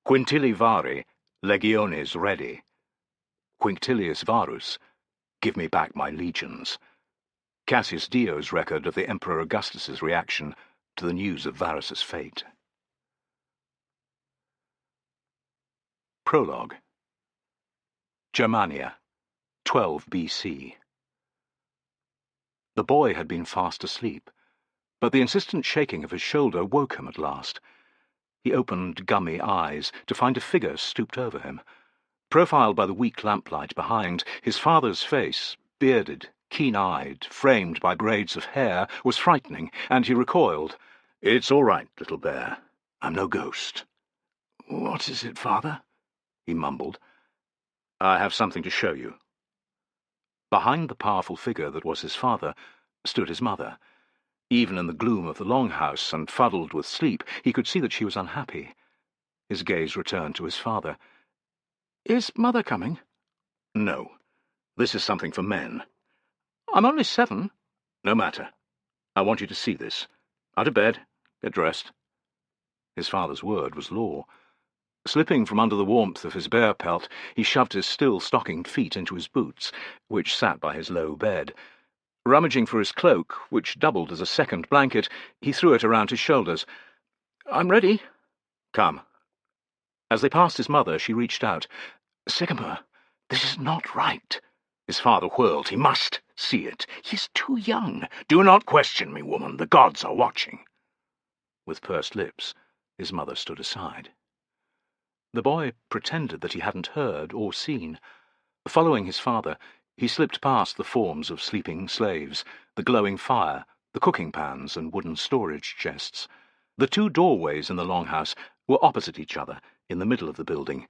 Quintilli vari, legiones redi. Quinctilius varus, give me back my legions. Cassius Dio's record of the Emperor Augustus's reaction to the news of Varus's fate. Prologue. Germania, 12 BC. The boy had been fast asleep, but the insistent shaking of his shoulder woke him at last. He opened gummy eyes to find a figure stooped over him. Profiled by the weak lamplight behind, his father's face, bearded, keen-eyed, framed by braids of hair, was frightening, and he recoiled. "It's all right, little bear. I'm no ghost." "What is it, father?" he mumbled. "I have something to show you." Behind the powerful figure that was his father stood his mother. Even in the gloom of the longhouse, and fuddled with sleep, he could see that she was unhappy. His gaze returned to his father. "Is Mother coming?" "No. This is something for men." "I'm only 7. "No matter. I want you to see this. Out of bed. Get dressed." His father's word was law. Slipping from under the warmth of his bear pelt, he shoved his still stockinged feet into his boots, which sat by his low bed. Rummaging for his cloak, which doubled as a second blanket, he threw it around his shoulders. "I'm ready." "Come." As they passed his mother, she reached out. "Segamer, this is not right." His father whirled. "He must see it. He is too young." "Do not question me, woman. The gods are watching." With pursed lips, his mother stood aside. The boy pretended that he hadn't heard or seen. Following his father, he slipped past the forms of sleeping slaves, the glowing fire, the cooking pans and wooden storage chests. The 2 doorways in the longhouse were opposite each other, in the middle of the building.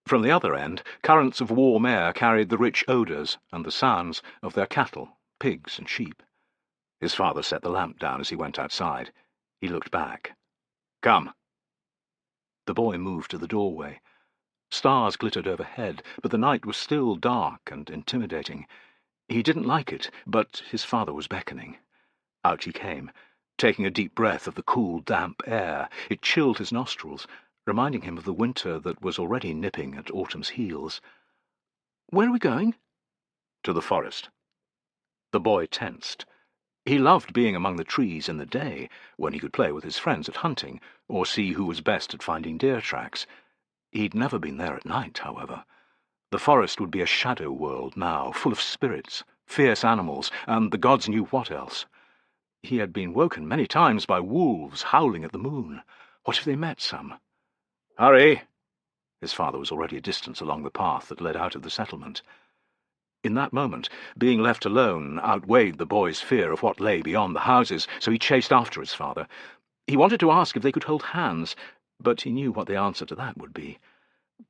From the other end, currents of warm air carried the rich odours and the sounds of their cattle, pigs and sheep. His father set the lamp down as he went outside. He looked back. "Come." The boy moved to the doorway. Stars glittered overhead, but the night was still dark and intimidating. He didn't like it, but his father was beckoning. Out he came, taking a deep breath of the cool, damp air. It chilled his nostrils, reminding him of the winter that was already nipping at autumn's heels. "Where are we going?" "To the forest." The boy tensed. He loved being among the trees in the day, when he could play with his friends at hunting, or see who was best at finding deer tracks. He'd never been there at night, however. The forest would be a shadow world now, full of spirits, fierce animals, and the gods knew what else. He had been woken many times by wolves howling at the moon. What if they met some? "Hurry!" His father was already a distance along the path that led out of the settlement. In that moment, being left alone outweighed the boy's fear of what lay beyond the houses, so he chased after his father. He wanted to ask if they could hold hands, but he knew what the answer to that would be.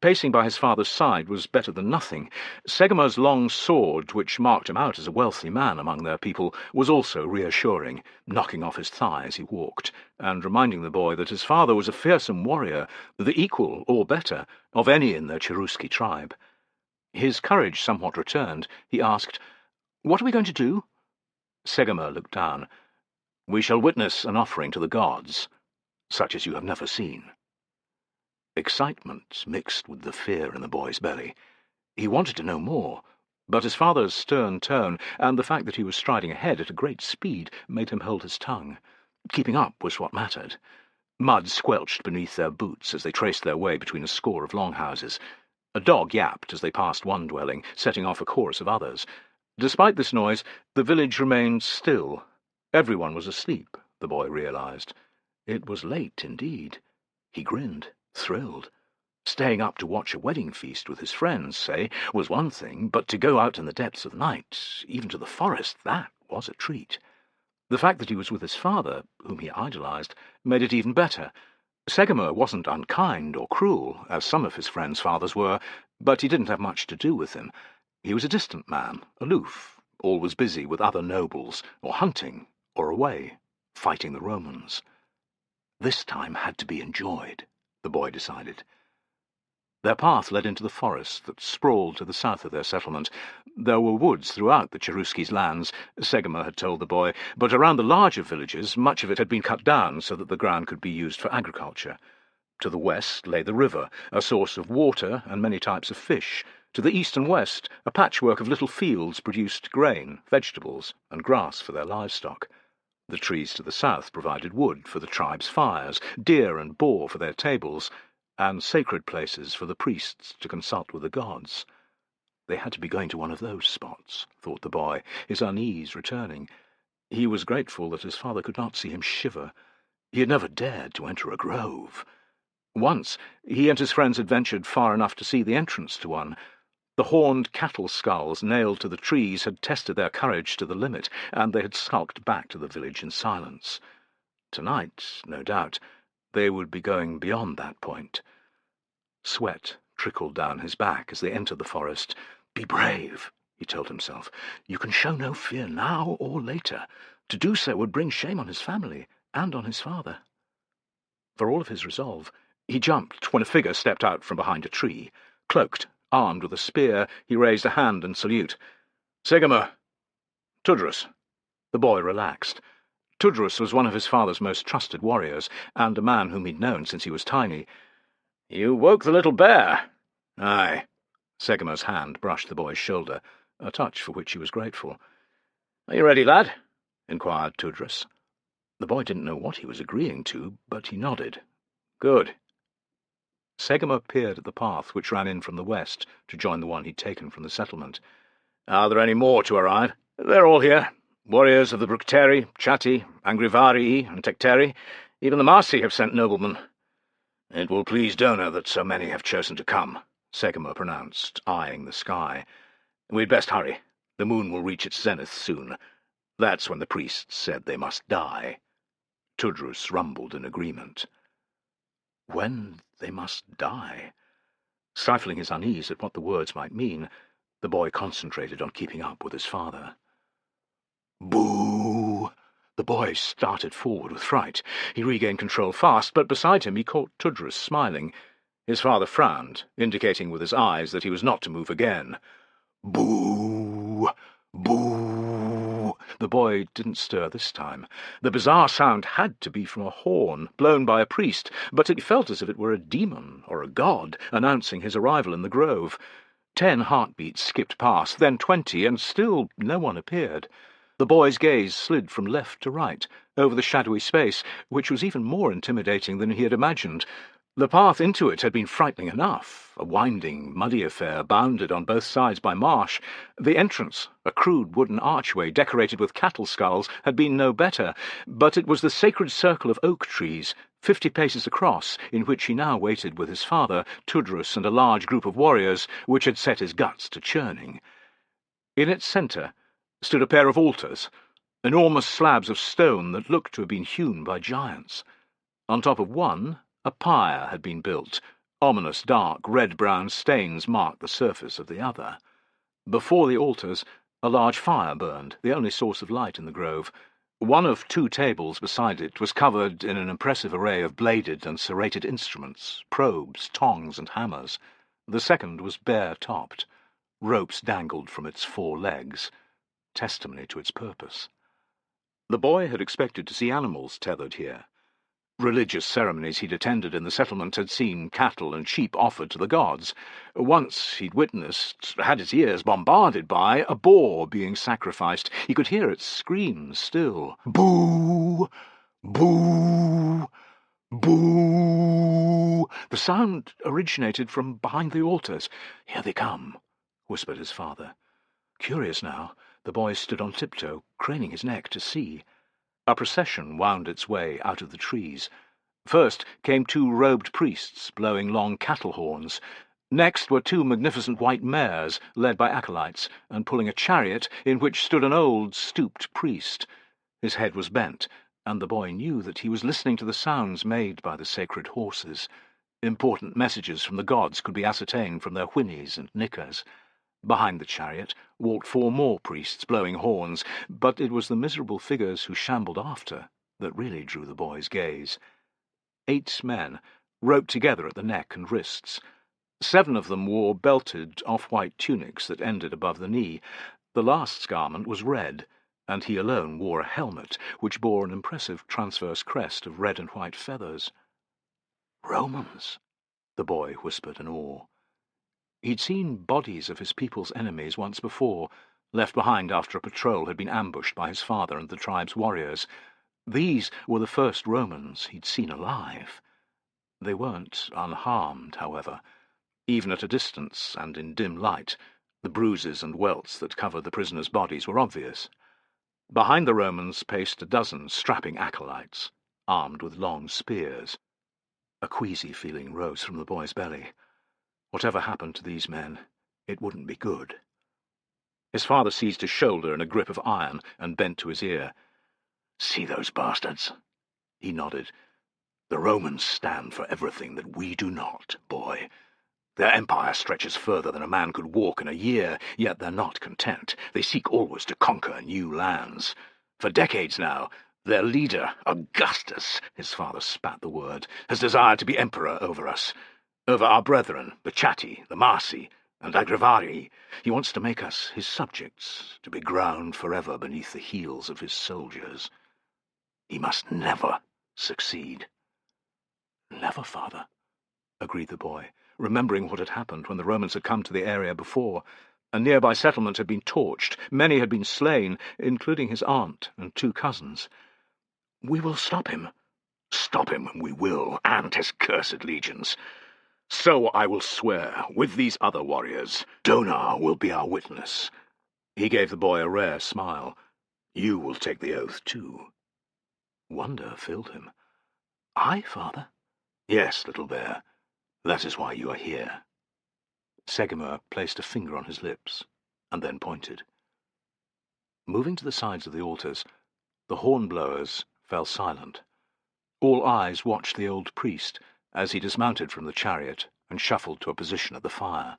Pacing by his father's side was better than nothing. Segamer's long sword, which marked him out as a wealthy man among their people, was also reassuring, knocking off his thigh as he walked, and reminding the boy that his father was a fearsome warrior, the equal, or better, of any in the Cherusci tribe. His courage somewhat returned. He asked, "What are we going to do?" Segamer looked down. "We shall witness an offering to the gods, such as you have never seen." Excitement mixed with the fear in the boy's belly. He wanted to know more, but his father's stern tone and the fact that he was striding ahead at a great speed made him hold his tongue. Keeping up was what mattered. Mud squelched beneath their boots as they traced their way between a score of longhouses. A dog yapped as they passed one dwelling, setting off a chorus of others. Despite this noise, the village remained still. Everyone was asleep, the boy realized. It was late indeed. He grinned, thrilled. Staying up to watch a wedding feast with his friends, say, was one thing, but to go out in the depths of the night, even to the forest, that was a treat. The fact that he was with his father, whom he idolized, made it even better. Segamer wasn't unkind or cruel, as some of his friends' fathers were, but he didn't have much to do with him. He was a distant man, aloof, always busy with other nobles, or hunting, or away, fighting the Romans. This time had to be enjoyed, the boy decided. Their path led into the forest that sprawled to the south of their settlement. There were woods throughout the Cherusci's lands, Segamer had told the boy, but around the larger villages much of it had been cut down so that the ground could be used for agriculture. To the west lay the river, a source of water and many types of fish. To the east and west, a patchwork of little fields produced grain, vegetables, and grass for their livestock. The trees to the south provided wood for the tribe's fires, deer and boar for their tables, and sacred places for the priests to consult with the gods. They had to be going to one of those spots, thought the boy, his unease returning. He was grateful that his father could not see him shiver. He had never dared to enter a grove. Once he and his friends had ventured far enough to see the entrance to one. The horned cattle skulls nailed to the trees had tested their courage to the limit, and they had skulked back to the village in silence. Tonight, no doubt, they would be going beyond that point. Sweat trickled down his back as they entered the forest. "Be brave," he told himself. "You can show no fear now or later. To do so would bring shame on his family and on his father." For all of his resolve, he jumped when a figure stepped out from behind a tree. Cloaked, armed with a spear, he raised a hand in salute. "Segamer! Tudrus!" The boy relaxed. Tudrus was one of his father's most trusted warriors, and a man whom he'd known since he was tiny. "You woke the little bear." "Aye." Segamer's hand brushed the boy's shoulder, a touch for which he was grateful. "Are you ready, lad?" inquired Tudrus. The boy didn't know what he was agreeing to, but he nodded. "Good." Segamer peered at the path which ran in from the west to join the one he'd taken from the settlement. "Are there any more to arrive?" "They're all here. Warriors of the Bructeri, Chatti, Angrivarii, and Tecteri. Even the Marsi have sent noblemen." "It will please Dona that so many have chosen to come," Segamer pronounced, eyeing the sky. "We'd best hurry. The moon will reach its zenith soon. That's when the priests said they must die." Tudrus rumbled in agreement. When they must die? Stifling his unease at what the words might mean, the boy concentrated on keeping up with his father. "Boo!" The boy started forward with fright. He regained control fast, but beside him he caught Tudrus smiling. His father frowned, indicating with his eyes that he was not to move again. "Boo! Boo!" The boy didn't stir this time. The bizarre sound had to be from a horn, blown by a priest, but it felt as if it were a demon or a god announcing his arrival in the grove. 10 heartbeats skipped past, then 20, and still no one appeared. The boy's gaze slid from left to right, over the shadowy space, which was even more intimidating than he had imagined. The path into it had been frightening enough, a winding, muddy affair bounded on both sides by marsh. The entrance, a crude wooden archway decorated with cattle skulls, had been no better, but it was the sacred circle of oak trees, 50 paces across, in which he now waited with his father, Tudrus, and a large group of warriors, which had set his guts to churning. In its centre stood a pair of altars, enormous slabs of stone that looked to have been hewn by giants. On top of one, a pyre had been built. Ominous dark red-brown stains marked the surface of the other. Before the altars, a large fire burned, the only source of light in the grove. One of 2 tables beside it was covered in an impressive array of bladed and serrated instruments, probes, tongs, and hammers. The second was bare-topped. Ropes dangled from its 4 legs, testimony to its purpose. The boy had expected to see animals tethered here. Religious ceremonies he'd attended in the settlement had seen cattle and sheep offered to the gods. Once he'd witnessed, had his ears bombarded by, a boar being sacrificed. He could hear its screams still. "Boo! Boo! Boo!" The sound originated from behind the altars. "Here they come," whispered his father. Curious now, the boy stood on tiptoe, craning his neck to see. A procession wound its way out of the trees. First came 2 robed priests blowing long cattle horns. Next were 2 magnificent white mares, led by acolytes, and pulling a chariot in which stood an old, stooped priest. His head was bent, and the boy knew that he was listening to the sounds made by the sacred horses. Important messages from the gods could be ascertained from their whinnies and nickers. Behind the chariot walked 4 more priests blowing horns, but it was the miserable figures who shambled after that really drew the boy's gaze. 8 men, roped together at the neck and wrists. 7 of them wore belted, off-white tunics that ended above the knee. The last's garment was red, and he alone wore a helmet which bore an impressive transverse crest of red and white feathers. Romans, the boy whispered in awe. He'd seen bodies of his people's enemies once before, left behind after a patrol had been ambushed by his father and the tribe's warriors. These were the first Romans he'd seen alive. They weren't unharmed, however. Even at a distance and in dim light, the bruises and welts that covered the prisoners' bodies were obvious. Behind the Romans paced a dozen strapping acolytes, armed with long spears. A queasy feeling rose from the boy's belly. Whatever happened to these men, it wouldn't be good. His father seized his shoulder in a grip of iron and bent to his ear. "See those bastards?" He nodded. "The Romans stand for everything that we do not, boy. Their empire stretches further than a man could walk in a year, yet they're not content. They seek always to conquer new lands. For decades now, their leader, Augustus," his father spat the word, "has desired to be emperor over us, over our brethren, the Chatti, the Marsi, and Agrivari. He wants to make us his subjects, to be ground forever beneath the heels of his soldiers. He must never succeed." "Never, father," agreed the boy, remembering what had happened when the Romans had come to the area before. A nearby settlement had been torched. Many had been slain, including his aunt and 2 cousins. "We will stop him." "Stop him we will, and his cursed legions. So I will swear, with these other warriors. Donar will be our witness." He gave the boy a rare smile. "You will take the oath, too." Wonder filled him. "I, father?" "Yes, little bear. That is why you are here." Segimur placed a finger on his lips, and then pointed. Moving to the sides of the altars, the horn-blowers fell silent. All eyes watched the old priest as he dismounted from the chariot and shuffled to a position at the fire.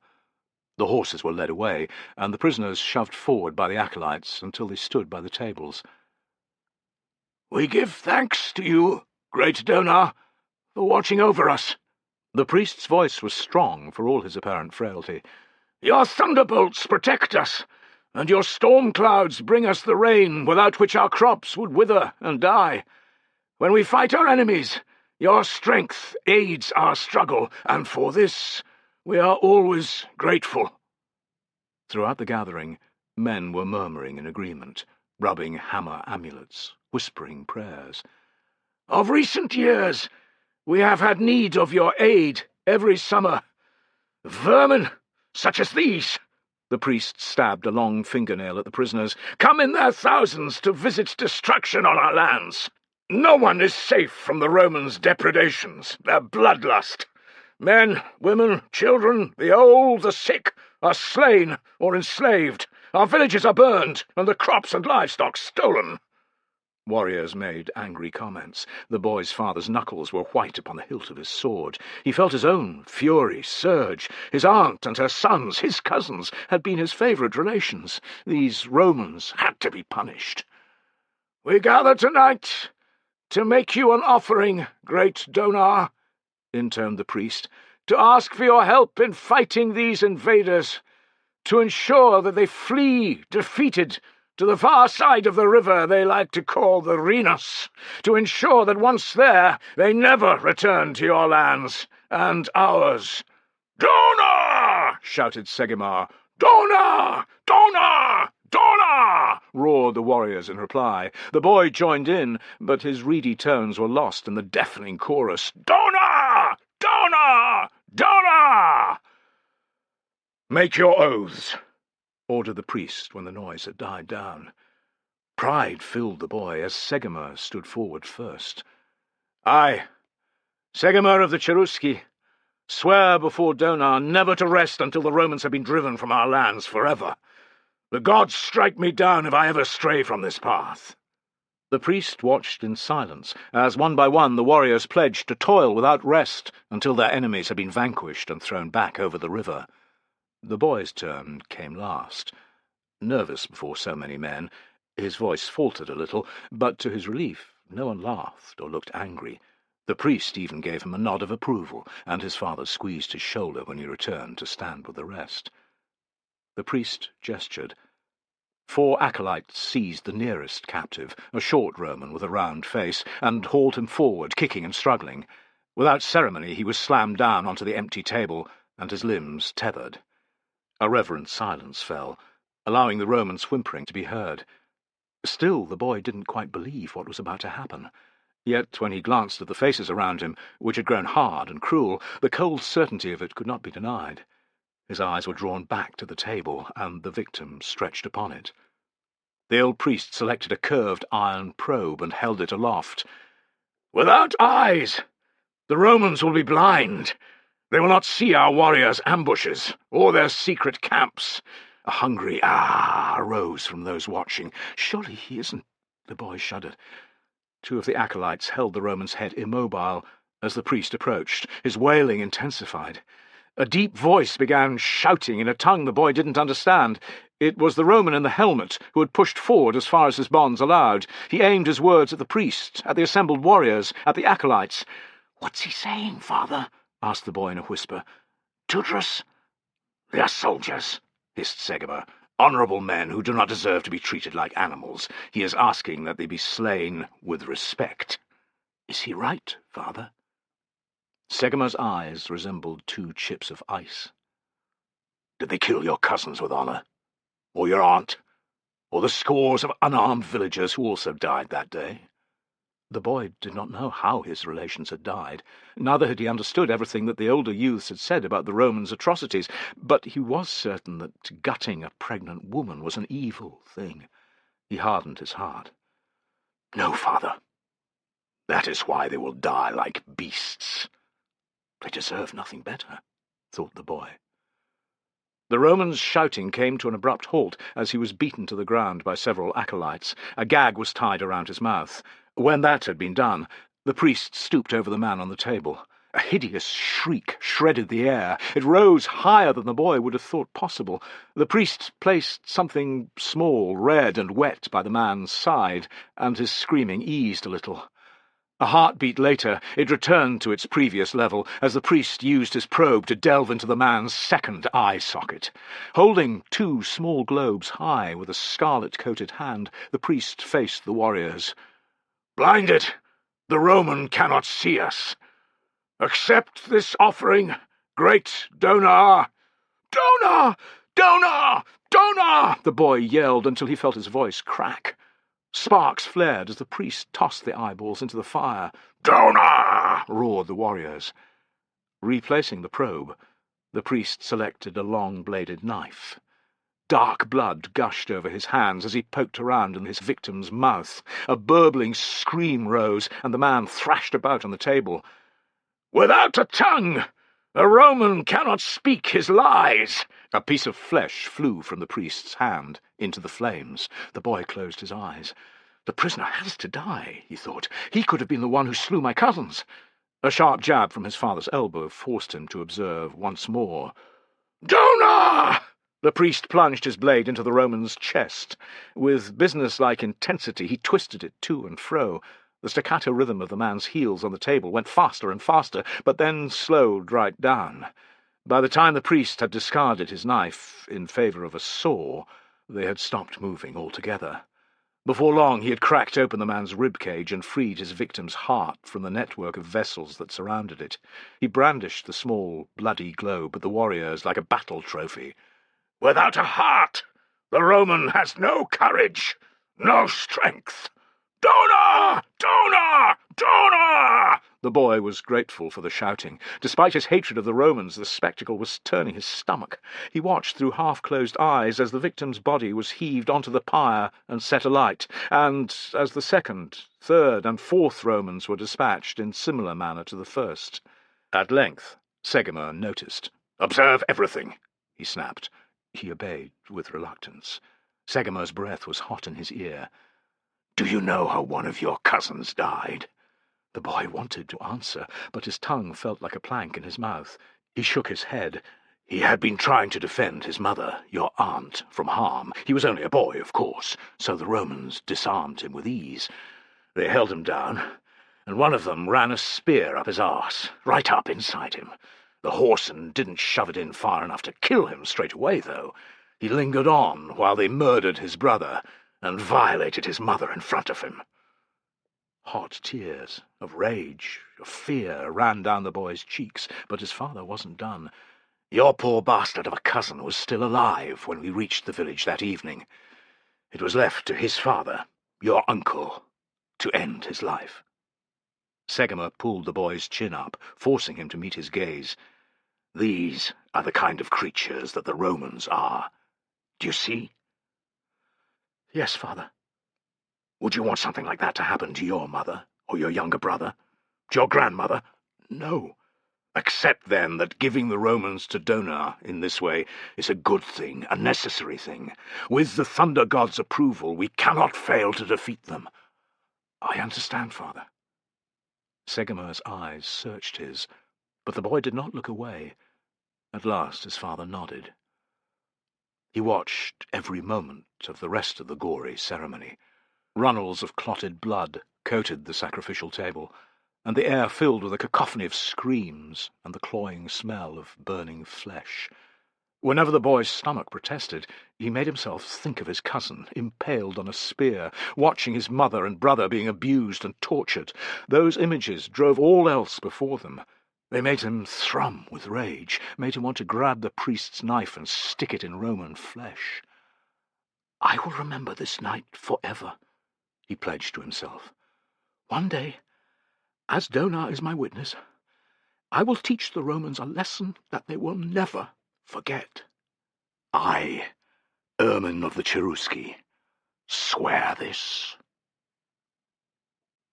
The horses were led away, and the prisoners shoved forward by the acolytes until they stood by the tables. "We give thanks to you, great Donar, for watching over us." The priest's voice was strong for all his apparent frailty. "Your thunderbolts protect us, and your storm clouds bring us the rain without which our crops would wither and die. When we fight our enemies, your strength aids our struggle, and for this we are always grateful." Throughout the gathering, men were murmuring in agreement, rubbing hammer amulets, whispering prayers. "Of recent years, we have had need of your aid every summer. Vermin such as these," the priest stabbed a long fingernail at the prisoners, "come in their thousands to visit destruction on our lands. No one is safe from the Romans' depredations, their bloodlust. Men, women, children, the old, the sick, are slain or enslaved. Our villages are burned, and the crops and livestock stolen." Warriors made angry comments. The boy's father's knuckles were white upon the hilt of his sword. He felt his own fury surge. His aunt and her sons, his cousins, had been his favourite relations. These Romans had to be punished. "We gather tonight to make you an offering, great Donar," intoned the priest, "to ask for your help in fighting these invaders, to ensure that they flee defeated to the far side of the river they like to call the Rhenus, to ensure that once there they never return to your lands and ours." "Donar!" shouted Segimar. "Donar! Donar! Donar!" roared the warriors in reply. The boy joined in, but his reedy tones were lost in the deafening chorus. "Donar! Donar! Donar!" "Make your oaths," ordered the priest when the noise had died down. Pride filled the boy as Segimur stood forward first. "I, Segimur of the Cherusci, swear before Donar never to rest until the Romans have been driven from our lands forever. The gods strike me down if I ever stray from this path." The priest watched in silence as one by one the warriors pledged to toil without rest until their enemies had been vanquished and thrown back over the river. The boy's turn came last. Nervous before so many men, his voice faltered a little, but to his relief no one laughed or looked angry. The priest even gave him a nod of approval, and his father squeezed his shoulder when he returned to stand with the rest. The priest gestured. 4 acolytes seized the nearest captive, a short Roman with a round face, and hauled him forward, kicking and struggling. Without ceremony, he was slammed down onto the empty table, and his limbs tethered. A reverent silence fell, allowing the Roman's whimpering to be heard. Still, the boy didn't quite believe what was about to happen. Yet, when he glanced at the faces around him, which had grown hard and cruel, the cold certainty of it could not be denied. His eyes were drawn back to the table, and the victim stretched upon it. The old priest selected a curved iron probe and held it aloft. "Without eyes! The Romans will be blind. They will not see our warriors' ambushes, or their secret camps." A hungry "ah" arose from those watching. "Surely he isn't—" The boy shuddered. Two of the acolytes held the Roman's head immobile as the priest approached. His wailing intensified. A deep voice began shouting in a tongue the boy didn't understand. It was the Roman in the helmet, who had pushed forward as far as his bonds allowed. He aimed his words at the priest, at the assembled warriors, at the acolytes. "What's he saying, Father?" asked the boy in a whisper. "Tudrus?" "They are soldiers," hissed Segamer. "Honourable men who do not deserve to be treated like animals. He is asking that they be slain with respect." "Is he right, Father?" Segamer's eyes resembled two chips of ice. "Did they kill your cousins with honour? Or your aunt? Or the scores of unarmed villagers who also died that day?" The boy did not know how his relations had died. Neither had he understood everything that the older youths had said about the Romans' atrocities, but he was certain that gutting a pregnant woman was an evil thing. He hardened his heart. "No, Father. That is why they will die like beasts." "They deserve nothing better," thought the boy. The Roman's shouting came to an abrupt halt as he was beaten to the ground by several acolytes. A gag was tied around his mouth. When that had been done, the priest stooped over the man on the table. A hideous shriek shredded the air. It rose higher than the boy would have thought possible. The priest placed something small, red and wet by the man's side, and his screaming eased a little. A heartbeat later, it returned to its previous level as the priest used his probe to delve into the man's second eye socket. Holding two small globes high with a scarlet-coated hand, the priest faced the warriors. "Blinded, the Roman cannot see us. Accept this offering, great Donor." "Donor! Donor! Donor!" the boy yelled until he felt his voice crack. Sparks flared as the priest tossed the eyeballs into the fire. "Donor!" roared the warriors. Replacing the probe, the priest selected a long-bladed knife. Dark blood gushed over his hands as he poked around in his victim's mouth. A burbling scream rose, and the man thrashed about on the table. "Without a tongue, a Roman cannot speak his lies." A piece of flesh flew from the priest's hand into the flames. The boy closed his eyes. "The prisoner has to die," he thought. "He could have been the one who slew my cousins." A sharp jab from his father's elbow forced him to observe once more. "Donor!" The priest plunged his blade into the Roman's chest. With businesslike intensity he twisted it to and fro. The staccato rhythm of the man's heels on the table went faster and faster, but then slowed right down. By the time the priest had discarded his knife in favour of a saw, they had stopped moving altogether. Before long he had cracked open the man's rib-cage and freed his victim's heart from the network of vessels that surrounded it. He brandished the small, bloody globe at the warriors like a battle trophy. "Without a heart, the Roman has no courage, no strength. Donor! Donor! Donor!" The boy was grateful for the shouting. Despite his hatred of the Romans, the spectacle was turning his stomach. He watched through half-closed eyes as the victim's body was heaved onto the pyre and set alight, and as the second, third, and fourth Romans were dispatched in similar manner to the first. At length, Segamer noticed. "Observe everything," he snapped. He obeyed with reluctance. Segamer's breath was hot in his ear. "Do you know how one of your cousins died?" The boy wanted to answer, but his tongue felt like a plank in his mouth. He shook his head. "He had been trying to defend his mother, your aunt, from harm. He was only a boy, of course, so the Romans disarmed him with ease. They held him down, and one of them ran a spear up his arse, right up inside him. The whoreson didn't shove it in far enough to kill him straight away, though. He lingered on while they murdered his brother and violated his mother in front of him." Hot tears of rage, of fear ran down the boy's cheeks, but his father wasn't done. "Your poor bastard of a cousin was still alive when we reached the village that evening. It was left to his father, your uncle, to end his life." Segamer pulled the boy's chin up, forcing him to meet his gaze. "These are the kind of creatures that the Romans are. Do you see?" "Yes, father." "Would you want something like that to happen to your mother, or your younger brother? To your grandmother?" "No." "Accept, then, that giving the Romans to Donar in this way is a good thing, a necessary thing. With the Thunder God's approval, we cannot fail to defeat them." "I understand, father." Segamer's eyes searched his, but the boy did not look away. At last his father nodded. He watched every moment of the rest of the gory ceremony. Runnels of clotted blood coated the sacrificial table, and the air filled with a cacophony of screams and the cloying smell of burning flesh. Whenever the boy's stomach protested, he made himself think of his cousin, impaled on a spear, watching his mother and brother being abused and tortured. Those images drove all else before them. They made him thrum with rage, made him want to grab the priest's knife and stick it in Roman flesh. "I will remember this night forever," he pledged to himself. "One day, as Donar is my witness, I will teach the Romans a lesson that they will never forget. I, Ermine of the Cherusci, swear this."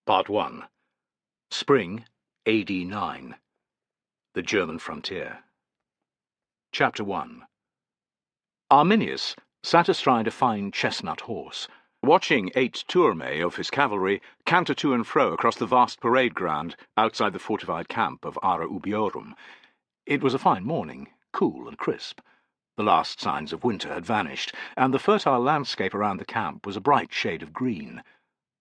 Part 1. Spring, AD 9. The German Frontier. Chapter 1. Arminius sat astride a fine chestnut horse, watching 8 tourmets of his cavalry canter to and fro across the vast parade ground outside the fortified camp of Ara Ubiorum. It was a fine morning, cool and crisp. The last signs of winter had vanished, and the fertile landscape around the camp was a bright shade of green.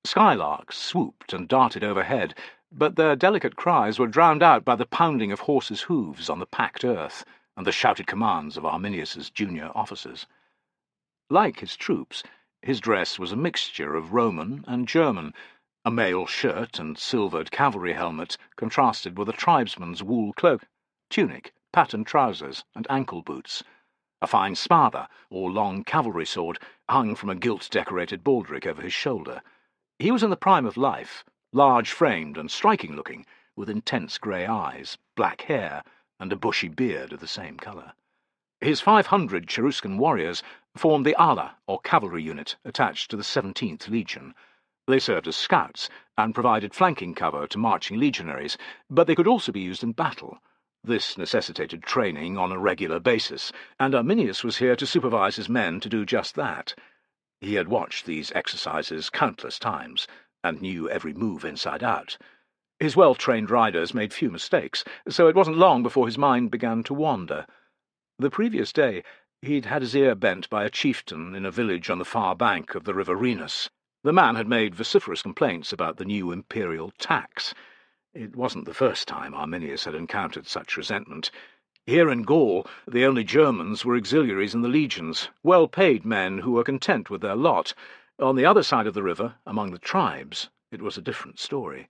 Skylarks swooped and darted overhead, but their delicate cries were drowned out by the pounding of horses' hooves on the packed earth and the shouted commands of Arminius's junior officers. Like his troops, his dress was a mixture of Roman and German. A mail shirt and silvered cavalry helmet contrasted with a tribesman's wool cloak, tunic, patterned trousers, and ankle boots. A fine spada, or long cavalry sword, hung from a gilt-decorated baldric over his shoulder. He was in the prime of life, large-framed and striking-looking, with intense grey eyes, black hair, and a bushy beard of the same colour. His 500 Cheruscan warriors formed the ala, or cavalry unit, attached to the 17th Legion. They served as scouts and provided flanking cover to marching legionaries, but they could also be used in battle. This necessitated training on a regular basis, and Arminius was here to supervise his men to do just that. He had watched these exercises countless times, and knew every move inside out. His well-trained riders made few mistakes, so it wasn't long before his mind began to wander. The previous day he'd had his ear bent by a chieftain in a village on the far bank of the river Rhenus. The man had made vociferous complaints about the new imperial tax. It wasn't the first time Arminius had encountered such resentment. Here in Gaul, the only Germans were auxiliaries in the legions, well-paid men who were content with their lot. On the other side of the river, among the tribes, it was a different story.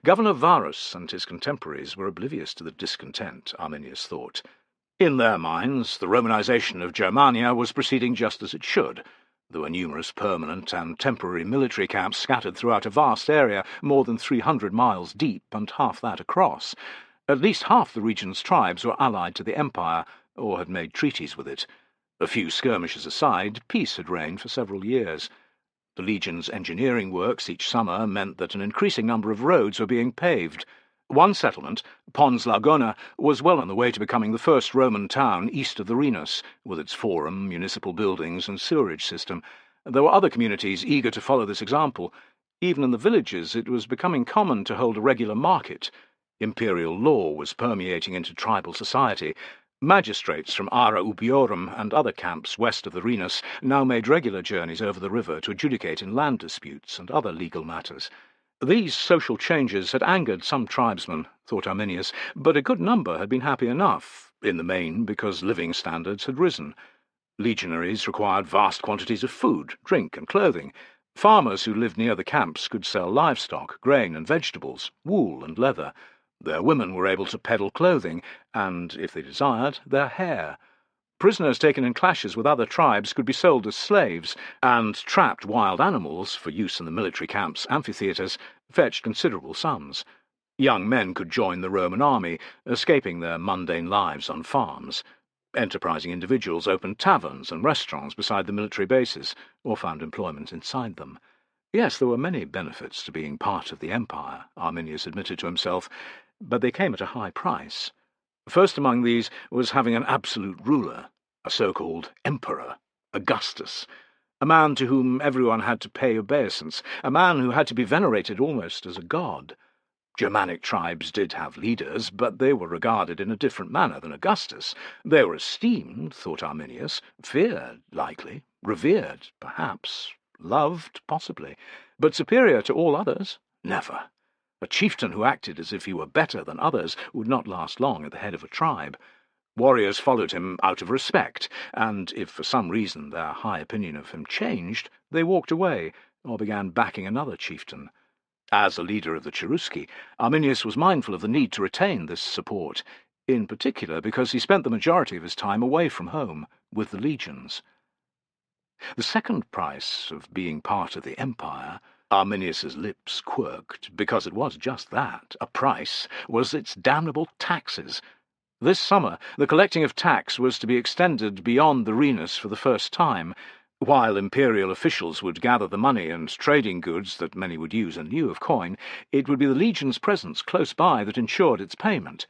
Governor Varus and his contemporaries were oblivious to the discontent, Arminius thought. In their minds, the Romanization of Germania was proceeding just as it should. There were numerous permanent and temporary military camps scattered throughout a vast area, more than 300 miles deep and half that across. At least half the region's tribes were allied to the empire, or had made treaties with it. A few skirmishes aside, peace had reigned for several years. The legion's engineering works each summer meant that an increasing number of roads were being paved. One settlement, Pons Lagona, was well on the way to becoming the first Roman town east of the Rhenus, with its forum, municipal buildings, and sewerage system. There were other communities eager to follow this example. Even in the villages it was becoming common to hold a regular market. Imperial law was permeating into tribal society. Magistrates from Ara Ubiorum and other camps west of the Rhenus now made regular journeys over the river to adjudicate in land disputes and other legal matters. These social changes had angered some tribesmen, thought Arminius, but a good number had been happy enough, in the main because living standards had risen. Legionaries required vast quantities of food, drink, and clothing. Farmers who lived near the camps could sell livestock, grain and vegetables, wool and leather. Their women were able to peddle clothing, and, if they desired, their hair. Prisoners taken in clashes with other tribes could be sold as slaves, and trapped wild animals, for use in the military camps' amphitheatres, fetched considerable sums. Young men could join the Roman army, escaping their mundane lives on farms. Enterprising individuals opened taverns and restaurants beside the military bases, or found employment inside them. Yes, there were many benefits to being part of the empire, Arminius admitted to himself, but they came at a high price. First among these was having an absolute ruler, a so-called emperor, Augustus, a man to whom everyone had to pay obeisance, a man who had to be venerated almost as a god. Germanic tribes did have leaders, but they were regarded in a different manner than Augustus. They were esteemed, thought Arminius, feared, likely, revered, perhaps, loved, possibly, but superior to all others, never. A chieftain who acted as if he were better than others would not last long at the head of a tribe. Warriors followed him out of respect, and if for some reason their high opinion of him changed, they walked away, or began backing another chieftain. As a leader of the Cherusci, Arminius was mindful of the need to retain this support, in particular because he spent the majority of his time away from home, with the legions. The second price of being part of the empire, Arminius's lips quirked, because it was just that, a price, was its damnable taxes. This summer, the collecting of tax was to be extended beyond the Rhenus for the first time. While imperial officials would gather the money and trading goods that many would use in lieu of coin, it would be the legion's presence close by that ensured its payment.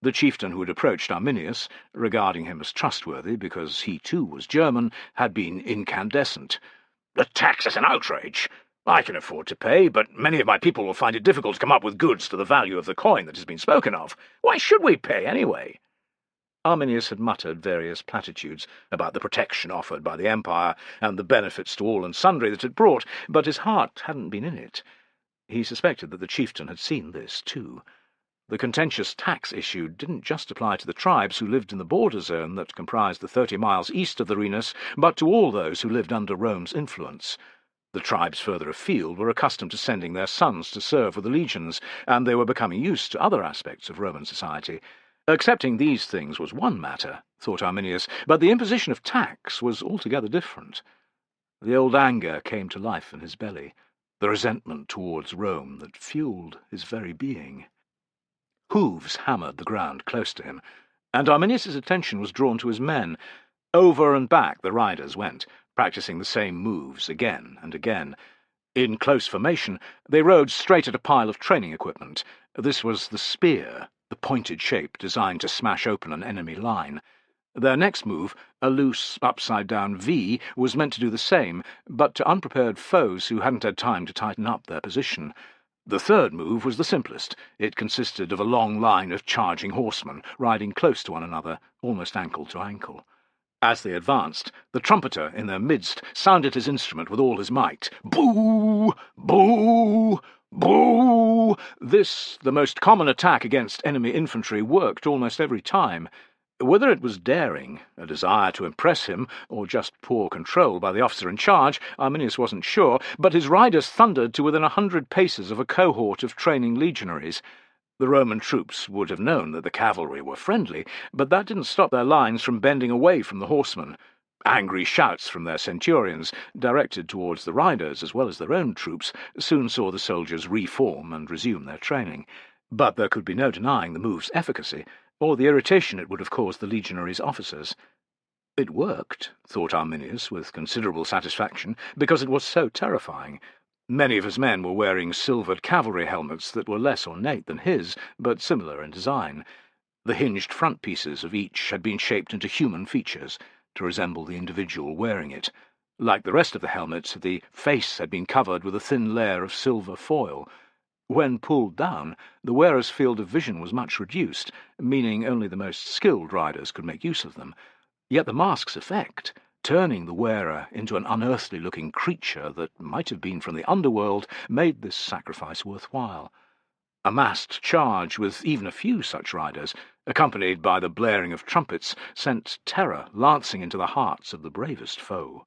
The chieftain who had approached Arminius, regarding him as trustworthy because he too was German, had been incandescent. "The tax is an outrage. I can afford to pay, but many of my people will find it difficult to come up with goods to the value of the coin that has been spoken of. Why should we pay, anyway?" Arminius had muttered various platitudes about the protection offered by the empire and the benefits to all and sundry that it brought, but his heart hadn't been in it. He suspected that the chieftain had seen this, too. The contentious tax issue didn't just apply to the tribes who lived in the border zone that comprised the 30 miles east of the Rhenus, but to all those who lived under Rome's influence. The tribes further afield were accustomed to sending their sons to serve with the legions, and they were becoming used to other aspects of Roman society. Accepting these things was one matter, thought Arminius, but the imposition of tax was altogether different. The old anger came to life in his belly, the resentment towards Rome that fueled his very being. Hooves hammered the ground close to him, and Arminius's attention was drawn to his men. Over and back the riders went, practicing the same moves again and again. In close formation, they rode straight at a pile of training equipment. This was the spear, the pointed shape designed to smash open an enemy line. Their next move, a loose, upside-down V, was meant to do the same, but to unprepared foes who hadn't had time to tighten up their position. The third move was the simplest. It consisted of a long line of charging horsemen, riding close to one another, almost ankle to ankle. As they advanced, the trumpeter in their midst sounded his instrument with all his might. Boo! Boo! Boo! This, the most common attack against enemy infantry, worked almost every time. Whether it was daring, a desire to impress him, or just poor control by the officer in charge, Arminius wasn't sure, but his riders thundered to within 100 paces of a cohort of training legionaries. The Roman troops would have known that the cavalry were friendly, but that didn't stop their lines from bending away from the horsemen. Angry shouts from their centurions, directed towards the riders as well as their own troops, soon saw the soldiers reform and resume their training. But there could be no denying the move's efficacy, or the irritation it would have caused the legionaries' officers. It worked, thought Arminius with considerable satisfaction, because it was so terrifying. Many of his men were wearing silvered cavalry helmets that were less ornate than his, but similar in design. The hinged front pieces of each had been shaped into human features, to resemble the individual wearing it. Like the rest of the helmet, the face had been covered with a thin layer of silver foil. When pulled down, the wearer's field of vision was much reduced, meaning only the most skilled riders could make use of them. Yet the mask's effect, turning the wearer into an unearthly-looking creature that might have been from the underworld, made this sacrifice worthwhile. A masked charge with even a few such riders, accompanied by the blaring of trumpets, sent terror lancing into the hearts of the bravest foe.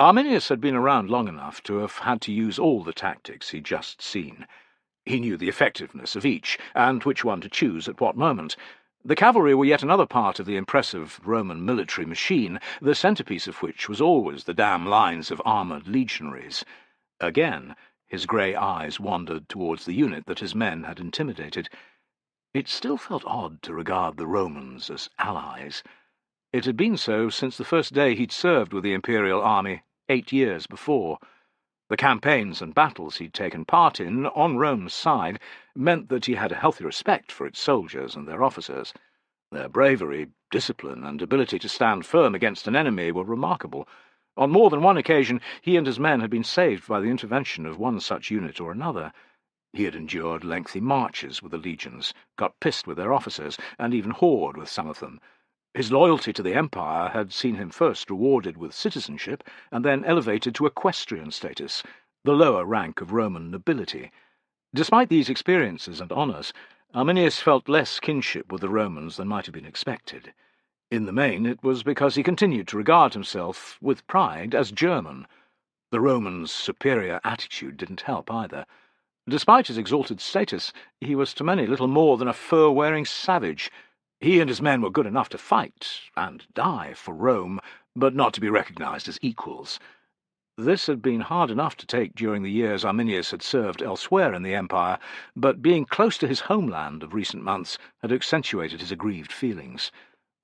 Arminius had been around long enough to have had to use all the tactics he'd just seen. He knew the effectiveness of each, and which one to choose at what moment. The cavalry were yet another part of the impressive Roman military machine, the centrepiece of which was always the damn lines of armoured legionaries. Again, his grey eyes wandered towards the unit that his men had intimidated. It still felt odd to regard the Romans as allies. It had been so since the first day he'd served with the imperial army 8 years before. The campaigns and battles he'd taken part in, on Rome's side, meant that he had a healthy respect for its soldiers and their officers. Their bravery, discipline, and ability to stand firm against an enemy were remarkable. On more than one occasion, he and his men had been saved by the intervention of one such unit or another. He had endured lengthy marches with the legions, got pissed with their officers, and even whored with some of them. His loyalty to the Empire had seen him first rewarded with citizenship and then elevated to equestrian status, the lower rank of Roman nobility. Despite these experiences and honours, Arminius felt less kinship with the Romans than might have been expected. In the main, it was because he continued to regard himself, with pride, as German. The Romans' superior attitude didn't help either. Despite his exalted status, he was to many little more than a fur-wearing savage. He and his men were good enough to fight, and die, for Rome, but not to be recognised as equals. This had been hard enough to take during the years Arminius had served elsewhere in the Empire, but being close to his homeland of recent months had accentuated his aggrieved feelings.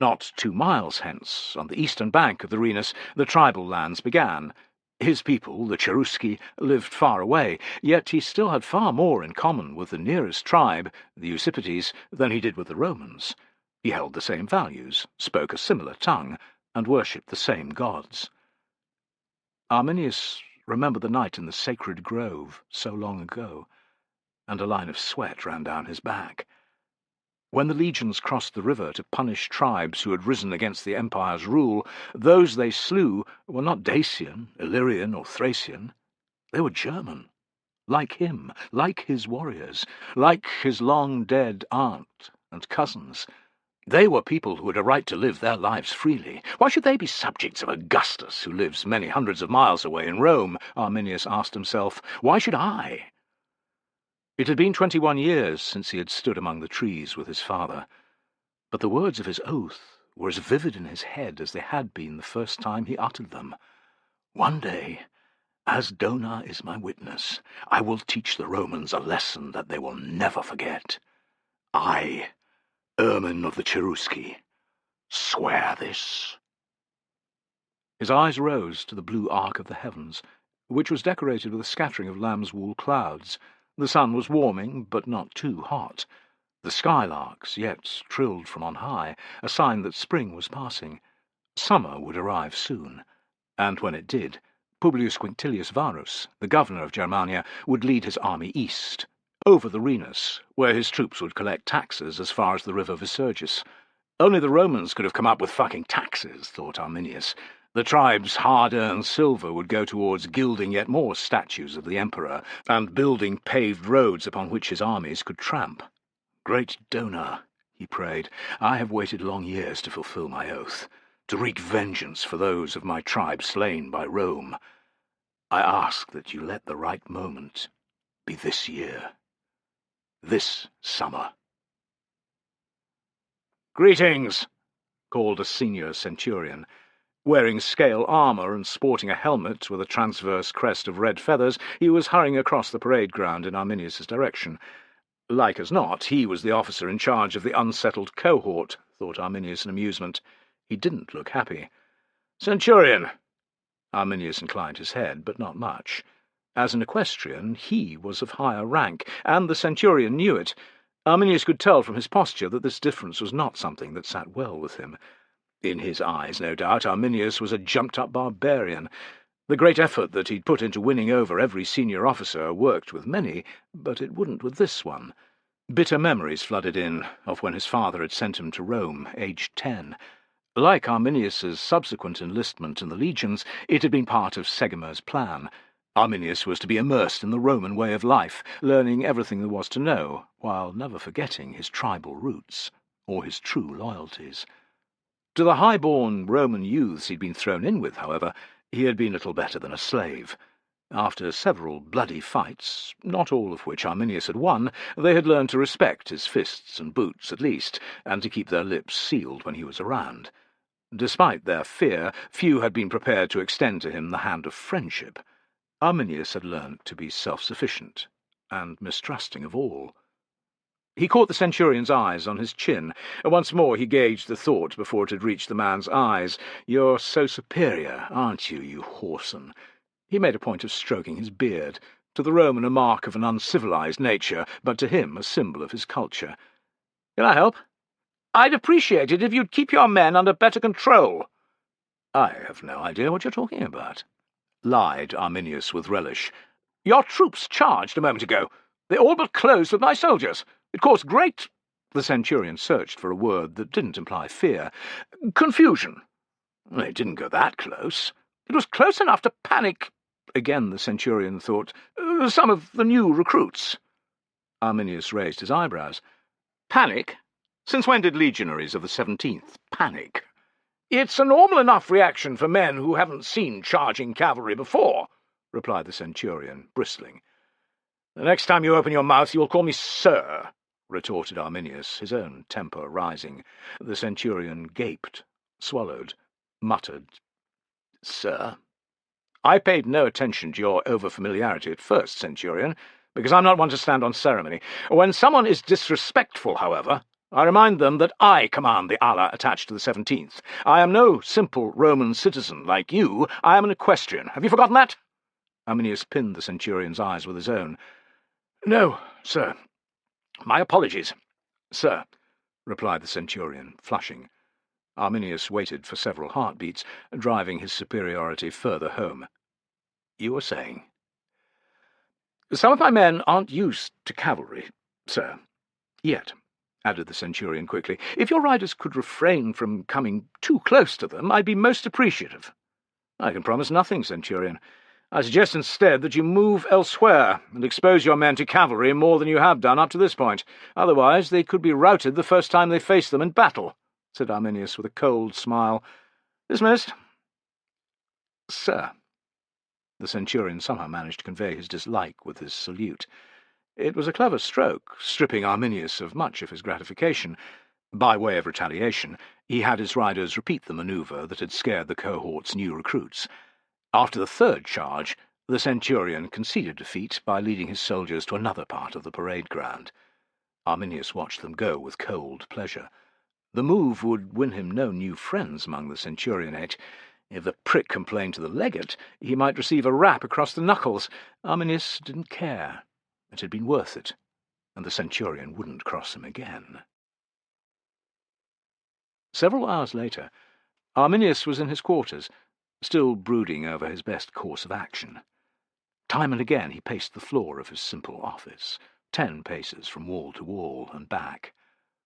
Not 2 miles hence, on the eastern bank of the Rhenus, the tribal lands began. His people, the Cherusci, lived far away, yet he still had far more in common with the nearest tribe, the Usipetes, than he did with the Romans. He held the same values, spoke a similar tongue, and worshipped the same gods. Arminius remembered the night in the sacred grove so long ago, and a line of sweat ran down his back. When the legions crossed the river to punish tribes who had risen against the Empire's rule, those they slew were not Dacian, Illyrian, or Thracian. They were German, like him, like his warriors, like his long-dead aunt and cousins. They were people who had a right to live their lives freely. Why should they be subjects of Augustus, who lives many hundreds of miles away in Rome? Arminius asked himself. Why should I? It had been 21 years since he had stood among the trees with his father, but the words of his oath were as vivid in his head as they had been the first time he uttered them. One day, as Dona is my witness, I will teach the Romans a lesson that they will never forget. I, Ermine of the Cherusci, swear this. His eyes rose to the blue arc of the heavens, which was decorated with a scattering of lamb's-wool clouds. The sun was warming, but not too hot. The skylarks yet trilled from on high, a sign that spring was passing. Summer would arrive soon, and when it did, Publius Quinctilius Varus, the governor of Germania, would lead his army east, over the Rhenus, where his troops would collect taxes as far as the river Visurgis. Only the Romans could have come up with fucking taxes, thought Arminius. The tribe's hard-earned silver would go towards gilding yet more statues of the emperor, and building paved roads upon which his armies could tramp. Great Dona, he prayed, I have waited long years to fulfill my oath, to wreak vengeance for those of my tribe slain by Rome. I ask that you let the right moment be this year. This summer. "Greetings," called a senior centurion. Wearing scale armour and sporting a helmet with a transverse crest of red feathers, he was hurrying across the parade ground in Arminius's direction. Like as not, he was the officer in charge of the unsettled cohort, thought Arminius in amusement. He didn't look happy. "Centurion!" Arminius inclined his head, but not much. As an equestrian, he was of higher rank, and the centurion knew it. Arminius could tell from his posture that this difference was not something that sat well with him. In his eyes, no doubt, Arminius was a jumped-up barbarian. The great effort that he'd put into winning over every senior officer worked with many, but it wouldn't with this one. Bitter memories flooded in of when his father had sent him to Rome, aged 10. Like Arminius's subsequent enlistment in the legions, it had been part of Segimer's plan. Arminius was to be immersed in the Roman way of life, learning everything there was to know, while never forgetting his tribal roots, or his true loyalties. To the high-born Roman youths he'd been thrown in with, however, He had been little better than a slave. After several bloody fights, not all of which Arminius had won, they had learned to respect his fists and boots at least, and to keep their lips sealed when he was around. Despite their fear, few had been prepared to extend to him the hand of friendship. Arminius had learnt to be self-sufficient, and mistrusting of all. He caught the centurion's eyes on his chin. Once more he gauged the thought before it had reached the man's eyes. "You're so superior, aren't you, you whoreson?" He made a point of stroking his beard, to the Roman a mark of an uncivilized nature, but to him a symbol of his culture. "Can I help?" "I'd appreciate it if you'd keep your men under better control." "I have no idea what you're talking about," lied Arminius with relish. "Your troops charged a moment ago. They all but closed with my soldiers. It caused great—" The centurion searched for a word that didn't imply fear. "Confusion." "It didn't go that close." "It was close enough to panic—" Again the centurion thought, "some of the new recruits." Arminius raised his eyebrows. "Panic? Since when did legionaries of the 17th panic?" "It's a normal enough reaction for men who haven't seen charging cavalry before," replied the centurion, bristling. "The next time you open your mouth you will call me sir," retorted Arminius, his own temper rising. The centurion gaped, swallowed, muttered, "Sir?" "I paid no attention to your over-familiarity at first, centurion, because I'm not one to stand on ceremony. When someone is disrespectful, however, I remind them that I command the ala attached to the 17th. I am no simple Roman citizen like you. I am an equestrian. Have you forgotten that?" Arminius pinned the centurion's eyes with his own. "No, sir. My apologies, sir," replied the centurion, flushing. Arminius waited for several heartbeats, driving his superiority further home. "You were saying?" "Some of my men aren't used to cavalry, sir. Yet," added the centurion quickly, "if your riders could refrain from coming too close to them, I'd be most appreciative." "I can promise nothing, centurion. I suggest instead that you move elsewhere and expose your men to cavalry more than you have done up to this point. Otherwise they could be routed the first time they face them in battle," said Arminius with a cold smile. "Dismissed." "Sir." The centurion somehow managed to convey his dislike with his salute. It was a clever stroke, stripping Arminius of much of his gratification. By way of retaliation, he had his riders repeat the manoeuvre that had scared the cohort's new recruits. After the third charge, the centurion conceded defeat by leading his soldiers to another part of the parade ground. Arminius watched them go with cold pleasure. The move would win him no new friends among the centurionate. If the prick complained to the legate, he might receive a rap across the knuckles. Arminius didn't care. It had been worth it, and the centurion wouldn't cross him again. Several hours later, Arminius was in his quarters, still brooding over his best course of action. Time and again he paced the floor of his simple office, 10 paces from wall to wall and back.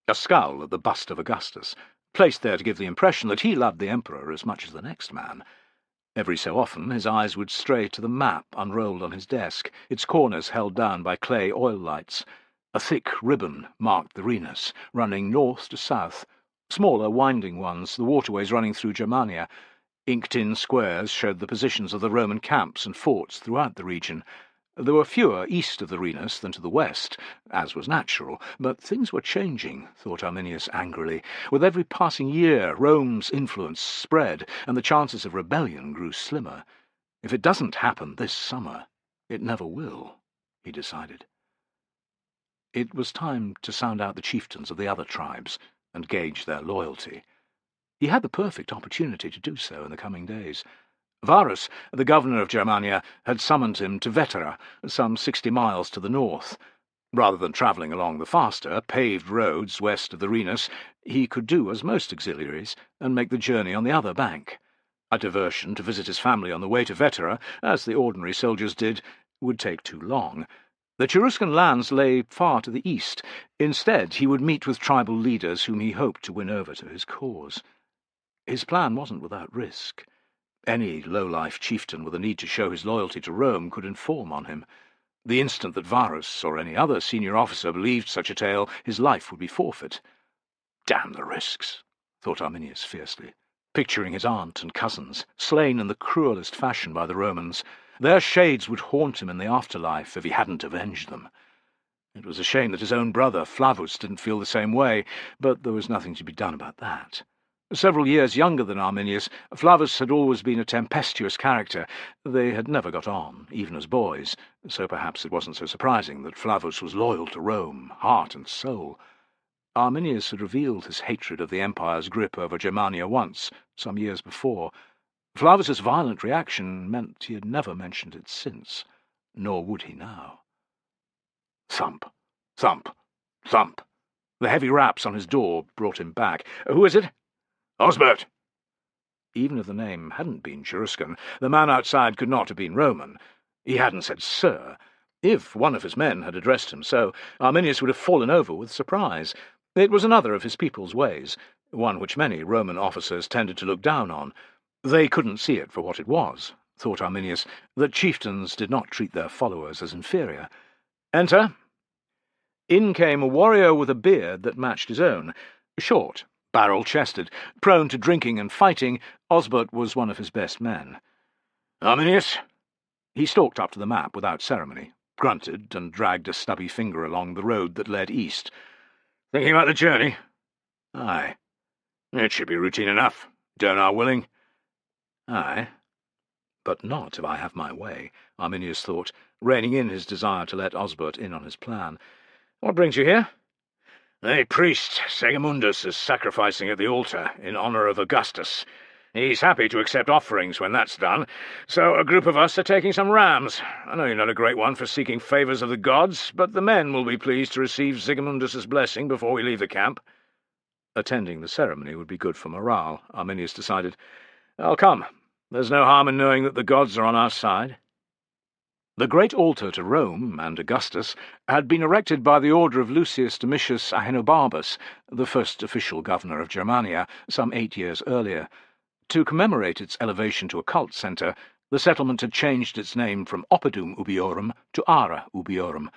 A skull at the bust of Augustus, placed there to give the impression that he loved the emperor as much as the next man. Every so often his eyes would stray to the map unrolled on his desk, its corners held down by clay oil lights. A thick ribbon marked the Rhenus, running north to south, smaller winding ones, the waterways running through Germania. Inked-in squares showed the positions of the Roman camps and forts throughout the region. There were fewer east of the Rhenus than to the west, as was natural, but things were changing, thought Arminius angrily. With every passing year, Rome's influence spread, and the chances of rebellion grew slimmer. If it doesn't happen this summer, it never will, he decided. It was time to sound out the chieftains of the other tribes and gauge their loyalty. He had the perfect opportunity to do so in the coming days. Varus, the governor of Germania, had summoned him to Vetera, some 60 miles to the north. Rather than travelling along the faster, paved roads west of the Rhenus, he could do as most auxiliaries and make the journey on the other bank. A diversion to visit his family on the way to Vetera, as the ordinary soldiers did, would take too long. The Cheruscan lands lay far to the east. Instead, he would meet with tribal leaders whom he hoped to win over to his cause. His plan wasn't without risk. Any low-life chieftain with a need to show his loyalty to Rome could inform on him. The instant that Varus or any other senior officer believed such a tale, his life would be forfeit. "Damn the risks," thought Arminius fiercely. picturing his aunt and cousins, slain in the cruelest fashion by the Romans. Their shades would haunt him in the afterlife if he hadn't avenged them. It was a shame that his own brother, Flavus, didn't feel the same way, but there was nothing to be done about that. Several years younger than Arminius, Flavus had always been a tempestuous character. They had never got on, even as boys, so perhaps it wasn't so surprising that Flavus was loyal to Rome, heart and soul. Arminius had revealed his hatred of the Empire's grip over Germania once, some years before. Flavus's violent reaction meant he had never mentioned it since, nor would he now. Thump, thump, thump. The heavy raps on his door brought him back. "Who is it?" "Osbert." Even if the name hadn't been Cheruscan, the man outside could not have been Roman. He hadn't said "sir." If one of his men had addressed him so, Arminius would have fallen over with surprise. It was another of his people's ways, one which many Roman officers tended to look down on. They couldn't see it for what it was, thought Arminius, that chieftains did not treat their followers as inferior. "Enter." In came a warrior with a beard that matched his own. Short, barrel-chested, prone to drinking and fighting, Osbert was one of his best men. "Arminius?" He stalked up to the map without ceremony, grunted, and dragged a stubby finger along the road that led east. "Thinking about the journey?" "Aye." "It should be routine enough. Donar willing?" "Aye. But not if I have my way," Arminius thought, reining in his desire to let Osbert in on his plan. "What brings you here?" "The priest Segimundus is sacrificing at the altar in honour of Augustus. He's happy to accept offerings when that's done, so a group of us are taking some rams. I know you're not a great one for seeking favours of the gods, but the men will be pleased to receive Segimundus's blessing before we leave the camp." Attending the ceremony would be good for morale, Arminius decided. "I'll come. There's no harm in knowing that the gods are on our side." The great altar to Rome and Augustus had been erected by the order of Lucius Domitius Ahenobarbus, the first official governor of Germania, some 8 years earlier. To commemorate its elevation to a cult centre, the settlement had changed its name from Oppidum Ubiorum to Ara Ubiorum.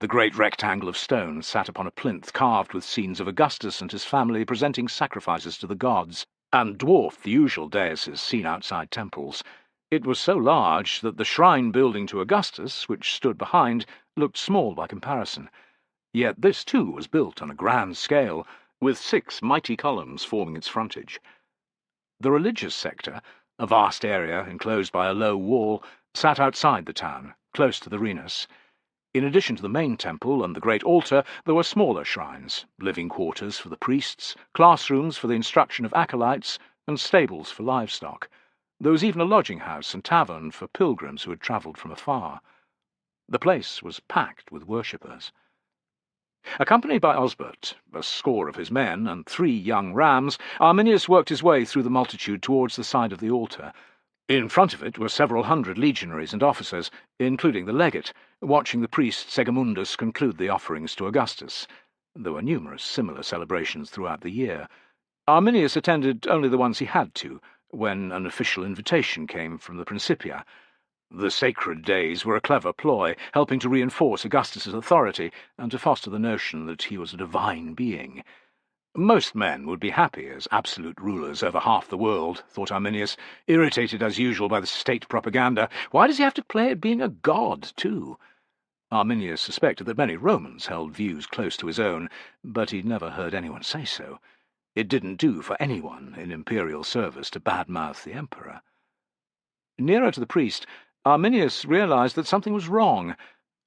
The great rectangle of stone sat upon a plinth carved with scenes of Augustus and his family presenting sacrifices to the gods, and dwarfed the usual daises seen outside temples. It was so large that the shrine building to Augustus, which stood behind, looked small by comparison. Yet this too was built on a grand scale, with 6 mighty columns forming its frontage. The religious sector, a vast area enclosed by a low wall, sat outside the town, close to the Renus. In addition to the main temple and the great altar, there were smaller shrines, living quarters for the priests, classrooms for the instruction of acolytes, and stables for livestock. There was even a lodging-house and tavern for pilgrims who had travelled from afar. The place was packed with worshippers. Accompanied by Osbert, a score of his men, and 3 young rams, Arminius worked his way through the multitude towards the side of the altar. In front of it were several hundred legionaries and officers, including the legate, watching the priest Segimundus conclude the offerings to Augustus. There were numerous similar celebrations throughout the year. Arminius attended only the ones he had to, when an official invitation came from the Principia. The sacred days were a clever ploy, helping to reinforce Augustus's authority and to foster the notion that he was a divine being. Most men would be happy as absolute rulers over half the world, thought Arminius, irritated as usual by the state propaganda. Why does he have to play at being a god, too? Arminius suspected that many Romans held views close to his own, but he'd never heard anyone say so. It didn't do for anyone in imperial service to badmouth the emperor. Nearer to the priest, Arminius realized that something was wrong.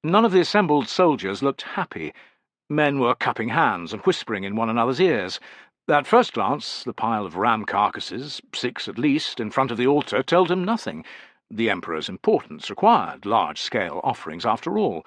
None of the assembled soldiers looked happy. Men were cupping hands and whispering in one another's ears. At first glance, the pile of ram carcasses, 6 at least, in front of the altar, told him nothing. The emperor's importance required large-scale offerings after all.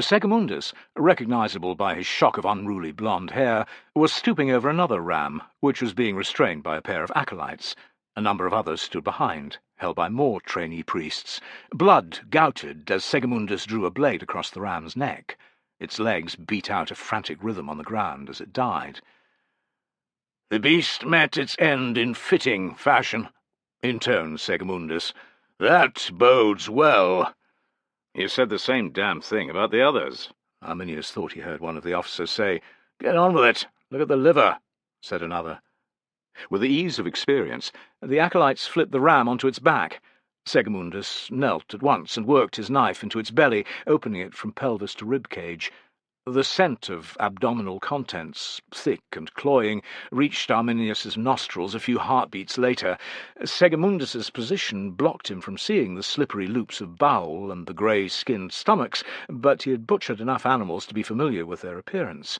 Segimundus, recognizable by his shock of unruly blonde hair, was stooping over another ram, which was being restrained by a pair of acolytes. A number of others stood behind, held by more trainee priests. Blood gouted as Segimundus drew a blade across the ram's neck. Its legs beat out a frantic rhythm on the ground as it died. "The beast met its end in fitting fashion," intoned Segimundus. "That bodes well." "You said the same damn thing about the others," Arminius thought he heard one of the officers say. "Get on with it. Look at the liver," said another. With the ease of experience, the acolytes flipped the ram onto its back. Segimundus knelt at once and worked his knife into its belly, opening it from pelvis to rib cage. The scent of abdominal contents, thick and cloying, reached Arminius's nostrils a few heartbeats later. Segimundus's position blocked him from seeing the slippery loops of bowel and the grey-skinned stomachs, but he had butchered enough animals to be familiar with their appearance.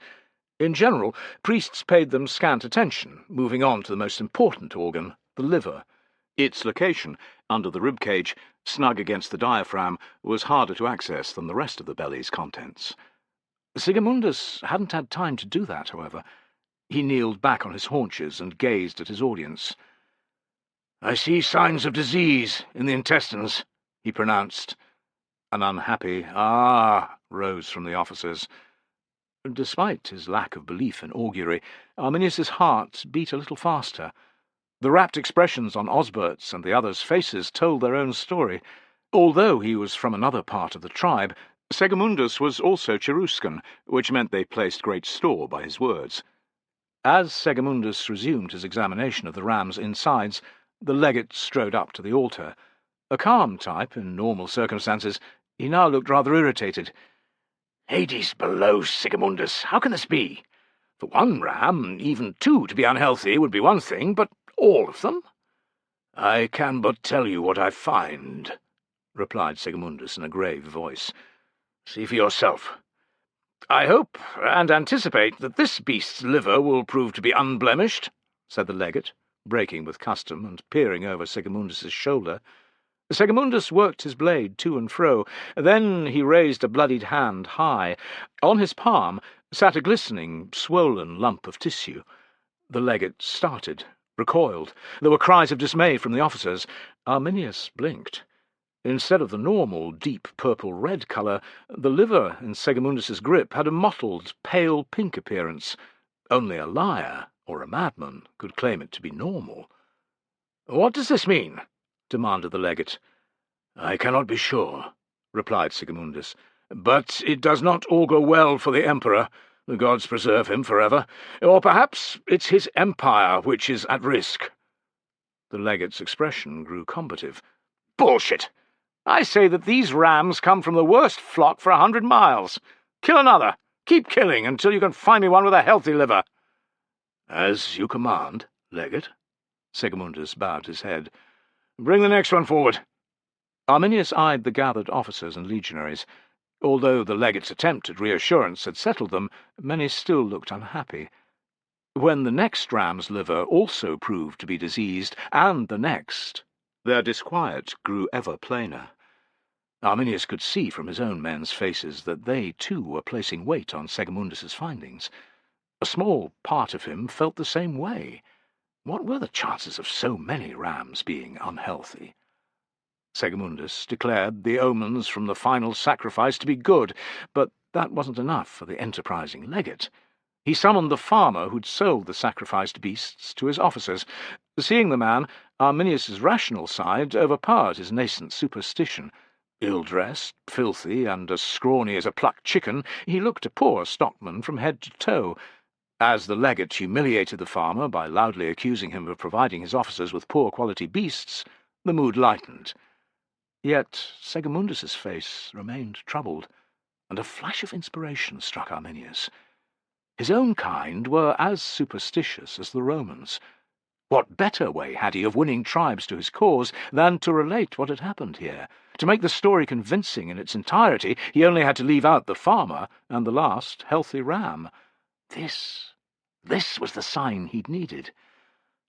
In general, priests paid them scant attention, moving on to the most important organ, the liver. Its location, under the rib cage, snug against the diaphragm, was harder to access than the rest of the belly's contents. Segimundus hadn't had time to do that, however. He kneeled back on his haunches and gazed at his audience. "I see signs of disease in the intestines," he pronounced. An unhappy "Ah!" rose from the officers. Despite his lack of belief in augury, Arminius's heart beat a little faster. The rapt expressions on Osbert's and the others' faces told their own story. Although he was from another part of the tribe, Segimundus was also Cheruscan, which meant they placed great store by his words. As Segimundus resumed his examination of the ram's insides, the legate strode up to the altar. A calm type in normal circumstances, he now looked rather irritated. "Hades below, Segimundus, how can this be? For one ram, even two to be unhealthy would be one thing, but all of them?" "I can but tell you what I find," replied Segimundus in a grave voice. "See for yourself. I hope and anticipate that this beast's liver will prove to be unblemished," said the legate, breaking with custom and peering over Segimundus's shoulder. Segimundus worked his blade to and fro. Then he raised a bloodied hand high. On his palm sat a glistening, swollen lump of tissue. The legate started, recoiled. There were cries of dismay from the officers. Arminius blinked. Instead of the normal deep purple-red colour, the liver in Segimundus's grip had a mottled, pale pink appearance. Only a liar or a madman could claim it to be normal. "What does this mean?" demanded the legate. "I cannot be sure," replied Segimundus, "but it does not augur well for the Emperor. The gods preserve him forever. Or perhaps it's his empire which is at risk." The legate's expression grew combative. "Bullshit! I say that these rams come from the worst flock for 100 miles. Kill another. Keep killing until you can find me one with a healthy liver." "As you command, legate." Segimundus bowed his head. "Bring the next one forward." Arminius eyed the gathered officers and legionaries. Although the legate's attempt at reassurance had settled them, many still looked unhappy. When the next ram's liver also proved to be diseased, and the next, their disquiet grew ever plainer. Arminius could see from his own men's faces that they, too, were placing weight on Segimundus's findings. A small part of him felt the same way. What were the chances of so many rams being unhealthy? Segimundus declared the omens from the final sacrifice to be good, but that wasn't enough for the enterprising legate. He summoned the farmer who'd sold the sacrificed beasts to his officers. Seeing the man, Arminius's rational side overpowered his nascent superstition. Ill-dressed, filthy, and as scrawny as a plucked chicken, he looked a poor stockman from head to toe. As the legate humiliated the farmer by loudly accusing him of providing his officers with poor-quality beasts, the mood lightened. Yet Segimundus's face remained troubled, and a flash of inspiration struck Arminius. His own kind were as superstitious as the Romans. What better way had he of winning tribes to his cause than to relate what had happened here? To make the story convincing in its entirety, he only had to leave out the farmer and the last healthy ram. This was the sign he'd needed.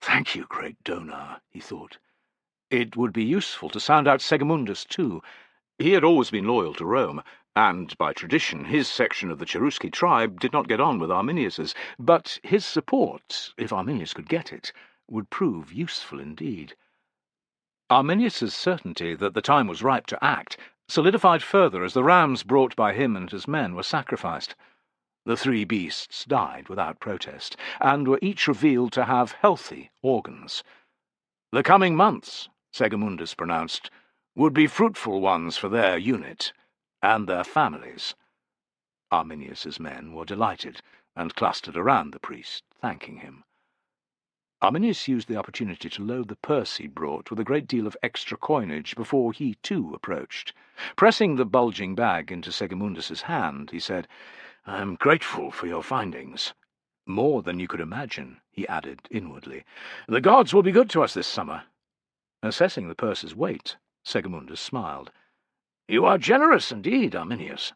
"Thank you, great donor," he thought. It would be useful to sound out Segimundus, too. He had always been loyal to Rome, and, by tradition, his section of the Cherusci tribe did not get on with Arminius's, but his support, if Arminius could get it, would prove useful indeed. Arminius's certainty that the time was ripe to act solidified further as the rams brought by him and his men were sacrificed. The 3 beasts died without protest, and were each revealed to have healthy organs. The coming months, Segimundus pronounced, would be fruitful ones for their unit and their families. Arminius's men were delighted and clustered around the priest, thanking him. Arminius used the opportunity to load the purse he brought with a great deal of extra coinage before he, too, approached. Pressing the bulging bag into Segamundus's hand, he said, "I am grateful for your findings." "More than you could imagine," he added inwardly. "The gods will be good to us this summer." Assessing the purse's weight, Segamundus smiled. "You are generous indeed, Arminius."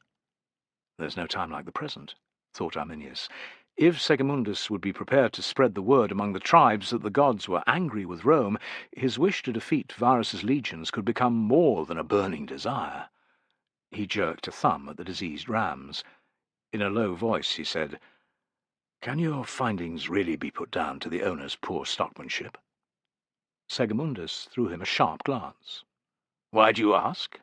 "There's no time like the present," thought Arminius. If Segamundus would be prepared to spread the word among the tribes that the gods were angry with Rome, his wish to defeat Varus's legions could become more than a burning desire. He jerked a thumb at the diseased rams. In a low voice he said, "Can your findings really be put down to the owner's poor stockmanship?" Segamundus threw him a sharp glance. "Why do you ask?"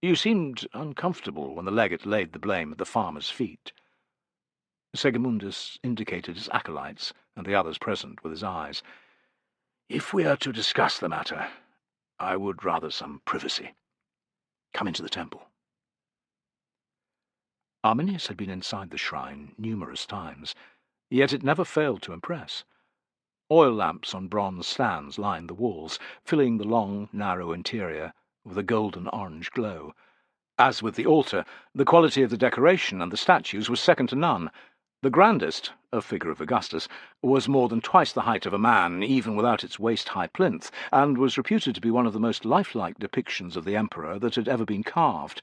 "You seemed uncomfortable when the legate laid the blame at the farmer's feet." Segamundus indicated his acolytes and the others present with his eyes. "If we are to discuss the matter, I would rather some privacy. Come into the temple." Arminius had been inside the shrine numerous times, yet it never failed to impress. Oil lamps on bronze stands lined the walls, filling the long, narrow interior with a golden-orange glow. As with the altar, the quality of the decoration and the statues was second to none. The grandest, a figure of Augustus, was more than twice the height of a man, even without its waist-high plinth, and was reputed to be one of the most lifelike depictions of the emperor that had ever been carved.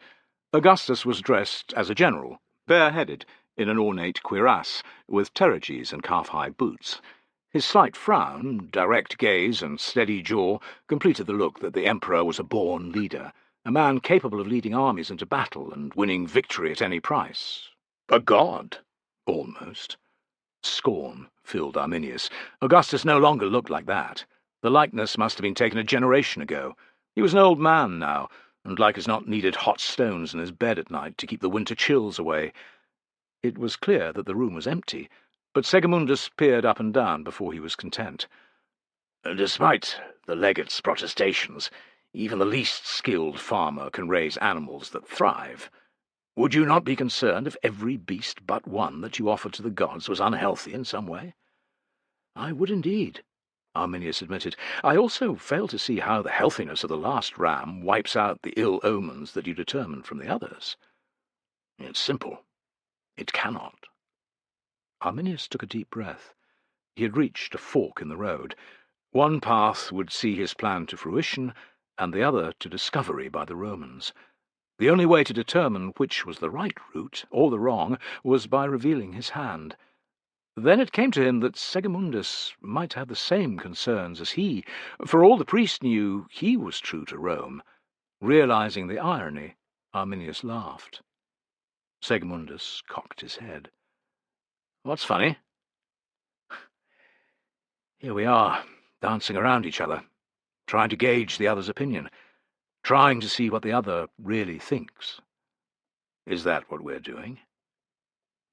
Augustus was dressed as a general, bareheaded, in an ornate cuirass, with terriges and calf-high boots. His slight frown, direct gaze, and steady jaw completed the look that the emperor was a born leader, a man capable of leading armies into battle and winning victory at any price. A god, almost. Scorn filled Arminius. Augustus no longer looked like that. The likeness must have been taken a generation ago. He was an old man now, and like as not needed hot stones in his bed at night to keep the winter chills away. It was clear that the room was empty, but Segamundus peered up and down before he was content. "Despite the legate's protestations, even the least skilled farmer can raise animals that thrive. Would you not be concerned if every beast but one that you offered to the gods was unhealthy in some way?" "I would indeed," Arminius admitted. "I also fail to see how the healthiness of the last ram wipes out the ill omens that you determined from the others." "It's simple. It cannot." Arminius took a deep breath. He had reached a fork in the road. One path would see his plan to fruition, and the other to discovery by the Romans. The only way to determine which was the right route, or the wrong, was by revealing his hand. Then it came to him that Segamundus might have the same concerns as he. For all the priest knew, he was true to Rome. Realizing the irony, Arminius laughed. Segamundus cocked his head. "What's funny?" "Here we are, dancing around each other, trying to gauge the other's opinion, trying to see what the other really thinks." "Is that what we're doing?"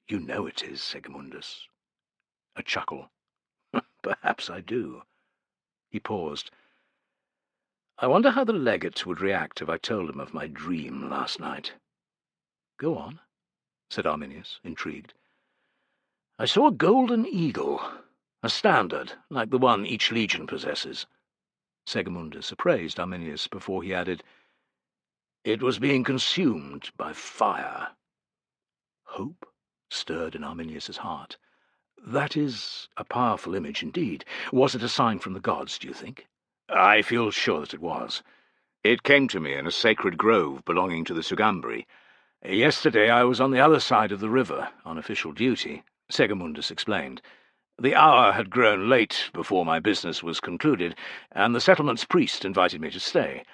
"You know it is, Segamundus." A chuckle. "Perhaps I do." He paused. "I wonder how the legate would react if I told him of my dream last night." "Go on," said Arminius, intrigued. "I saw a golden eagle, a standard, like the one each legion possesses." Segamundus appraised Arminius before he added, "It was being consumed by fire." Hope stirred in Arminius's heart. "That is a powerful image indeed. Was it a sign from the gods, do you think?" "I feel sure that it was. It came to me in a sacred grove belonging to the Sugambri. Yesterday I was on the other side of the river, on official duty," Segamundus explained. "The hour had grown late before my business was concluded, and the settlement's priest invited me to stay.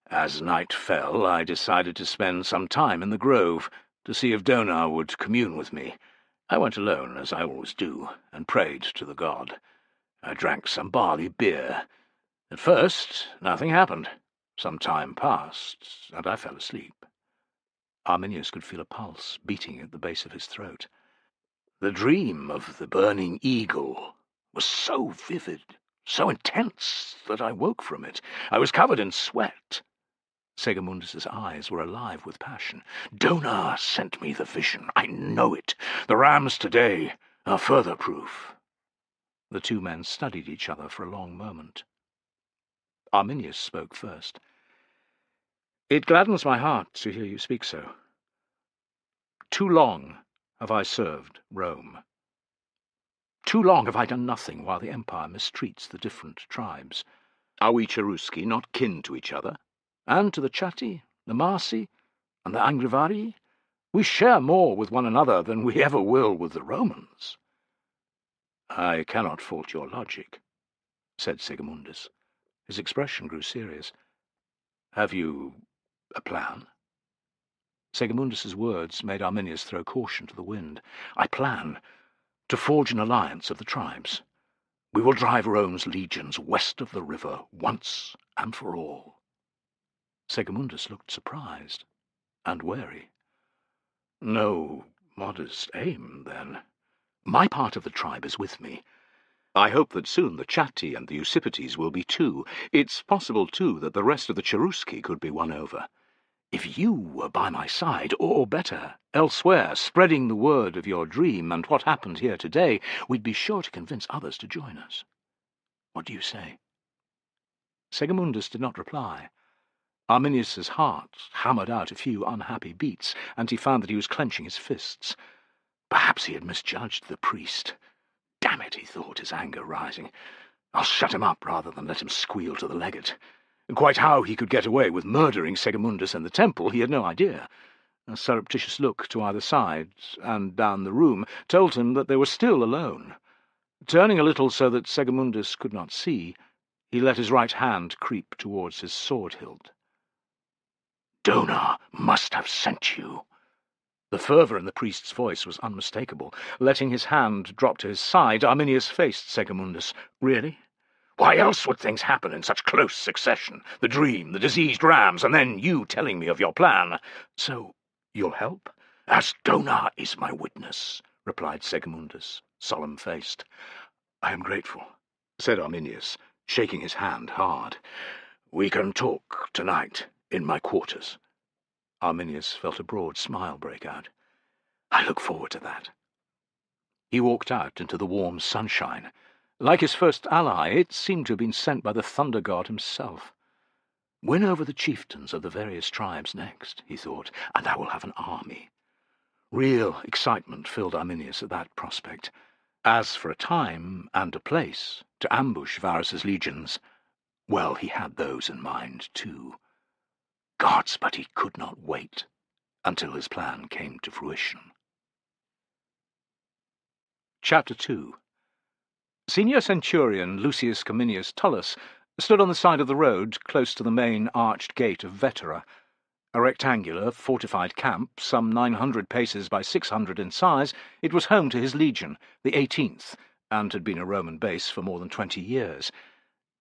As night fell, I decided to spend some time in the grove, to see if Donar would commune with me. I went alone, as I always do, and prayed to the god. I drank some barley beer. At first, nothing happened. Some time passed, and I fell asleep." Arminius could feel a pulse beating at the base of his throat. "The dream of the burning eagle was so vivid, so intense, that I woke from it. I was covered in sweat." Segamundus's eyes were alive with passion. "Donar sent me the vision. I know it. The rams today are further proof." The two men studied each other for a long moment. Arminius spoke first. "It gladdens my heart to hear you speak so. Too long have I served Rome. Too long have I done nothing while the Empire mistreats the different tribes. Are we Cherusci not kin to each other? And to the Chatti, the Marsi, and the Angrivari? We share more with one another than we ever will with the Romans." "I cannot fault your logic," said Segimundus. His expression grew serious. "Have you a plan?" Segimundus's words made Arminius throw caution to the wind. "I plan to forge an alliance of the tribes. We will drive Rome's legions west of the river once and for all." Segimundus looked surprised and wary. "No modest aim, then. My part of the tribe is with me. I hope that soon the Chatti and the Usipetes will be too. It's possible, too, that the rest of the Cherusci could be won over. If you were by my side, or better, elsewhere, spreading the word of your dream and what happened here today, we'd be sure to convince others to join us. What do you say?" Segimundus did not reply. Arminius's heart hammered out a few unhappy beats, and he found that he was clenching his fists. Perhaps he had misjudged the priest. "Damn it," he thought, his anger rising. "I'll shut him up rather than let him squeal to the legate." Quite how he could get away with murdering Segimundus in the temple he had no idea. A surreptitious look to either side and down the room told him that they were still alone. Turning a little so that Segimundus could not see, he let his right hand creep towards his sword hilt. "Donar must have sent you." The fervour in the priest's voice was unmistakable. Letting his hand drop to his side, Arminius faced Segimundus. "Really? Why else would things happen in such close succession? The dream, the diseased rams, and then you telling me of your plan. So you'll help?" "As Donar is my witness," replied Segimundus, solemn-faced. "I am grateful," said Arminius, shaking his hand hard. "We can talk tonight in my quarters." Arminius felt a broad smile break out. "I look forward to that." He walked out into the warm sunshine. Like his first ally, it seemed to have been sent by the thunder god himself. "Win over the chieftains of the various tribes next," he thought, "and I will have an army." Real excitement filled Arminius at that prospect. As for a time and a place to ambush Varus's legions, well, he had those in mind too. Gods, but he could not wait until his plan came to fruition. Chapter 2. Senior Centurion Lucius Cominius Tullus stood on the side of the road close to the main arched gate of Vetera, a rectangular, fortified camp, some 900 paces by 600 in size. It was home to his legion, the 18th, and had been a Roman base for more than 20 years.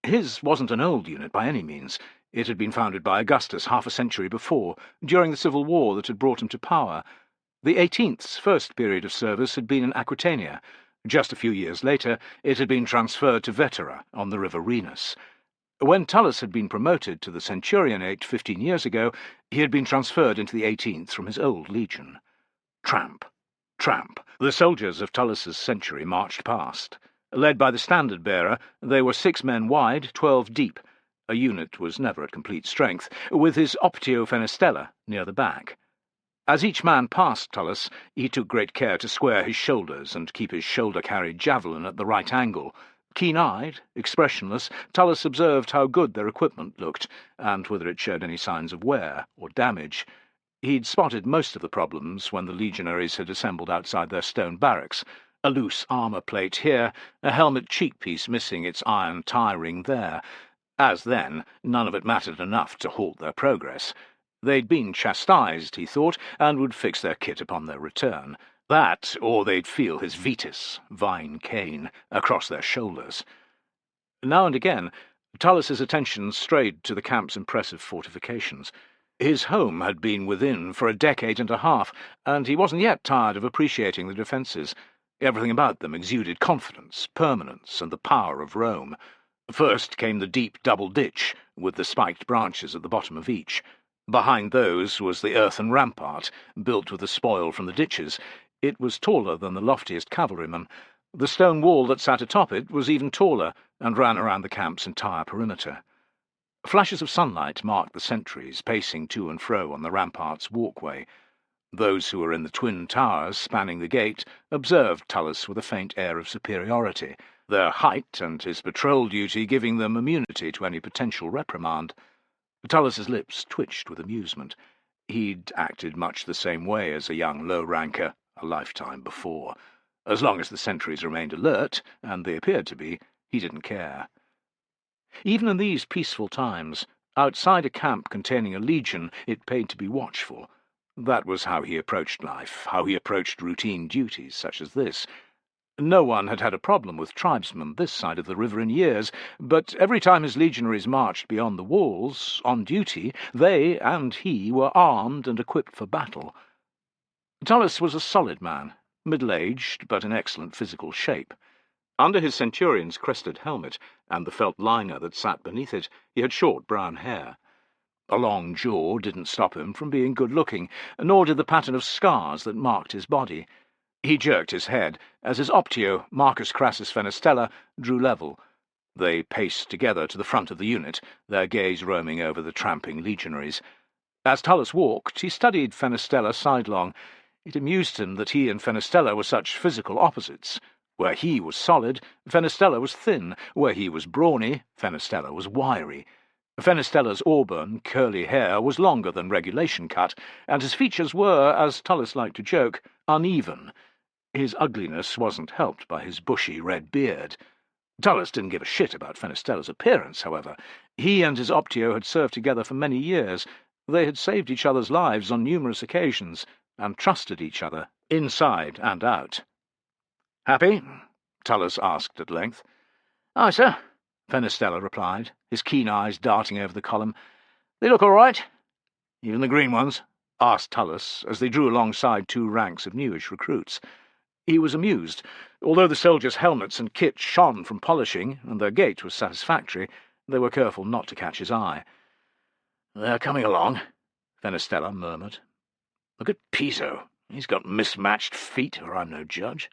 His wasn't an old unit by any means. It had been founded by Augustus half a century before, during the civil war that had brought him to power. The 18th's first period of service had been in Aquitania. Just a few years later, it had been transferred to Vetera on the river Rhenus. When Tullus had been promoted to the centurionate 15 years ago, he had been transferred into the 18th from his old legion. Tramp, tramp, the soldiers of Tullus's century marched past. Led by the standard-bearer, they were 6 men wide, 12 deep. A unit was never at complete strength, with his optio fenestella near the back. As each man passed Tullus, he took great care to square his shoulders and keep his shoulder-carried javelin at the right angle. Keen-eyed, expressionless, Tullus observed how good their equipment looked, and whether it showed any signs of wear or damage. He'd spotted most of the problems when the legionaries had assembled outside their stone barracks. A loose armour plate here, a helmet cheek-piece missing its iron tie-ring there. As then, none of it mattered enough to halt their progress. They'd been chastised, he thought, and would fix their kit upon their return. That, or they'd feel his vetus, vine cane, across their shoulders. Now and again, Tullus's attention strayed to the camp's impressive fortifications. His home had been within for a decade and a half, and he wasn't yet tired of appreciating the defences. Everything about them exuded confidence, permanence, and the power of Rome. First came the deep double ditch, with the spiked branches at the bottom of each. Behind those was the earthen rampart, built with the spoil from the ditches. It was taller than the loftiest cavalryman. The stone wall that sat atop it was even taller and ran around the camp's entire perimeter. Flashes of sunlight marked the sentries pacing to and fro on the rampart's walkway. Those who were in the twin towers spanning the gate observed Tullus with a faint air of superiority, their height and his patrol duty giving them immunity to any potential reprimand. Tullus's lips twitched with amusement. He'd acted much the same way as a young low-ranker a lifetime before. As long as the sentries remained alert, and they appeared to be, he didn't care. Even in these peaceful times, outside a camp containing a legion, it paid to be watchful. That was how he approached life, how he approached routine duties such as this. No one had had a problem with tribesmen this side of the river in years, but every time his legionaries marched beyond the walls, on duty, they and he were armed and equipped for battle. Tullus was a solid man, middle-aged, but in excellent physical shape. Under his centurion's crested helmet, and the felt liner that sat beneath it, he had short brown hair. A long jaw didn't stop him from being good-looking, nor did the pattern of scars that marked his body. He jerked his head, as his optio, Marcus Crassus Fenestella, drew level. They paced together to the front of the unit, their gaze roaming over the tramping legionaries. As Tullus walked, he studied Fenestella sidelong. It amused him that he and Fenestella were such physical opposites. Where he was solid, Fenestella was thin. Where he was brawny, Fenestella was wiry. Fenestella's auburn, curly hair was longer than regulation cut, and his features were, as Tullus liked to joke, uneven. His ugliness wasn't helped by his bushy red beard. Tullus didn't give a shit about Fenestella's appearance, however. He and his optio had served together for many years. They had saved each other's lives on numerous occasions, and trusted each other, inside and out. "Happy?" Tullus asked at length. "Aye, sir," Fenestella replied, his keen eyes darting over the column. "They look all right." "Even the green ones?" asked Tullus, as they drew alongside two ranks of newish recruits. He was amused. Although the soldiers' helmets and kit shone from polishing, and their gait was satisfactory, they were careful not to catch his eye. "They're coming along," Fenestella murmured. "Look at Piso. He's got mismatched feet, or I'm no judge."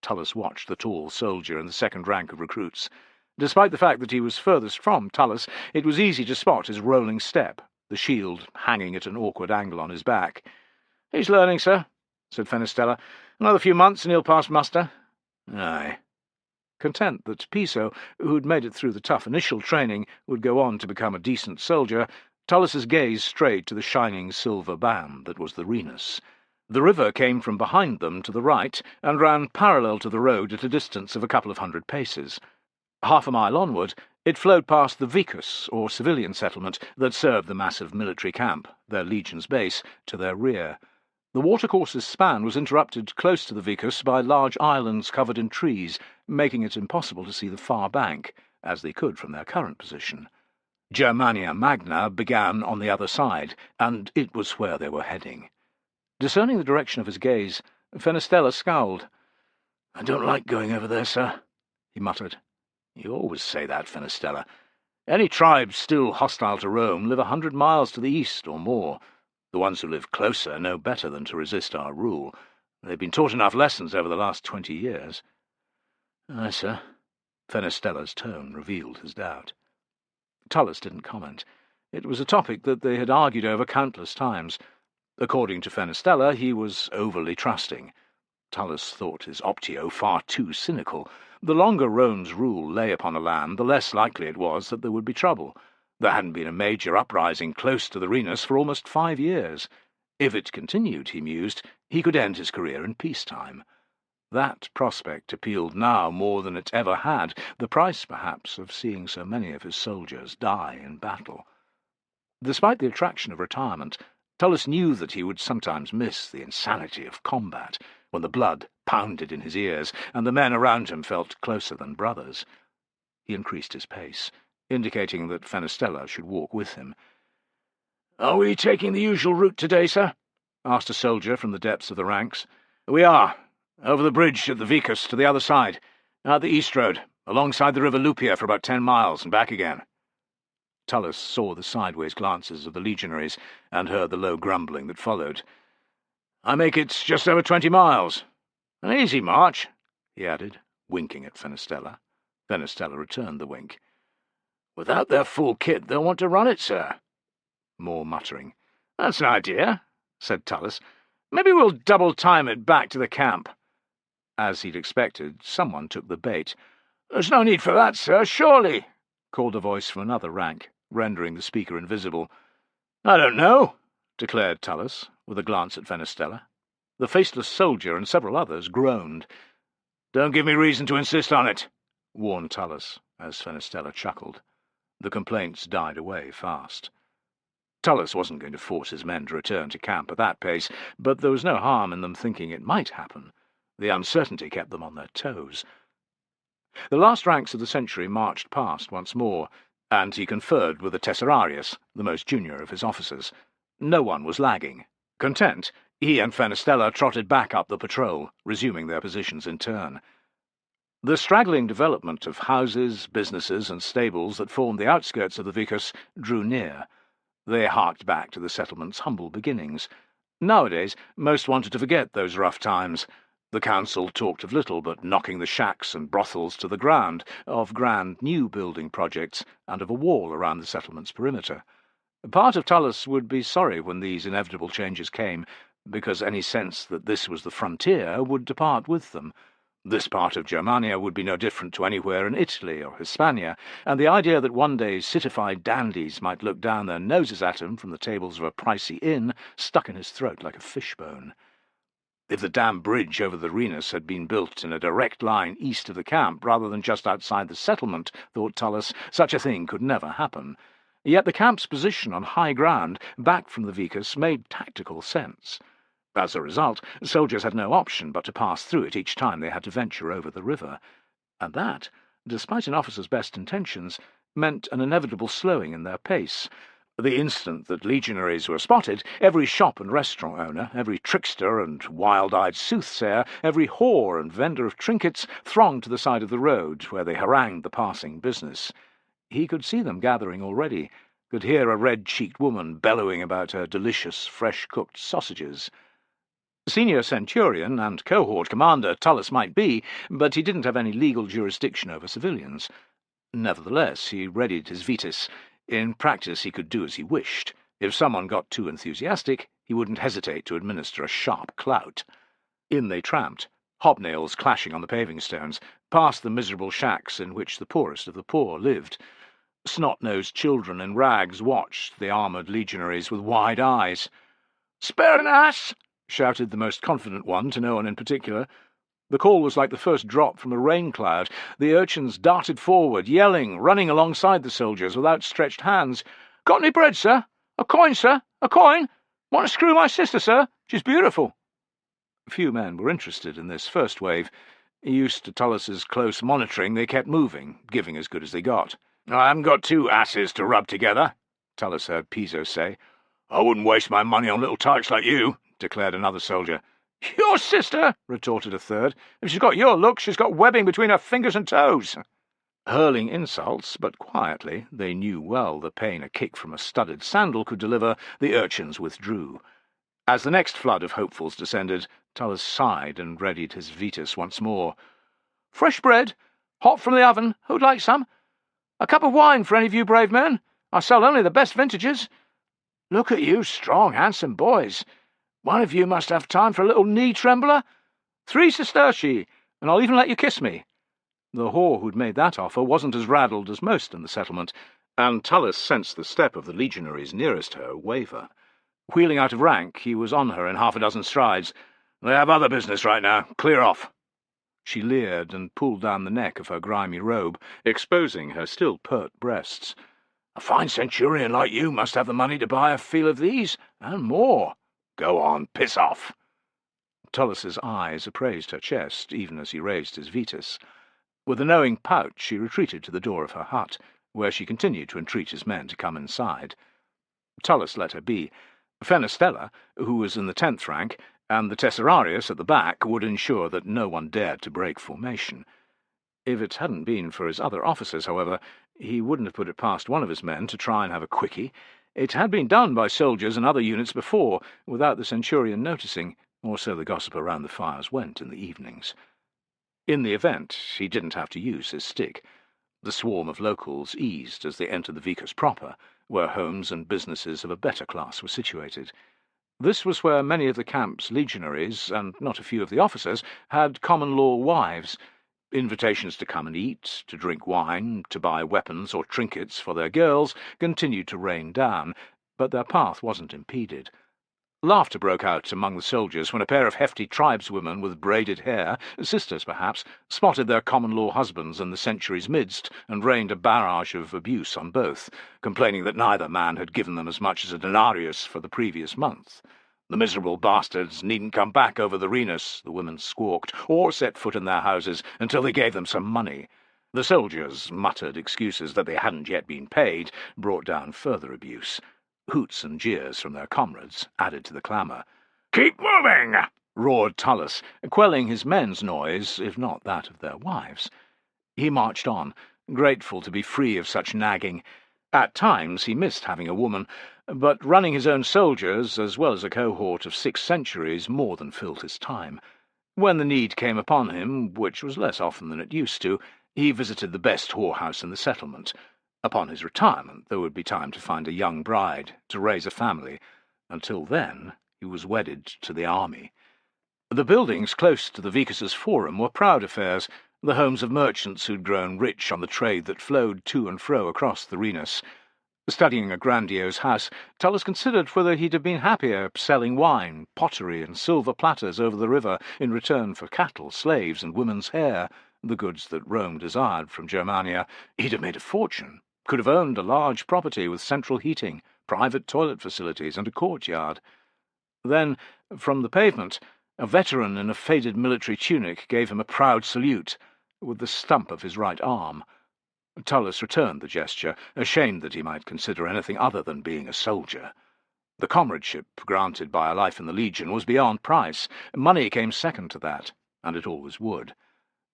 Tullus watched the tall soldier in the second rank of recruits. Despite the fact that he was furthest from Tullus, it was easy to spot his rolling step, the shield hanging at an awkward angle on his back. "He's learning, sir," said Fenestella. "Another few months and he'll pass muster." "Aye." Content that Piso, who'd made it through the tough initial training, would go on to become a decent soldier, Tullus's gaze strayed to the shining silver band that was the Rhenus. The river came from behind them to the right, and ran parallel to the road at a distance of a couple of 100 paces. Half a mile onward, it flowed past the vicus, or civilian settlement, that served the massive military camp, their legion's base, to their rear. The watercourse's span was interrupted close to the vicus by large islands covered in trees, making it impossible to see the far bank, as they could from their current position. Germania Magna began on the other side, and it was where they were heading. Discerning the direction of his gaze, Fenestella scowled. "I don't like going over there, sir," he muttered. "You always say that, Fenestella. Any tribes still hostile to Rome live 100 miles to the east or more. The ones who live closer know better than to resist our rule. They've been taught enough lessons over the last 20 years. "Aye, sir." Fenestella's tone revealed his doubt. Tullus didn't comment. It was a topic that they had argued over countless times. According to Fenestella, he was overly trusting. Tullus thought his optio far too cynical. The longer Rome's rule lay upon a land, the less likely it was that there would be trouble. There hadn't been a major uprising close to the Rhenus for almost 5 years. If it continued, he mused, he could end his career in peacetime. That prospect appealed now more than it ever had, the price, perhaps, of seeing so many of his soldiers die in battle. Despite the attraction of retirement, Tullus knew that he would sometimes miss the insanity of combat, when the blood pounded in his ears, and the men around him felt closer than brothers. He increased his pace, indicating that Fenestella should walk with him. "Are we taking the usual route today, sir?" asked a soldier from the depths of the ranks. "We are. Over the bridge at the vicus to the other side, out the east road, alongside the river Lupia for about 10 miles, and back again." Tullus saw the sideways glances of the legionaries, and heard the low grumbling that followed. "I make it just over 20 miles. An easy march," he added, winking at Fenestella. Fenestella returned the wink. "Without their full kit, they'll want to run it, sir." More muttering. "That's an idea," said Tullis. "Maybe we'll double-time it back to the camp." As he'd expected, someone took the bait. "There's no need for that, sir, surely," called a voice from another rank, rendering the speaker invisible. "I don't know," declared Tullis, with a glance at Fenestella. The faceless soldier and several others groaned. "Don't give me reason to insist on it," warned Tullis, as Fenestella chuckled. The complaints died away fast. Tullis wasn't going to force his men to return to camp at that pace, but there was no harm in them thinking it might happen. The uncertainty kept them on their toes. The last ranks of the century marched past once more, and he conferred with the Tesserarius, the most junior of his officers. No one was lagging. Content, he and Fenestella trotted back up the patrol, resuming their positions in turn. The straggling development of houses, businesses, and stables that formed the outskirts of the vicus drew near. They harked back to the settlement's humble beginnings. Nowadays, most wanted to forget those rough times. The council talked of little but knocking the shacks and brothels to the ground, of grand new building projects, and of a wall around the settlement's perimeter. Part of Tullis would be sorry when these inevitable changes came, because any sense that this was the frontier would depart with them. This part of Germania would be no different to anywhere in Italy or Hispania, and the idea that one day citified dandies might look down their noses at him from the tables of a pricey inn stuck in his throat like a fishbone. If the dam bridge over the Renus had been built in a direct line east of the camp rather than just outside the settlement, thought Tullis, such a thing could never happen. Yet the camp's position on high ground, back from the vicus, made tactical sense. As a result, soldiers had no option but to pass through it each time they had to venture over the river. And that, despite an officer's best intentions, meant an inevitable slowing in their pace. The instant that legionaries were spotted, every shop and restaurant owner, every trickster and wild-eyed soothsayer, every whore and vendor of trinkets thronged to the side of the road, where they harangued the passing business. He could see them gathering already, could hear a red-cheeked woman bellowing about her delicious, fresh-cooked sausages. Senior centurion and cohort commander Tullis might be, but he didn't have any legal jurisdiction over civilians. Nevertheless, he readied his vetus. In practice, he could do as he wished. If someone got too enthusiastic, he wouldn't hesitate to administer a sharp clout. In they tramped, hobnails clashing on the paving stones, past the miserable shacks in which the poorest of the poor lived. Snot-nosed children in rags watched the armoured legionaries with wide eyes. "Spare an ass!" shouted the most confident one to no one in particular. The call was like the first drop from a rain cloud. The urchins darted forward, yelling, running alongside the soldiers with outstretched hands. "Got any bread, sir? A coin, sir? A coin? Want to screw my sister, sir? She's beautiful." Few men were interested in this first wave. Used to Tullis's close monitoring, they kept moving, giving as good as they got. "I haven't got two asses to rub together," Tullis heard Piso say. "I wouldn't waste my money on little tykes like you," declared another soldier. "Your sister?" retorted a third. "If she's got your look, she's got webbing between her fingers and toes." Hurling insults, but quietly, they knew well the pain a kick from a studded sandal could deliver, the urchins withdrew. As the next flood of hopefuls descended, Tullis sighed and readied his vetus once more. "Fresh bread, hot from the oven. Who'd like some? A cup of wine for any of you brave men. I sell only the best vintages. Look at you, strong, handsome boys. One of you must have time for a little knee-trembler. 3 sestertii, and I'll even let you kiss me." The whore who'd made that offer wasn't as raddled as most in the settlement, and Tullis sensed the step of the legionaries nearest her waver. Wheeling out of rank, he was on her in half a dozen strides. "They have other business right now. Clear off." She leered and pulled down the neck of her grimy robe, exposing her still pert breasts. "A fine centurion like you must have the money to buy a feel of these, and more. Go on, piss off." Tullis's eyes appraised her chest, even as he raised his vetus. With a knowing pout, she retreated to the door of her hut, where she continued to entreat his men to come inside. Tullis let her be. Fenestella, who was in the 10th rank, and the Tesserarius at the back would ensure that no one dared to break formation. If it hadn't been for his other officers, however, he wouldn't have put it past one of his men to try and have a quickie. It had been done by soldiers and other units before, without the centurion noticing, or so the gossip around the fires went in the evenings. In the event, he didn't have to use his stick. The swarm of locals eased as they entered the vicus proper, where homes and businesses of a better class were situated. This was where many of the camp's legionaries, and not a few of the officers, had common-law wives. Invitations to come and eat, to drink wine, to buy weapons or trinkets for their girls continued to rain down, but their path wasn't impeded. Laughter broke out among the soldiers when a pair of hefty tribeswomen with braided hair, sisters perhaps, spotted their common-law husbands in the sentry's midst and rained a barrage of abuse on both, complaining that neither man had given them as much as a denarius for the previous month. The miserable bastards needn't come back over the Renus, the women squawked, or set foot in their houses until they gave them some money. The soldiers' muttered excuses that they hadn't yet been paid brought down further abuse. Hoots and jeers from their comrades added to the clamour. "Keep moving!" roared Tullus, quelling his men's noise, if not that of their wives. He marched on, grateful to be free of such nagging. At times he missed having a woman, but running his own soldiers, as well as a cohort of 6 centuries, more than filled his time. When the need came upon him, which was less often than it used to, he visited the best whorehouse in the settlement. Upon his retirement there would be time to find a young bride, to raise a family. Until then he was wedded to the army. The buildings close to the Vicus's Forum were proud affairs, the homes of merchants who'd grown rich on the trade that flowed to and fro across the Renus. Studying a grandiose house, Tullus considered whether he'd have been happier selling wine, pottery, and silver platters over the river in return for cattle, slaves, and women's hair, the goods that Rome desired from Germania. He'd have made a fortune, could have owned a large property with central heating, private toilet facilities, and a courtyard. Then, from the pavement, a veteran in a faded military tunic gave him a proud salute, with the stump of his right arm. Tullus returned the gesture, ashamed that he might consider anything other than being a soldier. The comradeship granted by a life in the Legion was beyond price. Money came second to that, and it always would.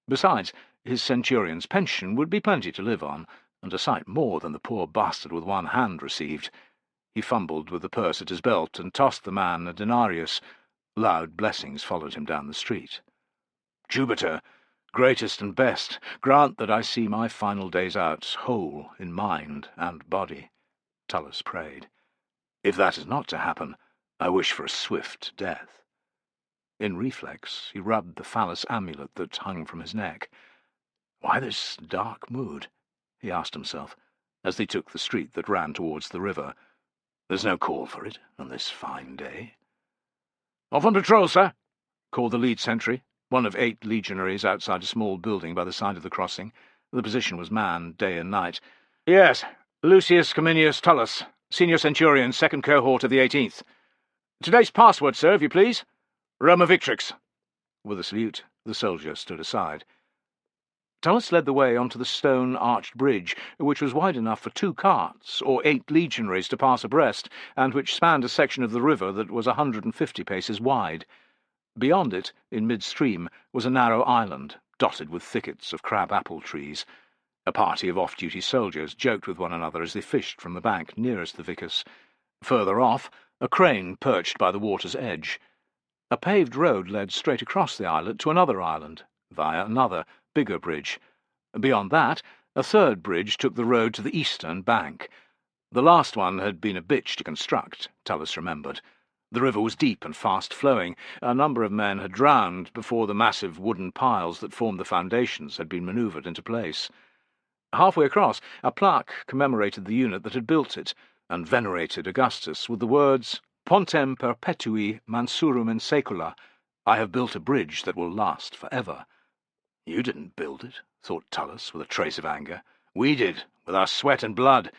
Besides, his centurion's pension would be plenty to live on, and a sight more than the poor bastard with one hand received. He fumbled with the purse at his belt and tossed the man a denarius. Loud blessings followed him down the street. "Jupiter, greatest and best, grant that I see my final days out whole in mind and body," Tullus prayed. "If that is not to happen, I wish for a swift death." In reflex, he rubbed the phallus amulet that hung from his neck. "Why this dark mood?" he asked himself, as they took the street that ran towards the river. "There's no call for it on this fine day." "Off on patrol, sir," called the lead sentry, one of 8 legionaries outside a small building by the side of the crossing. The position was manned day and night. "Yes, Lucius Cominius Tullus, senior centurion, 2nd cohort of the 18th. Today's password, sir, if you please. Roma Victrix." With a salute, the soldier stood aside. Tullus led the way onto the stone-arched bridge, which was wide enough for 2 carts, or 8 legionaries to pass abreast, and which spanned a section of the river that was 150 paces wide. Beyond it, in mid-stream, was a narrow island, dotted with thickets of crab-apple trees. A party of off-duty soldiers joked with one another as they fished from the bank nearest the vicus. Further off, a crane perched by the water's edge. A paved road led straight across the islet to another island, via another, bigger bridge. Beyond that, a 3rd bridge took the road to the eastern bank. The last one had been a bitch to construct, Tullus remembered. The river was deep and fast-flowing. A number of men had drowned before the massive wooden piles that formed the foundations had been manoeuvred into place. Halfway across, a plaque commemorated the unit that had built it, and venerated Augustus with the words, "Pontem perpetui mansurum in saecula." "I have built a bridge that will last forever." "You didn't build it," thought Tullus with a trace of anger. "We did, with our sweat and blood.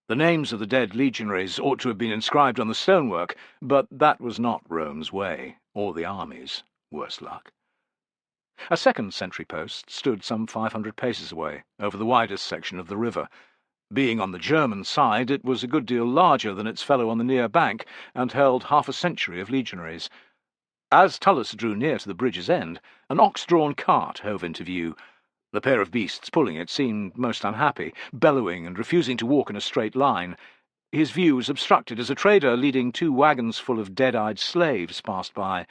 The names of the dead legionaries ought to have been inscribed on the stonework, but that was not Rome's way, or the army's, worse luck. A 2nd sentry post stood some 500 paces away, over the widest section of the river. Being on the German side, it was a good deal larger than its fellow on the near bank, and held half a century of legionaries. As Tullus drew near to the bridge's end, an ox-drawn cart hove into view. The pair of beasts pulling it seemed most unhappy, bellowing and refusing to walk in a straight line. His view was obstructed as a trader leading 2 wagons full of dead-eyed slaves passed by.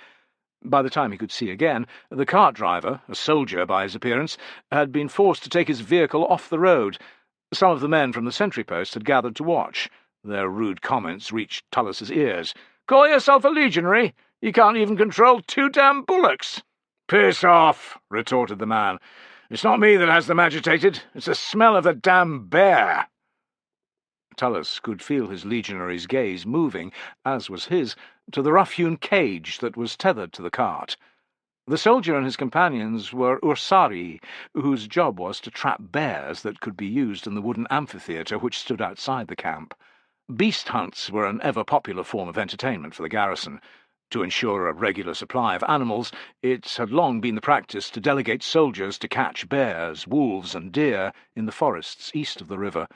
By the time he could see again, the cart driver, a soldier by his appearance, had been forced to take his vehicle off the road. Some of the men from the sentry post had gathered to watch. Their rude comments reached Tullis's ears. "Call yourself a legionary? You can't even control 2 damn bullocks." "Piss off," retorted the man. "It's not me that has them agitated. It's the smell of the damn bear." Tullis could feel his legionary's gaze moving, as was his, to the rough-hewn cage that was tethered to the cart. The soldier and his companions were ursarii, whose job was to trap bears that could be used in the wooden amphitheatre which stood outside the camp. Beast hunts were an ever-popular form of entertainment for the garrison. To ensure a regular supply of animals, it had long been the practice to delegate soldiers to catch bears, wolves, and deer in the forests east of the river.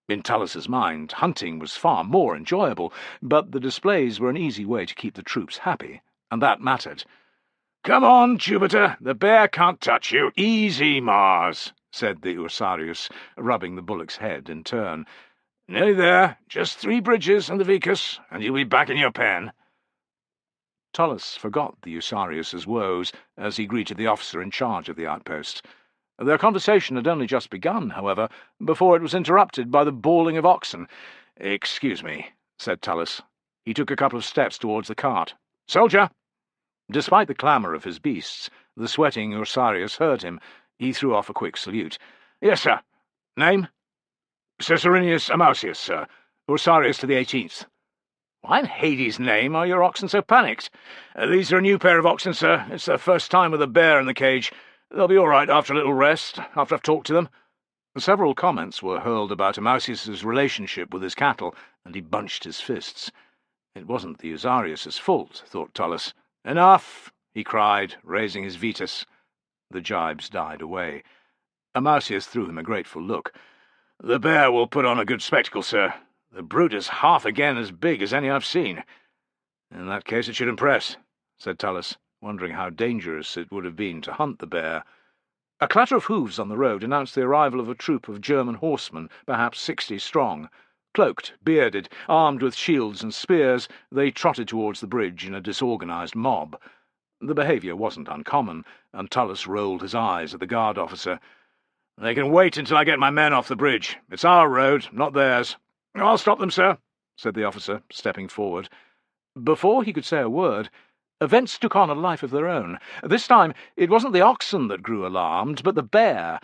In Tullis's mind, hunting was far more enjoyable, but the displays were an easy way to keep the troops happy, and that mattered. "Come on, Jupiter, the bear can't touch you. Easy, Mars," said the Ursarius, rubbing the bullock's head in turn. "Nearly there, just 3 bridges and the Vicus, and you'll be back in your pen." Tullus forgot the Ursarius's woes as he greeted the officer in charge of the outpost. Their conversation had only just begun, however, before it was interrupted by the bawling of oxen. "Excuse me," said Tullus. He took a couple of steps towards the cart. "Soldier!" Despite the clamour of his beasts, the sweating Ursarius heard him. He threw off a quick salute. "Yes, sir. Name?" "Caesarinius Amausius, sir. Ursarius to the 18th. "Why in Hades' name are your oxen so panicked?" "These are a new pair of oxen, sir. It's their first time with a bear in the cage. They'll be all right after a little rest, after I've talked to them." Several comments were hurled about Amausius's relationship with his cattle, and he bunched his fists. It wasn't the Ursarius's fault, thought Tullus. "Enough!" he cried, raising his Vetus. The jibes died away. Amausius threw him a grateful look. "The bear will put on a good spectacle, sir. The brute is half again as big as any I've seen." "In that case it should impress," said Tullus, wondering how dangerous it would have been to hunt the bear. A clatter of hoofs on the road announced the arrival of a troop of German horsemen, perhaps 60 strong. Cloaked, bearded, armed with shields and spears, they trotted towards the bridge in a disorganized mob. The behaviour wasn't uncommon, and Tullus rolled his eyes at the guard officer. "They can wait until I get my men off the bridge. It's our road, not theirs." "I'll stop them, sir," said the officer, stepping forward. Before he could say a word, events took on a life of their own. This time it wasn't the oxen that grew alarmed, but the bear.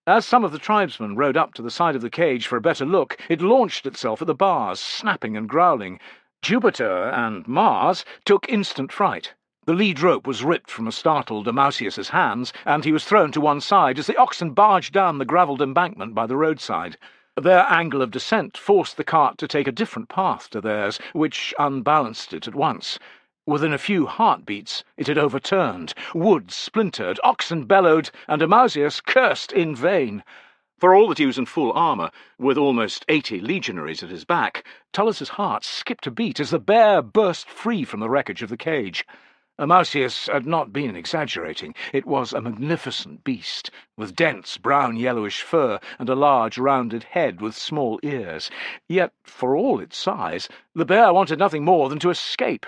As some of the tribesmen rode up to the side of the cage for a better look, it launched itself at the bars, snapping and growling. Jupiter and Mars took instant fright. The lead rope was ripped from a startled Amausius's hands, and he was thrown to one side as the oxen barged down the gravelled embankment by the roadside. Their angle of descent forced the cart to take a different path to theirs, which unbalanced it at once. Within a few heartbeats it had overturned. Wood splintered, oxen bellowed, and Amausius cursed in vain. For all that he was in full armour, with almost 80 legionaries at his back, Tullus's heart skipped a beat as the bear burst free from the wreckage of the cage. Amausius had not been exaggerating. It was a magnificent beast, with dense brown-yellowish fur and a large rounded head with small ears. Yet, for all its size, the bear wanted nothing more than to escape.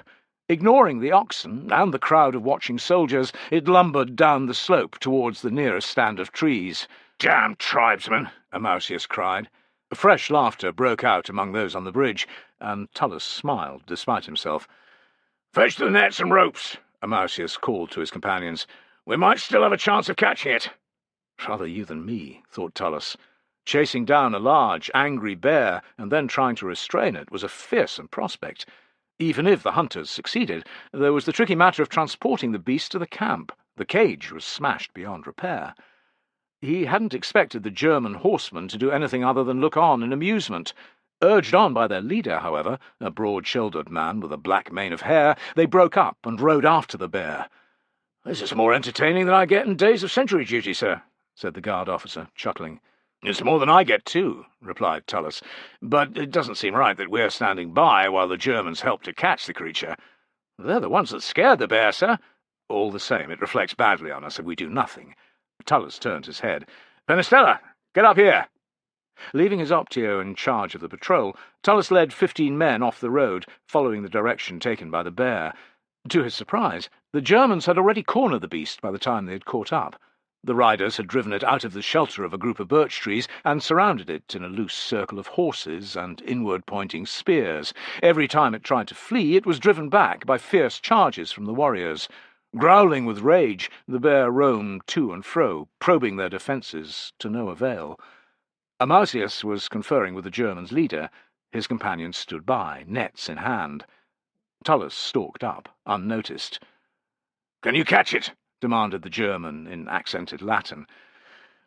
Ignoring the oxen and the crowd of watching soldiers, it lumbered down the slope towards the nearest stand of trees. "Damn tribesmen!" Amausius cried. Fresh laughter broke out among those on the bridge, and Tullus smiled despite himself. "Fetch the nets and ropes," Amausius called to his companions. "We might still have a chance of catching it." Rather you than me, thought Tullus. Chasing down a large, angry bear and then trying to restrain it was a fearsome prospect. Even if the hunters succeeded, there was the tricky matter of transporting the beast to the camp. The cage was smashed beyond repair. He hadn't expected the German horsemen to do anything other than look on in amusement. Urged on by their leader, however, a broad-shouldered man with a black mane of hair, they broke up and rode after the bear. "This is more entertaining than I get in days of sentry duty, sir," said the guard officer, chuckling. "It's more than I get, too," replied Tullus. "But it doesn't seem right that we're standing by while the Germans help to catch the creature. They're the ones that scared the bear, sir. All the same, it reflects badly on us if we do nothing." Tullus turned his head. "Penistella, get up here!" Leaving his Optio in charge of the patrol, Tullus led 15 men off the road, following the direction taken by the bear. To his surprise, the Germans had already cornered the beast by the time they had caught up. The riders had driven it out of the shelter of a group of birch trees and surrounded it in a loose circle of horses and inward-pointing spears. Every time it tried to flee, it was driven back by fierce charges from the warriors. Growling with rage, the bear roamed to and fro, probing their defences to no avail. Amausius was conferring with the German's leader. His companions stood by, nets in hand. Tullus stalked up, unnoticed. "Can you catch it?" demanded the German in accented Latin.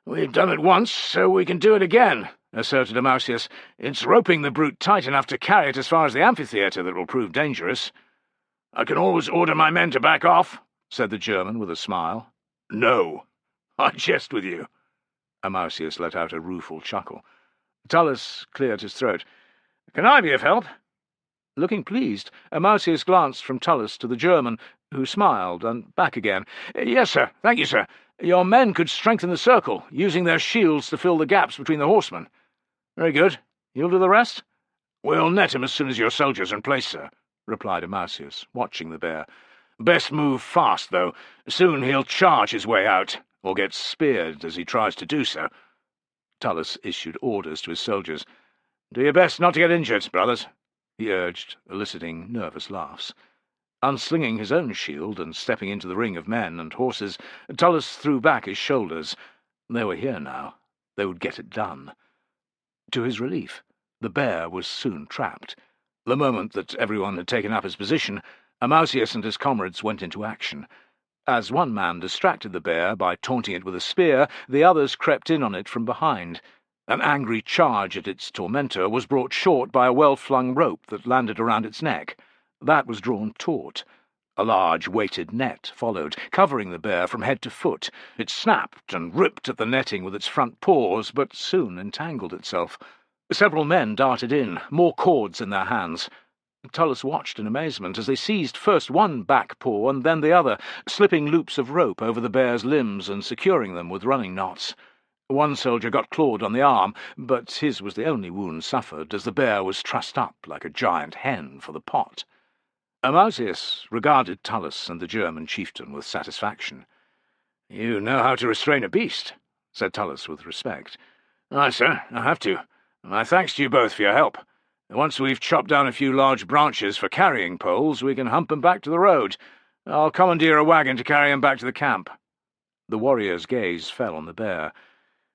"We've done it once, so we can do it again," asserted Amausius. "It's roping the brute tight enough to carry it as far as the amphitheatre that will prove dangerous." "I can always order my men to back off," said the German with a smile. "No, I jest with you." Amausius let out a rueful chuckle. Tullus cleared his throat. "Can I be of help?" Looking pleased, Amausius glanced from Tullus to the German, who smiled, and back again. "Yes, sir. Thank you, sir. Your men could strengthen the circle, using their shields to fill the gaps between the horsemen." "Very good. You'll do the rest?" "We'll net him as soon as your soldiers are in place, sir," replied Amausius, watching the bear. "Best move fast, though. Soon he'll charge his way out, or get speared as he tries to do so." Tullus issued orders to his soldiers. "Do your best not to get injured, brothers," he urged, eliciting nervous laughs. Unslinging his own shield and stepping into the ring of men and horses, Tullus threw back his shoulders. They were here now. They would get it done. To his relief, the bear was soon trapped. The moment that everyone had taken up his position, Amausius and his comrades went into action. As one man distracted the bear by taunting it with a spear, the others crept in on it from behind. An angry charge at its tormentor was brought short by a well-flung rope that landed around its neck. That was drawn taut. A large weighted net followed, covering the bear from head to foot. It snapped and ripped at the netting with its front paws, but soon entangled itself. Several men darted in, more cords in their hands. Tullus watched in amazement as they seized first one back paw and then the other, slipping loops of rope over the bear's limbs and securing them with running knots. One soldier got clawed on the arm, but his was the only wound suffered, as the bear was trussed up like a giant hen for the pot. Amausius regarded Tullus and the German chieftain with satisfaction. "You know how to restrain a beast," said Tullus with respect. "Aye, sir, I have to. My thanks to you both for your help. Once we've chopped down a few large branches for carrying poles, we can hump 'em back to the road. I'll commandeer a wagon to carry 'em back to the camp." The warrior's gaze fell on the bear.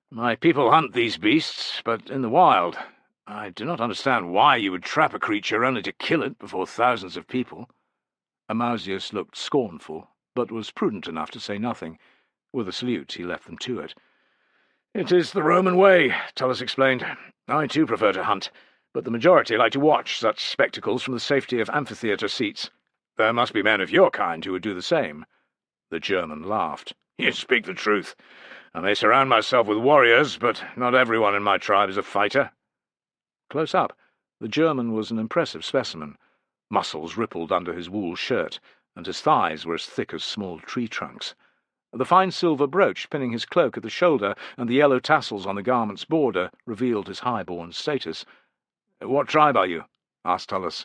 "My people hunt these beasts, but in the wild. I do not understand why you would trap a creature only to kill it before thousands of people." Amausius looked scornful, but was prudent enough to say nothing. With a salute, he left them to it. "It is the Roman way," Tullus explained. "I too prefer to hunt, but the majority like to watch such spectacles from the safety of amphitheatre seats. There must be men of your kind who would do the same." The German laughed. "You speak the truth. I may surround myself with warriors, but not everyone in my tribe is a fighter." Close up, the German was an impressive specimen. Muscles rippled under his wool shirt, and his thighs were as thick as small tree trunks. The fine silver brooch pinning his cloak at the shoulder and the yellow tassels on the garment's border revealed his high-born status. "What tribe are you?" asked Tullus.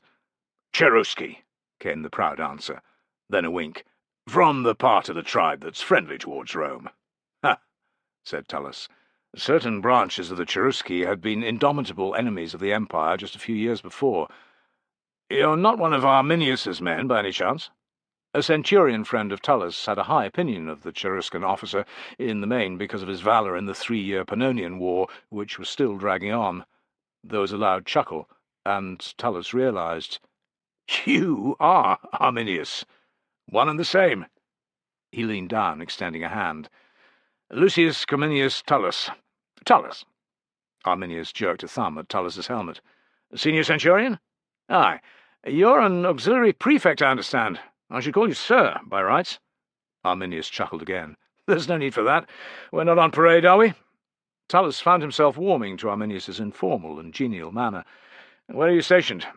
"Cherusci," came the proud answer. Then a wink. "From the part of the tribe that's friendly towards Rome." "Ha!" said Tullus. Certain branches of the Cherusci had been indomitable enemies of the Empire just a few years before. "You're not one of Arminius's men, by any chance?" A centurion friend of Tullus had a high opinion of the Cheruscan officer, in the main because of his valour in the 3-year Pannonian War, which was still dragging on. There was a loud chuckle, and Tullus realized. "You are Arminius. One and the same." He leaned down, extending a hand. "Lucius Cominius Tullus." "Tullus." Arminius jerked a thumb at Tullus's helmet. "Senior centurion?" "Aye. You're an auxiliary prefect, I understand. I should call you sir, by rights." Arminius chuckled again. "There's no need for that. We're not on parade, are we?" Tullus found himself warming to Arminius's informal and genial manner. "Where are you stationed?"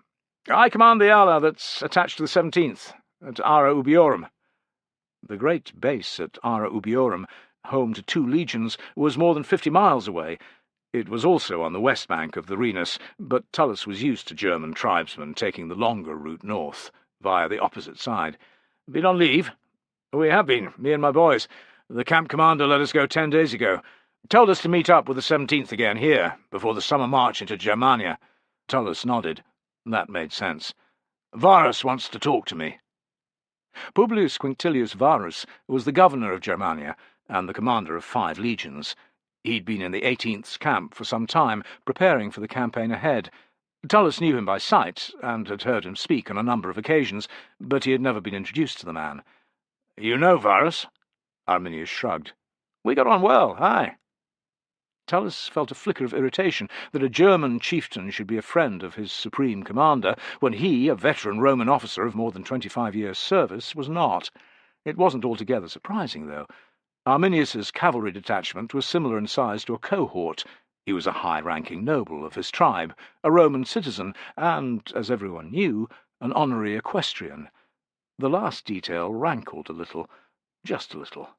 "I command the ala that's attached to the 17th, at Ara Ubiorum." The great base at Ara Ubiorum, home to 2 legions, was more than 50 miles away. It was also on the west bank of the Rhenus, but Tullus was used to German tribesmen taking the longer route north, via the opposite side. Been on leave? We have been, me and my boys. The camp commander let us go 10 days ago. Told us to meet up with the 17th again here, before the summer march into Germania. Tullus nodded. That made sense. Varus wants to talk to me. Publius Quinctilius Varus was the governor of Germania and the commander of 5 legions. He'd been in the 18th's camp for some time, preparing for the campaign ahead. Tullus knew him by sight, and had heard him speak on a number of occasions, but he had never been introduced to the man. "You know Varus?" Arminius shrugged. "We got on well, aye." Tullus felt a flicker of irritation that a German chieftain should be a friend of his supreme commander, when he, a veteran Roman officer of more than 25 years' service, was not. It wasn't altogether surprising, though. Arminius's cavalry detachment was similar in size to a cohort. He was a high-ranking noble of his tribe, a Roman citizen, and, as everyone knew, an honorary equestrian. The last detail rankled a little, just a little.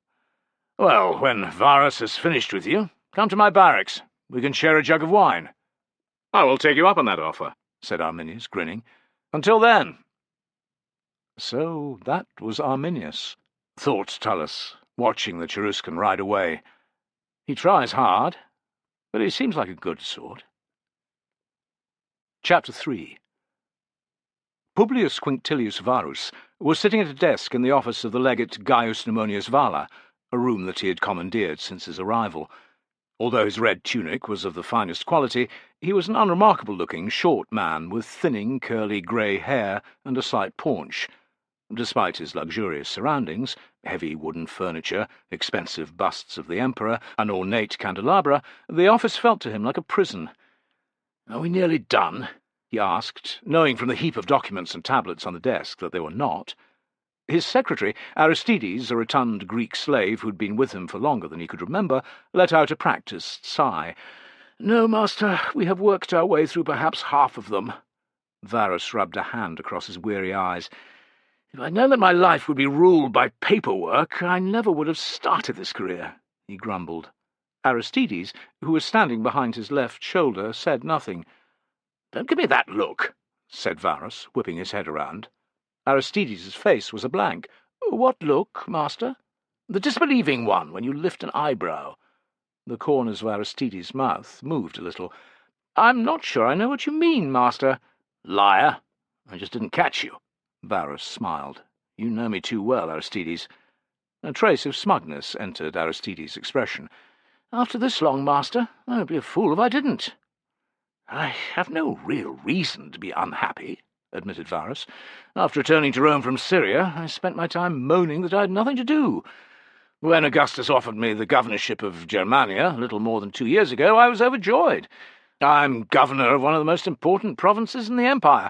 "Well, when Varus has finished with you, come to my barracks. We can share a jug of wine." "I will take you up on that offer," said Arminius, grinning. "Until then." So that was Arminius, thought Tullus, watching the Cheruscan ride away. He tries hard, but he seems like a good sort. Chapter 3. Publius Quinctilius Varus was sitting at a desk in the office of the legate Gaius Pneumonius Valla, a room that he had commandeered since his arrival. Although his red tunic was of the finest quality, he was an unremarkable-looking, short man with thinning, curly grey hair and a slight paunch. Despite his luxurious surroundings, heavy wooden furniture, expensive busts of the emperor, and ornate candelabra, the office felt to him like a prison. "Are we nearly done?" he asked, knowing from the heap of documents and tablets on the desk that they were not. His secretary, Aristides, a rotund Greek slave who'd been with him for longer than he could remember, let out a practised sigh. "No, master, we have worked our way through perhaps half of them." Varus rubbed a hand across his weary eyes. "If I'd known that my life would be ruled by paperwork, I never would have started this career," he grumbled. Aristides, who was standing behind his left shoulder, said nothing. "Don't give me that look," said Varus, whipping his head around. Aristides' face was a blank. "What look, master?" "The disbelieving one, when you lift an eyebrow." The corners of Aristides' mouth moved a little. "I'm not sure I know what you mean, master." "Liar! I just didn't catch you." Varus smiled. "You know me too well, Aristides." A trace of smugness entered Aristides' expression. "After this long, master, I would be a fool if I didn't." "I have no real reason to be unhappy," admitted Varus. "After returning to Rome from Syria, I spent my time moaning that I had nothing to do. When Augustus offered me the governorship of Germania, a little more than 2 years ago, I was overjoyed. I'm governor of one of the most important provinces in the empire.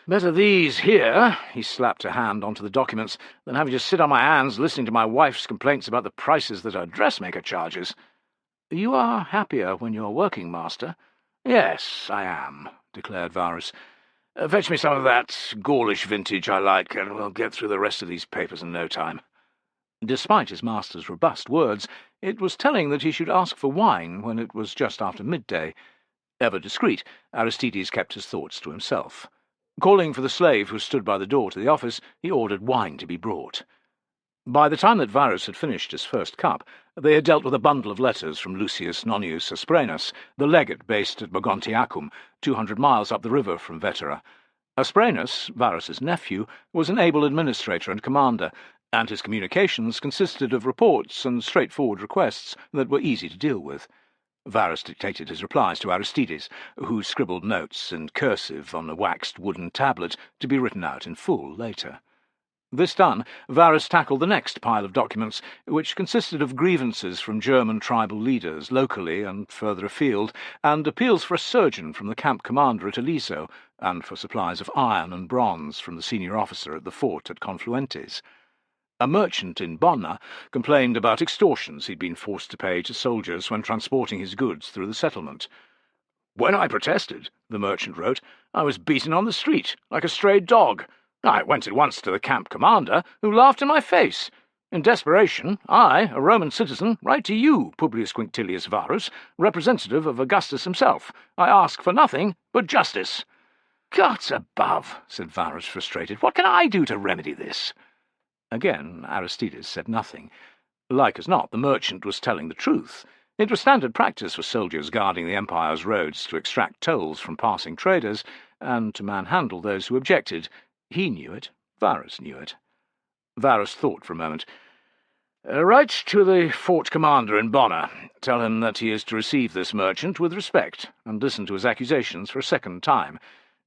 Better these here," he slapped a hand onto the documents, "than having to sit on my hands listening to my wife's complaints about the prices that her dressmaker charges." "You are happier when you're working, master." "Yes, I am," declared Varus. "Fetch me some of that Gaulish vintage I like, and we'll get through the rest of these papers in no time." Despite his master's robust words, it was telling that he should ask for wine when it was just after midday. Ever discreet, Aristides kept his thoughts to himself. Calling for the slave who stood by the door to the office, he ordered wine to be brought. By the time that Varus had finished his first cup, they had dealt with a bundle of letters from Lucius Nonius Aspranus, the legate based at Mogontiacum, 200 miles up the river from Vetera. Aspranus, Varus's nephew, was an able administrator and commander, and his communications consisted of reports and straightforward requests that were easy to deal with. Varus dictated his replies to Aristides, who scribbled notes in cursive on a waxed wooden tablet to be written out in full later. This done, Varus tackled the next pile of documents, which consisted of grievances from German tribal leaders locally and further afield, and appeals for a surgeon from the camp commander at Aliso, and for supplies of iron and bronze from the senior officer at the fort at Confluentes. A merchant in Bonna complained about extortions he'd been forced to pay to soldiers when transporting his goods through the settlement. "When I protested," the merchant wrote, "I was beaten on the street, like a stray dog. I went at once to the camp commander, who laughed in my face. In desperation, I, a Roman citizen, write to you, Publius Quinctilius Varus, representative of Augustus himself. I ask for nothing but justice." "Gods above," said Varus, frustrated, "what can I do to remedy this?" Again Aristides said nothing. Like as not, the merchant was telling the truth. It was standard practice for soldiers guarding the Empire's roads to extract tolls from passing traders, and to manhandle those who objected. He knew it. Varus knew it. Varus thought for a moment. Write to the fort commander in Bonner. Tell him that he is to receive this merchant with respect, and listen to his accusations for a second time.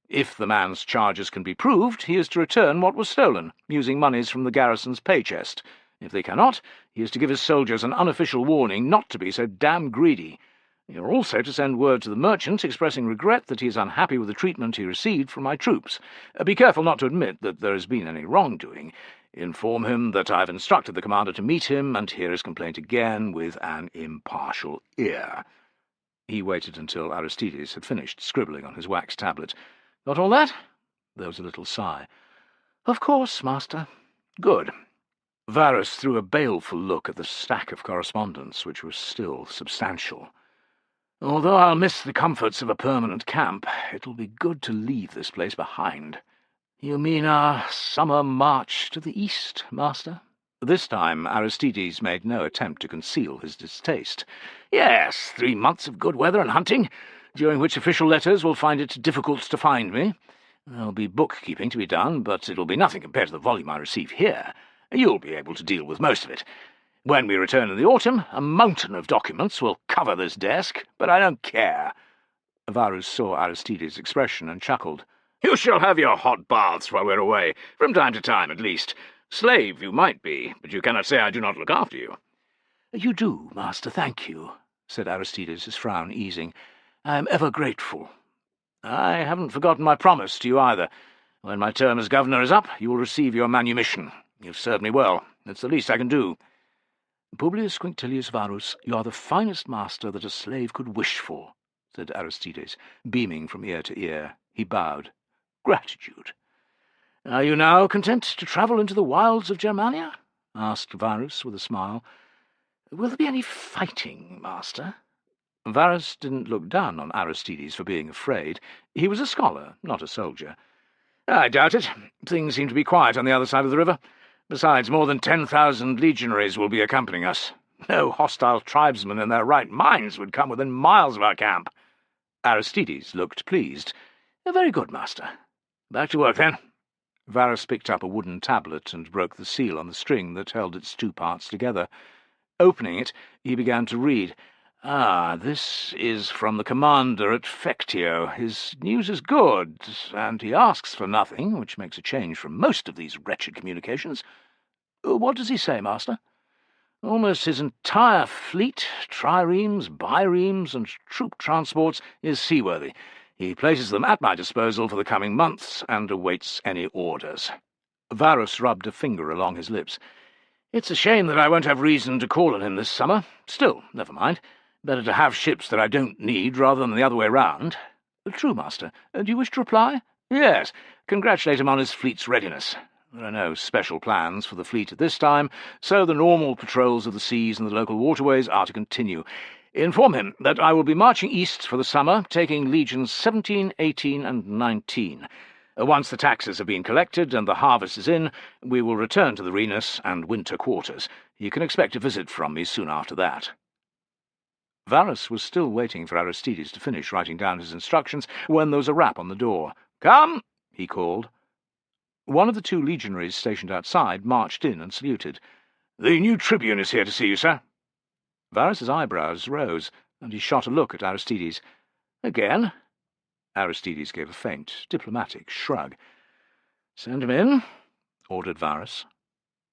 If the man's charges can be proved, he is to return what was stolen, using monies from the garrison's pay chest. If they cannot, he is to give his soldiers an unofficial warning not to be so damn greedy. You are also to send word to the merchant expressing regret that he is unhappy with the treatment he received from my troops. Be careful not to admit that there has been any wrongdoing. Inform him that I have instructed the commander to meet him and hear his complaint again with an impartial ear. He waited until Aristides had finished scribbling on his wax tablet. Got all that? There was a little sigh. Of course, master. Good. Varus threw a baleful look at the stack of correspondence, which was still substantial. Although I'll miss the comforts of a permanent camp, it'll be good to leave this place behind. You mean our summer march to the east, master? This time Aristides made no attempt to conceal his distaste. Yes, 3 months of good weather and hunting, during which official letters will find it difficult to find me. There'll be bookkeeping to be done, but it'll be nothing compared to the volume I receive here. You'll be able to deal with most of it. When we return in the autumn, a mountain of documents will cover this desk, but I don't care. Varus saw Aristides' expression and chuckled. You shall have your hot baths while we're away, from time to time at least. Slave you might be, but you cannot say I do not look after you. You do, master, thank you, said Aristides, his frown easing. I am ever grateful. I haven't forgotten my promise to you either. When my term as governor is up, you will receive your manumission. You've served me well. It's the least I can do. Publius Quinctilius Varus, you are the finest master that a slave could wish for, said Aristides, beaming from ear to ear. He bowed. Gratitude. Are you now content to travel into the wilds of Germania? Asked Varus with a smile. Will there be any fighting, master? Varus didn't look down on Aristides for being afraid. He was a scholar, not a soldier. I doubt it. Things seem to be quiet on the other side of the river. Besides, more than 10,000 legionaries will be accompanying us. No hostile tribesmen in their right minds would come within miles of our camp. Aristides looked pleased. Very good, master. Back to work, then. Varus picked up a wooden tablet and broke the seal on the string that held its 2 parts together. Opening it, he began to read. This is from the commander at Fectio. His news is good, and he asks for nothing, which makes a change from most of these wretched communications. What does he say, master? Almost his entire fleet, triremes, biremes, and troop transports is seaworthy. He places them at my disposal for the coming months, and awaits any orders. Varus rubbed a finger along his lips. It's a shame that I won't have reason to call on him this summer. Still, never mind. Better to have ships that I don't need rather than the other way round. True, master. Do you wish to reply? Yes. Congratulate him on his fleet's readiness. There are no special plans for the fleet at this time, so the normal patrols of the seas and the local waterways are to continue. Inform him that I will be marching east for the summer, taking legions 17, 18, and 19. Once the taxes have been collected and the harvest is in, we will return to the Renus and winter quarters. You can expect a visit from me soon after that. Varus was still waiting for Aristides to finish writing down his instructions when there was a rap on the door. Come, he called. One of the 2 legionaries stationed outside marched in and saluted. The new tribune is here to see you, sir. Varus's eyebrows rose, and he shot a look at Aristides. Again? Aristides gave a faint, diplomatic shrug. Send him in, ordered Varus.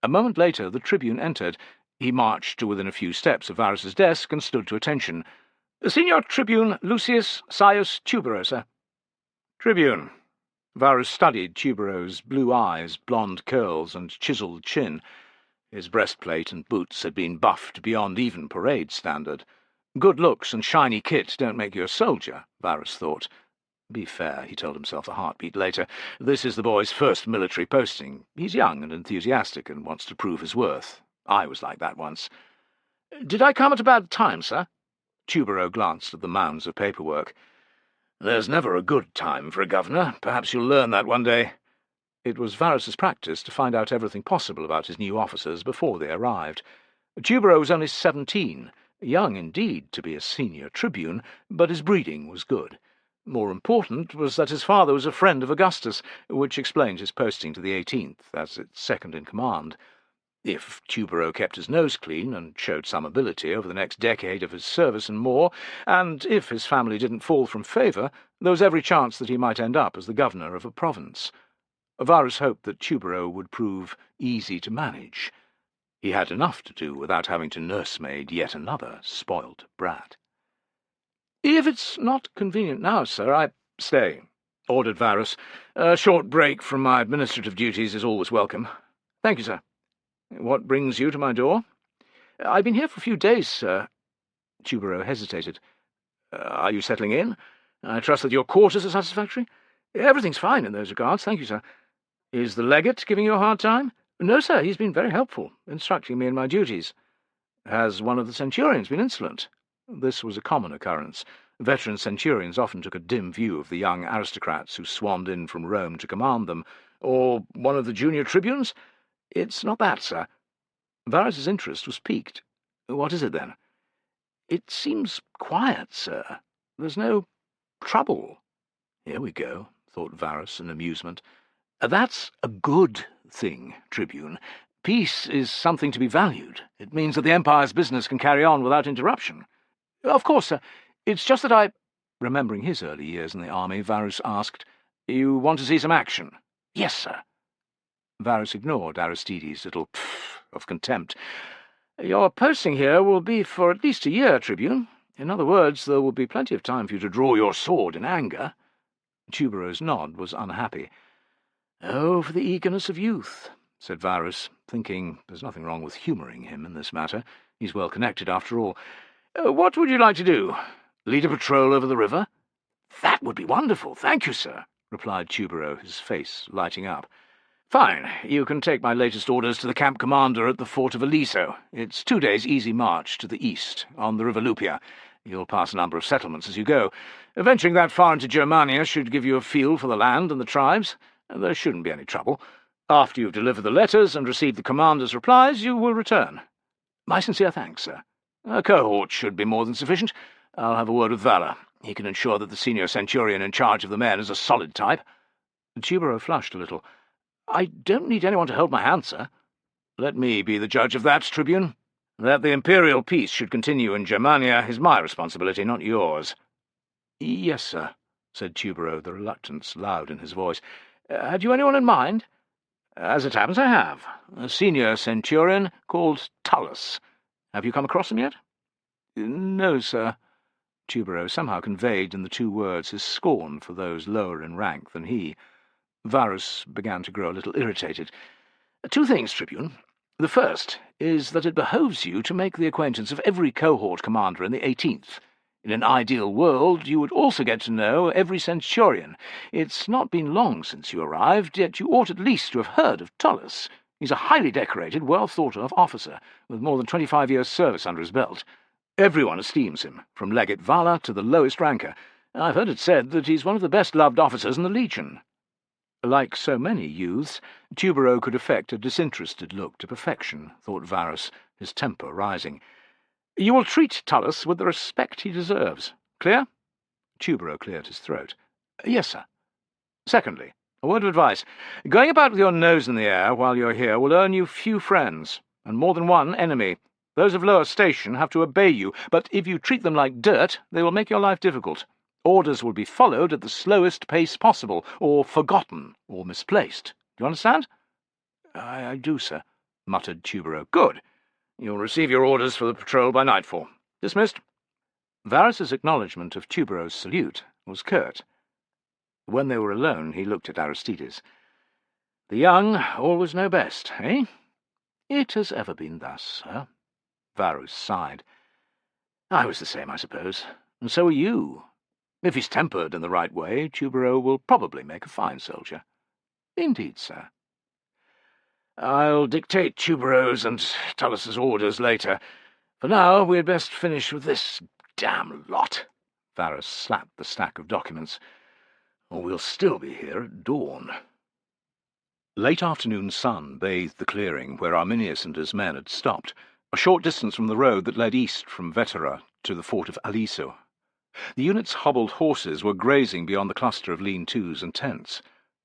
A moment later the tribune entered. He marched to within a few steps of Varus's desk and stood to attention. Signor Tribune Lucius Saius Tubero, sir. Tribune. Varus studied Tubero's blue eyes, blonde curls, and chiselled chin. His breastplate and boots had been buffed beyond even parade standard. Good looks and shiny kit don't make you a soldier, Varus thought. Be fair, he told himself a heartbeat later. This is the boy's first military posting. He's young and enthusiastic and wants to prove his worth. I was like that once. Did I come at a bad time, sir? Tubero glanced at the mounds of paperwork. There's never a good time for a governor. Perhaps you'll learn that one day. It was Varus's practice to find out everything possible about his new officers before they arrived. Tubero was only 17, young indeed to be a senior tribune, but his breeding was good. More important was that his father was a friend of Augustus, which explained his posting to the 18th as its second-in-command. If Tubero kept his nose clean and showed some ability over the next decade of his service and more, and if his family didn't fall from favour, there was every chance that he might end up as the governor of a province. Varus hoped that Tubero would prove easy to manage. He had enough to do without having to nursemaid yet another spoilt brat. "If it's not convenient now, sir, Stay," ordered Varus. "A short break from my administrative duties is always welcome. Thank you, sir. What brings you to my door?" "I've been here for a few days, sir." Tubero hesitated. "Are you settling in? I trust that your quarters are satisfactory?" "Everything's fine in those regards, thank you, sir." "Is the legate giving you a hard time?" "No, sir, he's been very helpful, instructing me in my duties." "Has one of the centurions been insolent?" This was a common occurrence. Veteran centurions often took a dim view of the young aristocrats who swarmed in from Rome to command them. "Or one of the junior tribunes?" "It's not that, sir." Varus's interest was piqued. "What is it, then?" "It seems quiet, sir. There's no trouble." "Here we go," thought Varus in amusement. "That's a good thing, Tribune. Peace is something to be valued. It means that the Empire's business can carry on without interruption." "Of course, sir. It's just that Remembering his early years in the army, Varus asked, "You want to see some action?" "Yes, sir." Varus ignored Aristides' little pff of contempt. "Your posting here will be for at least a year, Tribune. In other words, there will be plenty of time for you to draw your sword in anger." Tubero's nod was unhappy. "Oh, for the eagerness of youth," said Varus, thinking there's nothing wrong with humouring him in this matter. He's well connected, after all. "What would you like to do? Lead a patrol over the river?" "That would be wonderful, thank you, sir," replied Tubero, his face lighting up. "Fine. You can take my latest orders to the camp commander at the fort of Aliso. It's 2 days' easy march to the east, on the river Lupia. You'll pass a number of settlements as you go. Venturing that far into Germania should give you a feel for the land and the tribes. There shouldn't be any trouble. After you've delivered the letters and received the commander's replies, you will return." "My sincere thanks, sir." "A cohort should be more than sufficient. I'll have a word with Vala. He can ensure that the senior centurion in charge of the men is a solid type." Tubero flushed a little. "I don't need anyone to hold my hand, sir." "Let me be the judge of that, Tribune. That the imperial peace should continue in Germania is my responsibility, not yours." "Yes, sir," said Tubero, the reluctance loud in his voice. "Had you anyone in mind?" "As it happens, I have. A senior centurion called Tullus. Have you come across him yet?" "No, sir." Tubero somehow conveyed in the 2 words his scorn for those lower in rank than he. Varus began to grow a little irritated. "2 things, Tribune. The first is that it behoves you to make the acquaintance of every cohort commander in the 18th. In an ideal world, you would also get to know every centurion. It's not been long since you arrived, yet you ought at least to have heard of Tullus. He's a highly decorated, well-thought-of officer, with more than 25 years' service under his belt. Everyone esteems him, from Legate Vala to the lowest ranker. I've heard it said that he's one of the best-loved officers in the Legion." Like so many youths, Tubero could affect a disinterested look to perfection, thought Varus, his temper rising. "You will treat Tullus with the respect he deserves. Clear?" Tubero cleared his throat. "Yes, sir." "Secondly, a word of advice. Going about with your nose in the air while you're here will earn you few friends, and more than one enemy. Those of lower station have to obey you, but if you treat them like dirt, they will make your life difficult. Orders will be followed at the slowest pace possible, or forgotten, or misplaced. Do you understand?" I do, sir," muttered Tubero. "Good. You'll receive your orders for the patrol by nightfall. Dismissed." Varus's acknowledgment of Tubero's salute was curt. When they were alone, he looked at Aristides. "The young always know best, eh?" "It has ever been thus, sir." Varus sighed. "I was the same, I suppose. And so are you. If he's tempered in the right way, Tubero will probably make a fine soldier." "Indeed, sir." "I'll dictate Tubero's and Tullus's orders later. For now, we had best finish with this damn lot." Varus slapped the stack of documents. "Or we'll still be here at dawn." Late afternoon sun bathed the clearing where Arminius and his men had stopped, a short distance from the road that led east from Vetera to the fort of Aliso. The unit's hobbled horses were grazing beyond the cluster of lean-tos and tents.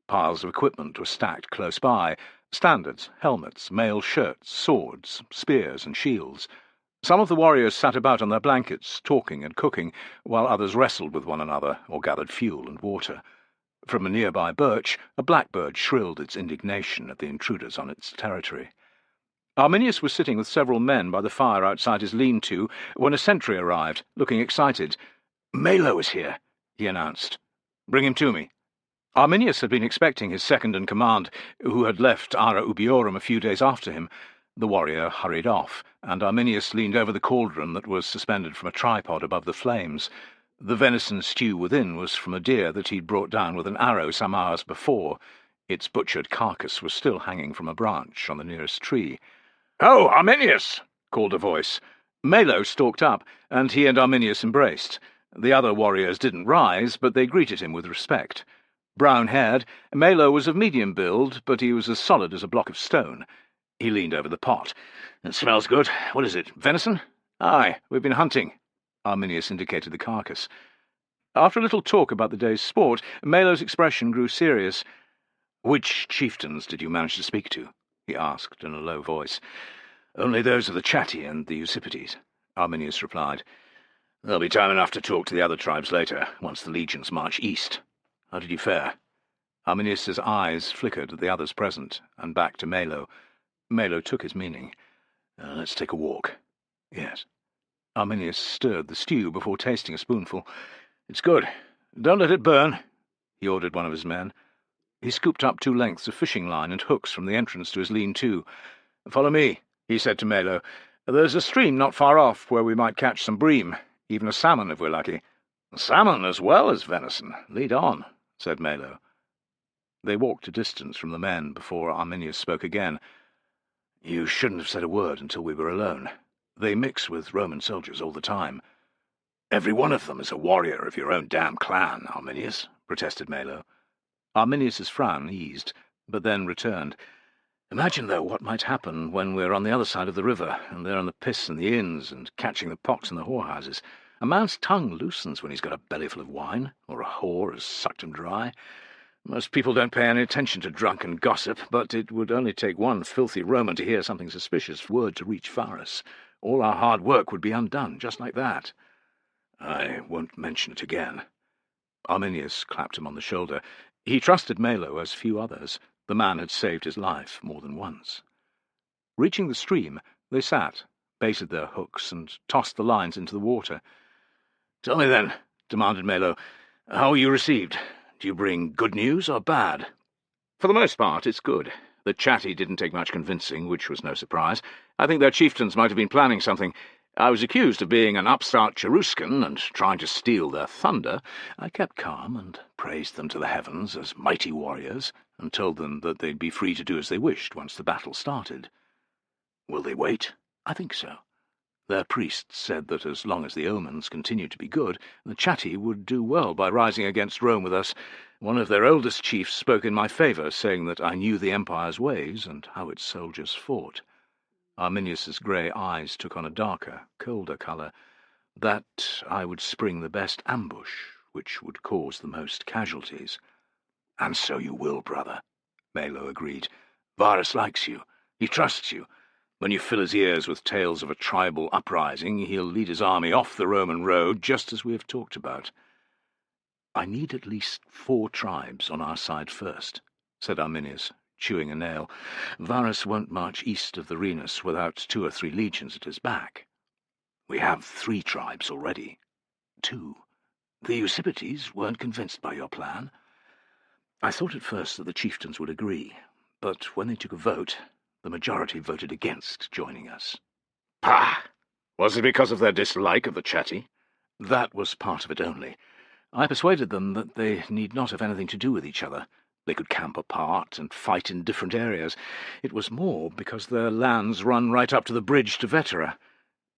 Piles of equipment were stacked close by: standards, helmets, mail shirts, swords, spears, and shields. Some of the warriors sat about on their blankets, talking and cooking, while others wrestled with one another or gathered fuel and water. From a nearby birch, a blackbird shrilled its indignation at the intruders on its territory. Arminius was sitting with several men by the fire outside his lean-to when a sentry arrived, looking excited. "Melo is here," he announced. "Bring him to me." Arminius had been expecting his second-in-command, who had left Ara Ubiorum a few days after him. The warrior hurried off, and Arminius leaned over the cauldron that was suspended from a tripod above the flames. The venison stew within was from a deer that he'd brought down with an arrow some hours before. Its butchered carcass was still hanging from a branch on the nearest tree. "Ho, Arminius!" called a voice. Melo stalked up, and he and Arminius embraced. The other warriors didn't rise, but they greeted him with respect. Brown-haired, Melo was of medium build, but he was as solid as a block of stone. He leaned over the pot. "It smells good. What is it, venison?" "Aye, we've been hunting." Arminius indicated the carcass. After a little talk about the day's sport, Melo's expression grew serious. "Which chieftains did you manage to speak to?" he asked in a low voice. "Only those of the Chatti and the Eusippides," Arminius replied. "There'll be time enough to talk to the other tribes later, once the legions march east. How did you fare?" Arminius's eyes flickered at the others present, and back to Melo. Melo took his meaning. "Let's take a walk." "Yes." Arminius stirred the stew before tasting a spoonful. "It's good. Don't let it burn," he ordered one of his men. He scooped up 2 lengths of fishing line and hooks from the entrance to his lean-to. "Follow me," he said to Melo. "There's a stream not far off where we might catch some bream, even a salmon if we're lucky." "Salmon as well as venison. Lead on," said Melo. They walked a distance from the men before Arminius spoke again. "You shouldn't have said a word until we were alone. They mix with Roman soldiers all the time." "Every one of them is a warrior of your own damn clan, Arminius," protested Melo. Arminius's frown eased, but then returned. "Imagine, though, what might happen when we're on the other side of the river, and they're on the piss in the inns and catching the pox in the whorehouses. A man's tongue loosens when he's got a bellyful of wine, or a whore has sucked him dry. Most people don't pay any attention to drunken gossip, but it would only take one filthy Roman to hear something suspicious, word to reach Varus. All our hard work would be undone, just like that." "I won't mention it again." Arminius clapped him on the shoulder. He trusted Melo as few others. The man had saved his life more than once. Reaching the stream, they sat, baited their hooks, and tossed the lines into the water. "Tell me then," demanded Melo, "how are you received? Do you bring good news or bad?" "For the most part, it's good. The Chatti didn't take much convincing, which was no surprise. I think their chieftains might have been planning something. I was accused of being an upstart Cheruscan and trying to steal their thunder. I kept calm and praised them to the heavens as mighty warriors, and told them that they'd be free to do as they wished once the battle started." "Will they wait?" "I think so. Their priests said that as long as the omens continued to be good, the Chatti would do well by rising against Rome with us. One of their oldest chiefs spoke in my favour, saying that I knew the Empire's ways and how its soldiers fought." Arminius's grey eyes took on a darker, colder colour. "That I would spring the best ambush, which would cause the most casualties." "And so you will, brother," Melo agreed. "Varus likes you. He trusts you. When you fill his ears with tales of a tribal uprising, he'll lead his army off the Roman road, just as we have talked about." "I need at least 4 tribes on our side first," said Arminius, chewing a nail. "Varus won't march east of the Rhenus without 2 or 3 legions at his back." "We have 3 tribes already." 2. The Eusippides weren't convinced by your plan. I thought at first that the chieftains would agree, but when they took a vote, the majority voted against joining us." "Pah! Was it because of their dislike of the Chatti?" "That was part of it only. I persuaded them that they need not have anything to do with each other. They could camp apart and fight in different areas. It was more because their lands run right up to the bridge to Vetera.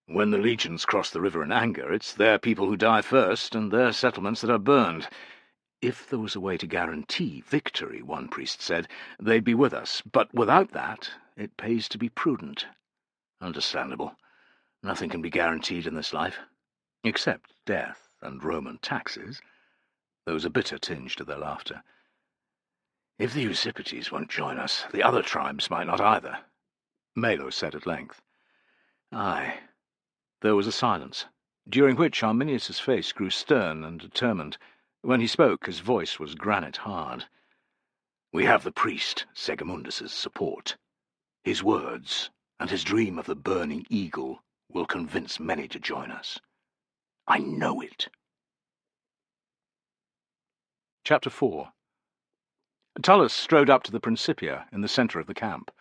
When the legions cross the river in anger, it's their people who die first, and their settlements that are burned. If there was a way to guarantee victory, one priest said, they'd be with us, but without that, it pays to be prudent. Understandable. Nothing can be guaranteed in this life, except death and Roman taxes. There was a bitter tinge to their laughter. If the Usipetes won't join us, the other tribes might not either, Melo said at length. Aye. There was a silence, during which Arminius's face grew stern and determined. When he spoke, his voice was granite hard. We have the priest Segamundus's support. His words and his dream of the burning eagle will convince many to join us. I know it. Chapter 4. Tullus strode up to the Principia in the centre of the camp.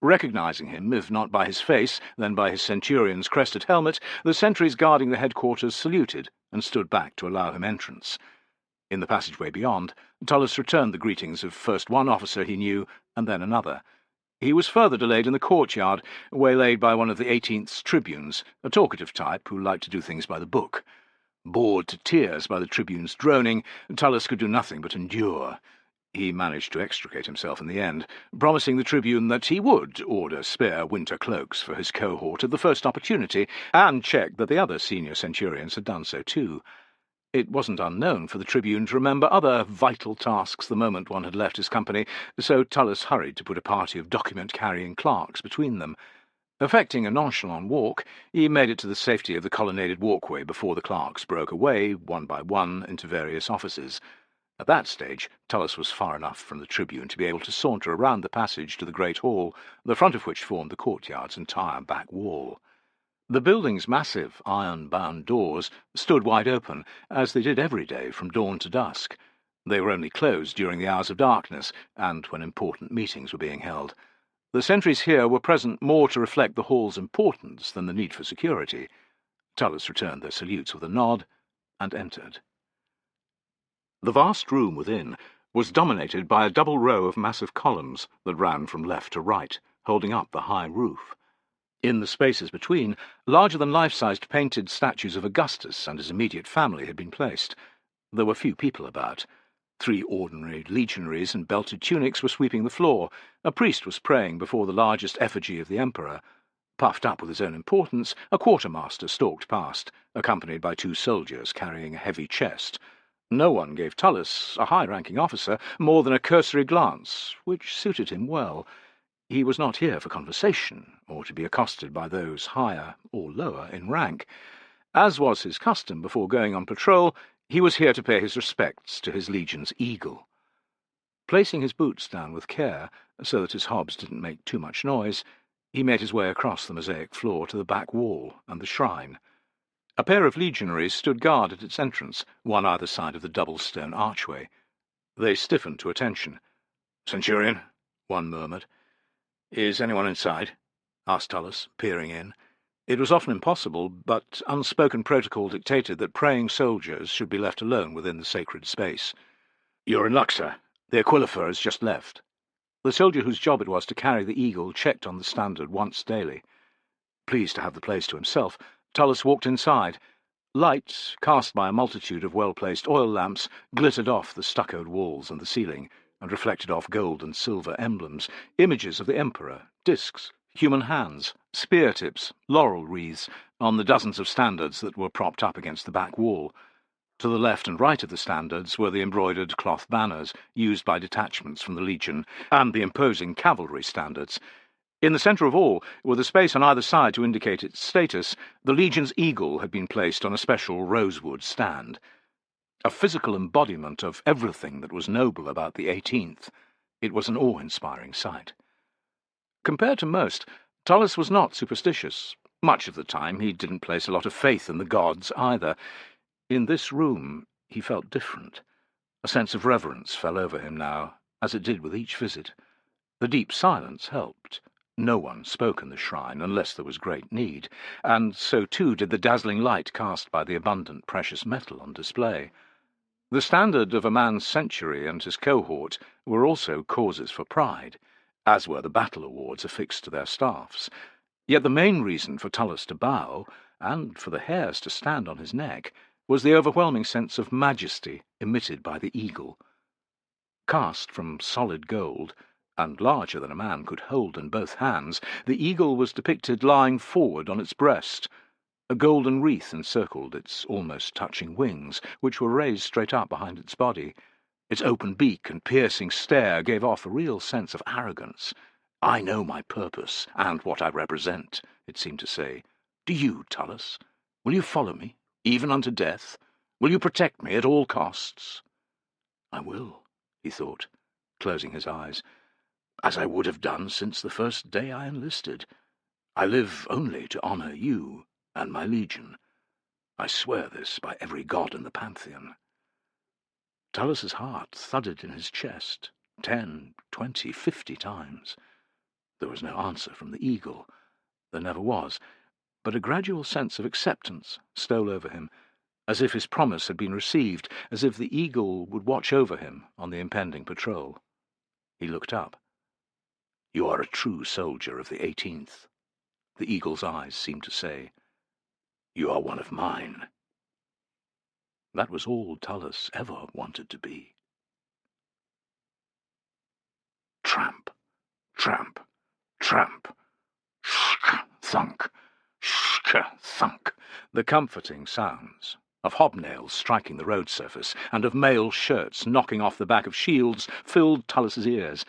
Recognizing him, if not by his face, then by his centurion's crested helmet, the sentries guarding the headquarters saluted and stood back to allow him entrance. In the passageway beyond, Tullus returned the greetings of first one officer he knew, and then another. He was further delayed in the courtyard, waylaid by one of the 18th's tribunes, a talkative type who liked to do things by the book. Bored to tears by the tribune's droning, Tullus could do nothing but endure. He managed to extricate himself in the end, promising the tribune that he would order spare winter cloaks for his cohort at the first opportunity, and check that the other senior centurions had done so too. It wasn't unknown for the tribune to remember other vital tasks the moment one had left his company, so Tullus hurried to put a party of document-carrying clerks between them. Affecting a nonchalant walk, he made it to the safety of the colonnaded walkway before the clerks broke away, one by one, into various offices. At that stage, Tullus was far enough from the tribune to be able to saunter around the passage to the great hall, the front of which formed the courtyard's entire back wall. The building's massive iron-bound doors stood wide open, as they did every day from dawn to dusk. They were only closed during the hours of darkness, and when important meetings were being held. The sentries here were present more to reflect the hall's importance than the need for security. Tullus returned their salutes with a nod, and entered. The vast room within was dominated by a double row of massive columns that ran from left to right, holding up the high roof. In the spaces between, larger-than-life-sized painted statues of Augustus and his immediate family had been placed. There were few people about. 3 ordinary legionaries in belted tunics were sweeping the floor. A priest was praying before the largest effigy of the emperor. Puffed up with his own importance, a quartermaster stalked past, accompanied by 2 soldiers carrying a heavy chest. No one gave Tullus, a high-ranking officer, more than a cursory glance, which suited him well. He was not here for conversation, or to be accosted by those higher or lower in rank. As was his custom before going on patrol, he was here to pay his respects to his legion's eagle. Placing his boots down with care, so that his hobs didn't make too much noise, he made his way across the mosaic floor to the back wall and the shrine. A pair of legionaries stood guard at its entrance, one either side of the double stone archway. They stiffened to attention. "Centurion," one murmured. "Is anyone inside?" asked Tullus, peering in. It was often impossible, but unspoken protocol dictated that praying soldiers should be left alone within the sacred space. "You're in luck, sir. The Aquilifer has just left." The soldier whose job it was to carry the eagle checked on the standard once daily. Pleased to have the place to himself, Tullus walked inside. Light, cast by a multitude of well-placed oil lamps, glittered off the stuccoed walls and the ceiling, and reflected off gold and silver emblems, images of the emperor, discs, human hands, spear-tips, laurel wreaths, on the dozens of standards that were propped up against the back wall. To the left and right of the standards were the embroidered cloth banners used by detachments from the Legion, and the imposing cavalry standards. In the centre of all, with a space on either side to indicate its status, the Legion's eagle had been placed on a special rosewood stand. A physical embodiment of everything that was noble about the 18th, it was an awe-inspiring sight. Compared to most, Tullus was not superstitious. Much of the time he didn't place a lot of faith in the gods either. In this room he felt different. A sense of reverence fell over him now, as it did with each visit. The deep silence helped. No one spoke in the shrine unless there was great need, and so too did the dazzling light cast by the abundant precious metal on display. The standard of a man's century and his cohort were also causes for pride, as were the battle awards affixed to their staffs. Yet the main reason for Tullus to bow, and for the hairs to stand on his neck, was the overwhelming sense of majesty emitted by the eagle. Cast from solid gold, and larger than a man could hold in both hands, the eagle was depicted lying forward on its breast. A golden wreath encircled its almost touching wings, which were raised straight up behind its body. Its open beak and piercing stare gave off a real sense of arrogance. "I know my purpose, and what I represent," it seemed to say. "Do you, Tullus? Will you follow me, even unto death? Will you protect me at all costs?" "I will," he thought, closing his eyes, "as I would have done since the first day I enlisted. I live only to honour you and my legion. I swear this by every god in the Pantheon." Tullus's heart thudded in his chest 10, 20, 50 times. There was no answer from the eagle. There never was, but a gradual sense of acceptance stole over him, as if his promise had been received, as if the eagle would watch over him on the impending patrol. He looked up. "You are a true soldier of the 18th, the eagle's eyes seemed to say. "You are one of mine." That was all Tullus ever wanted to be. Tramp, tramp, tramp. Shk, thunk, shk, thunk. The comforting sounds of hobnails striking the road surface and of mail shirts knocking off the back of shields filled Tullus's ears.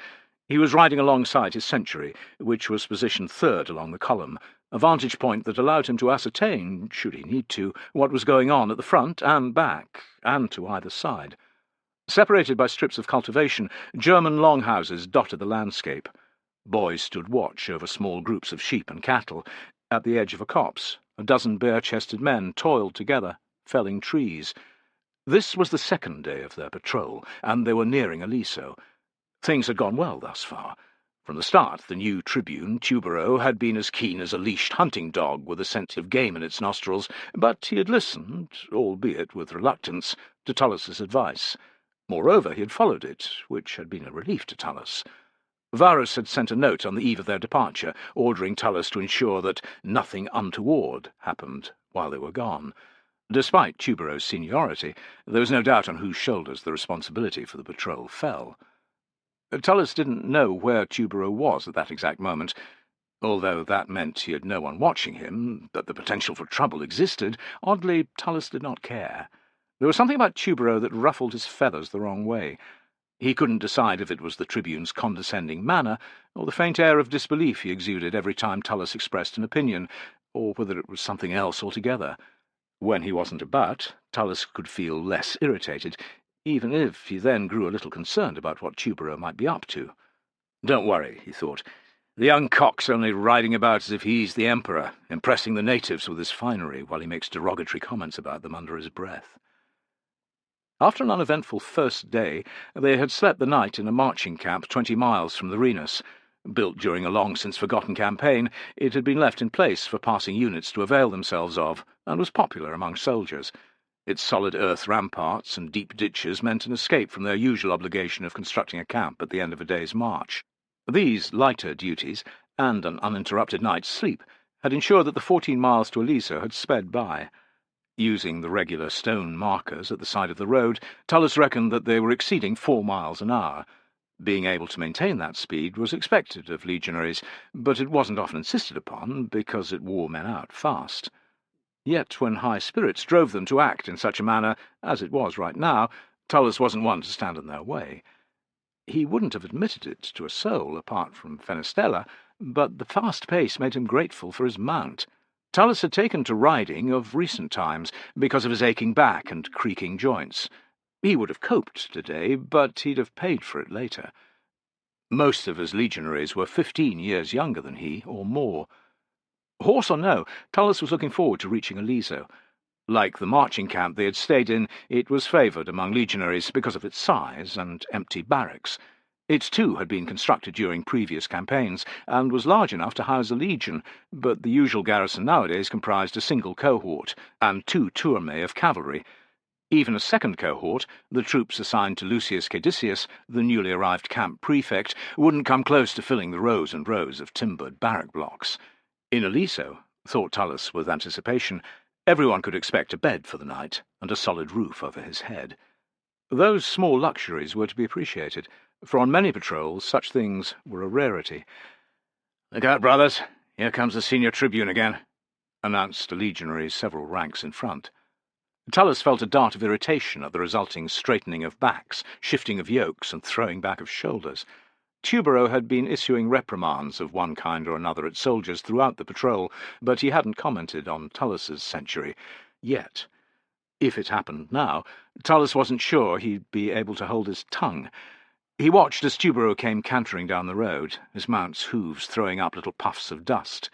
He was riding alongside his century, which was positioned third along the column, a vantage point that allowed him to ascertain, should he need to, what was going on at the front and back, and to either side. Separated by strips of cultivation, German longhouses dotted the landscape. Boys stood watch over small groups of sheep and cattle. At the edge of a copse, a dozen bare-chested men toiled together, felling trees. This was the second day of their patrol, and they were nearing Aliso. Things had gone well thus far. From the start, the new tribune, Tubero, had been as keen as a leashed hunting dog with a scent of game in its nostrils, but he had listened, albeit with reluctance, to Tullus's advice. Moreover, he had followed it, which had been a relief to Tullus. Varus had sent a note on the eve of their departure, ordering Tullus to ensure that nothing untoward happened while they were gone. Despite Tubero's seniority, there was no doubt on whose shoulders the responsibility for the patrol fell. Tullus didn't know where Tubero was at that exact moment. Although that meant he had no one watching him, that the potential for trouble existed, oddly, Tullus did not care. There was something about Tubero that ruffled his feathers the wrong way. He couldn't decide if it was the tribune's condescending manner, or the faint air of disbelief he exuded every time Tullus expressed an opinion, or whether it was something else altogether. When he wasn't about, Tullus could feel less irritated, even if he then grew a little concerned about what Tubero might be up to. "Don't worry," he thought. "The young cock's only riding about as if he's the emperor, impressing the natives with his finery while he makes derogatory comments about them under his breath." After an uneventful first day, they had slept the night in a marching camp 20 miles from the Renus. Built during a long-since-forgotten campaign, it had been left in place for passing units to avail themselves of, and was popular among soldiers. Its solid earth ramparts and deep ditches meant an escape from their usual obligation of constructing a camp at the end of a day's march. These lighter duties, and an uninterrupted night's sleep, had ensured that the 14 miles to Aliso had sped by. Using the regular stone markers at the side of the road, Tullus reckoned that they were exceeding 4 miles an hour. Being able to maintain that speed was expected of legionaries, but it wasn't often insisted upon, because it wore men out fast. Yet when high spirits drove them to act in such a manner, as it was right now, Tullus wasn't one to stand in their way. He wouldn't have admitted it to a soul, apart from Fenestella, but the fast pace made him grateful for his mount. Tullus had taken to riding of recent times because of his aching back and creaking joints. He would have coped today, but he'd have paid for it later. Most of his legionaries were 15 years younger than he, or more. Horse or no, Tullus was looking forward to reaching Aliso. Like the marching camp they had stayed in, it was favoured among legionaries because of its size and empty barracks. It, too, had been constructed during previous campaigns, and was large enough to house a legion, but the usual garrison nowadays comprised a single cohort, and 2 turmae of cavalry. Even a second cohort, the troops assigned to Lucius Caedicius, the newly arrived camp prefect, wouldn't come close to filling the rows and rows of timbered barrack blocks. In Aliso, thought Tullus with anticipation, Everyone could expect a bed for the night and a solid roof over his head. Those small luxuries were to be appreciated, for on many patrols such things were a rarity. "Look out, brothers! Here comes the senior tribune again," announced a legionary several ranks in front. Tullus felt a dart of irritation at the resulting straightening of backs, shifting of yokes, and throwing back of shoulders. Tubero had been issuing reprimands of one kind or another at soldiers throughout the patrol, but he hadn't commented on Tullus's century yet. If it happened now, Tullus wasn't sure he'd be able to hold his tongue. He watched as Tubero came cantering down the road, his mount's hooves throwing up little puffs of dust.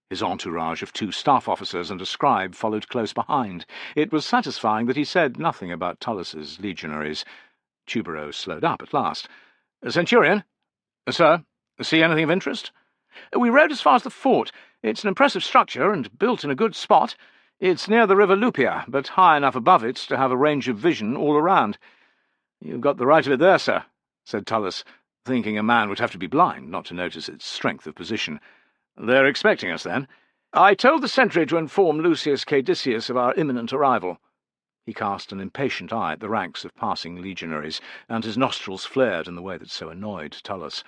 His entourage of 2 staff officers and a scribe followed close behind. It was satisfying that he said nothing about Tullus's legionaries. Tubero slowed up at last. "Centurion? Sir, see anything of interest?" "We rode as far as the fort. It's an impressive structure and built in a good spot. It's near the river Lupia, but high enough above it to have a range of vision all around." "You've got the right of it there, sir," said Tullus, thinking a man would have to be blind not to notice its strength of position. "They're expecting us, then?" "I told the sentry to inform Lucius Caedicius of our imminent arrival." He cast an impatient eye at the ranks of passing legionaries, and his nostrils flared in the way that so annoyed Tullus.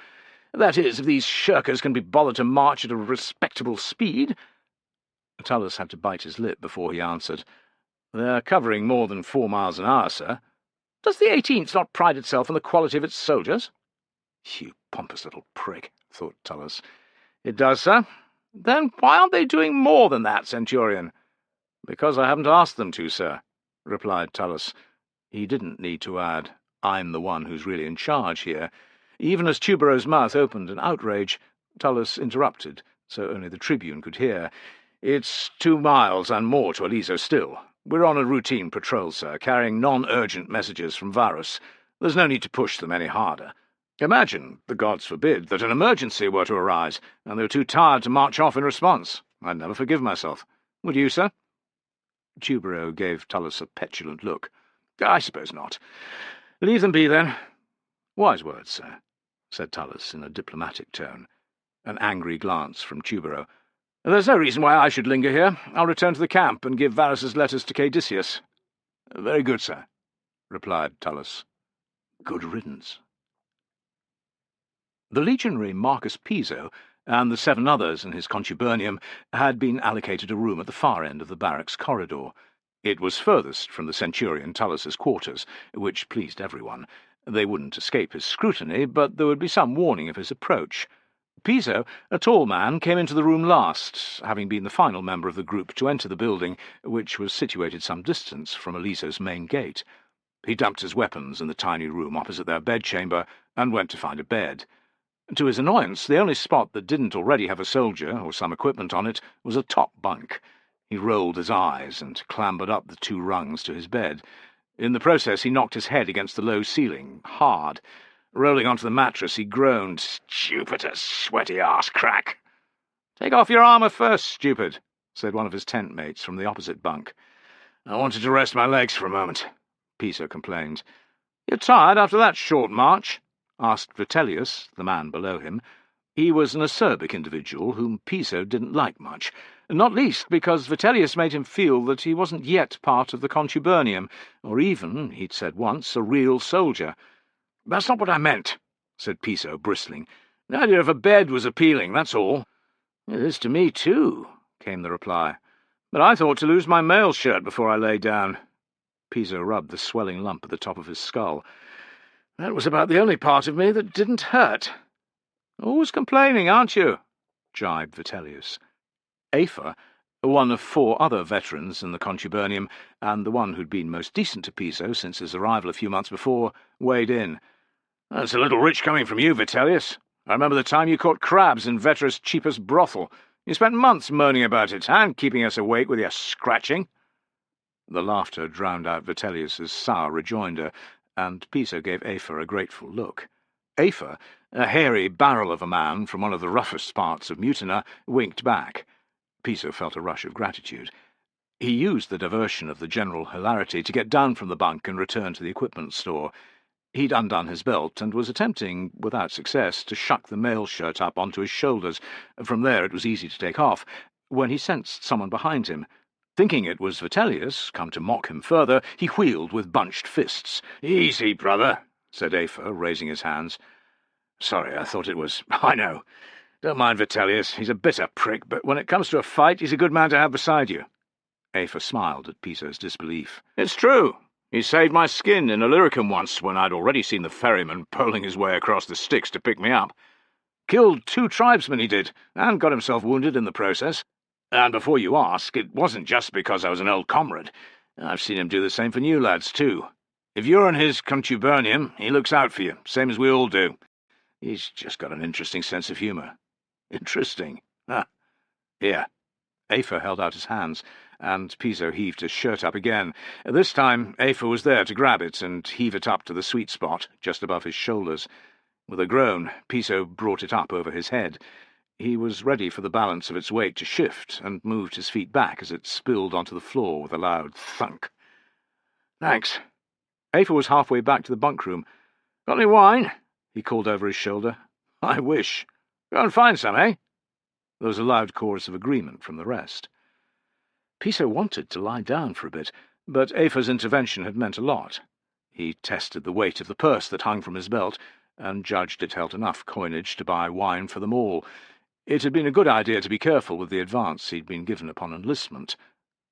"That is, if these shirkers can be bothered to march at a respectable speed." Tullus had to bite his lip before he answered. "They're covering more than 4 miles an hour, sir." "Does the 18th not pride itself on the quality of its soldiers?" "You pompous little prick," thought Tullus. "It does, sir." "Then why aren't they doing more than that, Centurion?" "Because I haven't asked them to, sir," replied Tullus. He didn't need to add, "I'm the one who's really in charge here." Even as Tubero's mouth opened in outrage, Tullus interrupted, so only the tribune could hear. "It's 2 miles and more to Aliso still. We're on a routine patrol, sir, carrying non-urgent messages from Varus. There's no need to push them any harder. Imagine, the gods forbid, that an emergency were to arise, and they were too tired to march off in response. I'd never forgive myself. Would you, sir?" Tubero gave Tullus a petulant look. "I suppose not. Leave them be, then." "Wise words, sir," said Tullus in a diplomatic tone. An angry glance from Tubero. "There's no reason why I should linger here. I'll return to the camp and give Varus's letters to Caedicius." "Very good, sir," replied Tullus. "Good riddance." The legionary Marcus Piso and the 7 others in his contubernium had been allocated a room at the far end of the barracks corridor. It was furthest from the centurion Tullus's quarters, which pleased everyone. They wouldn't escape his scrutiny, but there would be some warning of his approach. Piso, a tall man, came into the room last, having been the final member of the group to enter the building, which was situated some distance from Aliso's main gate. He dumped his weapons in the tiny room opposite their bedchamber and went to find a bed. To his annoyance, the only spot that didn't already have a soldier or some equipment on it was a top bunk. He rolled his eyes and clambered up the 2 rungs to his bed. In the process, he knocked his head against the low ceiling, hard. Rolling onto the mattress, he groaned, "Jupiter, sweaty arse crack!" "Take off your armour first, stupid," said one of his tent mates from the opposite bunk. "I wanted to rest my legs for a moment," Piso complained. "You're tired after that short march?" asked Vitellius, the man below him. He was an acerbic individual whom Piso didn't like much, not least because Vitellius made him feel that he wasn't yet part of the contubernium, or even, he'd said once, a real soldier. "That's not what I meant," said Piso, bristling. "The idea of a bed was appealing, that's all." "It is to me, too," came the reply. "But I thought to lose my mail shirt before I lay down." Piso rubbed the swelling lump at the top of his skull. "That was about the only part of me that didn't hurt." "Always complaining, aren't you?" jibed Vitellius. Afer, one of 4 other veterans in the contubernium, and the one who'd been most decent to Piso since his arrival a few months before, weighed in. "That's a little rich coming from you, Vitellius. I remember the time you caught crabs in Vetra's cheapest brothel. You spent months moaning about it, and keeping us awake with your scratching." The laughter drowned out Vitellius's sour rejoinder, and Piso gave Afer a grateful look. Afer, a hairy barrel of a man from one of the roughest parts of Mutina, winked back. Piso felt a rush of gratitude. He used the diversion of the general hilarity to get down from the bunk and return to the equipment store. He'd undone his belt and was attempting, without success, to shuck the mail shirt up onto his shoulders. From there it was easy to take off, when he sensed someone behind him. Thinking it was Vitellius, come to mock him further, he wheeled with bunched fists. "Easy, brother," said Afer, raising his hands. "Sorry, I thought it was—" "I know. Don't mind Vitellius. He's a bitter prick, but when it comes to a fight, he's a good man to have beside you." Afer smiled at Piso's disbelief. "It's true. He saved my skin in Illyricum once, when I'd already seen the ferryman poling his way across the Styx to pick me up. Killed 2 tribesmen, he did, and got himself wounded in the process. And before you ask, it wasn't just because I was an old comrade. I've seen him do the same for new lads, too. If you're in his contubernium, he looks out for you, same as we all do. He's just got an interesting sense of humour." "Interesting? Ah, here." Afer held out his hands, and Piso heaved his shirt up again. This time Afer was there to grab it and heave it up to the sweet spot, just above his shoulders. With a groan, Piso brought it up over his head. He was ready for the balance of its weight to shift, and moved his feet back as it spilled onto the floor with a loud thunk. "Thanks." Afer was halfway back to the bunk room. "Got any wine?" he called over his shoulder. "I wish. Go and find some, eh?" There was a loud chorus of agreement from the rest. Piso wanted to lie down for a bit, but Afer's intervention had meant a lot. He tested the weight of the purse that hung from his belt, and judged it held enough coinage to buy wine for them all. It had been a good idea to be careful with the advance he'd been given upon enlistment.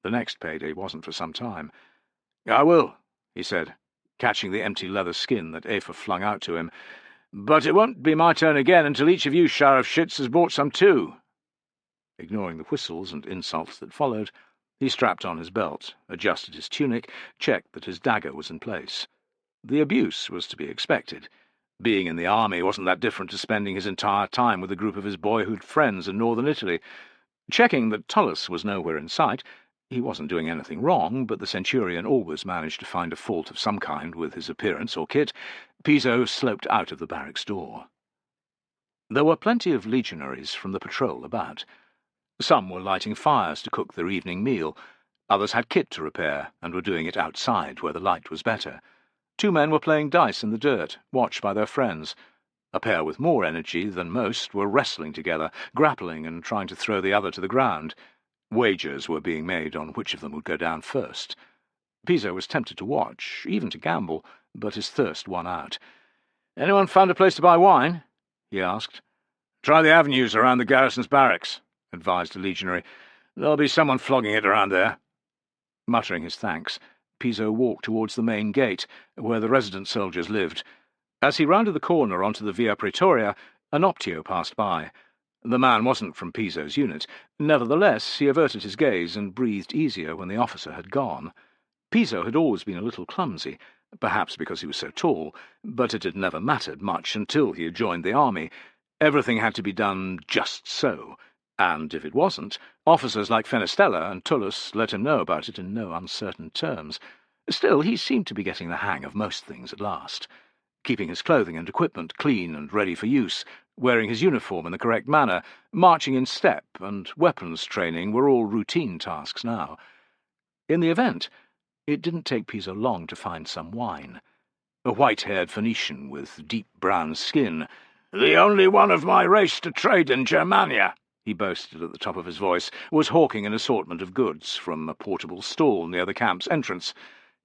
The next payday wasn't for some time. "I will," he said, catching the empty leather skin that Afer flung out to him. "But it won't be my turn again until each of you sheriff shits has bought some too." Ignoring the whistles and insults that followed, he strapped on his belt, adjusted his tunic, checked that his dagger was in place. The abuse was to be expected. Being in the army wasn't that different to spending his entire time with a group of his boyhood friends in northern Italy. Checking that Tullus was nowhere in sight, he wasn't doing anything wrong, but the centurion always managed to find a fault of some kind with his appearance or kit, Piso sloped out of the barracks door. There were plenty of legionaries from the patrol about. Some were lighting fires to cook their evening meal, others had kit to repair and were doing it outside where the light was better. 2 men were playing dice in the dirt, watched by their friends. A pair with more energy than most were wrestling together, grappling and trying to throw the other to the ground. Wagers were being made on which of them would go down first. Piso was tempted to watch, even to gamble, but his thirst won out. "Anyone found a place to buy wine?" he asked. "Try the avenues around the garrison's barracks," advised a legionary. "There'll be someone flogging it around there." Muttering his thanks, Piso walked towards the main gate, where the resident soldiers lived. As he rounded the corner onto the Via Praetoria, an optio passed by. The man wasn't from Piso's unit. Nevertheless, he averted his gaze and breathed easier when the officer had gone. Piso had always been a little clumsy, perhaps because he was so tall, but it had never mattered much until he had joined the army. Everything had to be done just so, and if it wasn't, officers like Fenestella and Tullus let him know about it in no uncertain terms. Still, he seemed to be getting the hang of most things at last. Keeping his clothing and equipment clean and ready for use, wearing his uniform in the correct manner, marching in step, and weapons training were all routine tasks now. In the event, it didn't take Piso long to find some wine. A white-haired Phoenician with deep brown skin, "The only one of my race to trade in Germania," he boasted at the top of his voice, was hawking an assortment of goods from a portable stall near the camp's entrance.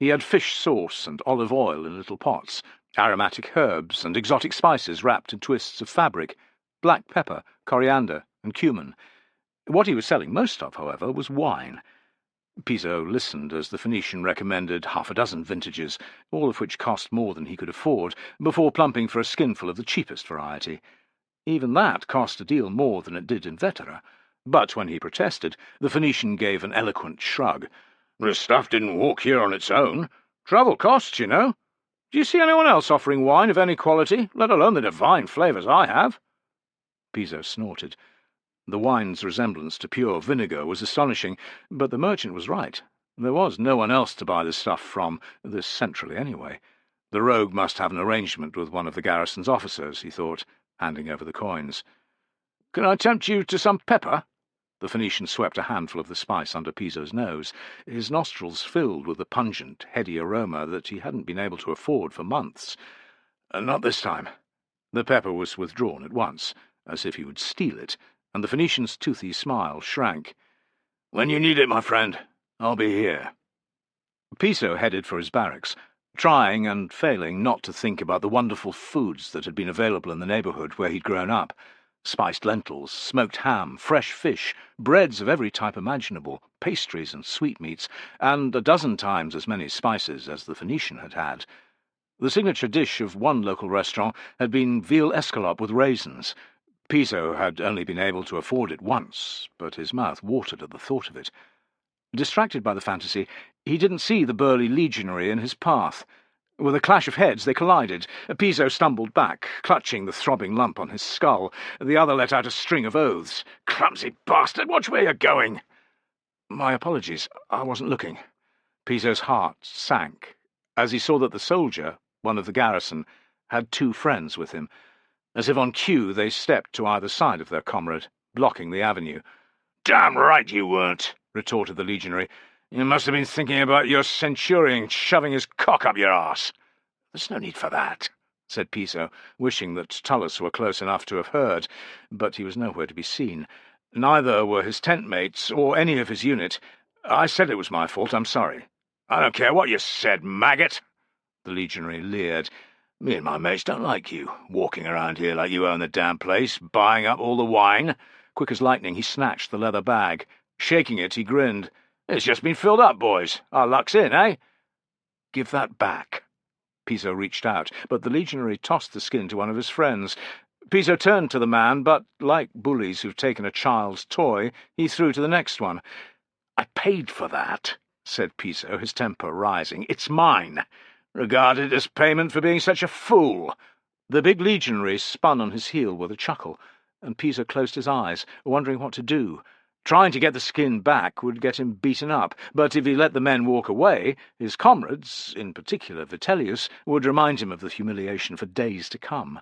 He had fish sauce and olive oil in little pots, aromatic herbs and exotic spices wrapped in twists of fabric, black pepper, coriander, and cumin. What he was selling most of, however, was wine. Piso listened as the Phoenician recommended 6 vintages, all of which cost more than he could afford, before plumping for a skinful of the cheapest variety. Even that cost a deal more than it did in Vetera, but when he protested, the Phoenician gave an eloquent shrug. "This stuff didn't walk here on its own. Travel costs, you know. Do you see anyone else offering wine of any quality, let alone the divine flavours I have?" Piso snorted. The wine's resemblance to pure vinegar was astonishing, but the merchant was right. There was no one else to buy the stuff from, this centrally anyway. The rogue must have an arrangement with one of the garrison's officers, he thought, handing over the coins. "Can I tempt you to some pepper?" The Phoenician swept a handful of the spice under Piso's nose, his nostrils filled with the pungent, heady aroma that he hadn't been able to afford for months. "Not this time." The pepper was withdrawn at once, as if he would steal it, and the Phoenician's toothy smile shrank. "When you need it, my friend. I'll be here." Piso headed for his barracks, trying and failing not to think about the wonderful foods that had been available in the neighbourhood where he'd grown up. Spiced lentils, smoked ham, fresh fish, breads of every type imaginable, pastries and sweetmeats, and a dozen times as many spices as the Phoenician had had. The signature dish of one local restaurant had been veal escalope with raisins. Piso had only been able to afford it once, but his mouth watered at the thought of it. Distracted by the fantasy, he didn't see the burly legionary in his path. With a clash of heads they collided. Piso stumbled back, clutching the throbbing lump on his skull. The other let out a string of oaths. "Clumsy bastard, watch where you're going!" "My apologies, I wasn't looking." Piso's heart sank as he saw that the soldier, one of the garrison, had two friends with him. As if on cue, they stepped to either side of their comrade, blocking the avenue. "Damn right you weren't," retorted the legionary. "You must have been thinking about your centurion shoving his cock up your arse." "There's no need for that," said Piso, wishing that Tullus were close enough to have heard, but he was nowhere to be seen. Neither were his tent-mates or any of his unit. "I said it was my fault, I'm sorry." "I don't care what you said, maggot," the legionary leered. "Me and my mates don't like you, walking around here like you own the damn place, buying up all the wine." Quick as lightning he snatched the leather bag. Shaking it, he grinned. "It's just been filled up, boys. Our luck's in, eh?" "Give that back." Piso reached out, but the legionary tossed the skin to one of his friends. Piso turned to the man, but, like bullies who've taken a child's toy, he threw to the next one. "I paid for that," said Piso, his temper rising. "It's mine. Regard it as payment for being such a fool." The big legionary spun on his heel with a chuckle, and Piso closed his eyes, wondering what to do. Trying to get the skin back would get him beaten up, but if he let the men walk away, his comrades, in particular Vitellius, would remind him of the humiliation for days to come.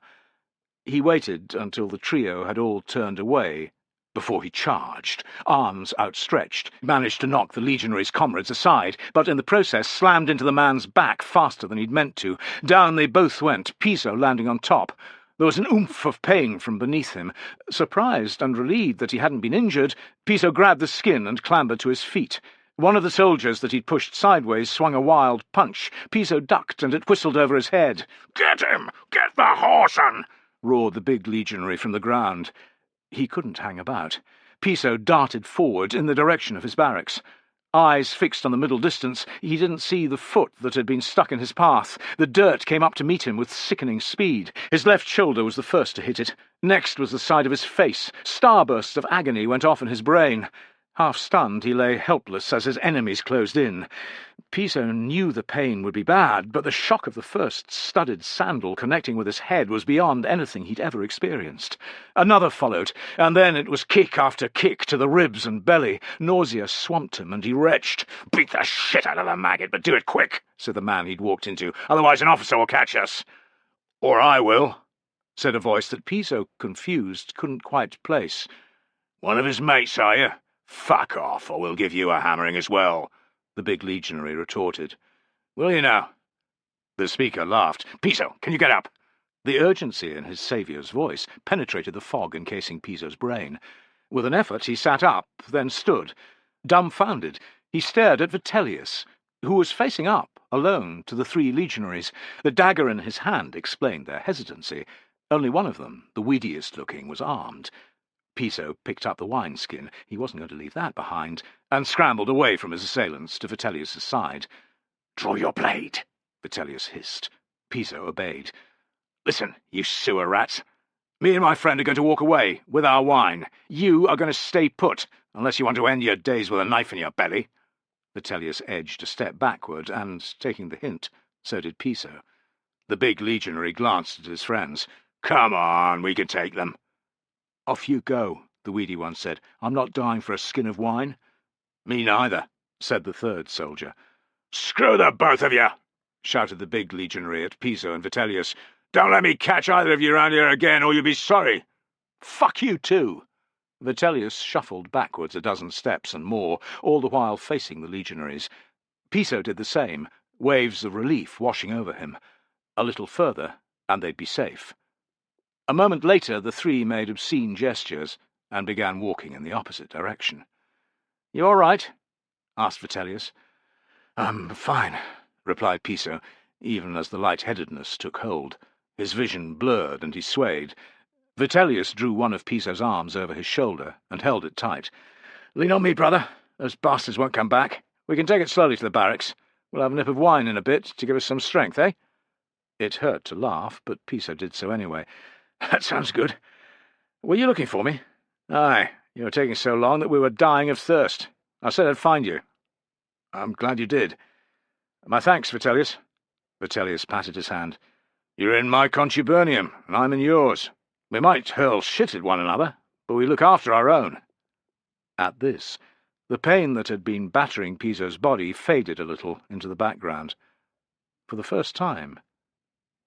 He waited until the trio had all turned away before he charged, arms outstretched, managed to knock the legionary's comrades aside, but in the process slammed into the man's back faster than he'd meant to. Down they both went, Piso landing on top. There was an oomph of pain from beneath him. Surprised and relieved that he hadn't been injured, Piso grabbed the skin and clambered to his feet. One of the soldiers that he'd pushed sideways swung a wild punch. Piso ducked, and it whistled over his head. "Get him! Get the horse on!" roared the big legionary from the ground. He couldn't hang about. Piso darted forward in the direction of his barracks. Eyes fixed on the middle distance, he didn't see the foot that had been stuck in his path. The dirt came up to meet him with sickening speed. His left shoulder was the first to hit it. Next was the side of his face. Starbursts of agony went off in his brain. Half stunned, he lay helpless as his enemies closed in. Piso knew the pain would be bad, but the shock of the first studded sandal connecting with his head was beyond anything he'd ever experienced. Another followed, and then it was kick after kick to the ribs and belly. Nausea swamped him, and he retched. "Beat the shit out of the maggot, but do it quick," said the man he'd walked into. "Otherwise an officer will catch us." "Or I will," said a voice that Piso, confused, couldn't quite place. "One of his mates, are you? Fuck off, or we'll give you a hammering as well," the big legionary retorted. "Will you now?" The speaker laughed. "Piso, can you get up?" The urgency in his saviour's voice penetrated the fog encasing Piso's brain. With an effort he sat up, then stood. Dumbfounded, he stared at Vitellius, who was facing up, alone, to the three legionaries. The dagger in his hand explained their hesitancy. Only one of them, the weediest-looking, was armed. Piso picked up the wineskin, he wasn't going to leave that behind, and scrambled away from his assailants to Vitellius's side. "Draw your blade," Vitellius hissed. Piso obeyed. "Listen, you sewer rats. Me and my friend are going to walk away, with our wine. You are going to stay put, unless you want to end your days with a knife in your belly." Vitellius edged a step backward, and, taking the hint, so did Piso. The big legionary glanced at his friends. "Come on, we can take them." "Off you go," the weedy one said. "I'm not dying for a skin of wine." "Me neither," said the third soldier. "Screw the both of you!" shouted the big legionary at Piso and Vitellius. "Don't let me catch either of you round here again, or you'll be sorry." "Fuck you too!" Vitellius shuffled backwards a dozen steps and more, all the while facing the legionaries. Piso did the same, waves of relief washing over him. A little further, and they'd be safe. A moment later the three made obscene gestures and began walking in the opposite direction. "You all right?" asked Vitellius. Fine, replied Piso, even as the light-headedness took hold. His vision blurred, and he swayed. Vitellius drew one of Piso's arms over his shoulder and held it tight. "Lean on me, brother. Those bastards won't come back. We can take it slowly to the barracks. We'll have a nip of wine in a bit to give us some strength, eh?" It hurt to laugh, but Piso did so anyway. "That sounds good. Were you looking for me?" "Aye. You were taking so long that we were dying of thirst. I said I'd find you." "I'm glad you did." "My thanks, Vitellius." Vitellius patted his hand. "You're in my contubernium, and I'm in yours. We might hurl shit at one another, but we look after our own." At this, the pain that had been battering Piso's body faded a little into the background. For the first time,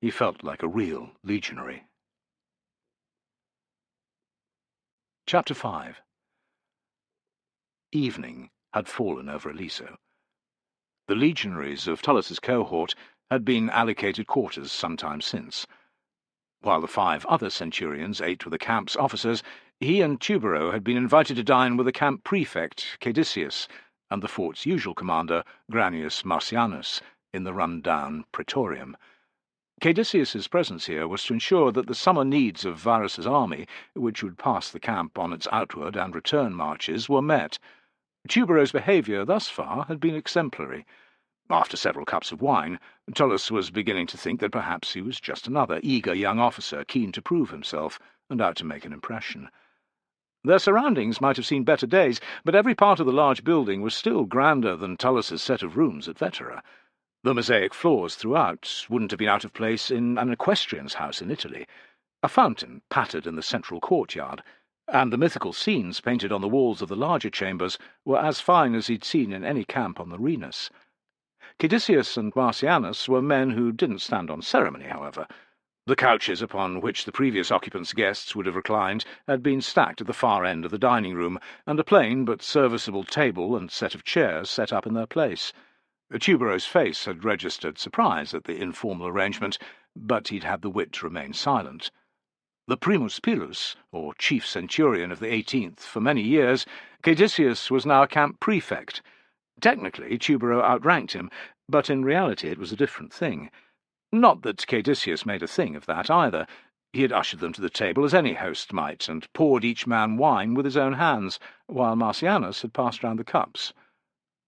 he felt like a real legionary. Chapter 5. Evening had fallen over Aliso. The legionaries of Tullus's cohort had been allocated quarters some time since. While the 5 other centurions ate with the camp's officers, he and Tubero had been invited to dine with the camp prefect, Caedicius, and the fort's usual commander, Granius Marcianus, in the run-down praetorium. Caedicius's presence here was to ensure that the summer needs of Varus's army, which would pass the camp on its outward and return marches, were met. Tubero's behaviour thus far had been exemplary. After several cups of wine, Tullus was beginning to think that perhaps he was just another eager young officer keen to prove himself and out to make an impression. Their surroundings might have seen better days, but every part of the large building was still grander than Tullus's set of rooms at Vetera. The mosaic floors throughout wouldn't have been out of place in an equestrian's house in Italy. A fountain pattered in the central courtyard, and the mythical scenes painted on the walls of the larger chambers were as fine as he'd seen in any camp on the Rhenus. Caedicius and Marcianus were men who didn't stand on ceremony, however. The couches upon which the previous occupants' guests would have reclined had been stacked at the far end of the dining-room, and a plain but serviceable table and set of chairs set up in their place. Tubero's face had registered surprise at the informal arrangement, but he'd had the wit to remain silent. The primus pilus, or chief centurion of the 18th, for many years, Caedicius was now camp prefect. Technically, Tubero outranked him, but in reality it was a different thing. Not that Caedicius made a thing of that either. He had ushered them to the table as any host might, and poured each man wine with his own hands, while Marcianus had passed round the cups.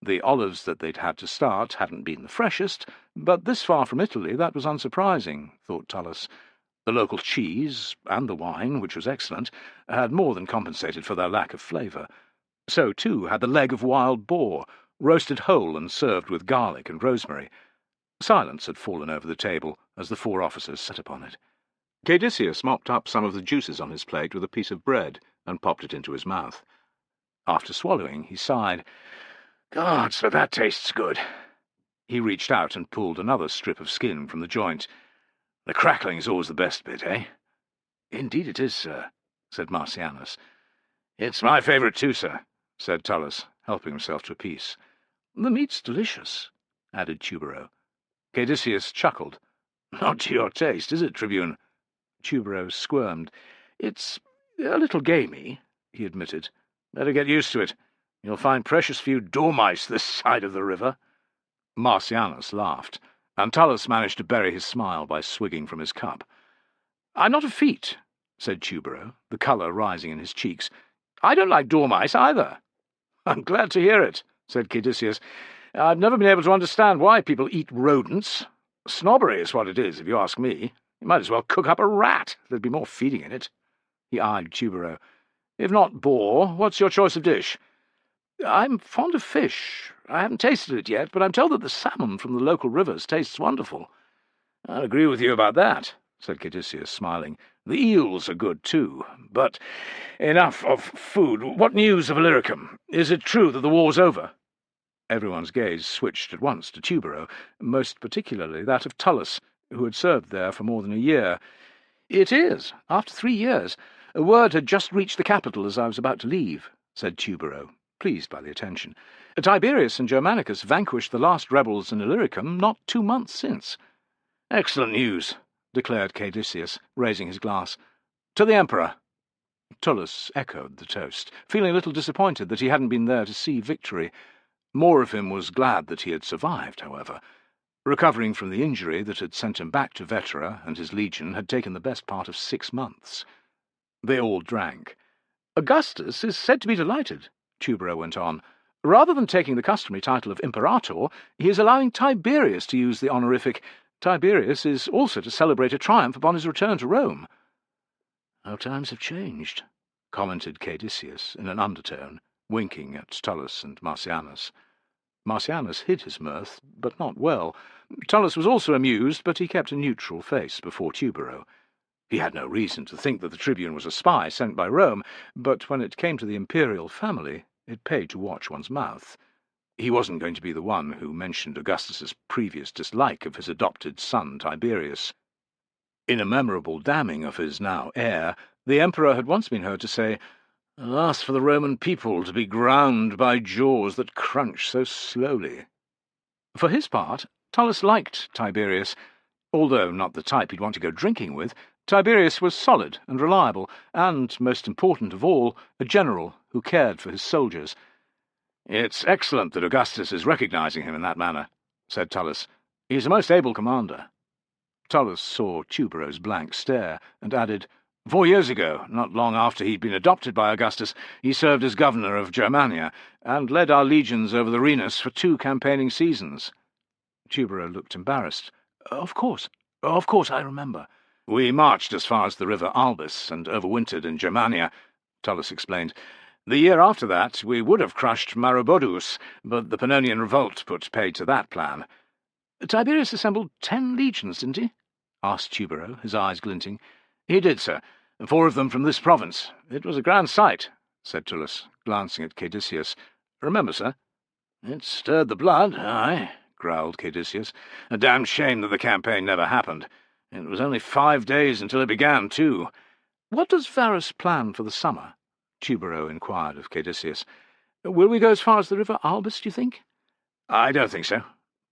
The olives that they'd had to start hadn't been the freshest, but this far from Italy that was unsurprising, thought Tullus. The local cheese, and the wine, which was excellent, had more than compensated for their lack of flavour. So, too, had the leg of wild boar, roasted whole and served with garlic and rosemary. Silence had fallen over the table as the 4 officers sat upon it. Caedicius mopped up some of the juices on his plate with a piece of bread and popped it into his mouth. After swallowing, he sighed. "God, so that tastes good." He reached out and pulled another strip of skin from the joint. "The crackling's always the best bit, eh?" "Indeed it is, sir," said Marcianus. "It's my favourite too, sir," said Tullus, helping himself to a piece. "The meat's delicious," added Tubero. Caedicius chuckled. "Not to your taste, is it, Tribune?" Tubero squirmed. "It's a little gamey," he admitted. "Better get used to it. You'll find precious few dormice this side of the river." Marcianus laughed, and Tullus managed to bury his smile by swigging from his cup. "I'm not a feat," said Tubero, the colour rising in his cheeks. "I don't like dormice either." "I'm glad to hear it," said Caedicius. "I've never been able to understand why people eat rodents. Snobbery is what it is, if you ask me. You might as well cook up a rat. There'd be more feeding in it." He eyed Tubero. "If not boar, what's your choice of dish?" "I'm fond of fish. I haven't tasted it yet, but I'm told that the salmon from the local rivers tastes wonderful." "I'll agree with you about that," said Caedicius, smiling. "The eels are good, too. But enough of food. What news of Illyricum? Is it true that the war's over?" Everyone's gaze switched at once to Tubero, most particularly that of Tullus, who had served there for more than a year. "It is, after 3 years. A word had just reached the capital as I was about to leave," said Tubero, pleased by the attention. "Tiberius and Germanicus vanquished the last rebels in Illyricum not 2 months since." "Excellent news," declared Caedicius, raising his glass. "To the Emperor." Tullus echoed the toast, feeling a little disappointed that he hadn't been there to see victory. More of him was glad that he had survived, however. Recovering from the injury that had sent him back to Vetera and his legion had taken the best part of 6 months. They all drank. "Augustus is said to be delighted," Tubero went on. "Rather than taking the customary title of Imperator, he is allowing Tiberius to use the honorific. Tiberius is also to celebrate a triumph upon his return to Rome." "How times have changed," commented Caedicius in an undertone, winking at Tullus and Marcianus. Marcianus hid his mirth, but not well. Tullus was also amused, but he kept a neutral face before Tubero. He had no reason to think that the tribune was a spy sent by Rome, but when it came to the imperial family, it paid to watch one's mouth. He wasn't going to be the one who mentioned Augustus's previous dislike of his adopted son Tiberius. In a memorable damning of his now heir, the emperor had once been heard to say, "Alas for the Roman people to be ground by jaws that crunch so slowly." For his part, Tullus liked Tiberius. Although not the type he'd want to go drinking with, Tiberius was solid and reliable, and, most important of all, a general who cared for his soldiers. "It's excellent that Augustus is recognizing him in that manner," said Tullus. "He's a most able commander." Tullus saw Tubero's blank stare, and added, 4 years ago, not long after he'd been adopted by Augustus, he served as governor of Germania, and led our legions over the Rhenus for 2 campaigning seasons." Tubero looked embarrassed. Of course, I remember." "We marched as far as the river Albis, and overwintered in Germania," Tullus explained. "The year after that, we would have crushed Maroboduus, but the Pannonian revolt put paid to that plan." "Tiberius assembled 10 legions, didn't he?" asked Tubero, his eyes glinting. "He did, sir, 4 of them from this province. It was a grand sight," said Tullus, glancing at Caedicius. "Remember, sir?" "It stirred the blood, aye," growled Caedicius. "A damned shame that the campaign never happened. It was only 5 days until it began, too." "What does Varus plan for the summer?" Tubero inquired of Caedicius. "Will we go as far as the river Albis, do you think?" "I don't think so.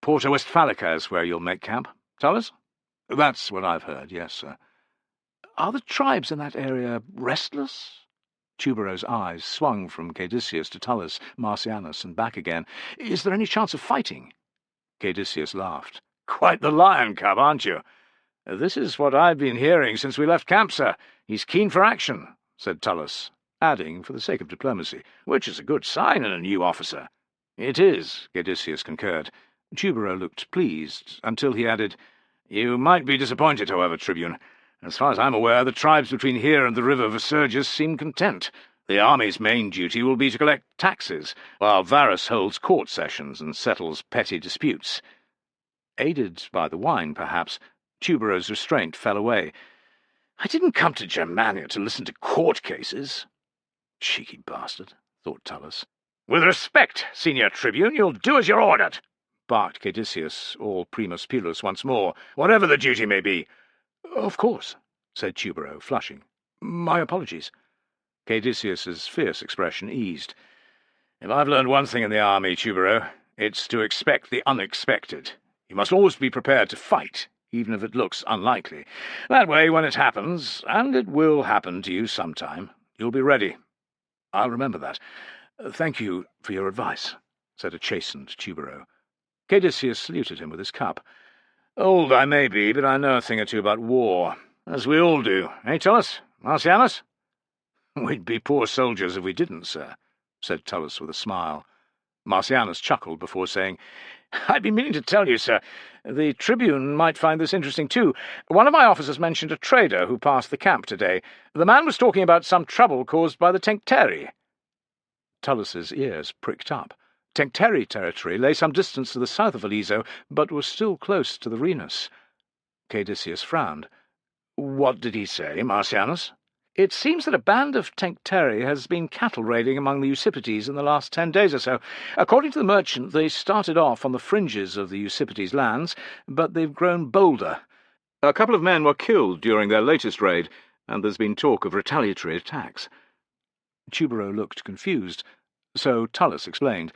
Porta Westphalica is where you'll make camp. Tullus?" "That's what I've heard, yes, sir." "Are the tribes in that area restless?" Tubero's eyes swung from Caedicius to Tullus, Marcianus, and back again. "Is there any chance of fighting?" Caedicius laughed. "Quite the lion cub, aren't you?" "This is what I've been hearing since we left camp, sir. He's keen for action," said Tullus, adding, for the sake of diplomacy, "which is a good sign in a new officer." "It is," Caedicius concurred. Tubero looked pleased, until he added, "You might be disappointed, however, Tribune. As far as I'm aware, the tribes between here and the river Visurgis seem content. The army's main duty will be to collect taxes, while Varus holds court sessions and settles petty disputes." Aided by the wine, perhaps, Tubero's restraint fell away. "I didn't come to Germania to listen to court cases." "Cheeky bastard," thought Tullus. "With respect, Senior Tribune, you'll do as you're ordered," barked Caedicius, all primus pilus once more, "whatever the duty may be." "Of course," said Tubero, flushing. "My apologies." Caedicius's fierce expression eased. "If I've learned one thing in the army, Tubero, it's to expect the unexpected. You must always be prepared to fight, even if it looks unlikely. That way, when it happens, and it will happen to you sometime, you'll be ready." "I'll remember that. Thank you for your advice," said a chastened Tubero. Caedicius saluted him with his cup. "Old I may be, but I know a thing or two about war, as we all do. Eh, Tullus? Marcianus?" "We'd be poor soldiers if we didn't, sir," said Tullus with a smile. Marcianus chuckled before saying, "I've been meaning to tell you, sir. The Tribune might find this interesting too. One of my officers mentioned a trader who passed the camp today. The man was talking about some trouble caused by the Tencteri." Tullus's ears pricked up. Tencteri territory lay some distance to the south of Aliso, but was still close to the Rhenus. Caedicius frowned. "What did he say, Marcianus?" "It seems that a band of Tencteri has been cattle raiding among the Eusipetes in the last 10 days or so. According to the merchant, they started off on the fringes of the Eusipetes lands, but they've grown bolder. A couple of men were killed during their latest raid, and there's been talk of retaliatory attacks." Tubero looked confused, so Tullus explained.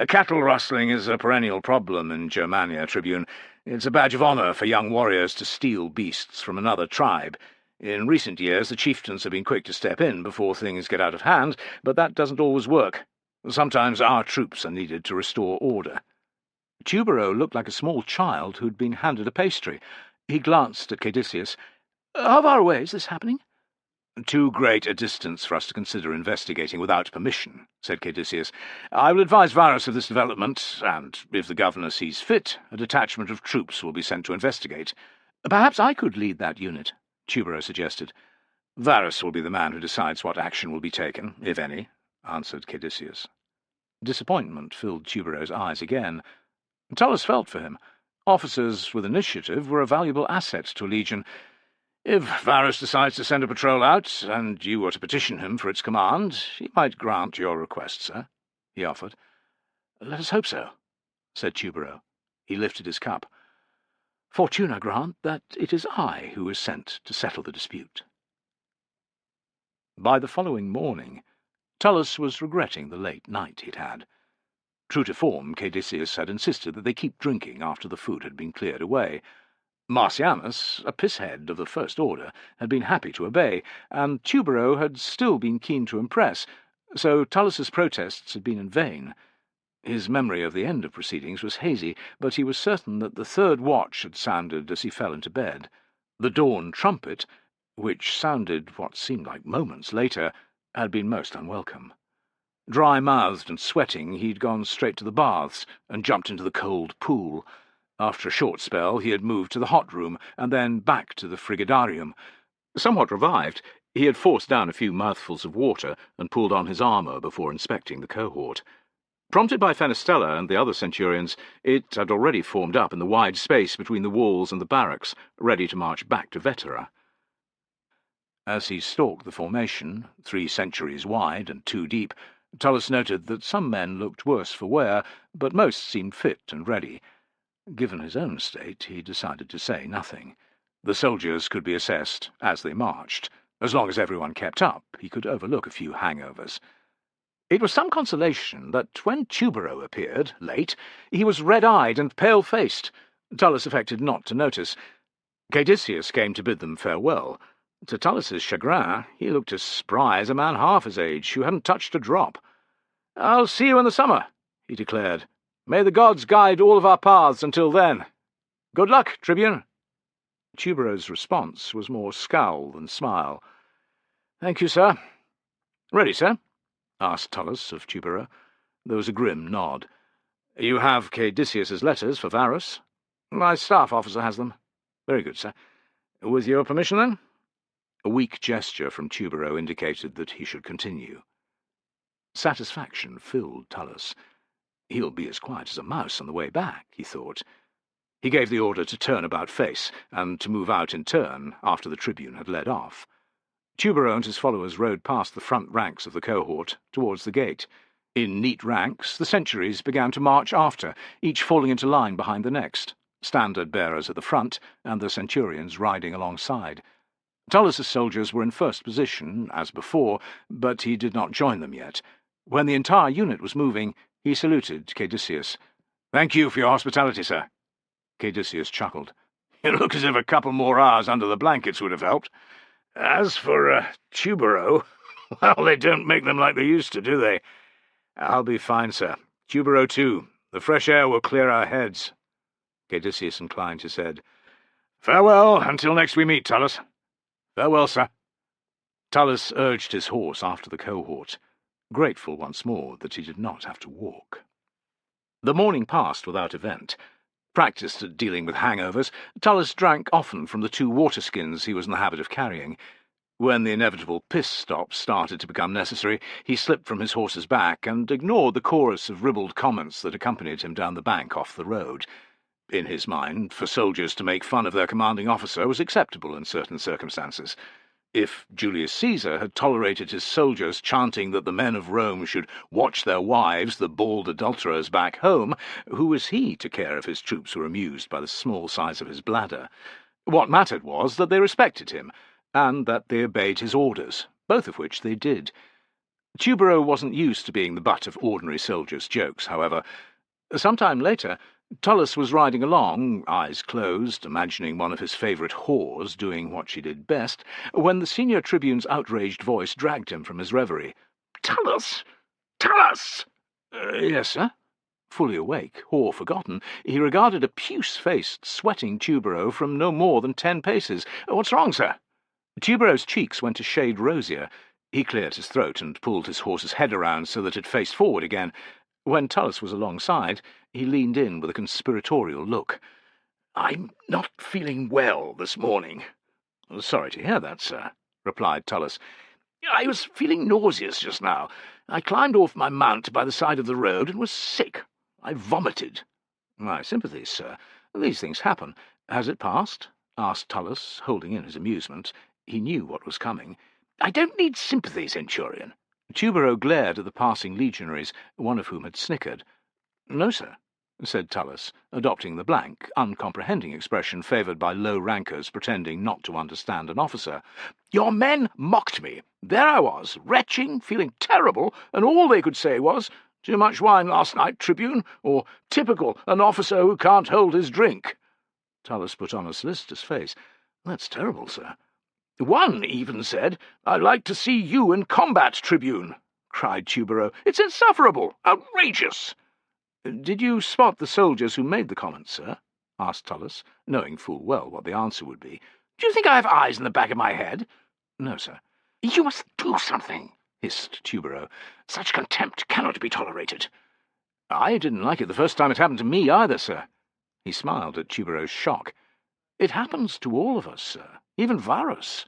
"Cattle rustling is a perennial problem in Germania, Tribune. It's a badge of honour for young warriors to steal beasts from another tribe. In recent years, the chieftains have been quick to step in before things get out of hand, but that doesn't always work. Sometimes our troops are needed to restore order." Tubero looked like a small child who'd been handed a pastry. He glanced at Caedicius. "How far away is this happening?" "Too great a distance for us to consider investigating without permission," said Caedicius. "I will advise Varus of this development, and, if the governor sees fit, a detachment of troops will be sent to investigate." "Perhaps I could lead that unit," Tubero suggested. "Varus will be the man who decides what action will be taken, if any," answered Caedicius. Disappointment filled Tubero's eyes again. Tullus felt for him. Officers with initiative were a valuable asset to a legion. "If Varus decides to send a patrol out, and you were to petition him for its command, he might grant your request, sir," he offered. "Let us hope so," said Tubero. He lifted his cup. "Fortuna grant that it is I who is sent to settle the dispute." By the following morning, Tullus was regretting the late night he'd had. True to form, Caedicius had insisted that they keep drinking after the food had been cleared away. Marcianus, a pisshead of the first order, had been happy to obey, and Tubero had still been keen to impress, so Tullus's protests had been in vain. His memory of the end of proceedings was hazy, but he was certain that the third watch had sounded as he fell into bed. The dawn trumpet, which sounded what seemed like moments later, had been most unwelcome. Dry-mouthed and sweating, he'd gone straight to the baths and jumped into the cold pool. After a short spell, he had moved to the hot room, and then back to the frigidarium. Somewhat revived, he had forced down a few mouthfuls of water and pulled on his armour before inspecting the cohort. Prompted by Fenestella and the other centurions, it had already formed up in the wide space between the walls and the barracks, ready to march back to Vetera. As he stalked the formation, 3 centuries wide and 2 deep, Tullus noted that some men looked worse for wear, but most seemed fit and ready. Given his own state, he decided to say nothing. The soldiers could be assessed as they marched. As long as everyone kept up, he could overlook a few hangovers. It was some consolation that when Tubero appeared, late, he was red-eyed and pale-faced. Tullus affected not to notice. Caedicius came to bid them farewell. To Tullus's chagrin, he looked as spry as a man half his age, who hadn't touched a drop. "I'll see you in the summer," he declared. "May the gods guide all of our paths until then. Good luck, Tribune." Tubero's response was more scowl than smile. "Thank you, sir." "Ready, sir?" asked Tullus of Tubero. There was a grim nod. "You have Caedicius's letters for Varus?" "My staff officer has them." "Very good, sir. With your permission, then?" A weak gesture from Tubero indicated that he should continue. Satisfaction filled Tullus. "He'll be as quiet as a mouse on the way back," he thought. He gave the order to turn about face, and to move out in turn after the tribune had led off. Tubero and his followers rode past the front ranks of the cohort, towards the gate. In neat ranks, the centuries began to march after, each falling into line behind the next, standard-bearers at the front, and the centurions riding alongside. Tullus's soldiers were in first position, as before, but he did not join them yet. When the entire unit was moving, he saluted Caedicius. "Thank you for your hospitality, sir." Caedicius chuckled. "You look as if a couple more hours under the blankets would have helped. As for Tubero, well, they don't make them like they used to, do they? I'll be fine, sir. Tubero, too. The fresh air will clear our heads." Caedicius inclined his head. "Farewell, until next we meet, Tullus." "Farewell, sir." Tullus urged his horse after the cohort, grateful once more that he did not have to walk. The morning passed without event. Practised at dealing with hangovers, Tullus drank often from the 2 water-skins he was in the habit of carrying. When the inevitable piss-stop started to become necessary, he slipped from his horse's back and ignored the chorus of ribald comments that accompanied him down the bank off the road. In his mind, for soldiers to make fun of their commanding officer was acceptable in certain circumstances. If Julius Caesar had tolerated his soldiers chanting that the men of Rome should watch their wives, the bald adulterers, back home, who was he to care if his troops were amused by the small size of his bladder? What mattered was that they respected him, and that they obeyed his orders, both of which they did. Tubero wasn't used to being the butt of ordinary soldiers' jokes, however. Some time later, Tullus was riding along, eyes closed, imagining one of his favourite whores doing what she did best, when the senior tribune's outraged voice dragged him from his reverie. "Tullus! Tullus!" Yes, sir." Fully awake, or forgotten, he regarded a puce-faced, sweating Tubero from no more than 10 paces. "What's wrong, sir?" Tubero's cheeks went a shade rosier. He cleared his throat and pulled his horse's head around so that it faced forward again. When Tullus was alongside, he leaned in with a conspiratorial look. "I'm not feeling well this morning." "Sorry to hear that, sir," replied Tullus. "I was feeling nauseous just now. I climbed off my mount by the side of the road and was sick. I vomited." "My sympathies, sir. These things happen. Has it passed?" asked Tullus, holding in his amusement. He knew what was coming. "I don't need sympathy, Centurion." Tubero glared at the passing legionaries, one of whom had snickered. "No, sir," said Tullus, adopting the blank, uncomprehending expression favoured by low rankers pretending not to understand an officer. "Your men mocked me. There I was, retching, feeling terrible, and all they could say was, 'Too much wine last night, Tribune,' or 'Typical, an officer who can't hold his drink.'" Tullus put on a solicitous face. "That's terrible, sir." "One even said, 'I'd like to see you in combat, Tribune,'" cried Tubero. "It's insufferable, outrageous." "Did you spot the soldiers who made the comment, sir?" asked Tullus, knowing full well what the answer would be. "Do you think I have eyes in the back of my head?" "No, sir." "You must do something," hissed Tubero. "Such contempt cannot be tolerated." "I didn't like it the first time it happened to me either, sir." He smiled at Tubero's shock. "It happens to all of us, sir, even Varus."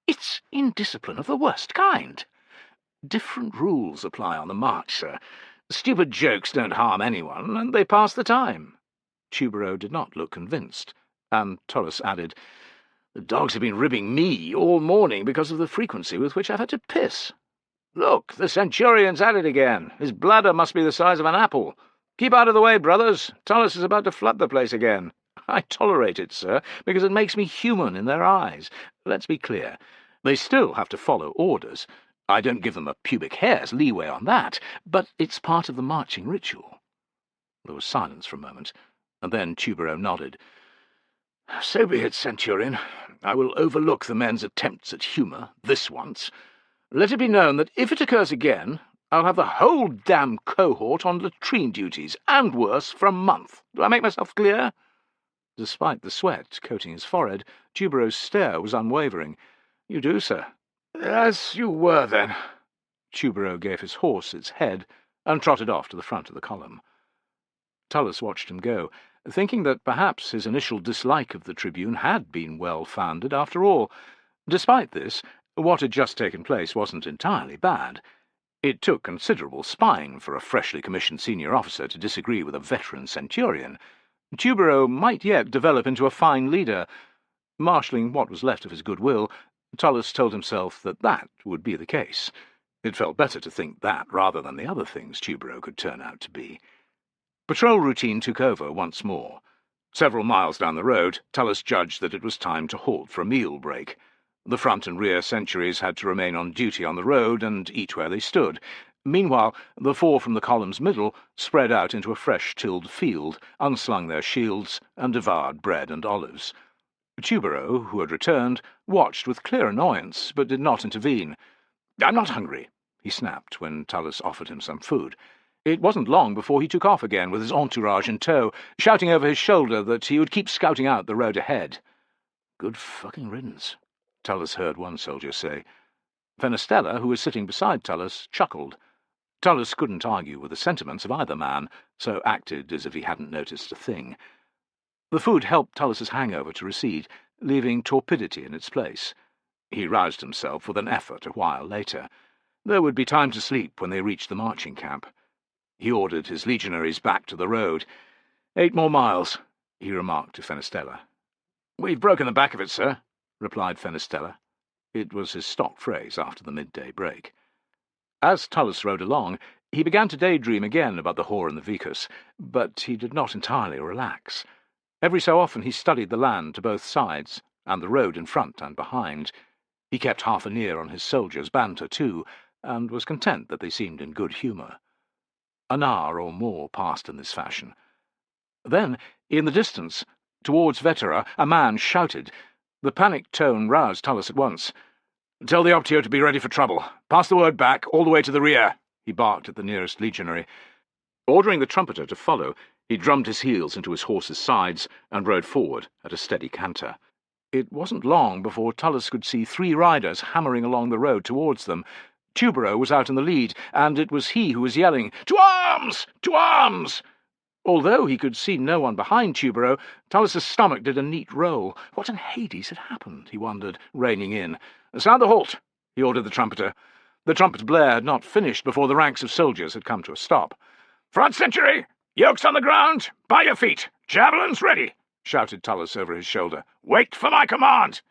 "It's indiscipline of the worst kind." "Different rules apply on the march, sir. Stupid jokes don't harm anyone, and they pass the time." Tubero did not look convinced, and Tullus added, "The dogs have been ribbing me all morning because of the frequency with which I've had to piss." "Look, the Centurion's at it again. His bladder must be the size of an apple. Keep out of the way, brothers. Tullus is about to flood the place again. I tolerate it, sir, because it makes me human in their eyes. Let's be clear. They still have to follow orders. I don't give them a pubic hair's leeway on that, but it's part of the marching ritual." There was silence for a moment, and then Tubero nodded. "So be it, Centurion. I will overlook the men's attempts at humour, this once. Let it be known that if it occurs again, I'll have the whole damn cohort on latrine duties, and worse, for a month. Do I make myself clear?" Despite the sweat coating his forehead, Tubero's stare was unwavering. "You do, sir." "As you were, then." Tubero gave his horse its head and trotted off to the front of the column. Tullus watched him go, thinking that perhaps his initial dislike of the Tribune had been well-founded after all. Despite this, what had just taken place wasn't entirely bad. It took considerable spine for a freshly commissioned senior officer to disagree with a veteran centurion. Tubero might yet develop into a fine leader. Marshalling what was left of his goodwill, Tullus told himself that that would be the case. It felt better to think that rather than the other things Tubero could turn out to be. Patrol routine took over once more. Several miles down the road, Tullus judged that it was time to halt for a meal break. The front and rear sentries had to remain on duty on the road and eat where they stood. Meanwhile, the four from the column's middle spread out into a fresh-tilled field, unslung their shields, and devoured bread and olives. Tubero, who had returned, watched with clear annoyance, but did not intervene. "I'm not hungry," he snapped when Tullus offered him some food. It wasn't long before he took off again with his entourage in tow, shouting over his shoulder that he would keep scouting out the road ahead. "Good fucking riddance," Tullus heard one soldier say. Fenestella, who was sitting beside Tullus, chuckled. Tullus couldn't argue with the sentiments of either man, so acted as if he hadn't noticed a thing. The food helped Tullus's hangover to recede, leaving torpidity in its place. He roused himself with an effort a while later. There would be time to sleep when they reached the marching camp. He ordered his legionaries back to the road. 8 more miles, he remarked to Fenestella. "We've broken the back of it, sir," replied Fenestella. It was his stock phrase after the midday break. As Tullus rode along, he began to daydream again about the whore and the vicus, but he did not entirely relax. Every so often he studied the land to both sides, and the road in front and behind. He kept half an ear on his soldiers' banter, too, and was content that they seemed in good humour. An hour or more passed in this fashion. Then, in the distance, towards Vetera, a man shouted. The panicked tone roused Tullus at once. "Tell the Optio to be ready for trouble. Pass the word back, all the way to the rear," he barked at the nearest legionary. Ordering the trumpeter to follow, he drummed his heels into his horse's sides and rode forward at a steady canter. It wasn't long before Tullus could see 3 riders hammering along the road towards them. Tubero was out in the lead, and it was he who was yelling, "To arms! To arms!" Although he could see no one behind Tubero, Tullus's stomach did a neat roll. What in Hades had happened, he wondered, reining in. "Sound the halt," he ordered the trumpeter. The trumpet's blare had not finished before the ranks of soldiers had come to a stop. "Front century! Yokes on the ground! By your feet! Javelins ready!" shouted Tullus over his shoulder. "Wait for my command!"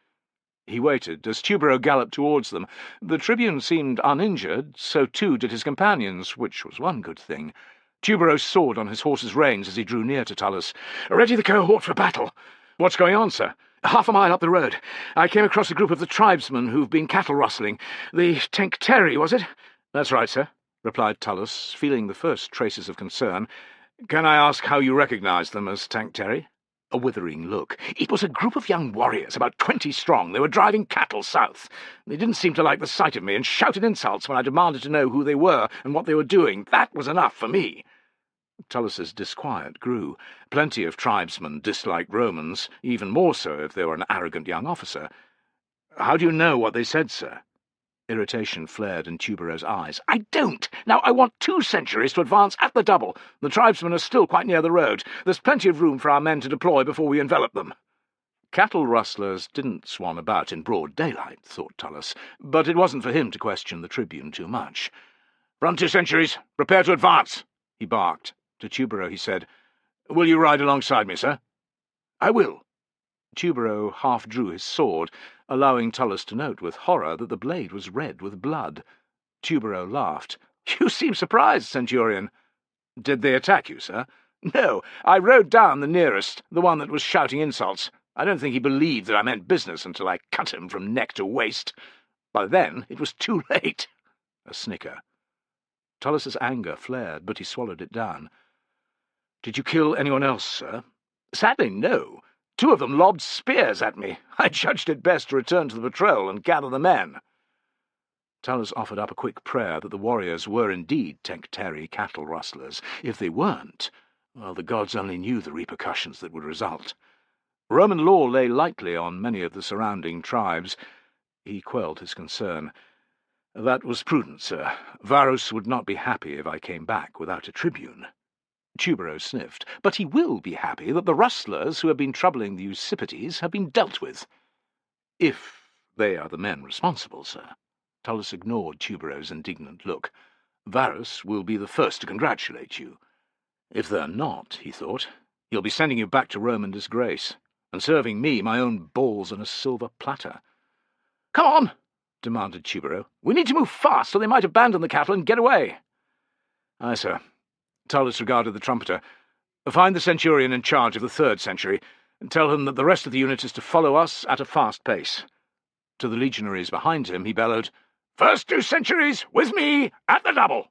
He waited as Tubero galloped towards them. The tribune seemed uninjured, so too did his companions, which was one good thing. Tubero soared on his horse's reins as he drew near to Tullus. "Ready the cohort for battle." "What's going on, sir?" "Half a mile up the road. I came across a group of the tribesmen who've been cattle rustling. The Tencteri, was it?" "That's right, sir," replied Tullus, feeling the first traces of concern. "Can I ask how you recognised them as Tencteri?" A withering look. "It was a group of young warriors, about 20 strong. They were driving cattle south. They didn't seem to like the sight of me, and shouted insults when I demanded to know who they were and what they were doing. That was enough for me." Tullus's disquiet grew. Plenty of tribesmen disliked Romans, even more so if they were an arrogant young officer. "How do you know what they said, sir?" Irritation flared in Tubero's eyes. "I don't! Now I want 2 centuries to advance at the double. The tribesmen are still quite near the road. There's plenty of room for our men to deploy before we envelop them." Cattle rustlers didn't swan about in broad daylight, thought Tullus, but it wasn't for him to question the tribune too much. "Front 2 centuries, prepare to advance," he barked. To Tubero he said, "Will you ride alongside me, sir?" "I will." Tubero half drew his sword, allowing Tullus to note with horror that the blade was red with blood. Tubero laughed. "You seem surprised, Centurion." "Did they attack you, sir?" "No, I rode down the nearest, the one that was shouting insults. I don't think he believed that I meant business until I cut him from neck to waist. By then it was too late." A snicker. Tullus's anger flared, but he swallowed it down. "Did you kill anyone else, sir?" "Sadly, no. 2 of them lobbed spears at me. I judged it best to return to the patrol and gather the men." Tullus offered up a quick prayer that the warriors were indeed Tencteri cattle rustlers. If they weren't, well, the gods only knew the repercussions that would result. Roman law lay lightly on many of the surrounding tribes. He quelled his concern. "That was prudent, sir. Varus would not be happy if I came back without a tribune." Tubero sniffed. "But he will be happy that the rustlers who have been troubling the Usipetes have been dealt with." "If they are the men responsible, sir." Tullus ignored Tubero's indignant look. "Varus will be the first to congratulate you. If they're not," he thought, "he'll be sending you back to Rome in disgrace, and serving me my own balls on a silver platter." "Come on!" demanded Tubero. "We need to move fast, or they might abandon the cattle and get away." "Aye, sir." Tullus regarded the trumpeter. "Find the centurion in charge of the 3rd century, and tell him that the rest of the unit is to follow us at a fast pace." To the legionaries behind him he bellowed, "First 2 centuries, with me, at the double!"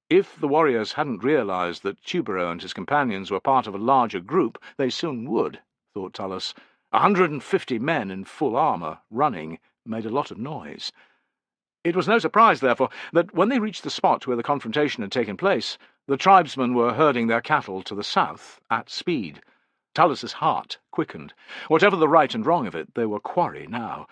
If the warriors hadn't realized that Tubero and his companions were part of a larger group, they soon would, thought Tullus. 150 men in full armour, running, made a lot of noise. It was no surprise, therefore, that when they reached the spot where the confrontation had taken place, the tribesmen were herding their cattle to the south at speed. Tullus's heart quickened. Whatever the right and wrong of it, they were quarry now.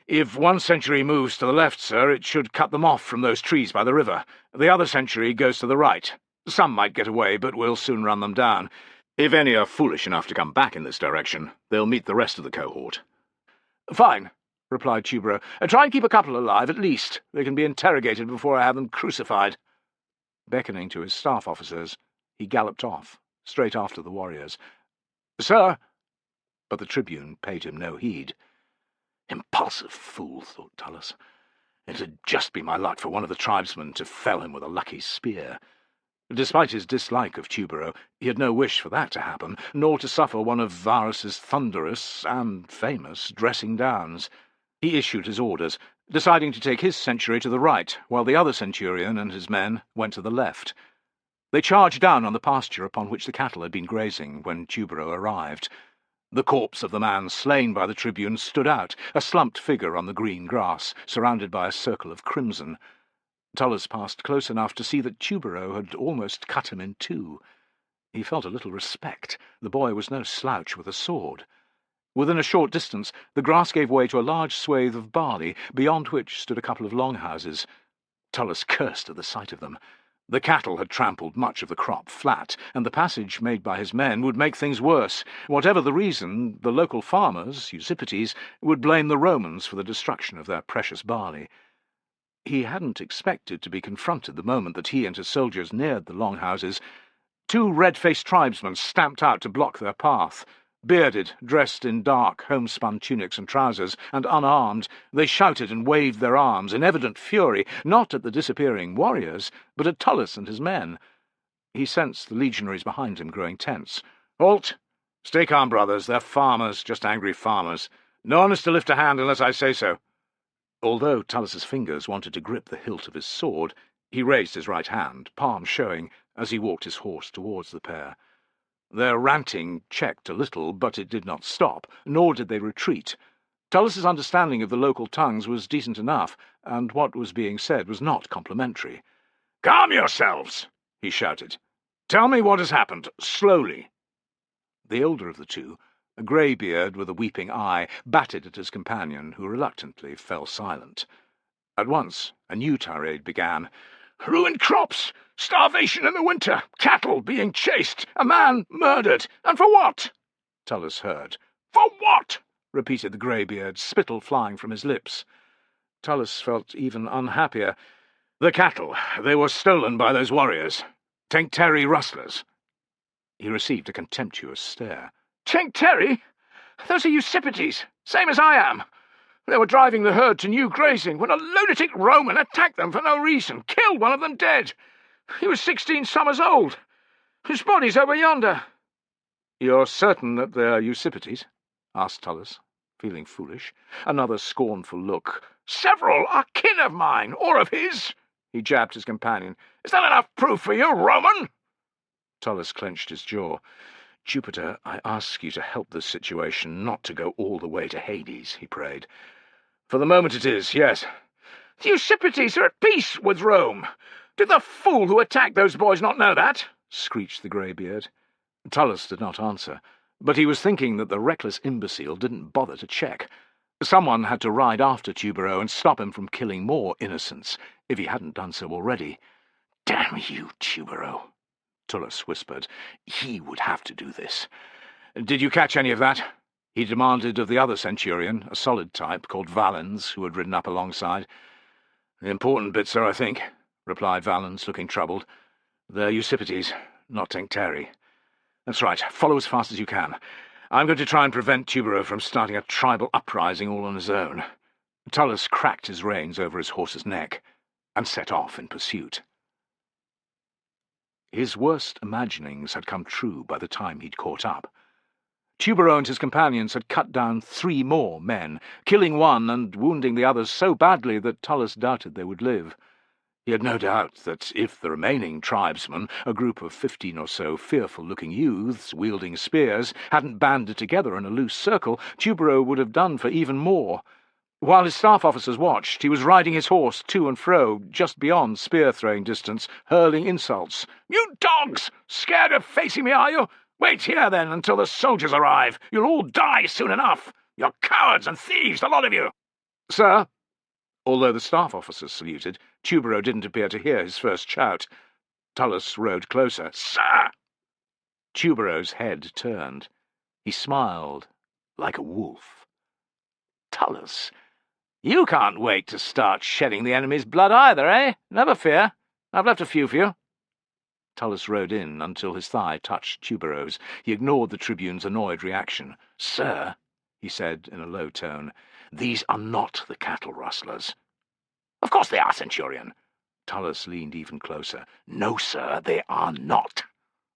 "If 1 century moves to the left, sir, it should cut them off from those trees by the river. The other century goes to the right. Some might get away, but we'll soon run them down. If any are foolish enough to come back in this direction, they'll meet the rest of the cohort." "Fine," replied Tubero. "Try and keep a couple alive, at least. They can be interrogated before I have them crucified." Beckoning to his staff officers, he galloped off, straight after the warriors. "Sir—" But the tribune paid him no heed. Impulsive fool, thought Tullus. It'd just be my luck for one of the tribesmen to fell him with a lucky spear. Despite his dislike of Tubero, he had no wish for that to happen, nor to suffer one of Varus's thunderous and famous dressing downs. He issued his orders, deciding to take his century to the right, while the other centurion and his men went to the left. They charged down on the pasture upon which the cattle had been grazing when Tubero arrived. The corpse of the man slain by the tribune stood out, a slumped figure on the green grass, surrounded by a circle of crimson. Tullus passed close enough to see that Tubero had almost cut him in two. He felt a little respect. The boy was no slouch with a sword. Within a short distance, the grass gave way to a large swathe of barley, beyond which stood a couple of longhouses. Tullus cursed at the sight of them. The cattle had trampled much of the crop flat, and the passage made by his men would make things worse. Whatever the reason, the local farmers, Eusippites, would blame the Romans for the destruction of their precious barley. He hadn't expected to be confronted the moment that he and his soldiers neared the longhouses. Two red-faced tribesmen stamped out to block their path. Bearded, dressed in dark, homespun tunics and trousers, and unarmed, they shouted and waved their arms in evident fury, not at the disappearing warriors, but at Tullus and his men. He sensed the legionaries behind him growing tense. "Halt! Stay calm, brothers. They're farmers, just angry farmers. No one is to lift a hand unless I say so." Although Tullus's fingers wanted to grip the hilt of his sword, he raised his right hand, palm showing, as he walked his horse towards the pair. Their ranting checked a little, but it did not stop, nor did they retreat. Tullus's understanding of the local tongues was decent enough, and what was being said was not complimentary. "Calm yourselves!" he shouted. "Tell me what has happened, slowly." The older of the two, a grey-beard with a weeping eye, batted at his companion, who reluctantly fell silent. At once a new tirade began. "Ruined crops! Starvation in the winter! Cattle being chased! A man murdered! And for what?" Tullus heard. "For what?" repeated the greybeard, spittle flying from his lips. Tullus felt even unhappier. "The cattle, they were stolen by those warriors. Tencteri rustlers." He received a contemptuous stare. "Tencteri? Those are Eusippites, same as I am. They were driving the herd to new grazing when a lunatic Roman attacked them for no reason, killed one of them dead. He was 16 summers old. His body's over yonder." "You're certain that they're Eusippites?" asked Tullus, feeling foolish. Another scornful look. "Several are kin of mine, or of his," he jabbed his companion. "Is that enough proof for you, Roman?" Tullus clenched his jaw. "Jupiter, I ask you to help this situation not to go all the way to Hades," he prayed. "For the moment it is, yes." "The Eusippites are at peace with Rome. Did the fool who attacked those boys not know that?" screeched the greybeard. Tullus did not answer, but he was thinking that the reckless imbecile didn't bother to check. Someone had to ride after Tubero and stop him from killing more innocents, if he hadn't done so already. "Damn you, Tubero," Tullus whispered. "He would have to do this." "Did you catch any of that?" he demanded of the other centurion, a solid type called Valens, who had ridden up alongside. "The important bits, sir, I think," replied Valens, looking troubled. "They're Eusippites, not Tencteri. That's right, follow as fast as you can. I'm going to try and prevent Tubero from starting a tribal uprising all on his own." Tullus cracked his reins over his horse's neck and set off in pursuit. His worst imaginings had come true by the time he'd caught up. Tubero and his companions had cut down 3 more men, killing one and wounding the others so badly that Tullus doubted they would live. He had no doubt that if the remaining tribesmen, a group of 15 or so fearful-looking youths wielding spears, hadn't banded together in a loose circle, Tubero would have done for even more. While his staff officers watched, he was riding his horse to and fro, just beyond spear-throwing distance, hurling insults. "You dogs! Scared of facing me, are you? Wait here, then, until the soldiers arrive. You'll all die soon enough. You're cowards and thieves, the lot of you." "Sir." Although the staff officers saluted, Tubero didn't appear to hear his first shout. Tullus rode closer. "Sir!" Tubero's head turned. He smiled like a wolf. "Tullus, you can't wait to start shedding the enemy's blood either, eh? Never fear. I've left a few for you." Tullus rode in until his thigh touched Tubero's. He ignored the tribune's annoyed reaction. "Sir," he said in a low tone, "these are not the cattle rustlers." "Of course they are, Centurion." Tullus leaned even closer. "No, sir, they are not.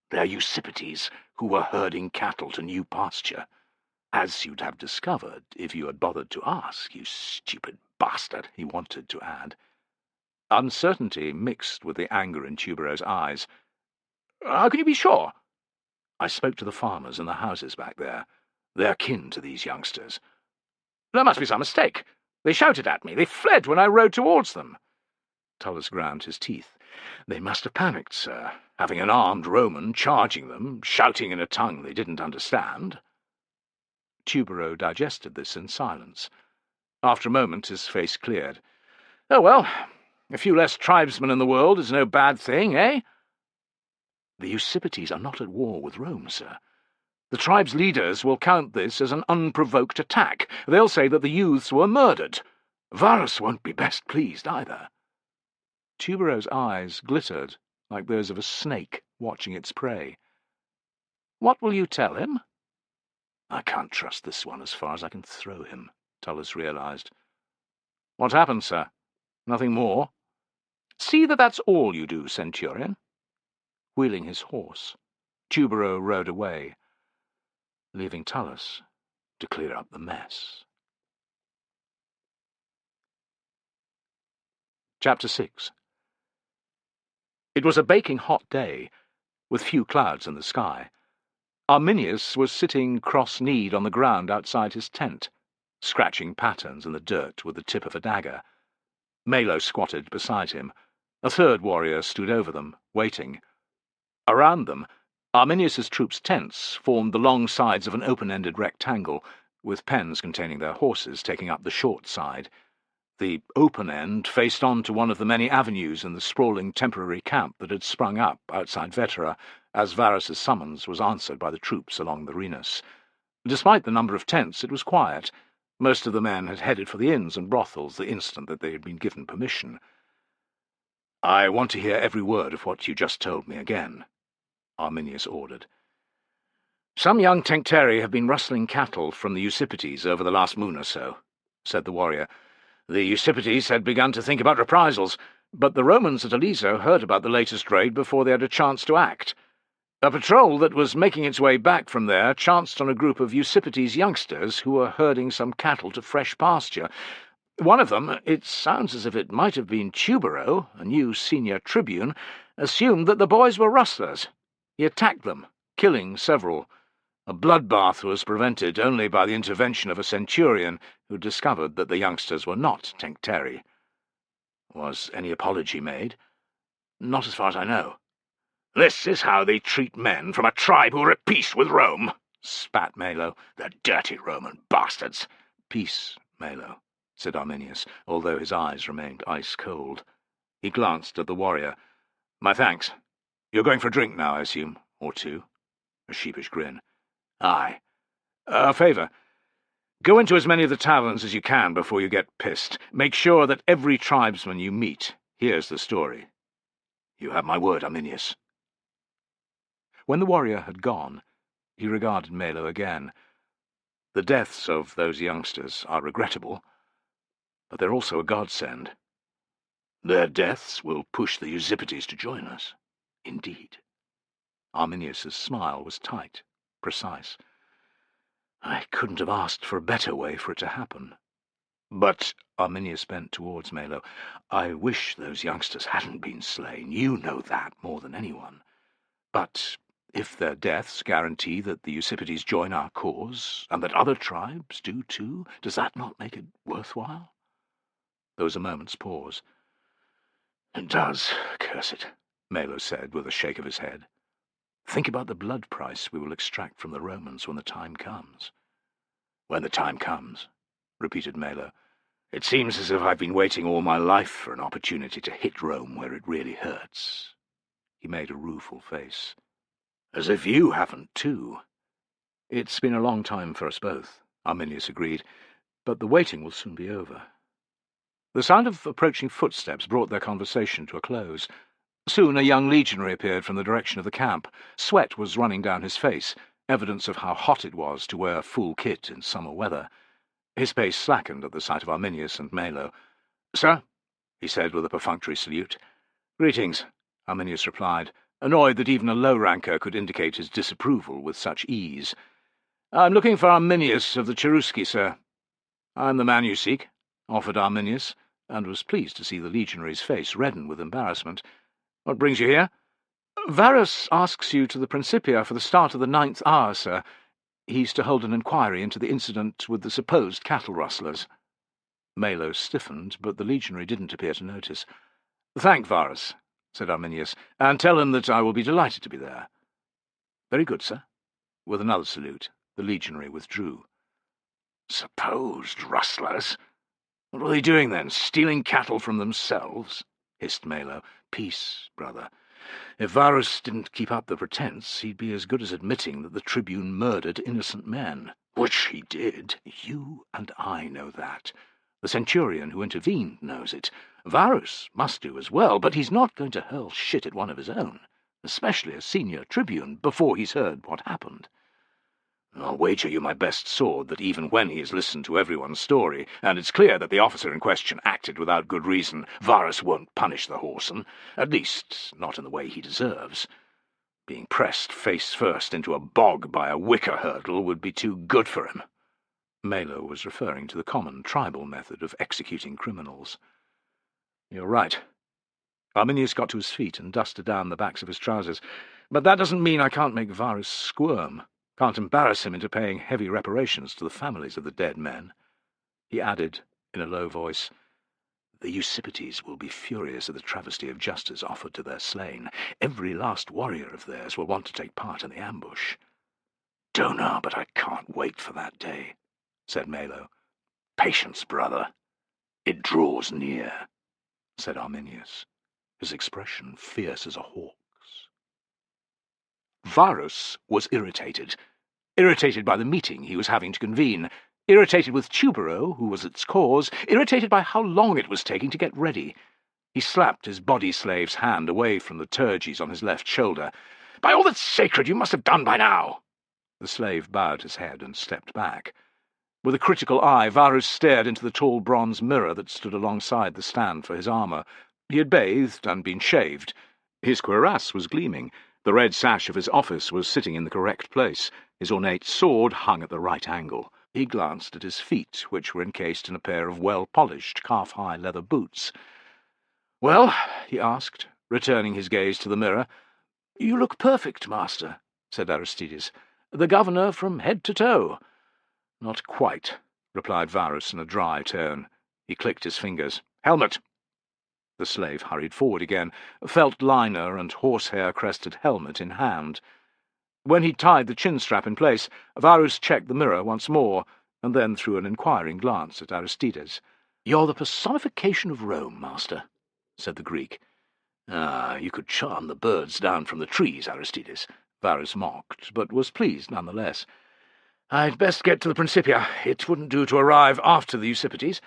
They're Eusippites, who were herding cattle to new pasture. As you'd have discovered if you had bothered to ask, you stupid bastard," he wanted to add. Uncertainty mixed with the anger in Tubero's eyes. "How can you be sure?" "I spoke to the farmers in the houses back there. They're kin to these youngsters." "There must be some mistake. They shouted at me. They fled when I rode towards them." Tullus ground his teeth. "They must have panicked, sir, having an armed Roman charging them, shouting in a tongue they didn't understand." Tubero digested this in silence. After a moment his face cleared. "Oh, well, a few less tribesmen in the world is no bad thing, eh?" "The Usipetes are not at war with Rome, sir. The tribe's leaders will count this as an unprovoked attack. They'll say that the youths were murdered. Varus won't be best pleased either." Tubero's eyes glittered like those of a snake watching its prey. "What will you tell him?" "I can't trust this one as far as I can throw him," Tullus realized. "What happened, sir? Nothing more?" "See that that's all you do, Centurion." Wheeling his horse, Tubero rode away, leaving Tullus to clear up the mess. Chapter 6. It was a baking hot day, with few clouds in the sky. Arminius was sitting cross-kneed on the ground outside his tent, scratching patterns in the dirt with the tip of a dagger. Malo squatted beside him. A third warrior stood over them, waiting. Around them, Arminius's troops' tents formed the long sides of an open-ended rectangle, with pens containing their horses taking up the short side. The open end faced on to one of the many avenues in the sprawling temporary camp that had sprung up outside Vetera, as Varus's summons was answered by the troops along the Rhenus. Despite the number of tents, it was quiet. Most of the men had headed for the inns and brothels the instant that they had been given permission. "I want to hear every word of what you just told me again," Arminius ordered. "Some young Tencteri have been rustling cattle from the Usipetes over the last moon or so," said the warrior. "The Usipetes had begun to think about reprisals, but the Romans at Aliso heard about the latest raid before they had a chance to act. A patrol that was making its way back from there chanced on a group of Usipetes youngsters who were herding some cattle to fresh pasture. One of them, it sounds as if it might have been Tubero, a new senior tribune, assumed that the boys were rustlers. He attacked them, killing several. A bloodbath was prevented only by the intervention of a centurion who discovered that the youngsters were not Tencteri." "Was any apology made?" "Not as far as I know." "This is how they treat men from a tribe who are at peace with Rome," spat Malo. "The dirty Roman bastards." "Peace, Malo," said Arminius, although his eyes remained ice-cold. He glanced at the warrior. "My thanks. You're going for a drink now, I assume, or two?" A sheepish grin. "Aye. A favour. Go into as many of the taverns as you can before you get pissed. Make sure that every tribesman you meet hears the story." "You have my word, Arminius." When the warrior had gone, he regarded Malo again. "The deaths of those youngsters are regrettable, but they're also a godsend." "Their deaths will push the Usipetes to join us." "Indeed." Arminius's smile was tight, precise. "I couldn't have asked for a better way for it to happen." "But," Arminius bent towards Malo, "I wish those youngsters hadn't been slain. You know that more than anyone. But if their deaths guarantee that the Usipetes join our cause, and that other tribes do too, does that not make it worthwhile?" There was a moment's pause. "It does, curse it," Malo said with a shake of his head. "Think about the blood price we will extract from the Romans when the time comes." "When the time comes," repeated Malo. "It seems as if I've been waiting all my life for an opportunity to hit Rome where it really hurts." He made a rueful face. "As if you haven't, too." "It's been a long time for us both," Arminius agreed, "but the waiting will soon be over." The sound of approaching footsteps brought their conversation to a close. Soon a young legionary appeared from the direction of the camp. Sweat was running down his face, evidence of how hot it was to wear full kit in summer weather. His pace slackened at the sight of Arminius and Malo. "Sir," he said with a perfunctory salute. "Greetings," Arminius replied, annoyed that even a low-ranker could indicate his disapproval with such ease. "I'm looking for Arminius of the Cherusci, sir." "I'm the man you seek," offered Arminius, and was pleased to see the legionary's face redden with embarrassment. "What brings you here?" "Varus asks you to the Principia for the start of the 9th hour, sir. He's to hold an inquiry into the incident with the supposed cattle rustlers." Malo stiffened, but the legionary didn't appear to notice. "Thank Varus," said Arminius, "and tell him that I will be delighted to be there." "Very good, sir." With another salute, the legionary withdrew. "Supposed rustlers? What were they doing then? Stealing cattle from themselves?" hissed Malo. "Peace, brother. If Varus didn't keep up the pretense, he'd be as good as admitting that the tribune murdered innocent men. Which he did. You and I know that. The centurion who intervened knows it. Varus must do as well, but he's not going to hurl shit at one of his own, especially a senior tribune, before he's heard what happened. I'll wager you my best sword that even when he has listened to everyone's story, and it's clear that the officer in question acted without good reason, Varus won't punish the whoreson, at least not in the way he deserves. Being pressed face first into a bog by a wicker hurdle would be too good for him." Malo was referring to the common tribal method of executing criminals. "You're right." Arminius got to his feet and dusted down the backs of his trousers. "But that doesn't mean I can't make Varus squirm. Can't embarrass him into paying heavy reparations to the families of the dead men." He added, in a low voice, "The Eusipites will be furious at the travesty of justice offered to their slain. Every last warrior of theirs will want to take part in the ambush." "Don't know, but I can't wait for that day," said Malo. "Patience, brother. It draws near," said Arminius, his expression fierce as a hawk's. Varus was irritated. Irritated by the meeting he was having to convene, irritated with Tubero, who was its cause, irritated by how long it was taking to get ready. He slapped his body-slave's hand away from the turgees on his left shoulder. "By all that's sacred, you must have done by now!" The slave bowed his head and stepped back. With a critical eye, Varus stared into the tall bronze mirror that stood alongside the stand for his armour. He had bathed and been shaved. His cuirass was gleaming. The red sash of his office was sitting in the correct place. His ornate sword hung at the right angle. He glanced at his feet, which were encased in a pair of well-polished calf-high leather boots. "Well," he asked, returning his gaze to the mirror. "You look perfect, master," said Aristides. "The governor from head to toe." "Not quite," replied Varus in a dry tone. He clicked his fingers. "Helmet!" The slave hurried forward again, felt liner and horsehair-crested helmet in hand. When he'd tied the chin-strap in place, Varus checked the mirror once more, and then threw an inquiring glance at Aristides. "You're the personification of Rome, master," said the Greek. "Ah, you could charm the birds down from the trees, Aristides," Varus mocked, but was pleased nonetheless. "I'd best get to the Principia. It wouldn't do to arrive after the Eusipites.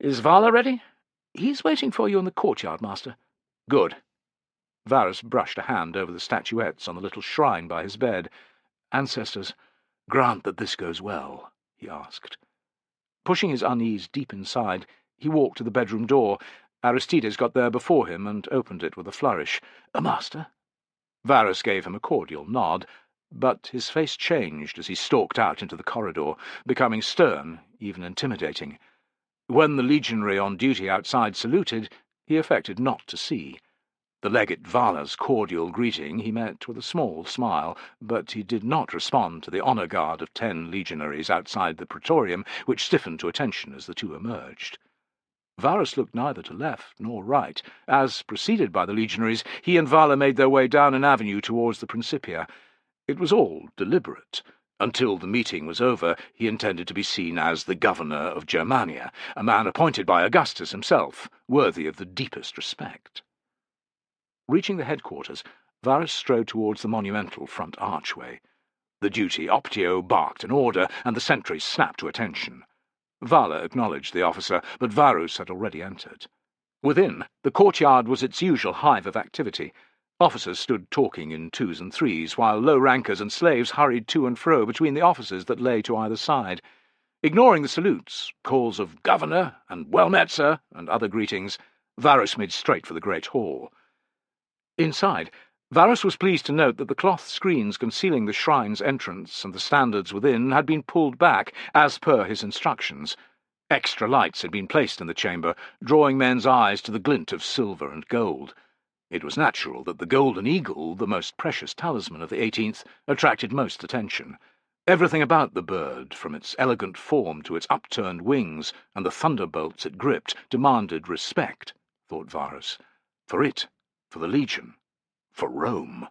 Is Vala ready?" "He's waiting for you in the courtyard, master." "Good." Varus brushed a hand over the statuettes on the little shrine by his bed. "Ancestors, grant that this goes well," he asked. Pushing his unease deep inside, he walked to the bedroom door. Aristides got there before him and opened it with a flourish. "A master?" Varus gave him a cordial nod, but his face changed as he stalked out into the corridor, becoming stern, even intimidating. When the legionary on duty outside saluted, he affected not to see. The legate Vala's cordial greeting he met with a small smile, but he did not respond to the honour guard of 10 legionaries outside the praetorium, which stiffened to attention as the two emerged. Varus looked neither to left nor right, as, preceded by the legionaries, he and Vala made their way down an avenue towards the Principia. It was all deliberate. Until the meeting was over, he intended to be seen as the governor of Germania, a man appointed by Augustus himself, worthy of the deepest respect. Reaching the headquarters, Varus strode towards the monumental front archway. The duty optio barked an order, and the sentries snapped to attention. Vala acknowledged the officer, but Varus had already entered. Within, the courtyard was its usual hive of activity. Officers stood talking in 2s and 3s, while low-rankers and slaves hurried to and fro between the offices that lay to either side. Ignoring the salutes, calls of "Governor" and "Well met, sir," and other greetings, Varus made straight for the great hall. Inside, Varus was pleased to note that the cloth screens concealing the shrine's entrance and the standards within had been pulled back, as per his instructions. Extra lights had been placed in the chamber, drawing men's eyes to the glint of silver and gold. It was natural that the golden eagle, the most precious talisman of the 18th, attracted most attention. Everything about the bird, from its elegant form to its upturned wings and the thunderbolts it gripped, demanded respect, thought Varus. For it, for the Legion, for Rome.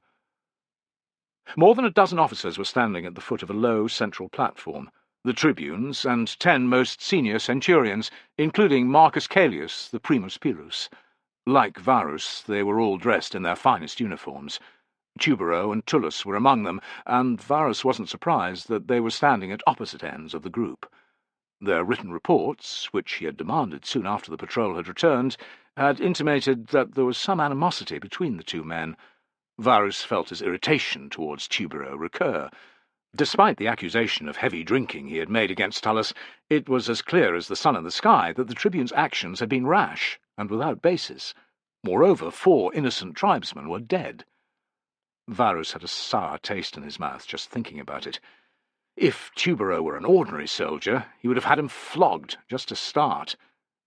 More than a dozen officers were standing at the foot of a low central platform, the tribunes and 10 most senior centurions, including Marcus Caelius, the primus pilus. Like Varus, they were all dressed in their finest uniforms. Tubero and Tullus were among them, and Varus wasn't surprised that they were standing at opposite ends of the group. Their written reports, which he had demanded soon after the patrol had returned, had intimated that there was some animosity between the two men. Varus felt his irritation towards Tubero recur. Despite the accusation of heavy drinking he had made against Tullus, it was as clear as the sun in the sky that the tribune's actions had been rash and without basis. Moreover, 4 innocent tribesmen were dead. Varus had a sour taste in his mouth just thinking about it. If Tubero were an ordinary soldier, he would have had him flogged just to start.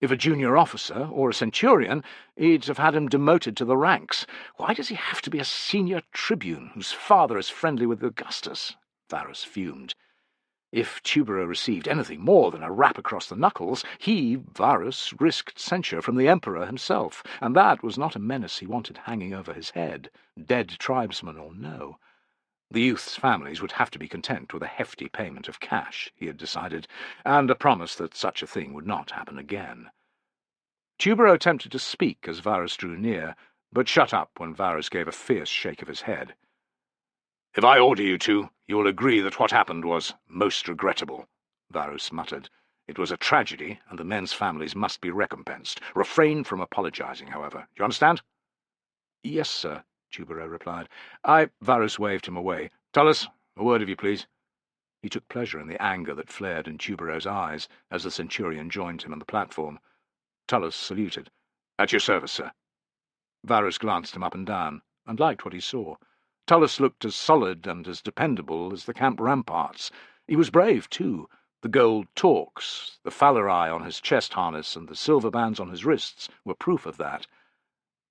If a junior officer, or a centurion, he'd have had him demoted to the ranks. Why does he have to be a senior tribune, whose father is friendly with Augustus? Varus fumed. If Tubero received anything more than a rap across the knuckles, he, Varus, risked censure from the emperor himself, and that was not a menace he wanted hanging over his head, dead tribesman or no. The youth's families would have to be content with a hefty payment of cash, he had decided, and a promise that such a thing would not happen again. Tubero attempted to speak as Varus drew near, but shut up when Varus gave a fierce shake of his head. "If I order you to, you will agree that what happened was most regrettable," Varus muttered. "It was a tragedy, and the men's families must be recompensed. Refrain from apologizing, however. Do you understand?" "Yes, sir," Tubero replied. Varus waved him away. "Tullus, a word of you, please." He took pleasure in the anger that flared in Tubero's eyes as the centurion joined him on the platform. Tullus saluted. "At your service, sir." Varus glanced him up and down, and liked what he saw. Tullus looked as solid and as dependable as the camp ramparts. He was brave, too. The gold torques, the falleri on his chest harness, and the silver bands on his wrists were proof of that.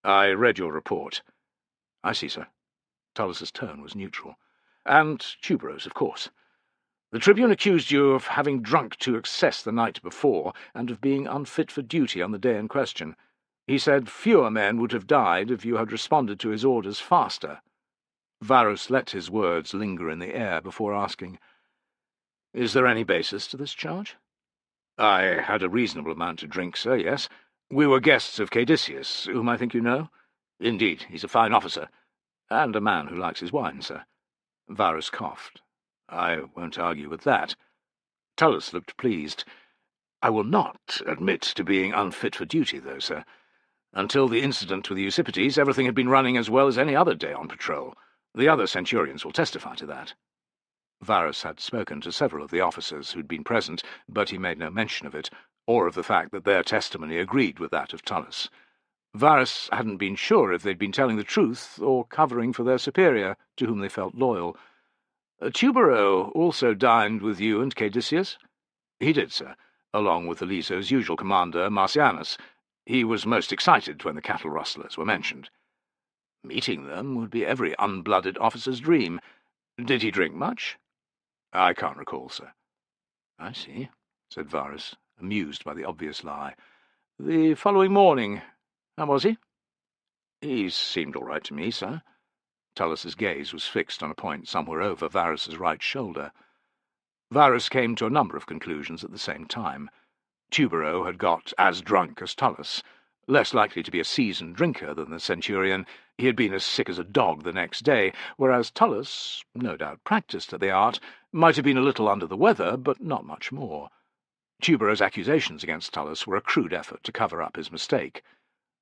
"I read your report." "I see, sir." Tullus's tone was neutral. "And Tubero's, of course. The tribune accused you of having drunk to excess the night before, and of being unfit for duty on the day in question. He said fewer men would have died if you had responded to his orders faster." Varus let his words linger in the air before asking, "Is there any basis to this charge?" "I had a reasonable amount to drink, sir, yes. We were guests of Caedicius, whom I think you know. Indeed, he's a fine officer, and a man who likes his wine, sir." Varus coughed. "I won't argue with that." Tullus looked pleased. "I will not admit to being unfit for duty, though, sir. Until the incident with the Eusippides, everything had been running as well as any other day on patrol. The other centurions will testify to that." Varus had spoken to several of the officers who'd been present, but he made no mention of it, or of the fact that their testimony agreed with that of Tullus. Varus hadn't been sure if they'd been telling the truth or covering for their superior, to whom they felt loyal. "Tubero also dined with you and Caedicius?" "He did, sir, along with the Liso's usual commander, Marcianus. He was most excited when the cattle rustlers were mentioned." "Meeting them would be every unblooded officer's dream. Did he drink much?" "I can't recall, sir." "I see," said Varus, amused by the obvious lie. "The following morning, how was he?" "He seemed all right to me, sir." Tullus's gaze was fixed on a point somewhere over Varus's right shoulder. Varus came to a number of conclusions at the same time. Tubero had got as drunk as Tullus. Less likely to be a seasoned drinker than the centurion, he had been as sick as a dog the next day, whereas Tullus, no doubt practised at the art, might have been a little under the weather, but not much more. Tubero's accusations against Tullus were a crude effort to cover up his mistake.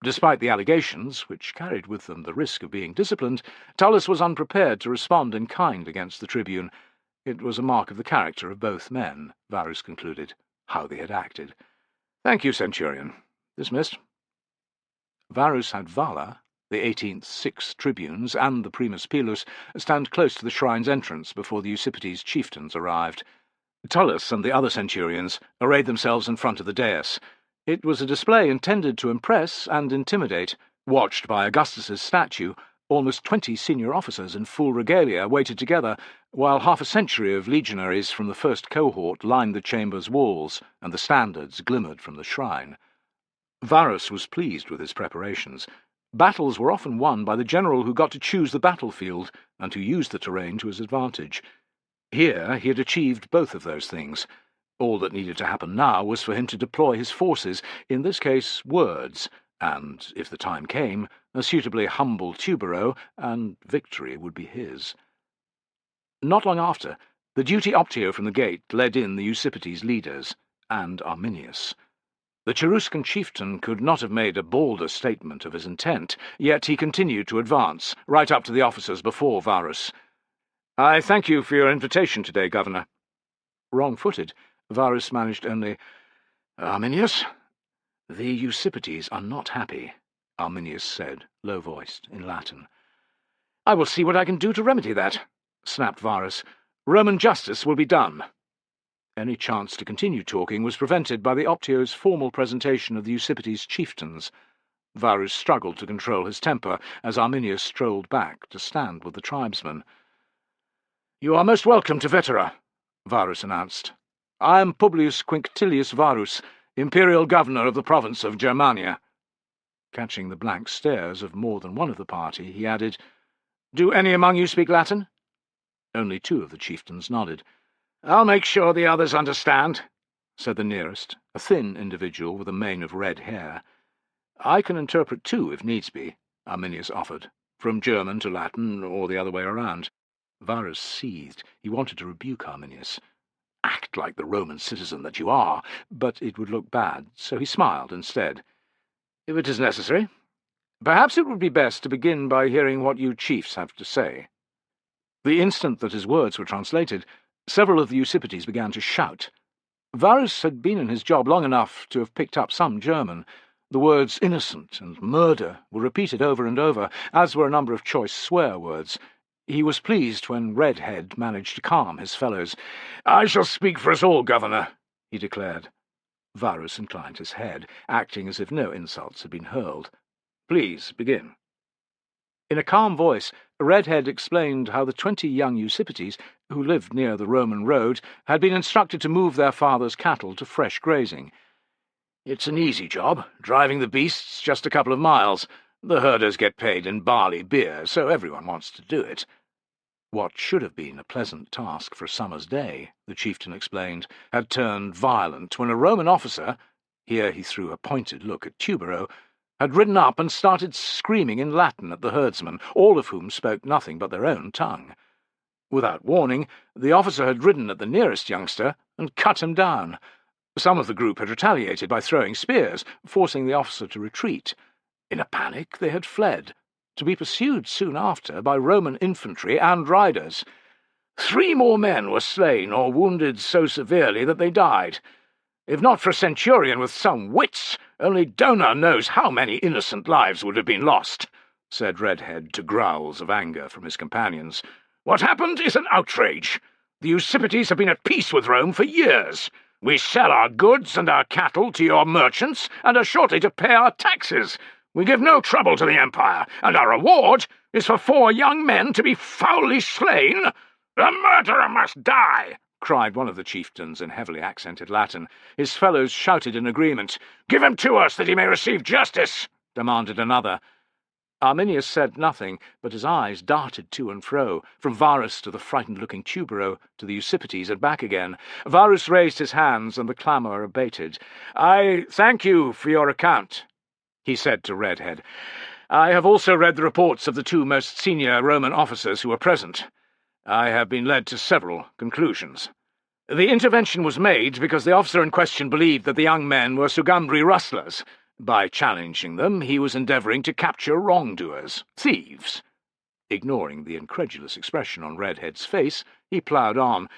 Despite the allegations, which carried with them the risk of being disciplined, Tullus was unprepared to respond in kind against the tribune. It was a mark of the character of both men, Varus concluded, how they had acted. "Thank you, centurion. Dismissed." Varus had Vala, the 18th 6th tribunes, and the primus pilus stand close to the shrine's entrance before the Eusippides chieftains arrived. Tullus and the other centurions arrayed themselves in front of the dais. It was a display intended to impress and intimidate. Watched by Augustus's statue, almost 20 senior officers in full regalia waited together, while half a century of legionaries from the first cohort lined the chamber's walls, and the standards glimmered from the shrine. Varus was pleased with his preparations, Battles were often won by the general who got to choose the battlefield and who used the terrain to his advantage. Here he had achieved both of those things. All that needed to happen now was for him to deploy his forces, in this case words, and, if the time came, a suitably humble tuberose, and victory would be his. Not long after, the duty optio from the gate led in the Eusippites leaders, and Arminius. The Cheruscan chieftain could not have made a bolder statement of his intent, yet he continued to advance, right up to the officers before Varus. "I thank you for your invitation today, Governor." Wrong-footed, Varus managed only, "Arminius?" "The Eusippites are not happy," Arminius said, low-voiced, in Latin. "I will see what I can do to remedy that," snapped Varus. "Roman justice will be done." Any chance to continue talking was prevented by the optio's formal presentation of the Eusippites chieftains. Varus struggled to control his temper as Arminius strolled back to stand with the tribesmen. "You are most welcome to Vetera," Varus announced. "I am Publius Quinctilius Varus, imperial governor of the province of Germania." Catching the blank stares of more than one of the party, he added, "Do any among you speak Latin?" Only two of the chieftains nodded. "I'll make sure the others understand," said the nearest, a thin individual with a mane of red hair. "I can interpret too, if needs be," Arminius offered, "from German to Latin, or the other way around." Varus seethed. He wanted to rebuke Arminius. "Act like the Roman citizen that you are," but it would look bad, so he smiled instead. "If it is necessary. Perhaps it would be best to begin by hearing what you chiefs have to say." The instant that his words were translated, several of the Eusippites began to shout. Varus had been in his job long enough to have picked up some German. The words innocent and murder were repeated over and over, as were a number of choice swear words. He was pleased when Redhead managed to calm his fellows. "I shall speak for us all, Governor," he declared. Varus inclined his head, acting as if no insults had been hurled. "Please, begin." In a calm voice, Redhead explained how the 20 young Eusippites, who lived near the Roman road, had been instructed to move their father's cattle to fresh grazing. "It's an easy job, driving the beasts just a couple of miles. The herders get paid in barley beer, so everyone wants to do it." What should have been a pleasant task for a summer's day, the chieftain explained, had turned violent when a Roman officer, here he threw a pointed look at Tuberose, had ridden up and started screaming in Latin at the herdsmen, all of whom spoke nothing but their own tongue. Without warning, the officer had ridden at the nearest youngster and cut him down. Some of the group had retaliated by throwing spears, forcing the officer to retreat. In a panic, they had fled, to be pursued soon after by Roman infantry and riders. 3 more men were slain or wounded so severely that they died. If not for a centurion with some wits, only Donor knows how many innocent lives would have been lost," said Redhead to growls of anger from his companions. "What happened is an outrage. The Eusippites have been at peace with Rome for years. We sell our goods and our cattle to your merchants, and are shortly to pay our taxes. We give no trouble to the empire, and our reward is for 4 young men to be foully slain. The murderer must die!" cried one of the chieftains in heavily accented Latin. His fellows shouted in agreement. "Give him to us that he may receive justice!" demanded another. Arminius said nothing, but his eyes darted to and fro, from Varus to the frightened-looking Tuberose, to the Eusippites and back again. Varus raised his hands, and the clamour abated. "I thank you for your account," he said to Redhead. "I have also read the reports of the 2 most senior Roman officers who were present. I have been led to several conclusions. The intervention was made because the officer in question believed that the young men were Sugambri rustlers. By challenging them, he was endeavouring to capture wrongdoers, thieves." Ignoring the incredulous expression on Redhead's face, he ploughed on.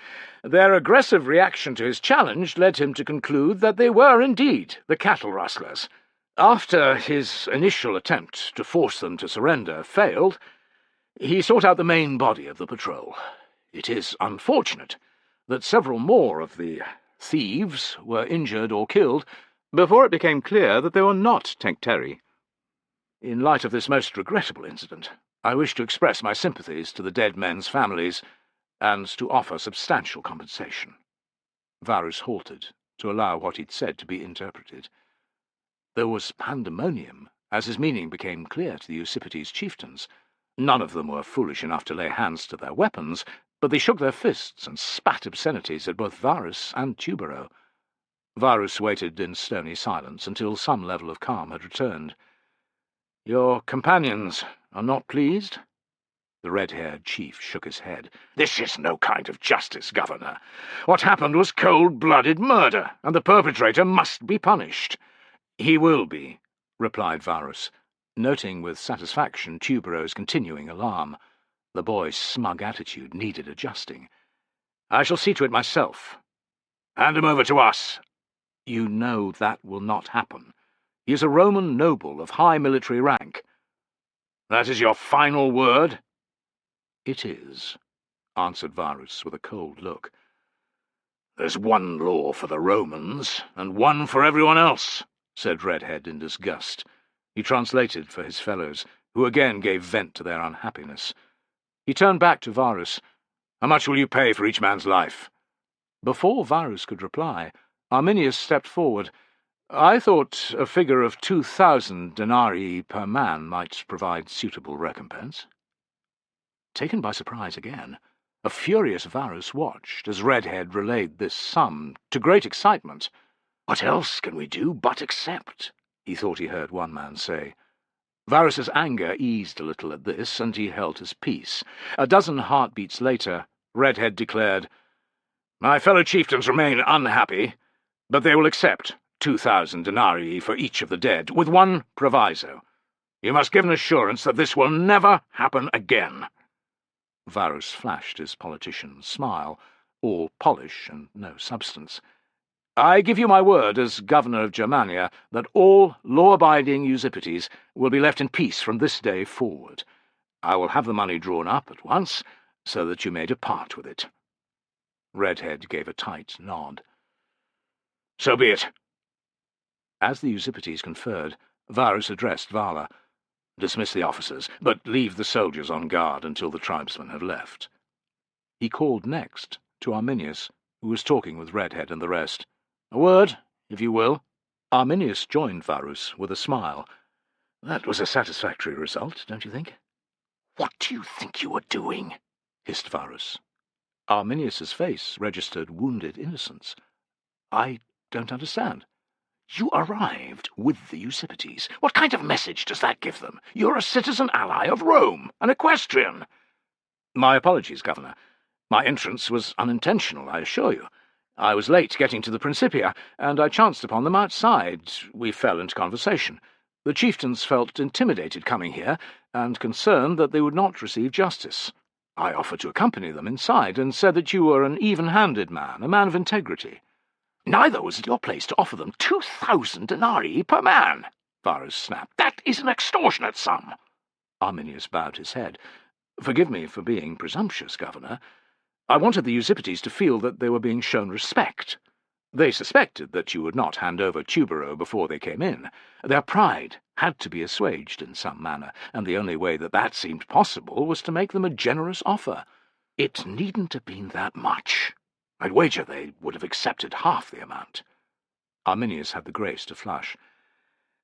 "Their aggressive reaction to his challenge led him to conclude that they were indeed the cattle rustlers. After his initial attempt to force them to surrender failed, he sought out the main body of the patrol. It is unfortunate that several more of the thieves were injured or killed before it became clear that they were not Tencteri. In light of this most regrettable incident, I wish to express my sympathies to the dead men's families and to offer substantial compensation." Varus halted, to allow what he'd said to be interpreted. There was pandemonium as his meaning became clear to the Eusipetes chieftains. None of them were foolish enough to lay hands to their weapons, but they shook their fists and spat obscenities at both Varus and Tubero. Varus waited in stony silence until some level of calm had returned. "Your companions are not pleased?" The red-haired chief shook his head. "This is no kind of justice, Governor. What happened was cold-blooded murder, and the perpetrator must be punished." "He will be," replied Varus, noting with satisfaction Tubero's continuing alarm. The boy's smug attitude needed adjusting. "I shall see to it myself." "Hand him over to us." "You know that will not happen. He is a Roman noble of high military rank." "That is your final word?" "It is," answered Varus with a cold look. "There's one law for the Romans, and one for everyone else," said Redhead in disgust. He translated for his fellows, who again gave vent to their unhappiness. He turned back to Varus. "How much will you pay for each man's life?" Before Varus could reply, Arminius stepped forward. "I thought a figure of 2,000 denarii per man might provide suitable recompense." Taken by surprise again, a furious Varus watched as Redhead relayed this sum, to great excitement. "What else can we do but accept?" he thought he heard one man say. Varus's anger eased a little at this, and he held his peace. A dozen heartbeats later, Redhead declared, "My fellow chieftains remain unhappy, but they will accept 2,000 denarii for each of the dead, with one proviso. You must give an assurance that this will never happen again." Varus flashed his politician's smile, all polish and no substance. "I give you my word as governor of Germania that all law-abiding Eusipetes will be left in peace from this day forward. I will have the money drawn up at once, so that you may depart with it." Redhead gave a tight nod. "So be it." As the Eusipetes conferred, Varus addressed Vala. "Dismiss the officers, but leave the soldiers on guard until the tribesmen have left." He called next to Arminius, who was talking with Redhead and the rest. "A word, if you will." Arminius joined Varus with a smile. "That was a satisfactory result, don't you think?" "What do you think you were doing?" hissed Varus. Arminius's face registered wounded innocence. "I don't understand." "You arrived with the Eusipetes. What kind of message does that give them? You're a citizen ally of Rome, an equestrian." "My apologies, Governor. My entrance was unintentional, I assure you. I was late getting to the Principia, and I chanced upon them outside. We fell into conversation. The chieftains felt intimidated coming here, and concerned that they would not receive justice. I offered to accompany them inside, and said that you were an even-handed man, a man of integrity." "Neither was it your place to offer them 2,000 denarii per man," Varus snapped. "That is an extortionate sum." Arminius bowed his head. "Forgive me for being presumptuous, Governor. I wanted the Eusipetes to feel that they were being shown respect. They suspected that you would not hand over Tubero before they came in. Their pride had to be assuaged in some manner, and the only way that seemed possible was to make them a generous offer. It needn't have been that much. I'd wager they would have accepted half the amount." Arminius had the grace to flush.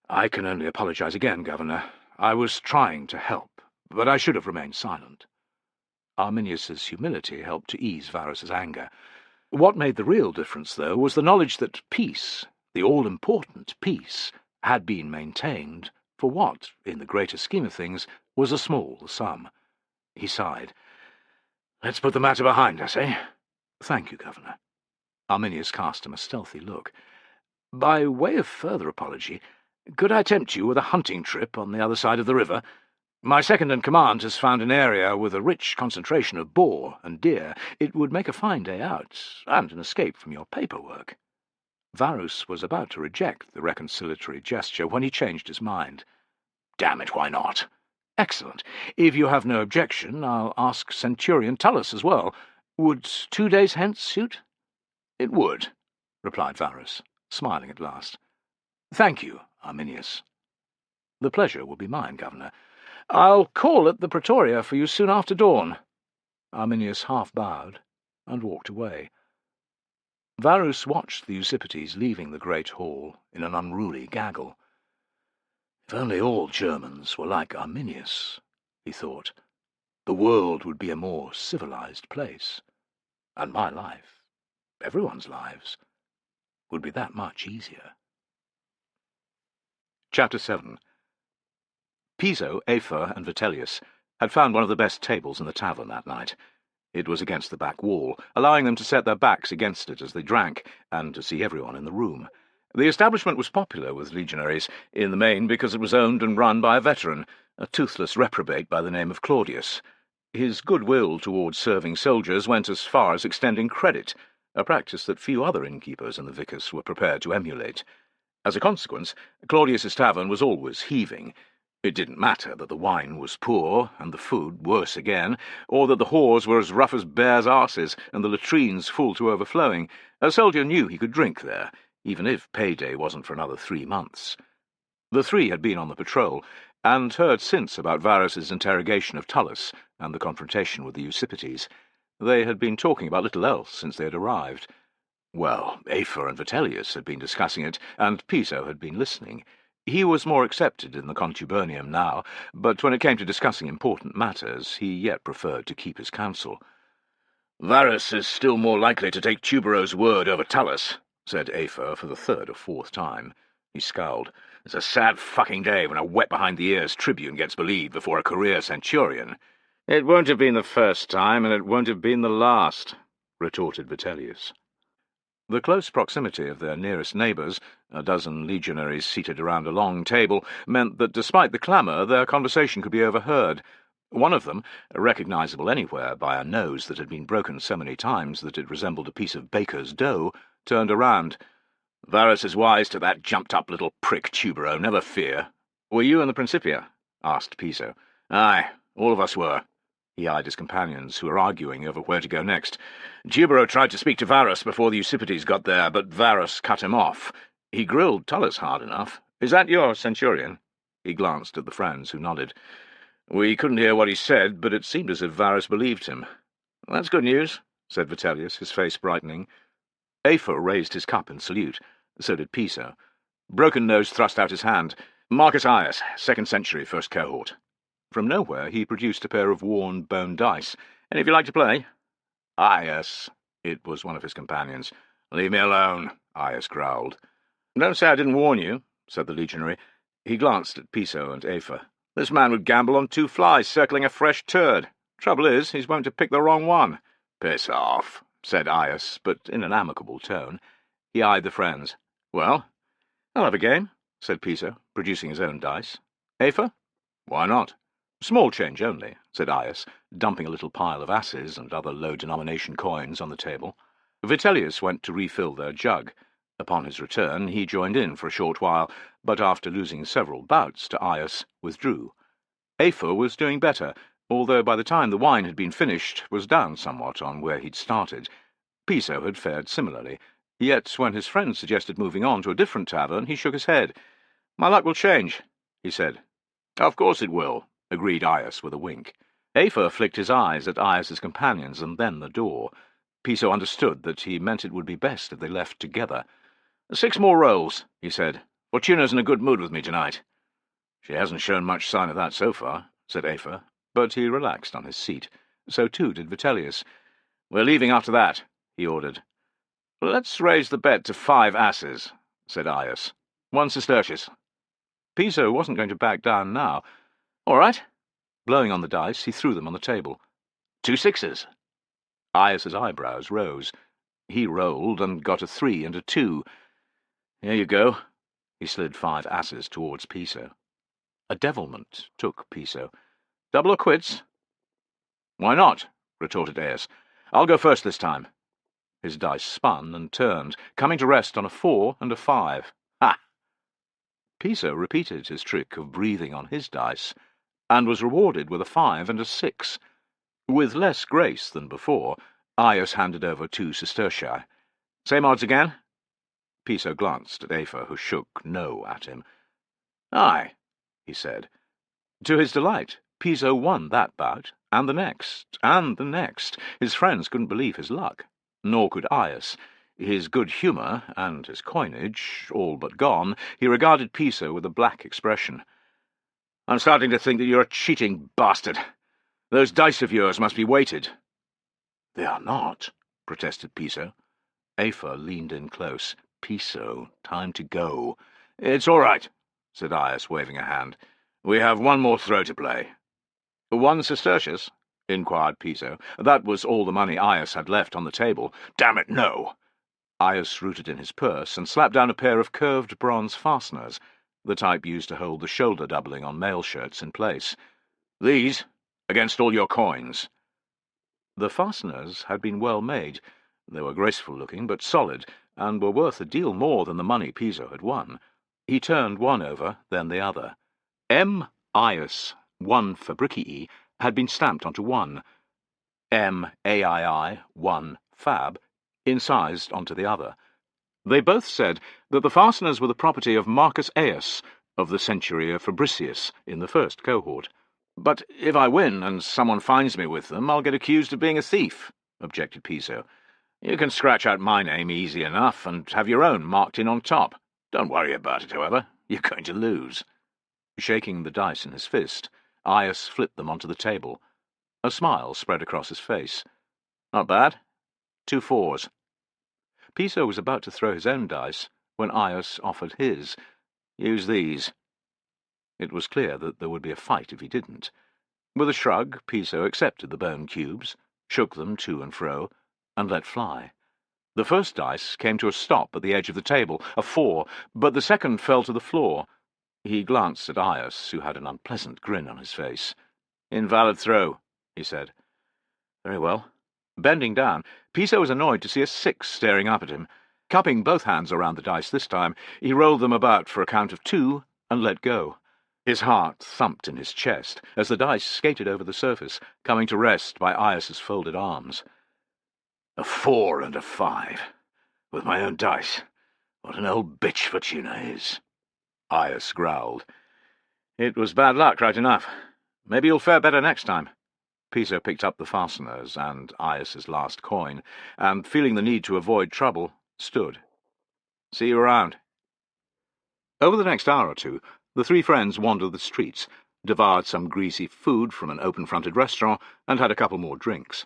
"I can only apologize again, Governor. I was trying to help, but I should have remained silent." Arminius's humility helped to ease Varus's anger. What made the real difference, though, was the knowledge that peace, the all-important peace, had been maintained for what, in the greater scheme of things, was a small sum. He sighed. "Let's put the matter behind us, eh?" "Thank you, Governor." Arminius cast him a stealthy look. "By way of further apology, could I tempt you with a hunting trip on the other side of the river? My second-in-command has found an area with a rich concentration of boar and deer. It would make a fine day out, and an escape from your paperwork." Varus was about to reject the reconciliatory gesture when he changed his mind. "Damn it, why not?" "Excellent. If you have no objection, I'll ask Centurion Tullus as well. Would 2 days hence suit?" "It would," replied Varus, smiling at last. "Thank you, Arminius." "The pleasure will be mine, Governor. I'll call at the Praetoria for you soon after dawn." Arminius half bowed and walked away. Varus watched the Eusipetes leaving the great hall in an unruly gaggle. "If If only all Germans were like Arminius, he thought, the world would be a more civilized place, and my life, everyone's lives, would be that much easier. Chapter 7. Piso, Afer, and Vitellius had found one of the best tables in the tavern that night. It was against the back wall, allowing them to set their backs against it as they drank, and to see everyone in the room. The establishment was popular with legionaries, in the main because it was owned and run by a veteran, a toothless reprobate by the name of Claudius. His goodwill towards serving soldiers went as far as extending credit, a practice that few other innkeepers in the vicus were prepared to emulate. As a consequence, Claudius's tavern was always heaving. It didn't matter that the wine was poor, and the food worse again, or that the whores were as rough as bears' arses, and the latrines full to overflowing. A soldier knew he could drink there, even if payday wasn't for another 3 months. The three had been on the patrol, and heard since about Varus's interrogation of Tullus and the confrontation with the Usipetes. They had been talking about little else since they had arrived. Well, Afer and Vitellius had been discussing it, and Piso had been listening. He was more accepted in the contubernium now, but when it came to discussing important matters, he yet preferred to keep his counsel. "Varus is still more likely to take Tubero's word over Tullus," said Afer for the 3rd or 4th time. He scowled. "It's a sad fucking day when a wet-behind-the-ears tribune gets believed before a career centurion." "It won't have been the first time, and it won't have been the last," retorted Vitellius. The close proximity of their nearest neighbours, a dozen legionaries seated around a long table, meant that despite the clamour their conversation could be overheard. One of them, recognisable anywhere by a nose that had been broken so many times that it resembled a piece of baker's dough, turned around. "Varus is wise to that jumped-up little prick Tubero, never fear." "Were you in the Principia?" asked Piso. "Aye, all of us were." He eyed his companions, who were arguing over where to go next. "Tubero tried to speak to Varus before the Usipetes got there, but Varus cut him off. He grilled Tullus hard enough. Is that your centurion?" He glanced at the friends, who nodded. "We couldn't hear what he said, but it seemed as if Varus believed him." "That's good news," said Vitellius, his face brightening. Afer raised his cup in salute. So did Piso. Broken Nose thrust out his hand. "Marcus Aius, 2nd century, 1st cohort." From nowhere he produced a pair of worn bone dice. "Any of you like to play?" "Aius," it was one of his companions. "Leave me alone," Aius growled. "Don't say I didn't warn you," said the legionary. He glanced at Piso and Afer. "This man would gamble on 2 flies circling a fresh turd. Trouble is, he's wont to pick the wrong one." "Piss off," said Aius, but in an amicable tone. He eyed the friends. "Well, I'll have a game," said Piso, producing his own dice. "Afer?" "Why not?" "Small change only," said Aius, dumping a little pile of asses and other low-denomination coins on the table. Vitellius went to refill their jug. Upon his return he joined in for a short while, but after losing several bouts to Aius, withdrew. Afer was doing better, although by the time the wine had been finished was down somewhat on where he'd started. Piso had fared similarly, yet when his friend suggested moving on to a different tavern, he shook his head. "My luck will change," he said. "Of course it will," agreed Aius with a wink. Afer flicked his eyes at Aius's companions and then the door. Piso understood that he meant it would be best if they left together. "6 more rolls," he said. "Fortuna's in a good mood with me tonight." "She hasn't shown much sign of that so far," said Afer, but he relaxed on his seat. So too did Vitellius. "We're leaving after that," he ordered. "Let's raise the bet to 5 asses," said Aius. "1 sestertius." Piso wasn't going to back down now. "All right." Blowing on the dice, he threw them on the table. 2 sixes. Aius's eyebrows rose. He rolled and got a 3 and a 2. "Here you go." He slid 5 asses towards Piso. A devilment took Piso. "Double or quits?" "Why not?" retorted Aius. "I'll go first this time." His dice spun and turned, coming to rest on a 4 and a 5. "Ha!" Piso repeated his trick of breathing on his dice, and was rewarded with a 5 and a 6. With less grace than before, Aius handed over 2 sestertii. "Same odds again?" Piso glanced at Afer, who shook no at him. "Aye," he said. To his delight, Piso won that bout, and the next, and the next. His friends couldn't believe his luck, nor could Aius. His good humour, and his coinage, all but gone, he regarded Piso with a black expression. I'm starting to think that you're a cheating bastard. Those dice of yours must be weighted." "They are not," protested Piso. Afer leaned in close. "Piso, time to go." "It's all right," said Aias, waving a hand. "We have one more throw to play." "1 sestertius?" inquired Piso. That was all the money Aias had left on the table. "Damn it, no!" Aias rooted in his purse and slapped down a pair of curved bronze fasteners, the type used to hold the shoulder doubling on mail shirts in place. "These, against all your coins." The fasteners had been well made. They were graceful-looking, but solid, and were worth a deal more than the money Piso had won. He turned one over, then the other. M. Aius, 1 Fabricii, had been stamped onto one. M. Aii, 1 Fab, incised onto the other. They both said that the fasteners were the property of Marcus Aeus, of the century of Fabricius, in the first cohort. "But if I win, and someone finds me with them, I'll get accused of being a thief," objected Piso. "You can scratch out my name easy enough, and have your own marked in on top. Don't worry about it, however. You're going to lose." Shaking the dice in his fist, Aias flipped them onto the table. A smile spread across his face. "Not bad. 2 4s. Piso was about to throw his own dice when Aias offered his. "Use these." It was clear that there would be a fight if he didn't. With a shrug, Piso accepted the bone cubes, shook them to and fro, and let fly. The first dice came to a stop at the edge of the table, a 4, but the second fell to the floor. He glanced at Aias, who had an unpleasant grin on his face. "Invalid throw," he said. "Very well." Bending down, Piso was annoyed to see a 6 staring up at him. Cupping both hands around the dice this time, he rolled them about for a count of 2 and let go. His heart thumped in his chest as the dice skated over the surface, coming to rest by Aias's folded arms. "A 4 and a 5. With my own dice. What an old bitch Fortuna is." Aias growled. "It was bad luck, right enough. Maybe you'll fare better next time." Piso picked up the fasteners and Aias's last coin, and, feeling the need to avoid trouble, stood. "See you around." Over the next hour or two, the three friends wandered the streets, devoured some greasy food from an open-fronted restaurant, and had a couple more drinks.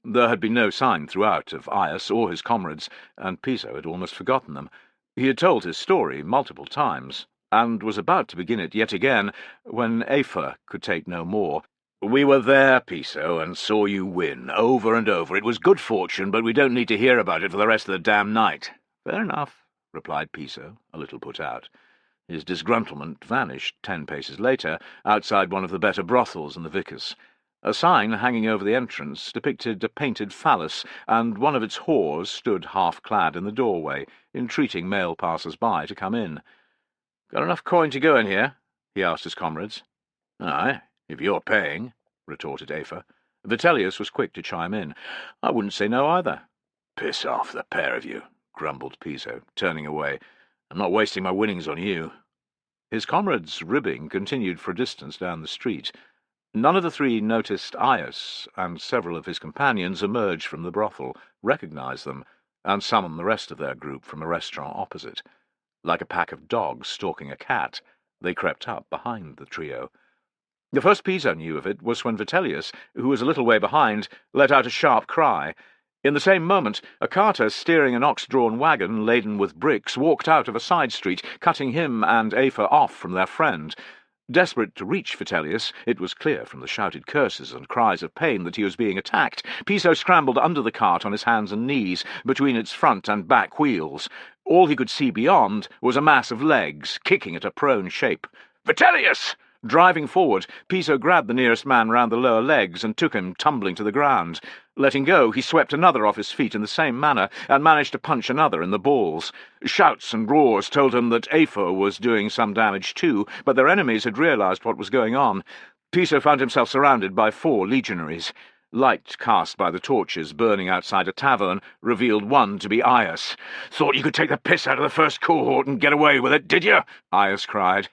There had been no sign throughout of Aias or his comrades, and Piso had almost forgotten them. He had told his story multiple times, and was about to begin it yet again, when Afer could take no more. "We were there, Piso, and saw you win, over and over. It was good fortune, but we don't need to hear about it for the rest of the damn night." "Fair enough," replied Piso, a little put out. His disgruntlement vanished 10 paces later, outside one of the better brothels in the Vicus. A sign hanging over the entrance depicted a painted phallus, and one of its whores stood half-clad in the doorway, entreating male passers-by to come in. "Got enough coin to go in here?" he asked his comrades. "Aye, if you're paying," retorted Afer. Vitellius was quick to chime in. "I wouldn't say no either." "Piss off, the pair of you," grumbled Piso, turning away. "I'm not wasting my winnings on you." His comrades' ribbing continued for a distance down the street. None of the three noticed Aias, and several of his companions emerged from the brothel, recognized them, and summoned the rest of their group from a restaurant opposite. Like a pack of dogs stalking a cat, they crept up behind the trio. The first Piso knew of it was when Vitellius, who was a little way behind, let out a sharp cry. In the same moment, a carter steering an ox-drawn wagon laden with bricks walked out of a side street, cutting him and Afer off from their friend. Desperate to reach Vitellius, it was clear from the shouted curses and cries of pain that he was being attacked. Piso scrambled under the cart on his hands and knees, between its front and back wheels. All he could see beyond was a mass of legs, kicking at a prone shape. "Vitellius!" Driving forward, Piso grabbed the nearest man round the lower legs and took him tumbling to the ground. Letting go, he swept another off his feet in the same manner, and managed to punch another in the balls. Shouts and roars told him that Afer was doing some damage too, but their enemies had realized what was going on. Piso found himself surrounded by 4 legionaries. Light cast by the torches burning outside a tavern revealed one to be Aias. "Thought you could take the piss out of the first cohort and get away with it, did you?" Aias cried.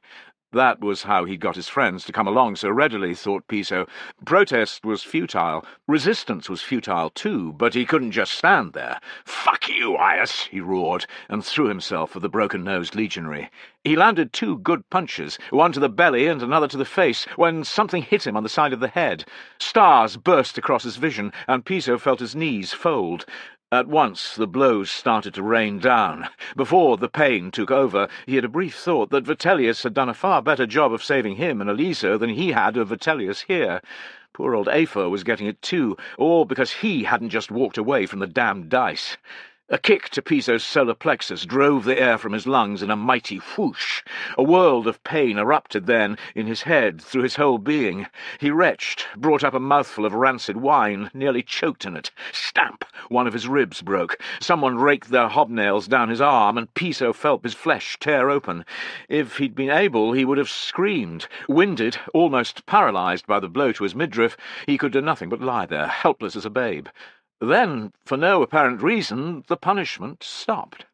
That was how he got his friends to come along so readily, thought Piso. Protest was futile. Resistance was futile too, but he couldn't just stand there. "Fuck you, Aias!" he roared, and threw himself at the broken-nosed legionary. He landed 2 good punches, one to the belly and another to the face, when something hit him on the side of the head. Stars burst across his vision, and Piso felt his knees fold. At once the blows started to rain down. Before the pain took over, he had a brief thought that Vitellius had done a far better job of saving him and Aliso than he had of Vitellius here. Poor old Afer was getting it too, all because he hadn't just walked away from the damned dice. A kick to Piso's solar plexus drove the air from his lungs in a mighty whoosh. A world of pain erupted then in his head, through his whole being. He retched, brought up a mouthful of rancid wine, nearly choked in it. Stamp! One of his ribs broke. Someone raked their hobnails down his arm, and Piso felt his flesh tear open. If he'd been able, he would have screamed. Winded, almost paralyzed by the blow to his midriff, he could do nothing but lie there, helpless as a babe. Then, for no apparent reason, the punishment stopped.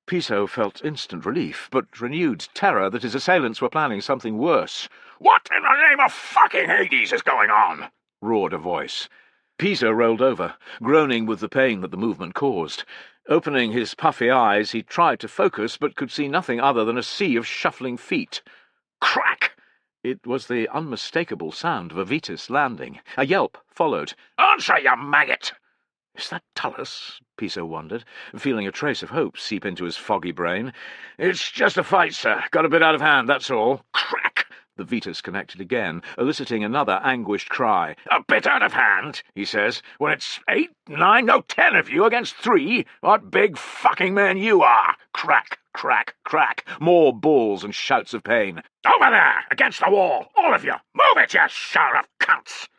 Piso felt instant relief, but renewed terror that his assailants were planning something worse. "What in the name of fucking Hades is going on?" roared a voice. Piso rolled over, groaning with the pain that the movement caused. Opening his puffy eyes, he tried to focus, but could see nothing other than a sea of shuffling feet. Crack! It was the unmistakable sound of a Vetus landing. A yelp followed. "Answer, you maggot!" "Is that Tullus?" Piso wondered, feeling a trace of hope seep into his foggy brain. "It's just a fight, sir. Got a bit out of hand, that's all." Crack! The Vetus connected again, eliciting another anguished cry. "A bit out of hand," he says, "when it's 8, 9, no 10 of you against 3. What big fucking men you are!" Crack, crack, crack. More balls and shouts of pain. "Over there, against the wall, all of you! Move it, you shower of cunts!"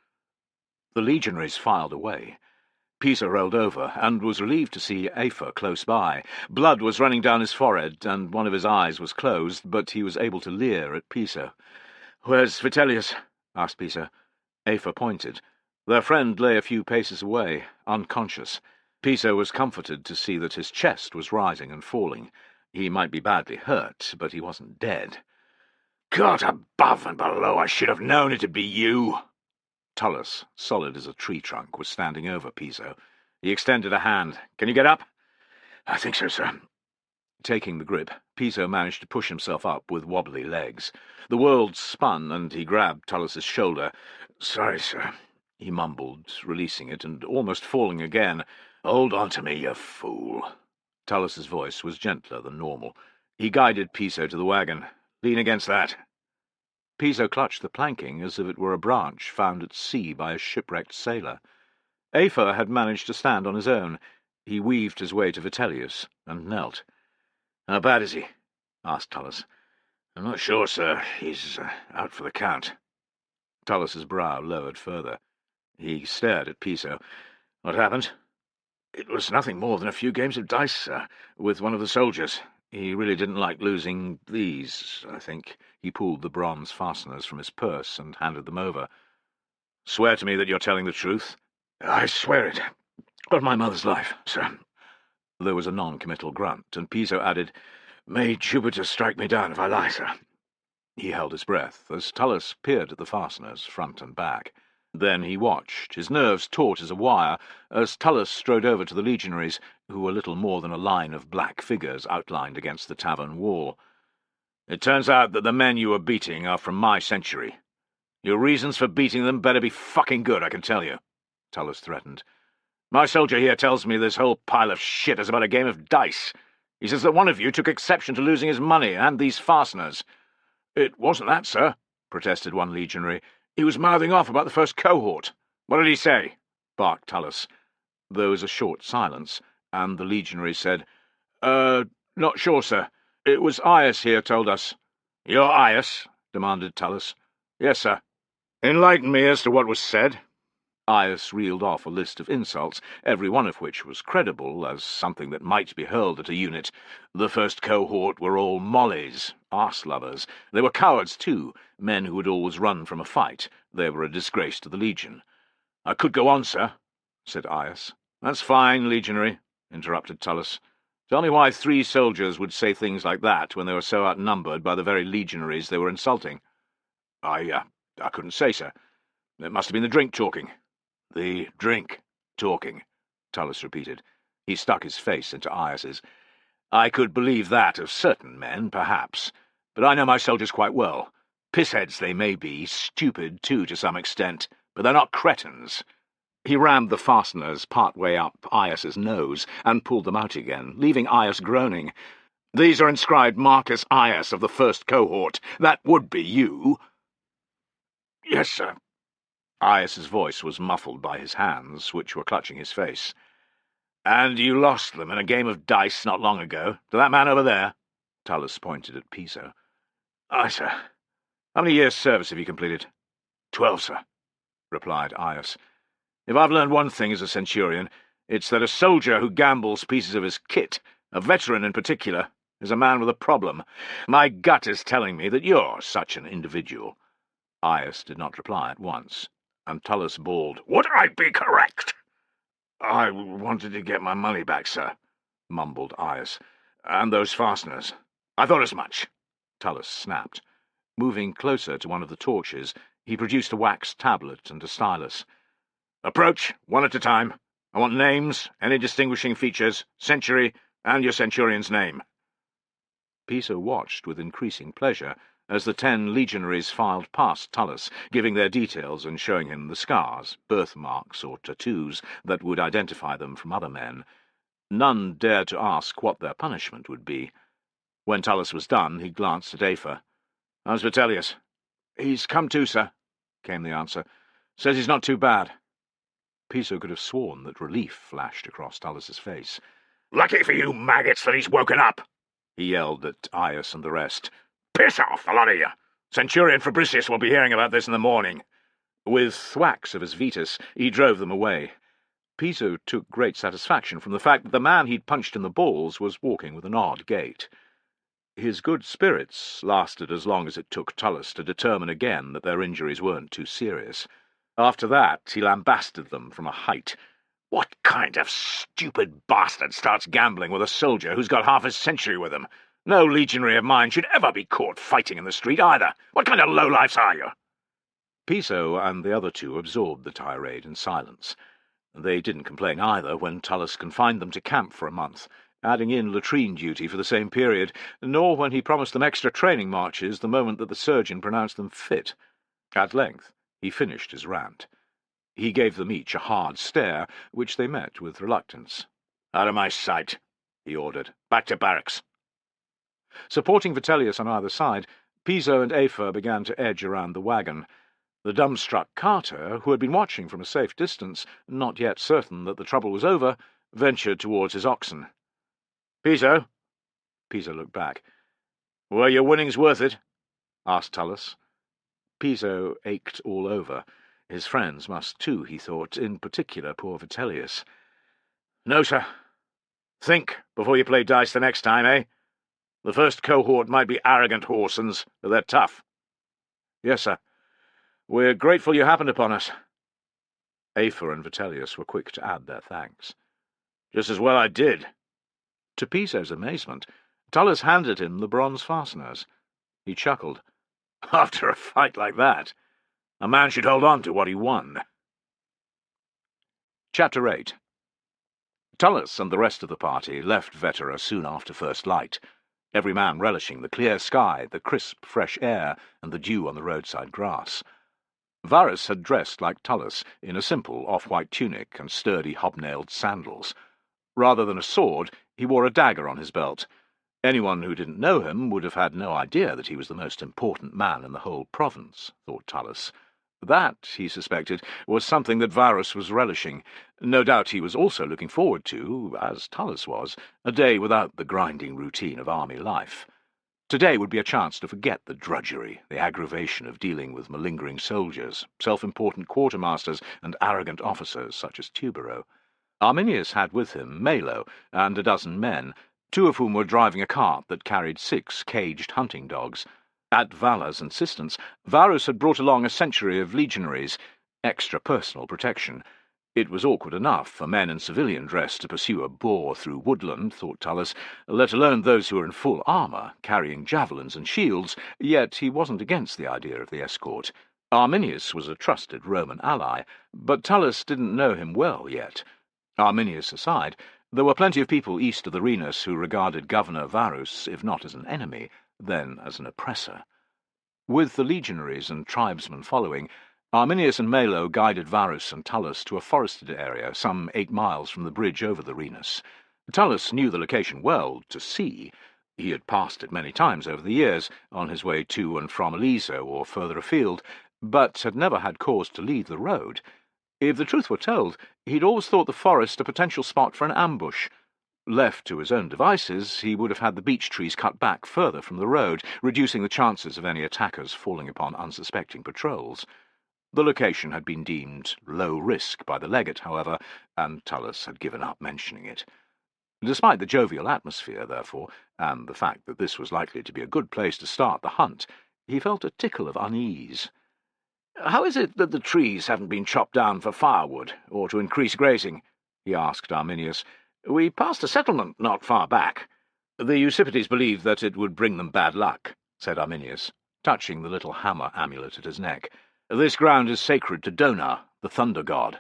The legionaries filed away. Piso rolled over, and was relieved to see Afer close by. Blood was running down his forehead, and one of his eyes was closed, but he was able to leer at Piso. "Where's Vitellius?" asked Piso. Afer pointed. Their friend lay a few paces away, unconscious. Piso was comforted to see that his chest was rising and falling. He might be badly hurt, but he wasn't dead. "God above and below, I should have known it'd be you!" Tullus, solid as a tree trunk, was standing over Piso. He extended a hand. "Can you get up?" "I think so, sir." Taking the grip, Piso managed to push himself up with wobbly legs. The world spun, and he grabbed Tullus's shoulder. "Sorry, sir," he mumbled, releasing it and almost falling again. "Hold on to me, you fool." Tullus's voice was gentler than normal. He guided Piso to the wagon. "Lean against that." Piso clutched the planking as if it were a branch found at sea by a shipwrecked sailor. Afer had managed to stand on his own. He weaved his way to Vitellius and knelt. "How bad is he?" asked Tullus. "I'm not sure, sir. He's out for the count." Tullus's brow lowered further. He stared at Piso. "What happened?" "It was nothing more than a few games of dice, sir, with one of the soldiers. He really didn't like losing these, I think." He pulled the bronze fasteners from his purse and handed them over. "Swear to me that you're telling the truth." "I swear it. On my mother's life, sir." There was a non-committal grunt, and Piso added, "May Jupiter strike me down if I lie, sir." He held his breath as Tullus peered at the fasteners, front and back. Then he watched, his nerves taut as a wire, as Tullus strode over to the legionaries, who were little more than a line of black figures outlined against the tavern wall. "It turns out that the men you were beating are from my century. Your reasons for beating them better be fucking good, I can tell you," Tullus threatened. "My soldier here tells me this whole pile of shit is about a game of dice. He says that one of you took exception to losing his money and these fasteners." "It wasn't that, sir," protested one legionary. "He was mouthing off about the first cohort." "What did he say?" barked Tullus. There was a short silence, and the legionary said, Not sure, sir. It was Aias here told us." "You're Aias?" demanded Tullus. "Yes, sir." "Enlighten me as to what was said." Aias reeled off a list of insults, every one of which was credible as something that might be hurled at a unit. The first cohort were all mollies, arse-lovers. They were cowards, too, men who would always run from a fight. They were a disgrace to the Legion. "I could go on, sir," said Aias. "That's fine, legionary," interrupted Tullus. Tell me why 3 soldiers would say things like that when they were so outnumbered by the very legionaries they were insulting. I couldn't say, sir. It must have been the drink talking. The drink talking, Tullus repeated. He stuck his face into Ias's. I could believe that of certain men, perhaps, but I know my soldiers quite well. Pissheads they may be, stupid too to some extent, but they're not cretins. He rammed the fasteners part way up Ias's nose and pulled them out again, leaving Ias groaning. These are inscribed Marcus Ias of the 1st Cohort. That would be you. Yes, sir. Ias's voice was muffled by his hands, which were clutching his face. And you lost them in a game of dice not long ago, to that man over there? Tullus pointed at Piso. Aye, sir. How many years' service have you completed? 12, sir, replied Ias. If I've learned one thing as a centurion, it's that a soldier who gambles pieces of his kit, a veteran in particular, is a man with a problem. My gut is telling me that you're such an individual. Ias did not reply at once, and Tullus bawled, Would I be correct? I wanted to get my money back, sir, mumbled Ias, and those fasteners. I thought as much, Tullus snapped. Moving closer to one of the torches, he produced a wax tablet and a stylus. Approach, one at a time. I want names, any distinguishing features, century, and your centurion's name. Piso watched with increasing pleasure as the 10 legionaries filed past Tullus, giving their details and showing him the scars, birthmarks, or tattoos that would identify them from other men. None dared to ask what their punishment would be. When Tullus was done, he glanced at Afer. How's Vitellius? He's come to, sir, came the answer. Says he's not too bad. Piso could have sworn that relief flashed across Tullus's face. Lucky for you maggots that he's woken up, he yelled at Ias and the rest. Piss off, the lot of you! Centurion Fabricius will be hearing about this in the morning. With thwacks of his vetus, he drove them away. Piso took great satisfaction from the fact that the man he'd punched in the balls was walking with an odd gait. His good spirits lasted as long as it took Tullus to determine again that their injuries weren't too serious. After that, he lambasted them from a height. What kind of stupid bastard starts gambling with a soldier who's got half a century with him? No legionary of mine should ever be caught fighting in the street either. What kind of lowlifes are you? Piso and the other 2 absorbed the tirade in silence. They didn't complain either when Tullus confined them to camp for a month, adding in latrine duty for the same period, nor when he promised them extra training marches the moment that the surgeon pronounced them fit. At length he finished his rant. He gave them each a hard stare, which they met with reluctance. Out of my sight, he ordered. Back to barracks. Supporting Vitellius on either side, Piso and Afer began to edge around the wagon. The dumbstruck carter, who had been watching from a safe distance, not yet certain that the trouble was over, ventured towards his oxen. Piso? Piso looked back. Were your winnings worth it? Asked Tullus. Piso ached all over. His friends must too, he thought, in particular poor Vitellius. No, sir. Think before you play dice the next time, eh? The 1st Cohort might be arrogant whoresons, but they're tough. Yes, sir. We're grateful you happened upon us. Afer and Vitellius were quick to add their thanks. Just as well I did. To Piso's amazement, Tullus handed him the bronze fasteners. He chuckled. After a fight like that, a man should hold on to what he won. Chapter 8. Tullus and the rest of the party left Vetera soon after first light, every man relishing the clear sky, the crisp, fresh air, and the dew on the roadside grass. Varus had dressed like Tullus, in a simple off-white tunic and sturdy hobnailed sandals. Rather than a sword, he wore a dagger on his belt. Anyone who didn't know him would have had no idea that he was the most important man in the whole province, thought Tullus. That, he suspected, was something that Varus was relishing. No doubt he was also looking forward to, as Tullus was, a day without the grinding routine of army life. Today would be a chance to forget the drudgery, the aggravation of dealing with malingering soldiers, self-important quartermasters, and arrogant officers such as Tubero. Arminius had with him Malo and a dozen men, 2 of whom were driving a cart that carried 6 caged hunting dogs. At Vala's insistence, Varus had brought along a century of legionaries, extra personal protection. It was awkward enough for men in civilian dress to pursue a boar through woodland, thought Tullus, let alone those who were in full armour, carrying javelins and shields, yet he wasn't against the idea of the escort. Arminius was a trusted Roman ally, but Tullus didn't know him well yet. Arminius aside, there were plenty of people east of the Rhenus who regarded Governor Varus, if not as an enemy, then as an oppressor. With the legionaries and tribesmen following, Arminius and Melo guided Varus and Tullus to a forested area some 8 miles from the bridge over the Rhenus. Tullus knew the location well, to sea. He had passed it many times over the years, on his way to and from Aliso or further afield, but had never had cause to leave the road. If the truth were told, he'd always thought the forest a potential spot for an ambush. Left to his own devices, he would have had the beech trees cut back further from the road, reducing the chances of any attackers falling upon unsuspecting patrols. The location had been deemed low risk by the legate, however, and Tullus had given up mentioning it. Despite the jovial atmosphere, therefore, and the fact that this was likely to be a good place to start the hunt, he felt a tickle of unease. "How is it that the trees haven't been chopped down for firewood, or to increase grazing?" he asked Arminius. "We passed a settlement not far back." "The Eusippides believed that it would bring them bad luck," said Arminius, touching the little hammer amulet at his neck. "This ground is sacred to Dona, the thunder god."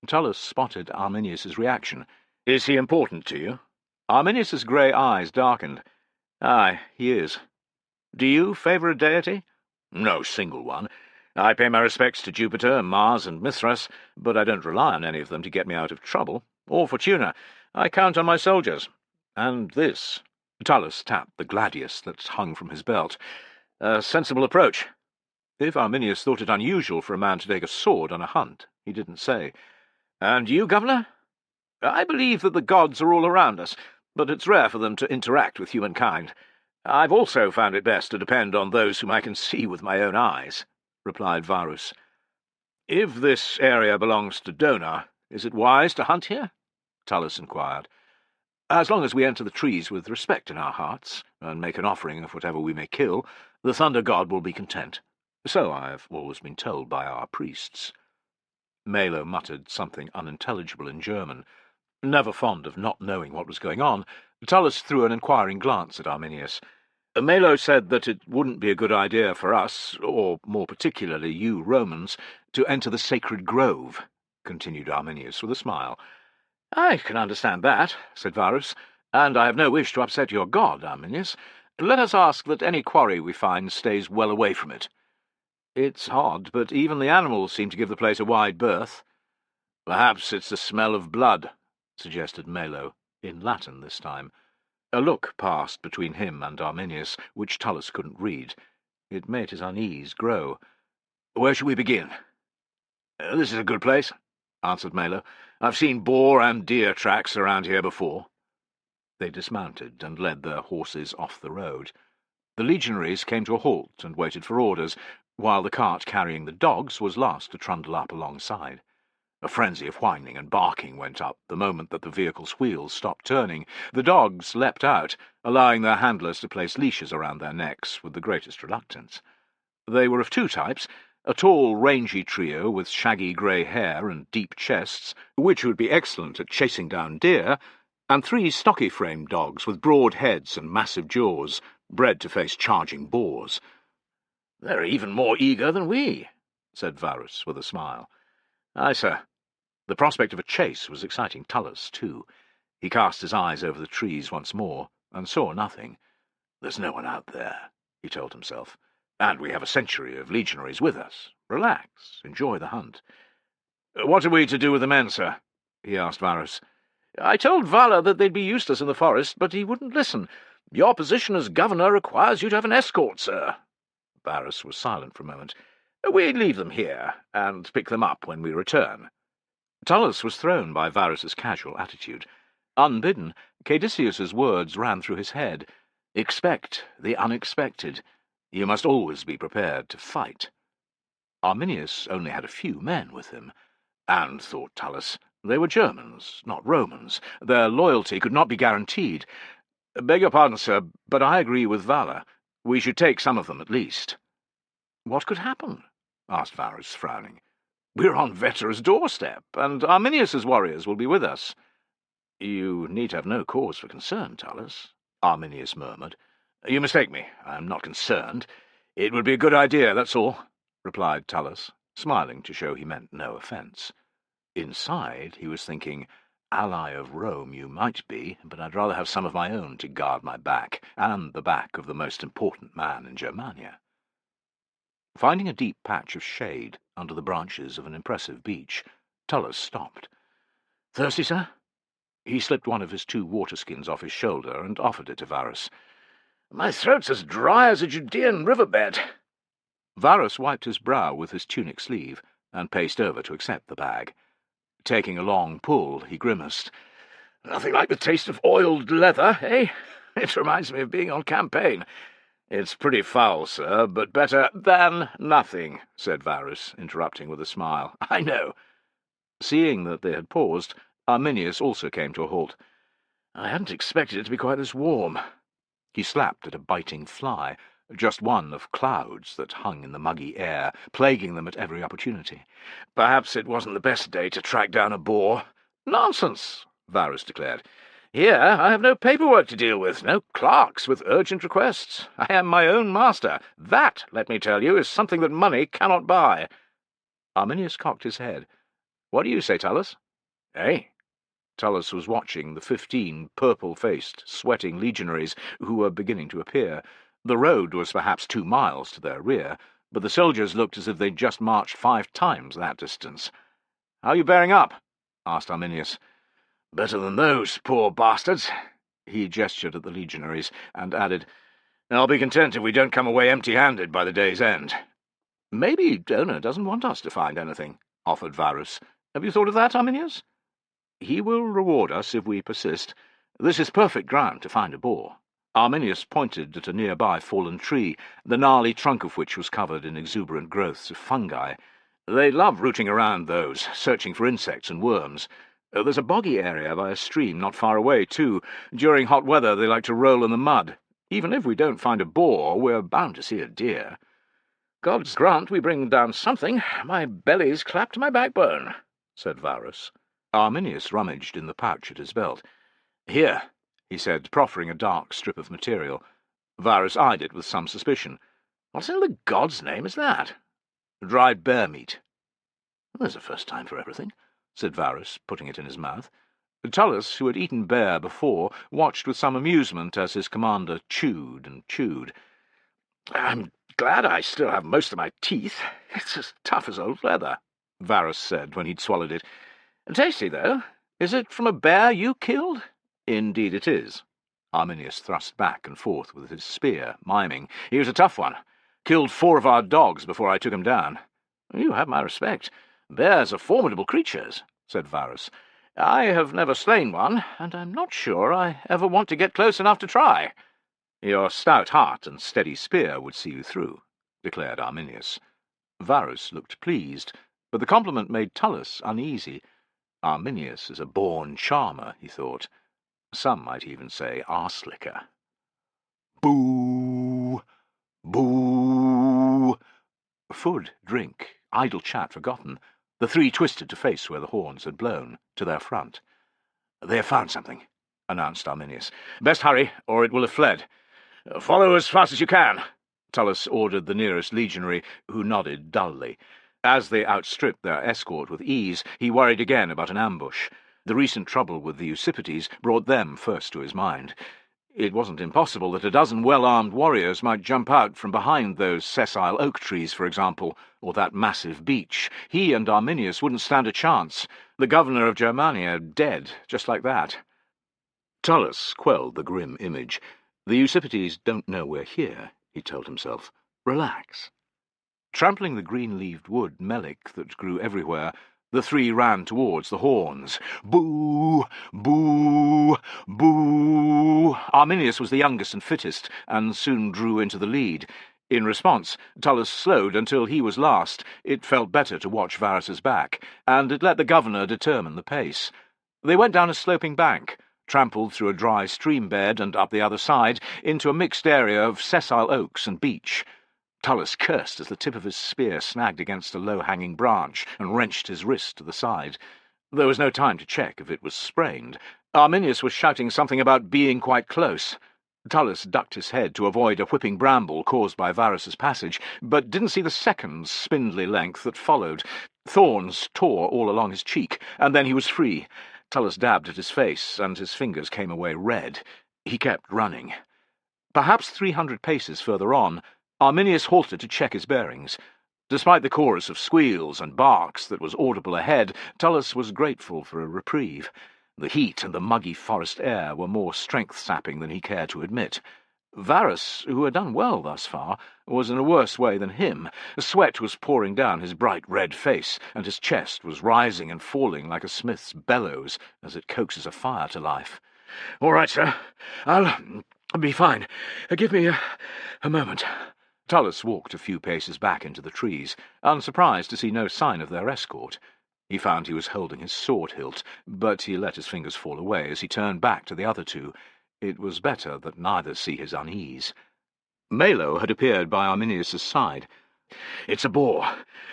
Tullus spotted Arminius's reaction. "Is he important to you?" Arminius's grey eyes darkened. "Aye, he is. Do you favour a deity?" "No single one. I pay my respects to Jupiter, Mars, and Mithras, but I don't rely on any of them to get me out of trouble, or Fortuna. I count on my soldiers. And this." Tullus tapped the gladius that hung from his belt. "A sensible approach." If Arminius thought it unusual for a man to take a sword on a hunt, he didn't say. "And you, Governor?" "I believe that the gods are all around us, but it's rare for them to interact with humankind. I've also found it best to depend on those whom I can see with my own eyes," replied Varus. "If this area belongs to Dona, is it wise to hunt here?" Tullus inquired. "As long as we enter the trees with respect in our hearts, and make an offering of whatever we may kill, the thunder god will be content. So I have always been told by our priests." Melo muttered something unintelligible in German. Never fond of not knowing what was going on, Tullus threw an inquiring glance at Arminius. "Melo said that it wouldn't be a good idea for us, or more particularly you Romans, to enter the sacred grove," continued Arminius with a smile. "I can understand that," said Varus, "and I have no wish to upset your god, Arminius. Let us ask that any quarry we find stays well away from it." "It's odd, but even the animals seem to give the place a wide berth." "Perhaps it's the smell of blood," suggested Melo, in Latin this time. A look passed between him and Arminius, which Tullus couldn't read. It made his unease grow. "Where shall we begin?" "This is a good place," answered Melo. "I've seen boar and deer tracks around here before." They dismounted and led their horses off the road. The legionaries came to a halt and waited for orders, while the cart carrying the dogs was last to trundle up alongside. A frenzy of whining and barking went up the moment that the vehicle's wheels stopped turning. The dogs leapt out, allowing their handlers to place leashes around their necks with the greatest reluctance. They were of 2 types, a tall, rangy trio with shaggy grey hair and deep chests, which would be excellent at chasing down deer, and 3 stocky-framed dogs with broad heads and massive jaws, bred to face charging boars. "They're even more eager than we," said Varus with a smile. "Aye, sir." The prospect of a chase was exciting Tullus, too. He cast his eyes over the trees once more, and saw nothing. "There's no one out there," he told himself, "and we have a century of legionaries with us. Relax, enjoy the hunt." "What are we to do with the men, sir?" he asked Varus. "I told Vala that they'd be useless in the forest, but he wouldn't listen. Your position as governor requires you to have an escort, sir." Varus was silent for a moment. "We leave them here, and pick them up when we return." Tullus was thrown by Varus's casual attitude. Unbidden, Caedicius's words ran through his head. "Expect the unexpected. You must always be prepared to fight." Arminius only had a few men with him, and, thought Tullus, they were Germans, not Romans. Their loyalty could not be guaranteed. "Beg your pardon, sir, but I agree with Vala. We should take some of them at least." "What could happen?" asked Varus, frowning. We're on Vetera's doorstep, and Arminius's warriors will be with us." "You need have no cause for concern, Tullus," Arminius murmured. "You mistake me. I am not concerned. It would be a good idea, that's all," replied Tullus, smiling to show he meant no offence. Inside, he was thinking, "Ally of Rome you might be, but I'd rather have some of my own to guard my back, and the back of the most important man in Germania." Finding a deep patch of shade under the branches of an impressive beech, Tullus stopped. "Thirsty, sir?" He slipped one of his 2 waterskins off his shoulder and offered it to Varus. "My throat's as dry as a Judean riverbed." Varus wiped his brow with his tunic sleeve and paced over to accept the bag. Taking a long pull, he grimaced. "Nothing like the taste of oiled leather, eh? It reminds me of being on campaign." "It's pretty foul, sir, but better than nothing," said Varus, interrupting with a smile. "I know." Seeing that they had paused, Arminius also came to a halt. "I hadn't expected it to be quite this warm." He slapped at a biting fly, just one of clouds that hung in the muggy air, plaguing them at every opportunity. "Perhaps it wasn't the best day to track down a boar." "Nonsense," Varus declared. "Here I have no paperwork to deal with, no clerks with urgent requests. I am my own master. That, let me tell you, is something that money cannot buy." Arminius cocked his head. "What do you say, Tullus?" "Eh?" Tullus was watching the 15 purple-faced, sweating legionaries who were beginning to appear. The road was perhaps 2 miles to their rear, but the soldiers looked as if they'd just marched 5 times that distance. "How are you bearing up?" asked Arminius. "Better than those, poor bastards." He gestured at the legionaries, and added, "I'll be content if we don't come away empty-handed by the day's end." "Maybe Donor doesn't want us to find anything," offered Varus. "Have you thought of that, Arminius?" "He will reward us if we persist. This is perfect ground to find a boar." Arminius pointed at a nearby fallen tree, the gnarly trunk of which was covered in exuberant growths of fungi. "They love rooting around those, searching for insects and worms. There's a boggy area by a stream not far away, too. During hot weather they like to roll in the mud. Even if we don't find a boar, we're bound to see a deer." "God's grant we bring down something. My belly's clapped to my backbone," said Varus. Arminius rummaged in the pouch at his belt. "Here," he said, proffering a dark strip of material. Varus eyed it with some suspicion. "What in the God's name is that?" "Dried bear meat." "There's a first time for everything," said Varus, putting it in his mouth. Tullus, who had eaten bear before, watched with some amusement as his commander chewed and chewed. "I'm glad I still have most of my teeth. It's as tough as old leather," Varus said when he'd swallowed it. "Tasty, though. Is it from a bear you killed?" "Indeed it is." Arminius thrust back and forth with his spear, miming. "He was a tough one. Killed 4 of our dogs before I took him down." "You have my respect. Bears are formidable creatures," said Varus. "I have never slain one, and I'm not sure I ever want to get close enough to try." "Your stout heart and steady spear would see you through," declared Arminius. Varus looked pleased, but the compliment made Tullus uneasy. Arminius is a born charmer, he thought. Some might even say arse-licker. "Boo! Boo!" Food, drink, idle chat forgotten, the 3 twisted to face where the horns had blown, to their front. "They have found something," announced Arminius. "Best hurry, or it will have fled." "Follow as fast as you can," Tullus ordered the nearest legionary, who nodded dully. As they outstripped their escort with ease, he worried again about an ambush. The recent trouble with the Usipetes brought them first to his mind. It wasn't impossible that a dozen well-armed warriors might jump out from behind those sessile oak trees, for example, or that massive beech. He and Arminius wouldn't stand a chance. The governor of Germania dead, just like that. Tullus quelled the grim image. "The Usipetes don't know we're here," he told himself. "Relax." Trampling the green-leaved wood melic that grew everywhere, the 3 ran towards the horns. "Boo! Boo! Boo!" Arminius was the youngest and fittest, and soon drew into the lead. In response, Tullus slowed until he was last. It felt better to watch Varus's back, and it let the governor determine the pace. They went down a sloping bank, trampled through a dry stream bed and up the other side, into a mixed area of sessile oaks and beech. Tullus cursed as the tip of his spear snagged against a low-hanging branch and wrenched his wrist to the side. There was no time to check if it was sprained. Arminius was shouting something about being quite close. Tullus ducked his head to avoid a whipping bramble caused by Varus's passage, but didn't see the second spindly length that followed. Thorns tore all along his cheek, and then he was free. Tullus dabbed at his face, and his fingers came away red. He kept running. Perhaps 300 paces further on, Arminius halted to check his bearings. Despite the chorus of squeals and barks that was audible ahead, Tullus was grateful for a reprieve. The heat and the muggy forest air were more strength-sapping than he cared to admit. Varus, who had done well thus far, was in a worse way than him. Sweat was pouring down his bright red face, and his chest was rising and falling like a smith's bellows as it coaxes a fire to life. "All right, sir. I'll be fine. Give me a moment." Tullus walked a few paces back into the trees, unsurprised to see no sign of their escort. He found he was holding his sword hilt, but he let his fingers fall away as he turned back to the other two. It was better that neither see his unease. Malo had appeared by Arminius's side. "It's a boar,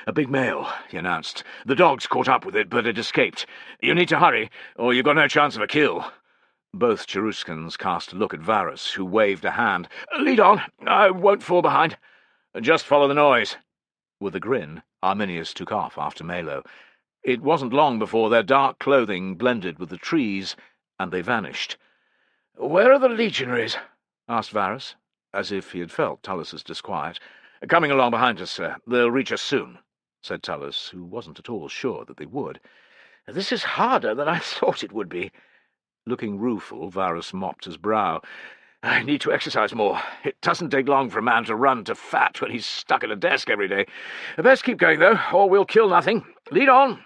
a big male," he announced. "The dogs caught up with it, but it escaped. You need to hurry, or you've got no chance of a kill." Both Cheruscans cast a look at Varus, who waved a hand. "Lead on. I won't fall behind." "Just follow the noise." With a grin, Arminius took off after Malo. It wasn't long before their dark clothing blended with the trees, and they vanished. "Where are the legionaries?" asked Varus, as if he had felt Tullus's disquiet. "Coming along behind us, sir. They'll reach us soon," said Tullus, who wasn't at all sure that they would. "This is harder than I thought it would be." Looking rueful, Varus mopped his brow. "I need to exercise more. It doesn't take long for a man to run to fat when he's stuck at a desk every day. Best keep going, though, or we'll kill nothing. Lead on."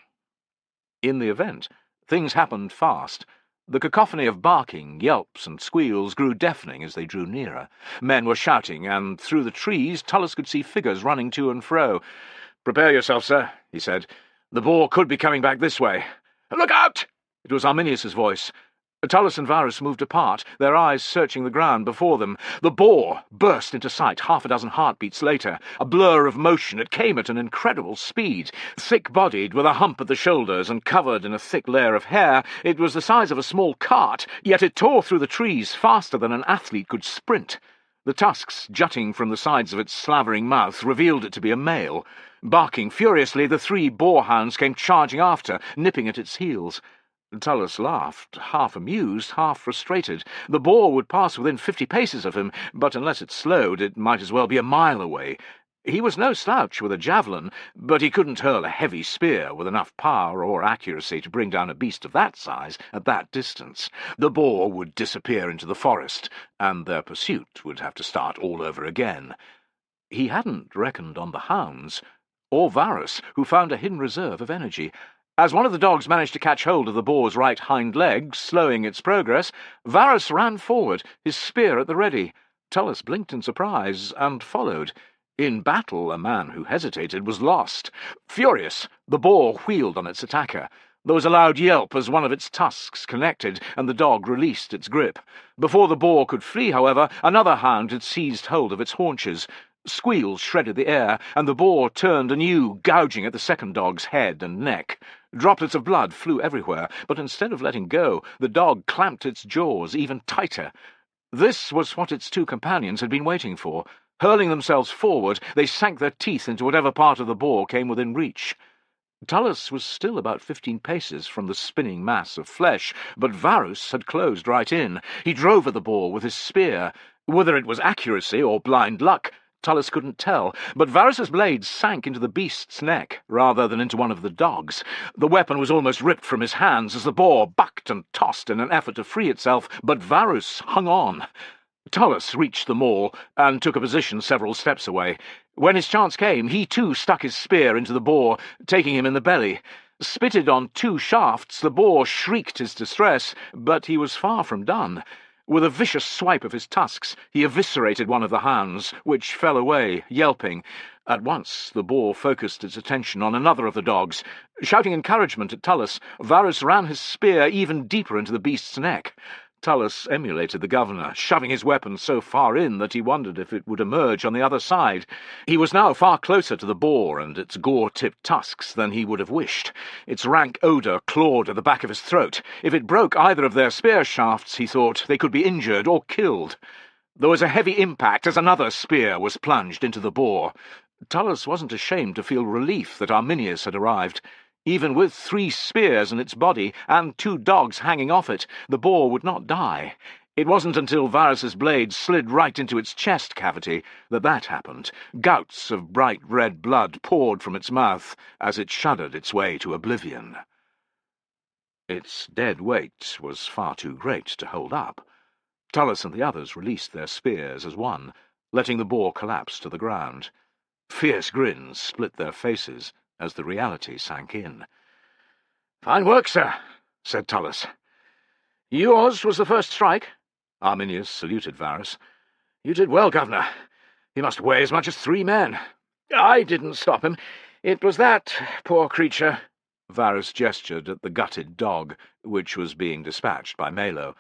In the event, things happened fast. The cacophony of barking, yelps, and squeals grew deafening as they drew nearer. Men were shouting, and through the trees Tullus could see figures running to and fro. "Prepare yourself, sir," he said. "The boar could be coming back this way." "Look out!" It was Arminius's voice. Tullus and Varus moved apart, their eyes searching the ground before them. The boar burst into sight half a dozen heartbeats later. A blur of motion, it came at an incredible speed. Thick-bodied, with a hump at the shoulders and covered in a thick layer of hair, it was the size of a small cart, yet it tore through the trees faster than an athlete could sprint. The tusks jutting from the sides of its slavering mouth revealed it to be a male. Barking furiously, the 3 boarhounds came charging after, nipping at its heels. Tullus laughed, half amused, half frustrated. The boar would pass within 50 paces of him, but unless it slowed, it might as well be a mile away. He was no slouch with a javelin, but he couldn't hurl a heavy spear with enough power or accuracy to bring down a beast of that size at that distance. The boar would disappear into the forest, and their pursuit would have to start all over again. He hadn't reckoned on the hounds, or Varus, who found a hidden reserve of energy. As one of the dogs managed to catch hold of the boar's right hind leg, slowing its progress, Varus ran forward, his spear at the ready. Tullus blinked in surprise, and followed. In battle, a man who hesitated was lost. Furious, the boar wheeled on its attacker. There was a loud yelp as one of its tusks connected, and the dog released its grip. Before the boar could flee, however, another hound had seized hold of its haunches. Squeals shredded the air, and the boar turned anew, gouging at the second dog's head and neck. Droplets of blood flew everywhere, but instead of letting go, the dog clamped its jaws even tighter. This was what its 2 companions had been waiting for. Hurling themselves forward, they sank their teeth into whatever part of the boar came within reach. Tullus was still about 15 paces from the spinning mass of flesh, but Varus had closed right in. He drove at the boar with his spear. Whether it was accuracy or blind luck, Tullus couldn't tell, but Varus's blade sank into the beast's neck rather than into one of the dog's. The weapon was almost ripped from his hands as the boar bucked and tossed in an effort to free itself, but Varus hung on. Tullus reached the maul and took a position several steps away. When his chance came, he too stuck his spear into the boar, taking him in the belly. Spitted on 2 shafts, the boar shrieked his distress, but he was far from done. With a vicious swipe of his tusks, he eviscerated one of the hounds, which fell away, yelping. At once the boar focused its attention on another of the dogs. Shouting encouragement at Tullus, Varus ran his spear even deeper into the beast's neck. Tullus emulated the governor, shoving his weapon so far in that he wondered if it would emerge on the other side. He was now far closer to the boar and its gore-tipped tusks than he would have wished. Its rank odour clawed at the back of his throat. If it broke either of their spear shafts, he thought, they could be injured or killed. There was a heavy impact as another spear was plunged into the boar. Tullus wasn't ashamed to feel relief that Arminius had arrived. Even with 3 spears in its body and 2 dogs hanging off it, the boar would not die. It wasn't until Varus's blade slid right into its chest cavity that happened. Gouts of bright red blood poured from its mouth as it shuddered its way to oblivion. Its dead weight was far too great to hold up. Tullus and the others released their spears as one, letting the boar collapse to the ground. Fierce grins split their faces as the reality sank in. "Fine work, sir," said Tullus. "Yours was the first strike?" Arminius saluted Varus. "You did well, Governor. He must weigh as much as 3 men. I didn't stop him. It was that poor creature." Varus gestured at the gutted dog, which was being dispatched by Malo.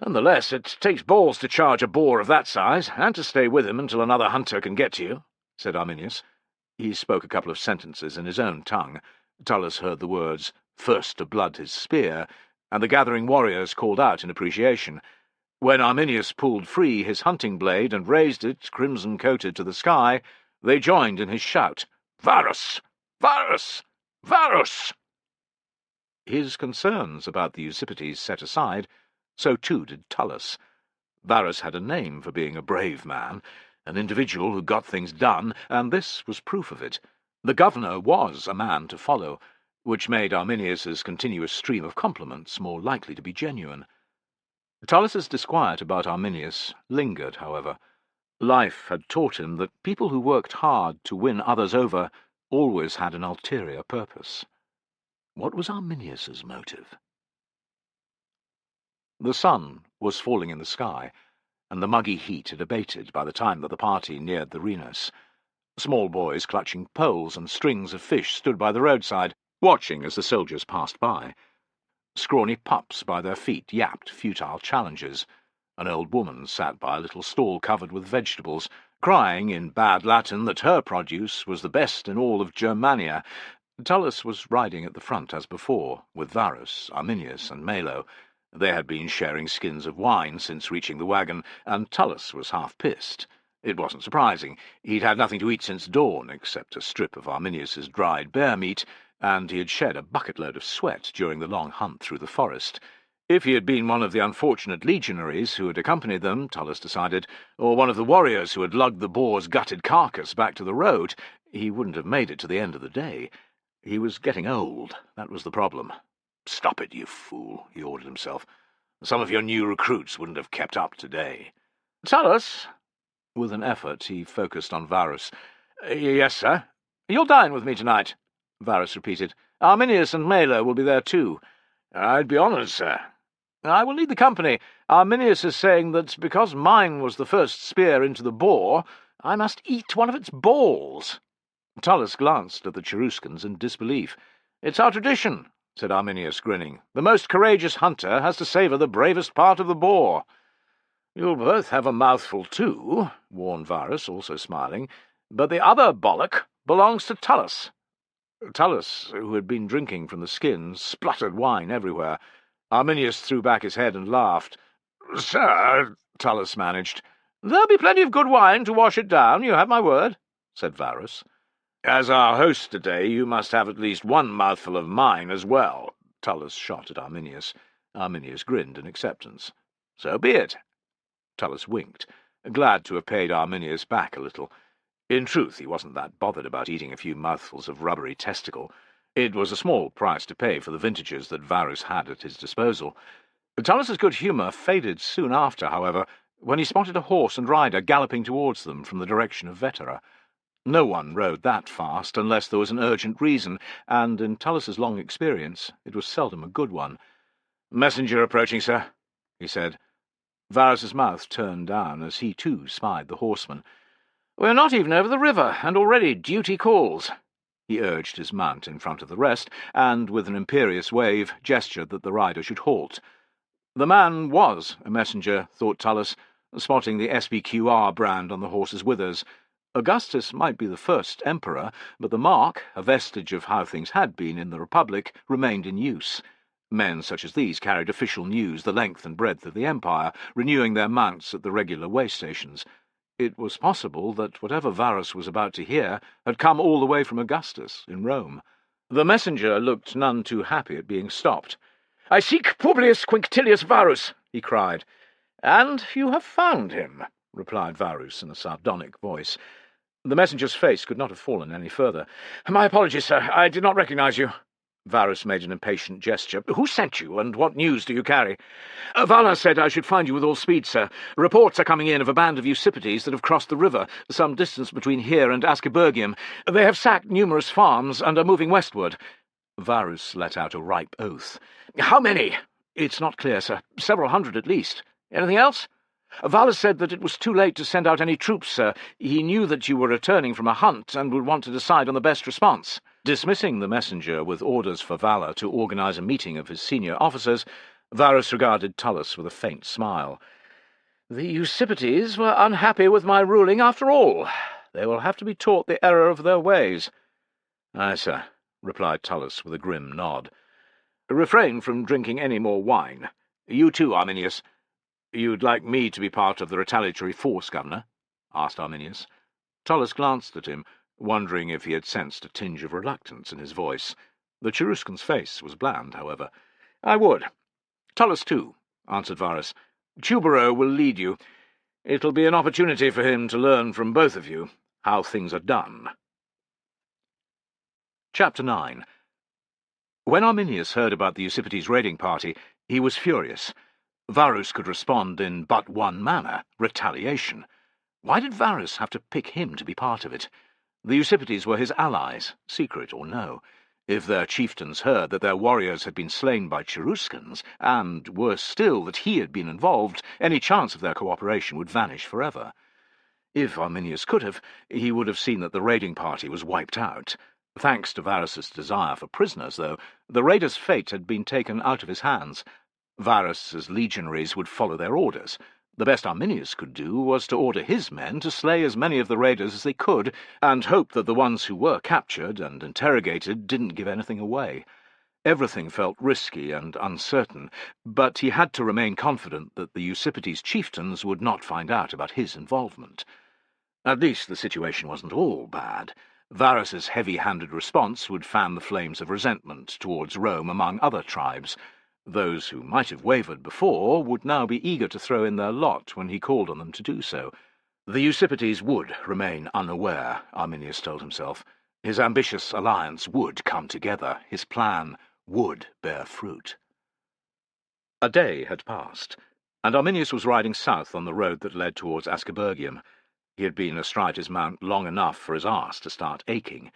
"Nonetheless, it takes balls to charge a boar of that size, and to stay with him until another hunter can get to you," said Arminius. He spoke a couple of sentences in his own tongue. Tullus heard the words, "first to blood his spear," and the gathering warriors called out in appreciation. When Arminius pulled free his hunting blade and raised it, crimson-coated, to the sky, they joined in his shout, "Varus! Varus! Varus!" His concerns about the Usipetes set aside, so too did Tullus. Varus had a name for being a brave man, an individual who got things done, and this was proof of it. The governor was a man to follow, which made Arminius's continuous stream of compliments more likely to be genuine. Tullus's disquiet about Arminius lingered, however. Life had taught him that people who worked hard to win others over always had an ulterior purpose. What was Arminius's motive? The sun was falling in the sky, and the muggy heat had abated by the time that the party neared the Renus. Small boys clutching poles and strings of fish stood by the roadside, watching as the soldiers passed by. Scrawny pups by their feet yapped futile challenges. An old woman sat by a little stall covered with vegetables, crying in bad Latin that her produce was the best in all of Germania. Tullus was riding at the front as before, with Varus, Arminius, and Malo. They had been sharing skins of wine since reaching the wagon, and Tullus was half pissed. It wasn't surprising. He'd had nothing to eat since dawn, except a strip of Arminius's dried bear meat, and he had shed a bucket-load of sweat during the long hunt through the forest. If he had been one of the unfortunate legionaries who had accompanied them, Tullus decided, or one of the warriors who had lugged the boar's gutted carcass back to the road, he wouldn't have made it to the end of the day. He was getting old, that was the problem. "Stop it, you fool," he ordered himself. "Some of your new recruits wouldn't have kept up today." "Tullus?" With an effort he focused on Varus. "Yes, sir." "You'll dine with me tonight," Varus repeated. "Arminius and Malo will be there too." "I'd be honoured, sir." "I will lead the company. Arminius is saying that because mine was the first spear into the boar, I must eat one of its balls." Tullus glanced at the Cheruscans in disbelief. "It's our tradition," said Arminius, grinning. "The most courageous hunter has to savour the bravest part of the boar." "You'll both have a mouthful too," warned Varus, also smiling. "But the other bollock belongs to Tullus." Tullus, who had been drinking from the skin, spluttered wine everywhere. Arminius threw back his head and laughed. "Sir," Tullus managed. "There'll be plenty of good wine to wash it down, you have my word," said Varus. "As our host today, you must have at least one mouthful of mine as well," Tullus shot at Arminius. Arminius grinned in acceptance. "So be it." Tullus winked, glad to have paid Arminius back a little. In truth, he wasn't that bothered about eating a few mouthfuls of rubbery testicle. It was a small price to pay for the vintages that Varus had at his disposal. Tullus's good humour faded soon after, however, when he spotted a horse and rider galloping towards them from the direction of Vetera. No one rode that fast unless there was an urgent reason, and in Tullus's long experience it was seldom a good one. "Messenger approaching, sir," he said. Varus's mouth turned down as he too spied the horseman. "We're not even over the river, and already duty calls." He urged his mount in front of the rest, and with an imperious wave gestured that the rider should halt. The man was a messenger, thought Tullus, spotting the SBQR brand on the horse's withers. Augustus might be the first emperor, but the mark, a vestige of how things had been in the Republic, remained in use. Men such as these carried official news the length and breadth of the empire, renewing their mounts at the regular way stations. It was possible that whatever Varus was about to hear had come all the way from Augustus in Rome. The messenger looked none too happy at being stopped. "I seek Publius Quinctilius Varus," he cried. "And you have found him," replied Varus in a sardonic voice. The messenger's face could not have fallen any further. "My apologies, sir. I did not recognize you." Varus made an impatient gesture. "Who sent you, and what news do you carry?" "Vala said I should find you with all speed, sir. Reports are coming in of a band of Eusippides that have crossed the river, some distance between here and Ascibergium. They have sacked numerous farms and are moving westward." Varus let out a ripe oath. "How many?" "It's not clear, sir. Several hundred at least." "Anything else?" "Vala said that it was too late to send out any troops, sir. He knew that you were returning from a hunt and would want to decide on the best response." Dismissing the messenger with orders for Vala to organize a meeting of his senior officers, Varus regarded Tullus with a faint smile. "The Eusippides were unhappy with my ruling after all. They will have to be taught the error of their ways." "Aye, sir," replied Tullus with a grim nod. "Refrain from drinking any more wine. You too, Arminius." "You'd like me to be part of the retaliatory force, Governor?" asked Arminius. Tullus glanced at him, wondering if he had sensed a tinge of reluctance in his voice. The Cheruscan's face was bland, however. "I would. Tullus too," answered Varus. "Tubero will lead you. It'll be an opportunity for him to learn from both of you how things are done." Chapter 9. When Arminius heard about the Eusippides raiding party, he was furious. Varus could respond in but one manner: retaliation. Why did Varus have to pick him to be part of it? The Eusippides were his allies, secret or no. If their chieftains heard that their warriors had been slain by Cheruscans, and, worse still, that he had been involved, any chance of their cooperation would vanish forever. If Arminius could have, he would have seen that the raiding party was wiped out. Thanks to Varus's desire for prisoners, though, the raiders' fate had been taken out of his hands. Varus's legionaries would follow their orders. The best Arminius could do was to order his men to slay as many of the raiders as they could, and hope that the ones who were captured and interrogated didn't give anything away. Everything felt risky and uncertain, but he had to remain confident that the Eusippides chieftains would not find out about his involvement. At least the situation wasn't all bad. Varus's heavy-handed response would fan the flames of resentment towards Rome among other tribes. Those who might have wavered before would now be eager to throw in their lot when he called on them to do so. The Eusippides would remain unaware, Arminius told himself. His ambitious alliance would come together. His plan would bear fruit. A day had passed, and Arminius was riding south on the road that led towards Ascibergium. He had been astride his mount long enough for his arse to start aching.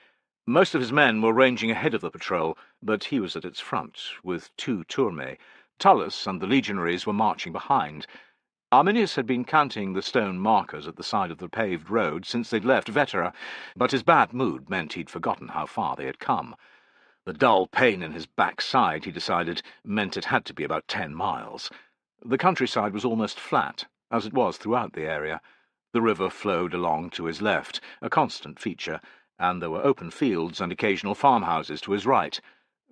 Most of his men were ranging ahead of the patrol, but he was at its front, with 2 turmae. Tullus and the legionaries were marching behind. Arminius had been counting the stone markers at the side of the paved road since they'd left Vetera, but his bad mood meant he'd forgotten how far they had come. The dull pain in his backside, he decided, meant it had to be about 10 miles. The countryside was almost flat, as it was throughout the area. The river flowed along to his left, a constant feature, and there were open fields and occasional farmhouses to his right.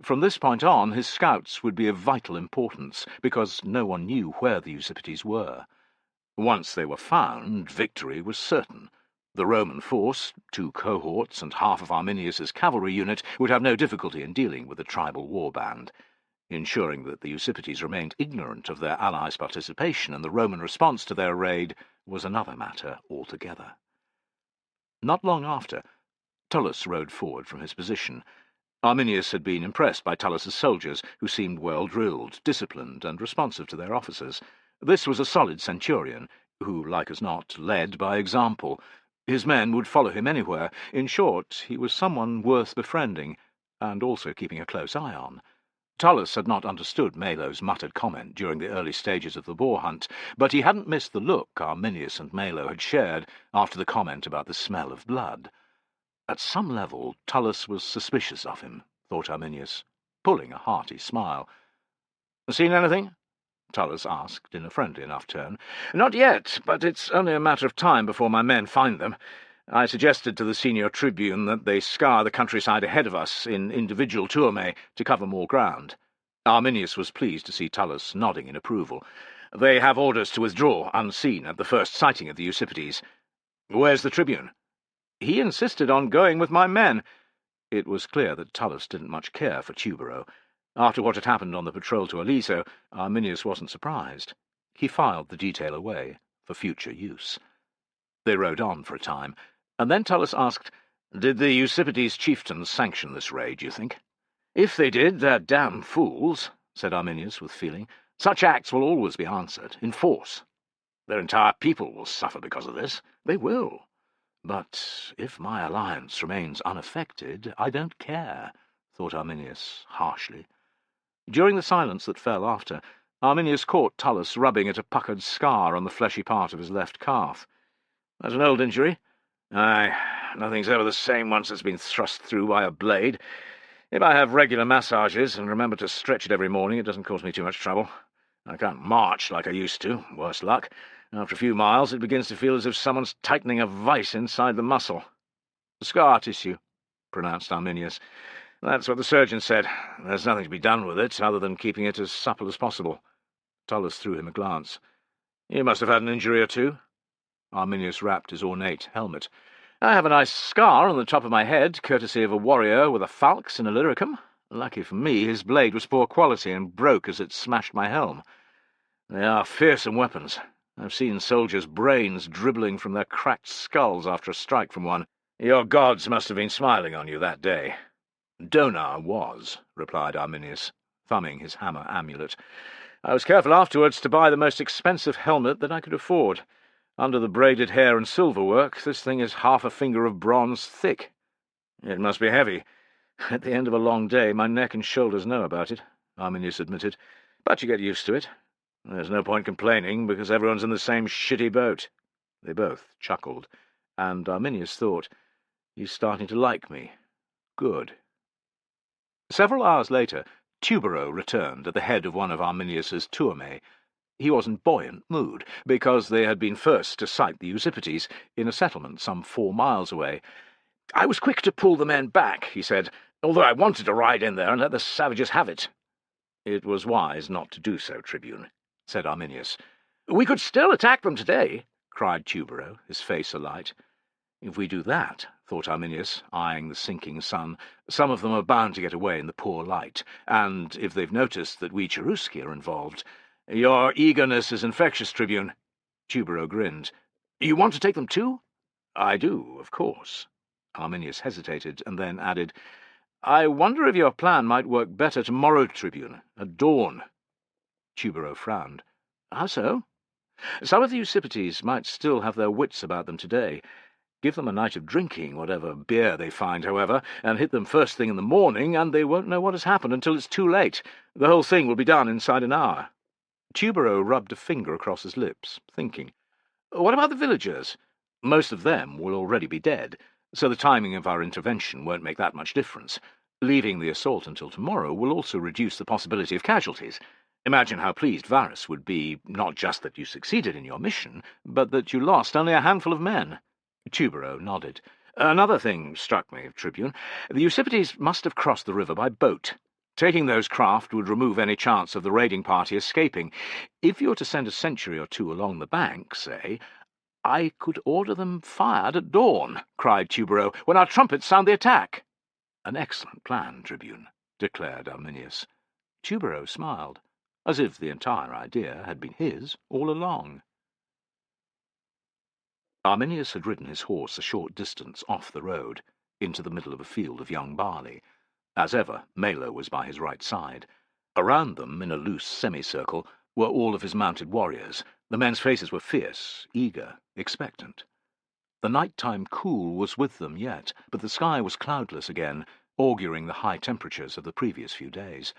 From this point on, his scouts would be of vital importance, because no one knew where the Eusippides were. Once they were found, victory was certain. The Roman force, 2 cohorts and half of Arminius's cavalry unit, would have no difficulty in dealing with the tribal warband. Ensuring that the Eusippides remained ignorant of their allies' participation and the Roman response to their raid was another matter altogether. Not long after, Tullus rode forward from his position. Arminius had been impressed by Tullus's soldiers, who seemed well-drilled, disciplined, and responsive to their officers. This was a solid centurion, who, like as not, led by example. His men would follow him anywhere. In short, he was someone worth befriending, and also keeping a close eye on. Tullus had not understood Melo's muttered comment during the early stages of the boar hunt, but he hadn't missed the look Arminius and Melo had shared after the comment about the smell of blood. At some level, Tullus was suspicious of him, thought Arminius, pulling a hearty smile. "Seen anything?" Tullus asked in a friendly enough tone. "Not yet, but it's only a matter of time before my men find them. I suggested to the senior tribune that they scour the countryside ahead of us in individual turme to cover more ground." Arminius was pleased to see Tullus nodding in approval. "They have orders to withdraw unseen at the first sighting of the Eusippides." "Where's the tribune?" "He insisted on going with my men." It was clear that Tullus didn't much care for Tubero. After what had happened on the patrol to Aliso, Arminius wasn't surprised. He filed the detail away for future use. They rode on for a time, and then Tullus asked, "Did the Eusippides chieftains sanction this raid, you think?" "If they did, they're damn fools," said Arminius with feeling. "Such acts will always be answered, in force. Their entire people will suffer because of this. They will. But if my alliance remains unaffected, I don't care," thought Arminius harshly. During the silence that fell after, Arminius caught Tullus rubbing at a puckered scar on the fleshy part of his left calf. "That's an old injury?" "Aye, nothing's ever the same once it's been thrust through by a blade. If I have regular massages and remember to stretch it every morning, it doesn't cause me too much trouble. I can't march like I used to, worse luck. After a few miles, it begins to feel as if someone's tightening a vice inside the muscle." "Scar tissue," pronounced Arminius. "That's what the surgeon said. There's nothing to be done with it, other than keeping it as supple as possible." Tullus threw him a glance. "You must have had an injury or two." Arminius rapped his ornate helmet. "I have a nice scar on the top of my head, courtesy of a warrior with a falx in Illyricum. Lucky for me, his blade was poor quality and broke as it smashed my helm. They are fearsome weapons. I've seen soldiers' brains dribbling from their cracked skulls after a strike from one. Your gods must have been smiling on you that day." "Donar was," replied Arminius, thumbing his hammer amulet. "I was careful afterwards to buy the most expensive helmet that I could afford. Under the braided hair and silver work, this thing is half a finger of bronze thick." "It must be heavy." "At the end of a long day, my neck and shoulders know about it," Arminius admitted. "But you get used to it. There's no point complaining, because everyone's in the same shitty boat." They both chuckled, and Arminius thought, "He's starting to like me. Good." Several hours later, Tubero returned at the head of one of Arminius's turme. He was in buoyant mood, because they had been first to sight the Eusippides in a settlement some 4 miles away. "I was quick to pull the men back," he said, "although I wanted to ride in there and let the savages have it." "It was wise not to do so, Tribune," said Arminius. "We could still attack them today," cried Tubero, his face alight. "If we do that," thought Arminius, eyeing the sinking sun, "some of them are bound to get away in the poor light, and if they've noticed that we Cherusci are involved—" "Your eagerness is infectious, Tribune." Tubero grinned. "You want to take them too?" "I do, of course." Arminius hesitated, and then added, "I wonder if your plan might work better tomorrow, Tribune, at dawn." Tubero frowned. "How so?" "Some of the Eusippides might still have their wits about them today. Give them a night of drinking, whatever beer they find, however, and hit them first thing in the morning, and they won't know what has happened until it's too late. The whole thing will be done inside an hour." Tubero rubbed a finger across his lips, thinking. "What about the villagers? Most of them will already be dead, so the timing of our intervention won't make that much difference. Leaving the assault until tomorrow will also reduce the possibility of casualties. Imagine how pleased Varus would be, not just that you succeeded in your mission, but that you lost only a handful of men." Tubero nodded. "Another thing struck me, Tribune. The Eusippides must have crossed the river by boat. Taking those craft would remove any chance of the raiding party escaping. If you were to send a sentry or two along the bank, say—" "I could order them fired at dawn," cried Tubero, "when our trumpets sound the attack." "An excellent plan, Tribune," declared Arminius. Tubero smiled, as if the entire idea had been his all along. Arminius had ridden his horse a short distance off the road, into the middle of a field of young barley. As ever, Melo was by his right side. Around them, in a loose semicircle, were all of his mounted warriors. The men's faces were fierce, eager, expectant. The night-time cool was with them yet, but the sky was cloudless again, auguring the high temperatures of the previous few days.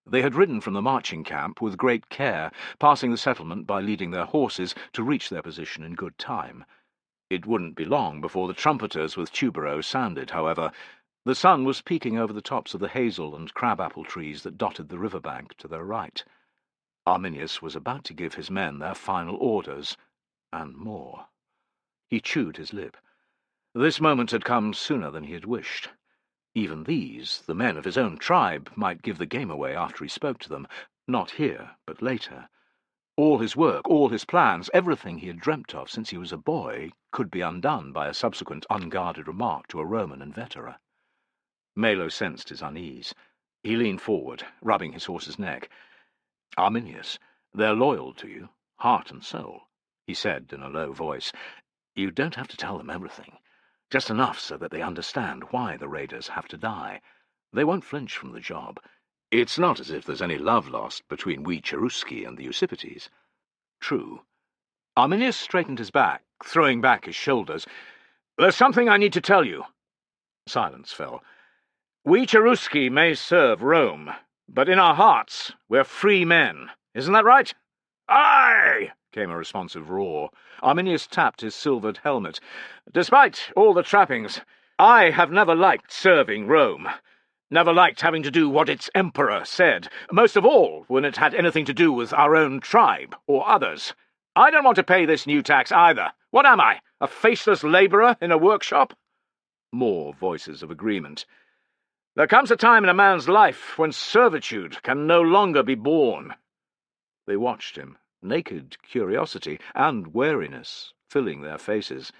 They had ridden from the marching camp with great care, passing the settlement by leading their horses to reach their position in good time. It wouldn't be long before the trumpeters with Tubero sounded, however. The sun was peeking over the tops of the hazel and crab-apple trees that dotted the river bank to their right. Arminius was about to give his men their final orders, and more. He chewed his lip. This moment had come sooner than he had wished. Even these, the men of his own tribe, might give the game away after he spoke to them, not here, but later. All his work, all his plans, everything he had dreamt of since he was a boy, could be undone by a subsequent unguarded remark to a Roman inveterate. Melo sensed his unease. He leaned forward, rubbing his horse's neck. "Arminius, they're loyal to you, heart and soul," he said in a low voice. "You don't have to tell them everything. Just enough so that they understand why the raiders have to die. They won't flinch from the job. It's not as if there's any love lost between we Cherusci and the Usipetes." "True." Arminius straightened his back, throwing back his shoulders. "There's something I need to tell you." Silence fell. "We Cherusci may serve Rome, but in our hearts we're free men. Isn't that right?" "Aye!" came a responsive roar. Arminius tapped his silvered helmet. "Despite all the trappings, I have never liked serving Rome. Never liked having to do what its emperor said, most of all when it had anything to do with our own tribe or others. I don't want to pay this new tax either. What am I, a faceless labourer in a workshop?" More voices of agreement. "There comes a time in a man's life when servitude can no longer be borne." They watched him, naked curiosity and wariness filling their faces.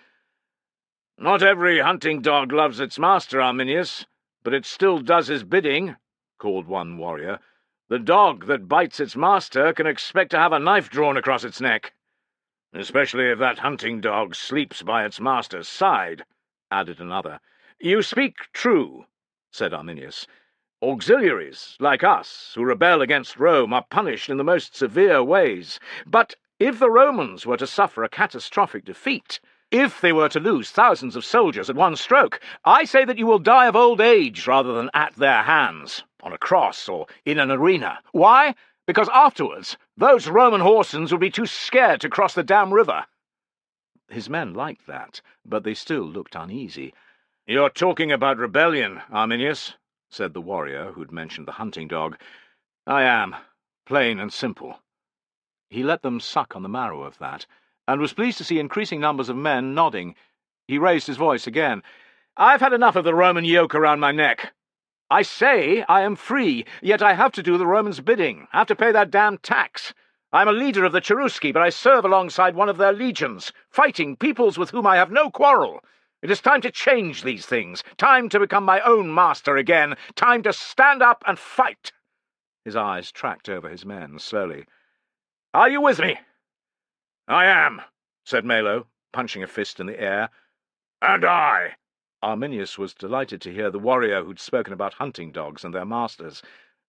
"Not every hunting dog loves its master, Arminius, but it still does his bidding," called one warrior. "The dog that bites its master can expect to have a knife drawn across its neck." "Especially if that hunting dog sleeps by its master's side," added another. "You speak true," said Arminius. "Auxiliaries, like us, who rebel against Rome, are punished in the most severe ways. But if the Romans were to suffer a catastrophic defeat, if they were to lose thousands of soldiers at one stroke, I say that you will die of old age rather than at their hands, on a cross or in an arena. Why? Because afterwards those Roman horsens would be too scared to cross the damn river." His men liked that, but they still looked uneasy. "You're talking about rebellion, Arminius," said the warrior who'd mentioned the hunting dog. "I am, plain and simple." He let them suck on the marrow of that, and was pleased to see increasing numbers of men nodding. He raised his voice again. "I've had enough of the Roman yoke around my neck. I say I am free, yet I have to do the Romans' bidding, have to pay that damn tax. I'm a leader of the Cherusci, but I serve alongside one of their legions, fighting peoples with whom I have no quarrel. It is time to change these things, time to become my own master again, time to stand up and fight." His eyes tracked over his men slowly. "Are you with me?" "I am," said Melo, punching a fist in the air. "And I." Arminius was delighted to hear the warrior who'd spoken about hunting dogs and their masters.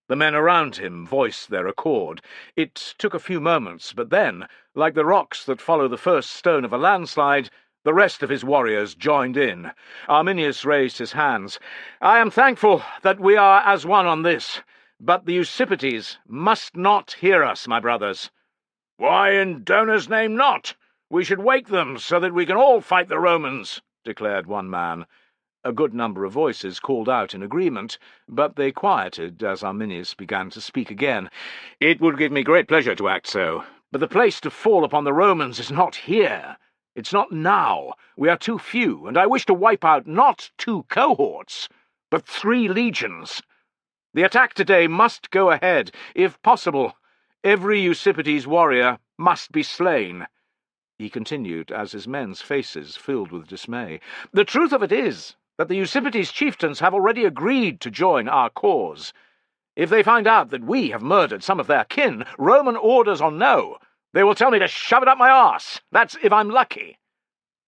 The men around him voiced their accord. It took a few moments, but then, like the rocks that follow the first stone of a landslide, the rest of his warriors joined in. Arminius raised his hands. "I am thankful that we are as one on this, but the Usipetes must not hear us, my brothers." "Why in Dona's name not? We should wake them so that we can all fight the Romans," declared one man. A good number of voices called out in agreement, but they quieted as Arminius began to speak again. "It would give me great pleasure to act so, but the place to fall upon the Romans is not here. It's not now. We are too few, and I wish to wipe out not 2 cohorts, but 3 legions. The attack today must go ahead, if possible. Every Usipetes warrior must be slain." He continued, as his men's faces filled with dismay. "The truth of it is that the Usipetes chieftains have already agreed to join our cause. If they find out that we have murdered some of their kin, Roman orders or no, they will tell me to shove it up my arse. That's if I'm lucky."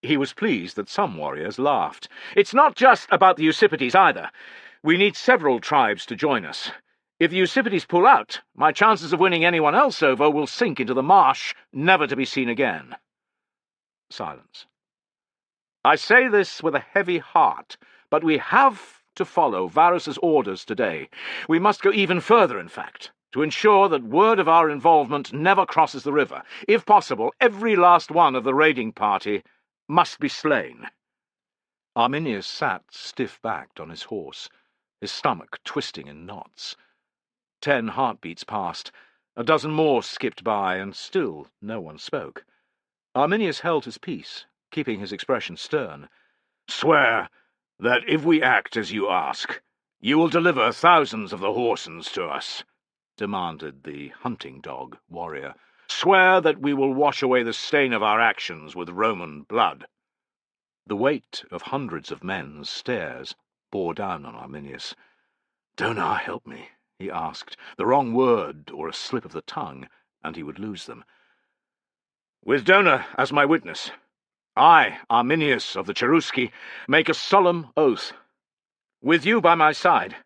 He was pleased that some warriors laughed. "It's not just about the Usipetes either. We need several tribes to join us. If the Usipetes pull out, my chances of winning anyone else over will sink into the marsh, never to be seen again." Silence. "I say this with a heavy heart, but we have to follow Varus's orders today. We must go even further, in fact, to ensure that word of our involvement never crosses the river. If possible, every last one of the raiding party must be slain." Arminius sat stiff-backed on his horse, his stomach twisting in knots. 10 heartbeats passed. A dozen more skipped by, and still no one spoke. Arminius held his peace, keeping his expression stern. "Swear that if we act as you ask, you will deliver thousands of the Horsens to us," demanded the hunting dog warrior. "Swear that we will wash away the stain of our actions with Roman blood." The weight of hundreds of men's stares bore down on Arminius. "Donar help me?" he asked. The wrong word or a slip of the tongue, and he would lose them. "With Donar as my witness, I, Arminius of the Cherusci, make a solemn oath. With you by my side,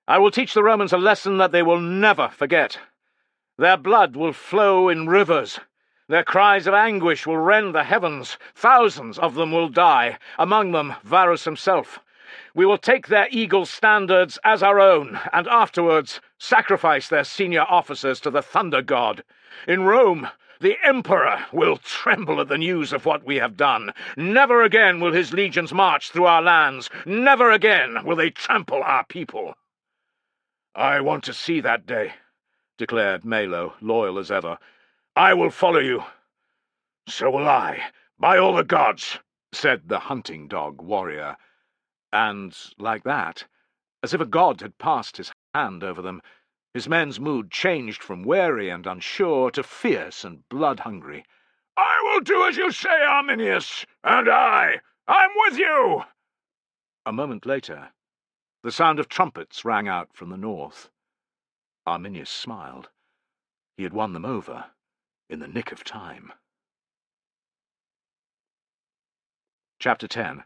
I will teach the Romans a lesson that they will never forget. Their blood will flow in rivers. Their cries of anguish will rend the heavens. Thousands of them will die, among them Varus himself. We will take their eagle standards as our own, and afterwards sacrifice their senior officers to the thunder god. In Rome, the emperor will tremble at the news of what we have done. Never again will his legions march through our lands. Never again will they trample our people." "I want to see that day," declared Melo, loyal as ever. "I will follow you." "So will I, by all the gods," said the hunting dog warrior. And, like that, as if a god had passed his hand over them, his men's mood changed from wary and unsure to fierce and blood-hungry. "I will do as you say, Arminius, and I'm with you!" A moment later, the sound of trumpets rang out from the north. Arminius smiled. He had won them over in the nick of time. Chapter 10.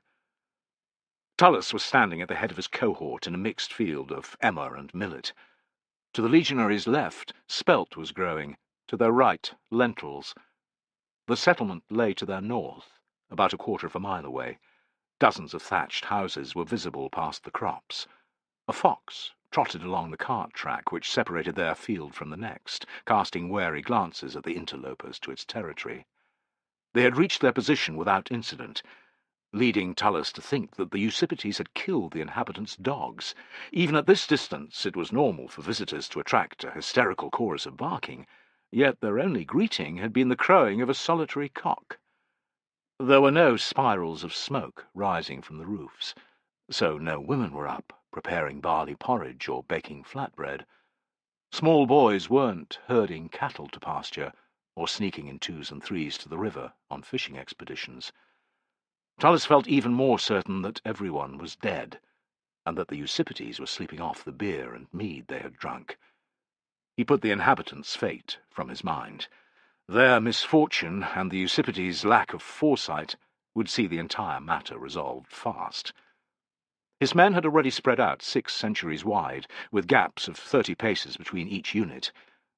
Tullus was standing at the head of his cohort in a mixed field of emmer and millet. To the legionaries' left, spelt was growing, to their right, lentils. The settlement lay to their north, about a quarter of a mile away. Dozens of thatched houses were visible past the crops. A fox trotted along the cart track which separated their field from the next, casting wary glances at the interlopers to its territory. They had reached their position without incident, leading Tullus to think that the Eusippites had killed the inhabitants' dogs. Even at this distance it was normal for visitors to attract a hysterical chorus of barking, yet their only greeting had been the crowing of a solitary cock. There were no spirals of smoke rising from the roofs, so no women were up, preparing barley porridge or baking flatbread. Small boys weren't herding cattle to pasture, or sneaking in twos and threes to the river on fishing expeditions. Tullus felt even more certain that everyone was dead, and that the Eusippites were sleeping off the beer and mead they had drunk. He put the inhabitants' fate from his mind. Their misfortune and the Eusippites' lack of foresight would see the entire matter resolved fast. His men had already spread out 6 centuries wide, with gaps of 30 paces between each unit.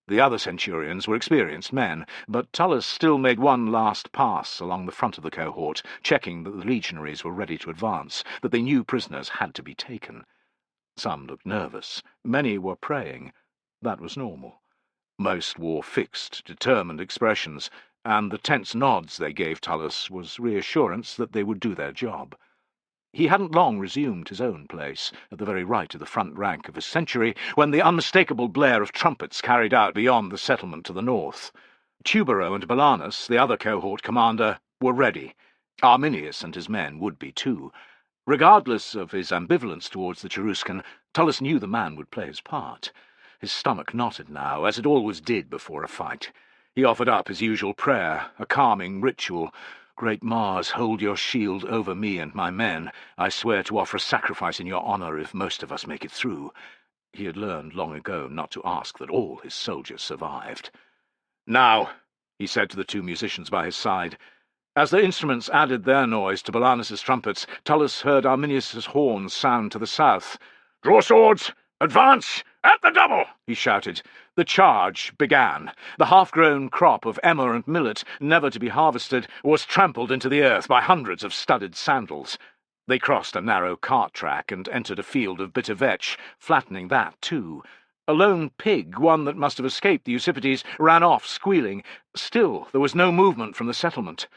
The other centurions were experienced men, but Tullus still made one last pass along the front of the cohort, checking that the legionaries were ready to advance, that they knew prisoners had to be taken. Some looked nervous. Many were praying. That was normal. Most wore fixed, determined expressions, and the tense nods they gave Tullus was reassurance that they would do their job. He hadn't long resumed his own place, at the very right of the front rank of his century, when the unmistakable blare of trumpets carried out beyond the settlement to the north. Tubero and Belanus, the other cohort commander, were ready. Arminius and his men would be too. Regardless of his ambivalence towards the Cheruscan, Tullus knew the man would play his part. His stomach knotted now, as it always did before a fight. He offered up his usual prayer, a calming ritual. "Great Mars, hold your shield over me and my men. I swear to offer a sacrifice in your honor if most of us make it through." He had learned long ago not to ask that all his soldiers survived. "Now," he said to the 2 musicians by his side. As the instruments added their noise to Belanus's trumpets, Tullus heard Arminius's horns sound to the south. "Draw swords! Advance! At the double!" he shouted. The charge began. The half-grown crop of emmer and millet, never to be harvested, was trampled into the earth by hundreds of studded sandals. They crossed a narrow cart track and entered a field of bitter vetch, flattening that too. A lone pig, one that must have escaped the Eusippites, ran off, squealing. Still, there was no movement from the settlement.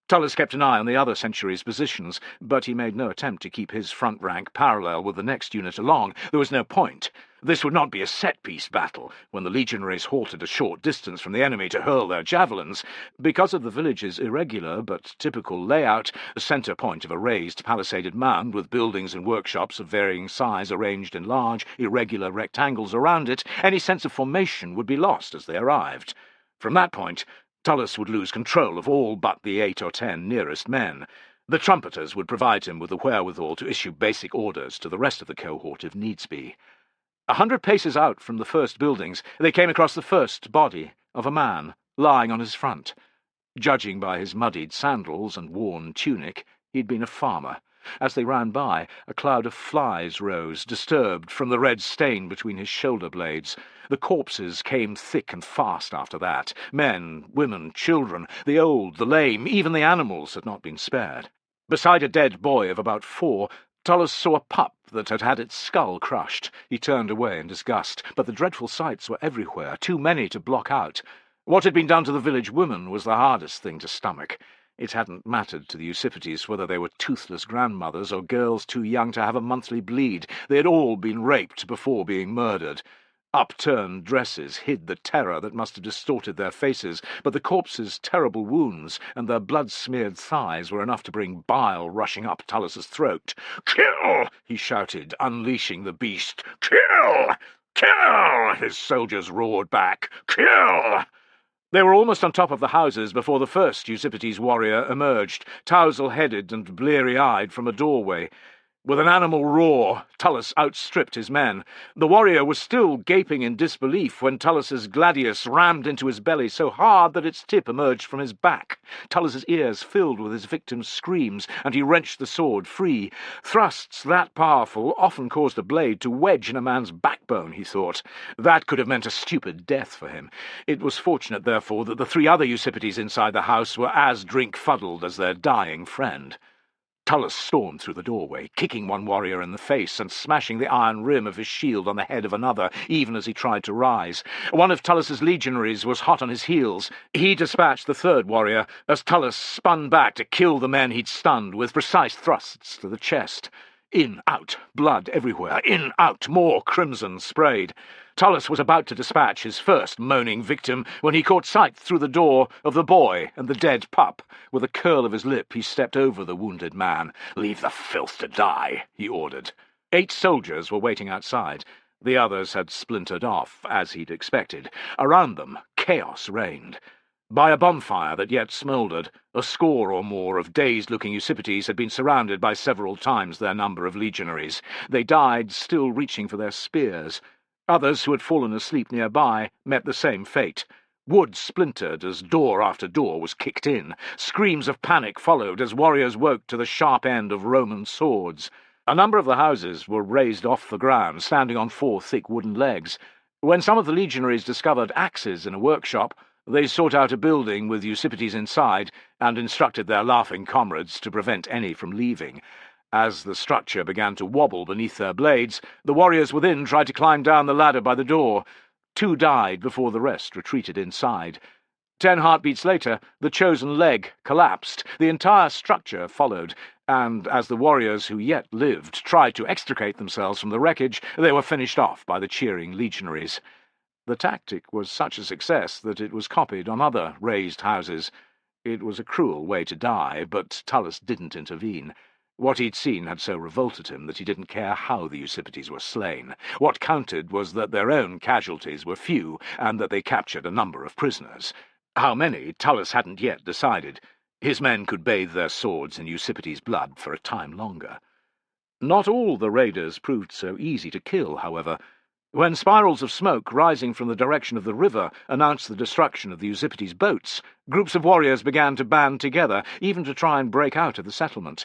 Tullus kept an eye on the other centuries' positions, but he made no attempt to keep his front rank parallel with the next unit along. There was no point. This would not be a set-piece battle, when the legionaries halted a short distance from the enemy to hurl their javelins. Because of the village's irregular but typical layout, the centre point of a raised palisaded mound with buildings and workshops of varying size arranged in large, irregular rectangles around it, any sense of formation would be lost as they arrived. From that point, Tullus would lose control of all but the 8 or 10 nearest men. The trumpeters would provide him with the wherewithal to issue basic orders to the rest of the cohort if needs be. 100 paces out from the first buildings, they came across the first body of a man lying on his front. Judging by his muddied sandals and worn tunic, he'd been a farmer. As they ran by, a cloud of flies rose, disturbed from the red stain between his shoulder blades. The corpses came thick and fast after that. Men, women, children, the old, the lame, even the animals had not been spared. Beside a dead boy of about 4, Tullus saw a pup that had had its skull crushed. He turned away in disgust, but the dreadful sights were everywhere, too many to block out. What had been done to the village women was the hardest thing to stomach. It hadn't mattered to the Eusippides whether they were toothless grandmothers or girls too young to have a monthly bleed. They had all been raped before being murdered. Upturned dresses hid the terror that must have distorted their faces, but the corpses' terrible wounds and their blood-smeared thighs were enough to bring bile rushing up Tullus's throat. "Kill!" he shouted, unleashing the beast. "Kill! Kill!" his soldiers roared back. "Kill!" They were almost on top of the houses before the first Eusippides warrior emerged, tousle-headed and bleary-eyed from a doorway. With an animal roar, Tullus outstripped his men. The warrior was still gaping in disbelief when Tullus's gladius rammed into his belly so hard that its tip emerged from his back. Tullus's ears filled with his victim's screams, and he wrenched the sword free. Thrusts that powerful often caused a blade to wedge in a man's backbone, he thought. That could have meant a stupid death for him. It was fortunate, therefore, that the 3 other Eusippides inside the house were as drink-fuddled as their dying friend. Tullus stormed through the doorway, kicking one warrior in the face and smashing the iron rim of his shield on the head of another, even as he tried to rise. One of Tullus's legionaries was hot on his heels. He dispatched the 3rd warrior as Tullus spun back to kill the men he'd stunned with precise thrusts to the chest. In, out, blood everywhere. In, out, more crimson sprayed. Tullus was about to dispatch his first moaning victim when he caught sight through the door of the boy and the dead pup. With a curl of his lip, he stepped over the wounded man. "Leave the filth to die," he ordered. 8 soldiers were waiting outside. The others had splintered off, as he'd expected. Around them, chaos reigned. By a bonfire that yet smouldered, a score or more of dazed-looking Eusippides had been surrounded by several times their number of legionaries. They died, still reaching for their spears. Others who had fallen asleep nearby met the same fate. Wood splintered as door after door was kicked in. Screams of panic followed as warriors woke to the sharp end of Roman swords. A number of the houses were raised off the ground, standing on 4 thick wooden legs. When some of the legionaries discovered axes in a workshop, they sought out a building with Eusippides inside and instructed their laughing comrades to prevent any from leaving. As the structure began to wobble beneath their blades, the warriors within tried to climb down the ladder by the door. 2 died before the rest retreated inside. 10 heartbeats later, the chosen leg collapsed. The entire structure followed, and as the warriors who yet lived tried to extricate themselves from the wreckage, they were finished off by the cheering legionaries. The tactic was such a success that it was copied on other raised houses. It was a cruel way to die, but Tullus didn't intervene. What he'd seen had so revolted him that he didn't care how the Eusippides were slain. What counted was that their own casualties were few, and that they captured a number of prisoners. How many, Tullus hadn't yet decided. His men could bathe their swords in Eusippides' blood for a time longer. Not all the raiders proved so easy to kill, however. When spirals of smoke rising from the direction of the river announced the destruction of the Eusippides' boats, groups of warriors began to band together, even to try and break out of the settlement.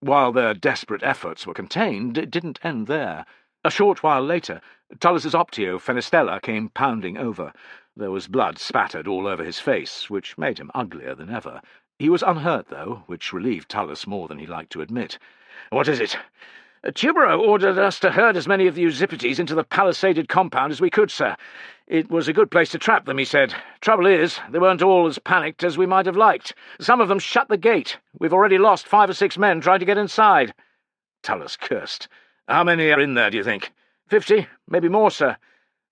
While their desperate efforts were contained, it didn't end there. A short while later, Tullus's Optio Fenestella came pounding over. There was blood spattered all over his face, which made him uglier than ever. He was unhurt, though, which relieved Tullus more than he liked to admit. "What is it?" "Tubero ordered us to herd as many of the Eusippides into the palisaded compound as we could, sir. It was a good place to trap them, he said. Trouble is, they weren't all as panicked as we might have liked. Some of them shut the gate. We've already lost 5 or 6 men trying to get inside." Tullus cursed. "How many are in there, do you think?" 50, maybe more, sir.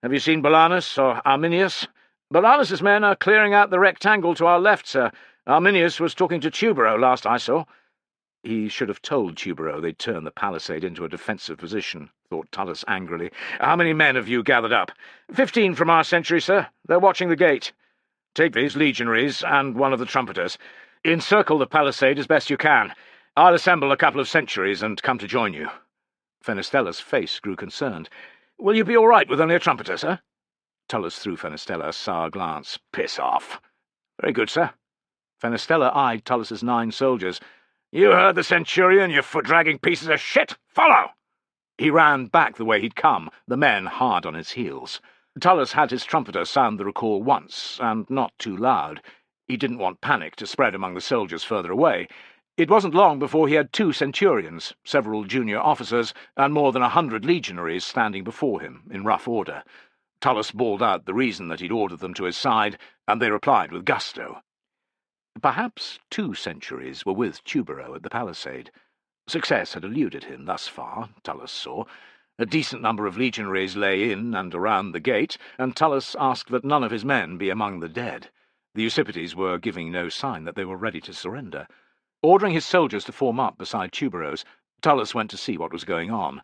Have you seen Bolanus or Arminius? Bolanus's men are clearing out the rectangle to our left, sir. Arminius was talking to Tubero last I saw. He should have told Tubero they'd turn the palisade into a defensive position, thought Tullus angrily. How many men have you gathered up? 15 from our century, sir. They're watching the gate. Take these legionaries and one of the trumpeters. Encircle the palisade as best you can. I'll assemble a couple of centuries and come to join you. Fenistella's face grew concerned. Will you be all right with only a trumpeter, sir? Tullus threw Fenestella a sour glance. Piss off. Very good, sir. Fenestella eyed Tullus's 9 soldiers. You heard the centurion, you foot-dragging pieces of shit! Follow! He ran back the way he'd come, the men hard on his heels. Tullus had his trumpeter sound the recall once, and not too loud. He didn't want panic to spread among the soldiers further away. It wasn't long before he had 2 centurions, several junior officers, and more than 100 legionaries standing before him, in rough order. Tullus bawled out the reason that he'd ordered them to his side, and they replied with gusto. Perhaps 2 centuries were with Tubero at the palisade. Success had eluded him thus far, Tullus saw. A decent number of legionaries lay in and around the gate, and Tullus asked that none of his men be among the dead. The Eusippides were giving no sign that they were ready to surrender. Ordering his soldiers to form up beside Tubero's, Tullus went to see what was going on.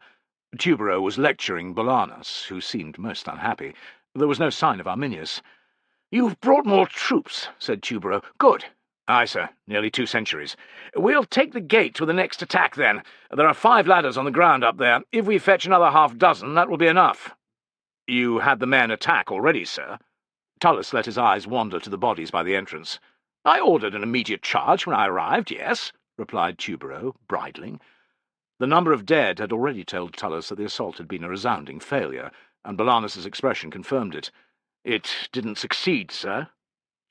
Tubero was lecturing Bolanus, who seemed most unhappy. There was no sign of Arminius. "You've brought more troops," said Tubero. "Good. Aye, sir, nearly 2 centuries. We'll take the gate with the next attack, then. There are 5 ladders on the ground up there. If we fetch another half-dozen, that will be enough." "You had the men attack already, sir?" Tullus let his eyes wander to the bodies by the entrance. "I ordered an immediate charge when I arrived, yes," replied Tubero, bridling. The number of dead had already told Tullus that the assault had been a resounding failure, and Bolanus's expression confirmed it. "It didn't succeed, sir."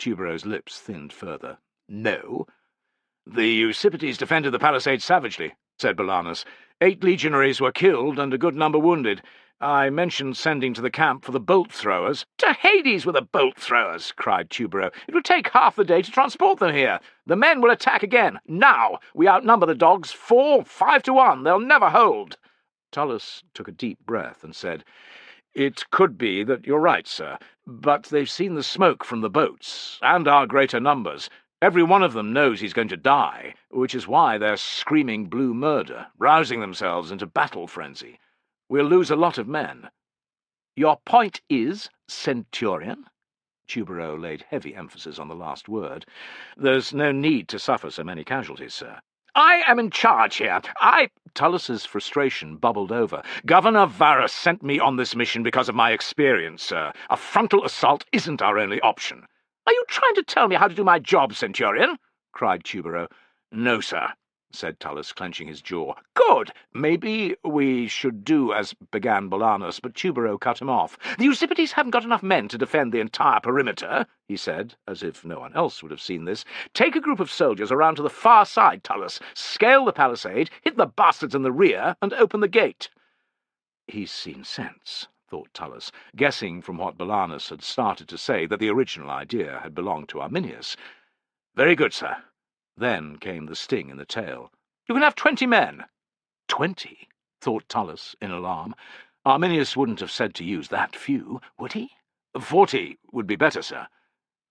Tubero's lips thinned further. "No." "The Eusippides defended the palisade savagely," said Bolanus. 8 legionaries were killed and a good number wounded. I mentioned sending to the camp for the bolt-throwers." "To Hades with the bolt-throwers!" cried Tubero. "It will take half the day to transport them here. The men will attack again. Now! We outnumber the dogs 4-5 to 1. They'll never hold." Tullus took a deep breath and said, "It could be that you're right, sir, but they've seen the smoke from the boats, and our greater numbers. Every one of them knows he's going to die, which is why they're screaming blue murder, rousing themselves into battle frenzy. We'll lose a lot of men." "Your point is, centurion?" Tubero laid heavy emphasis on the last word. "There's no need to suffer so many casualties, sir." "I am in charge here. Tullus's frustration bubbled over. "Governor Varus sent me on this mission because of my experience, sir. A frontal assault isn't our only option." "Are you trying to tell me how to do my job, centurion?" cried Tubero. "No, sir," said Tullus, clenching his jaw. "Good! Maybe we should do as began Bolanus, but Tubero cut him off. "The Eusippides haven't got enough men to defend the entire perimeter," he said, as if no one else would have seen this. "Take a group of soldiers around to the far side, Tullus. Scale the palisade, hit the bastards in the rear, and open the gate." He's seen sense, thought Tullus, guessing from what Bolanus had started to say that the original idea had belonged to Arminius. "Very good, sir." Then came the sting in the tail. "You can have 20 men." 20? Thought Tullus in alarm. Arminius wouldn't have said to use that few, would he? 40 would be better, sir.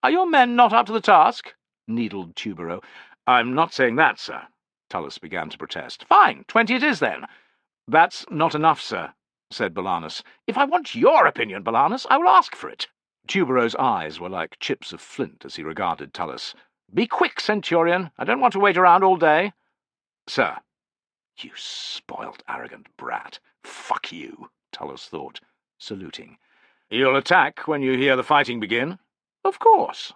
"Are your men not up to the task?" needled Tubero. "I'm not saying that, sir." Tullus began to protest. "Fine, 20 it is, then." "That's not enough, sir," said Bolanus. "If I want your opinion, Bolanus, I will ask for it." Tubero's eyes were like chips of flint as he regarded Tullus. "Be quick, centurion. I don't want to wait around all day." "Sir." "You spoilt, arrogant brat. Fuck you," Tullus thought, saluting. "You'll attack when you hear the fighting begin?" "Of course."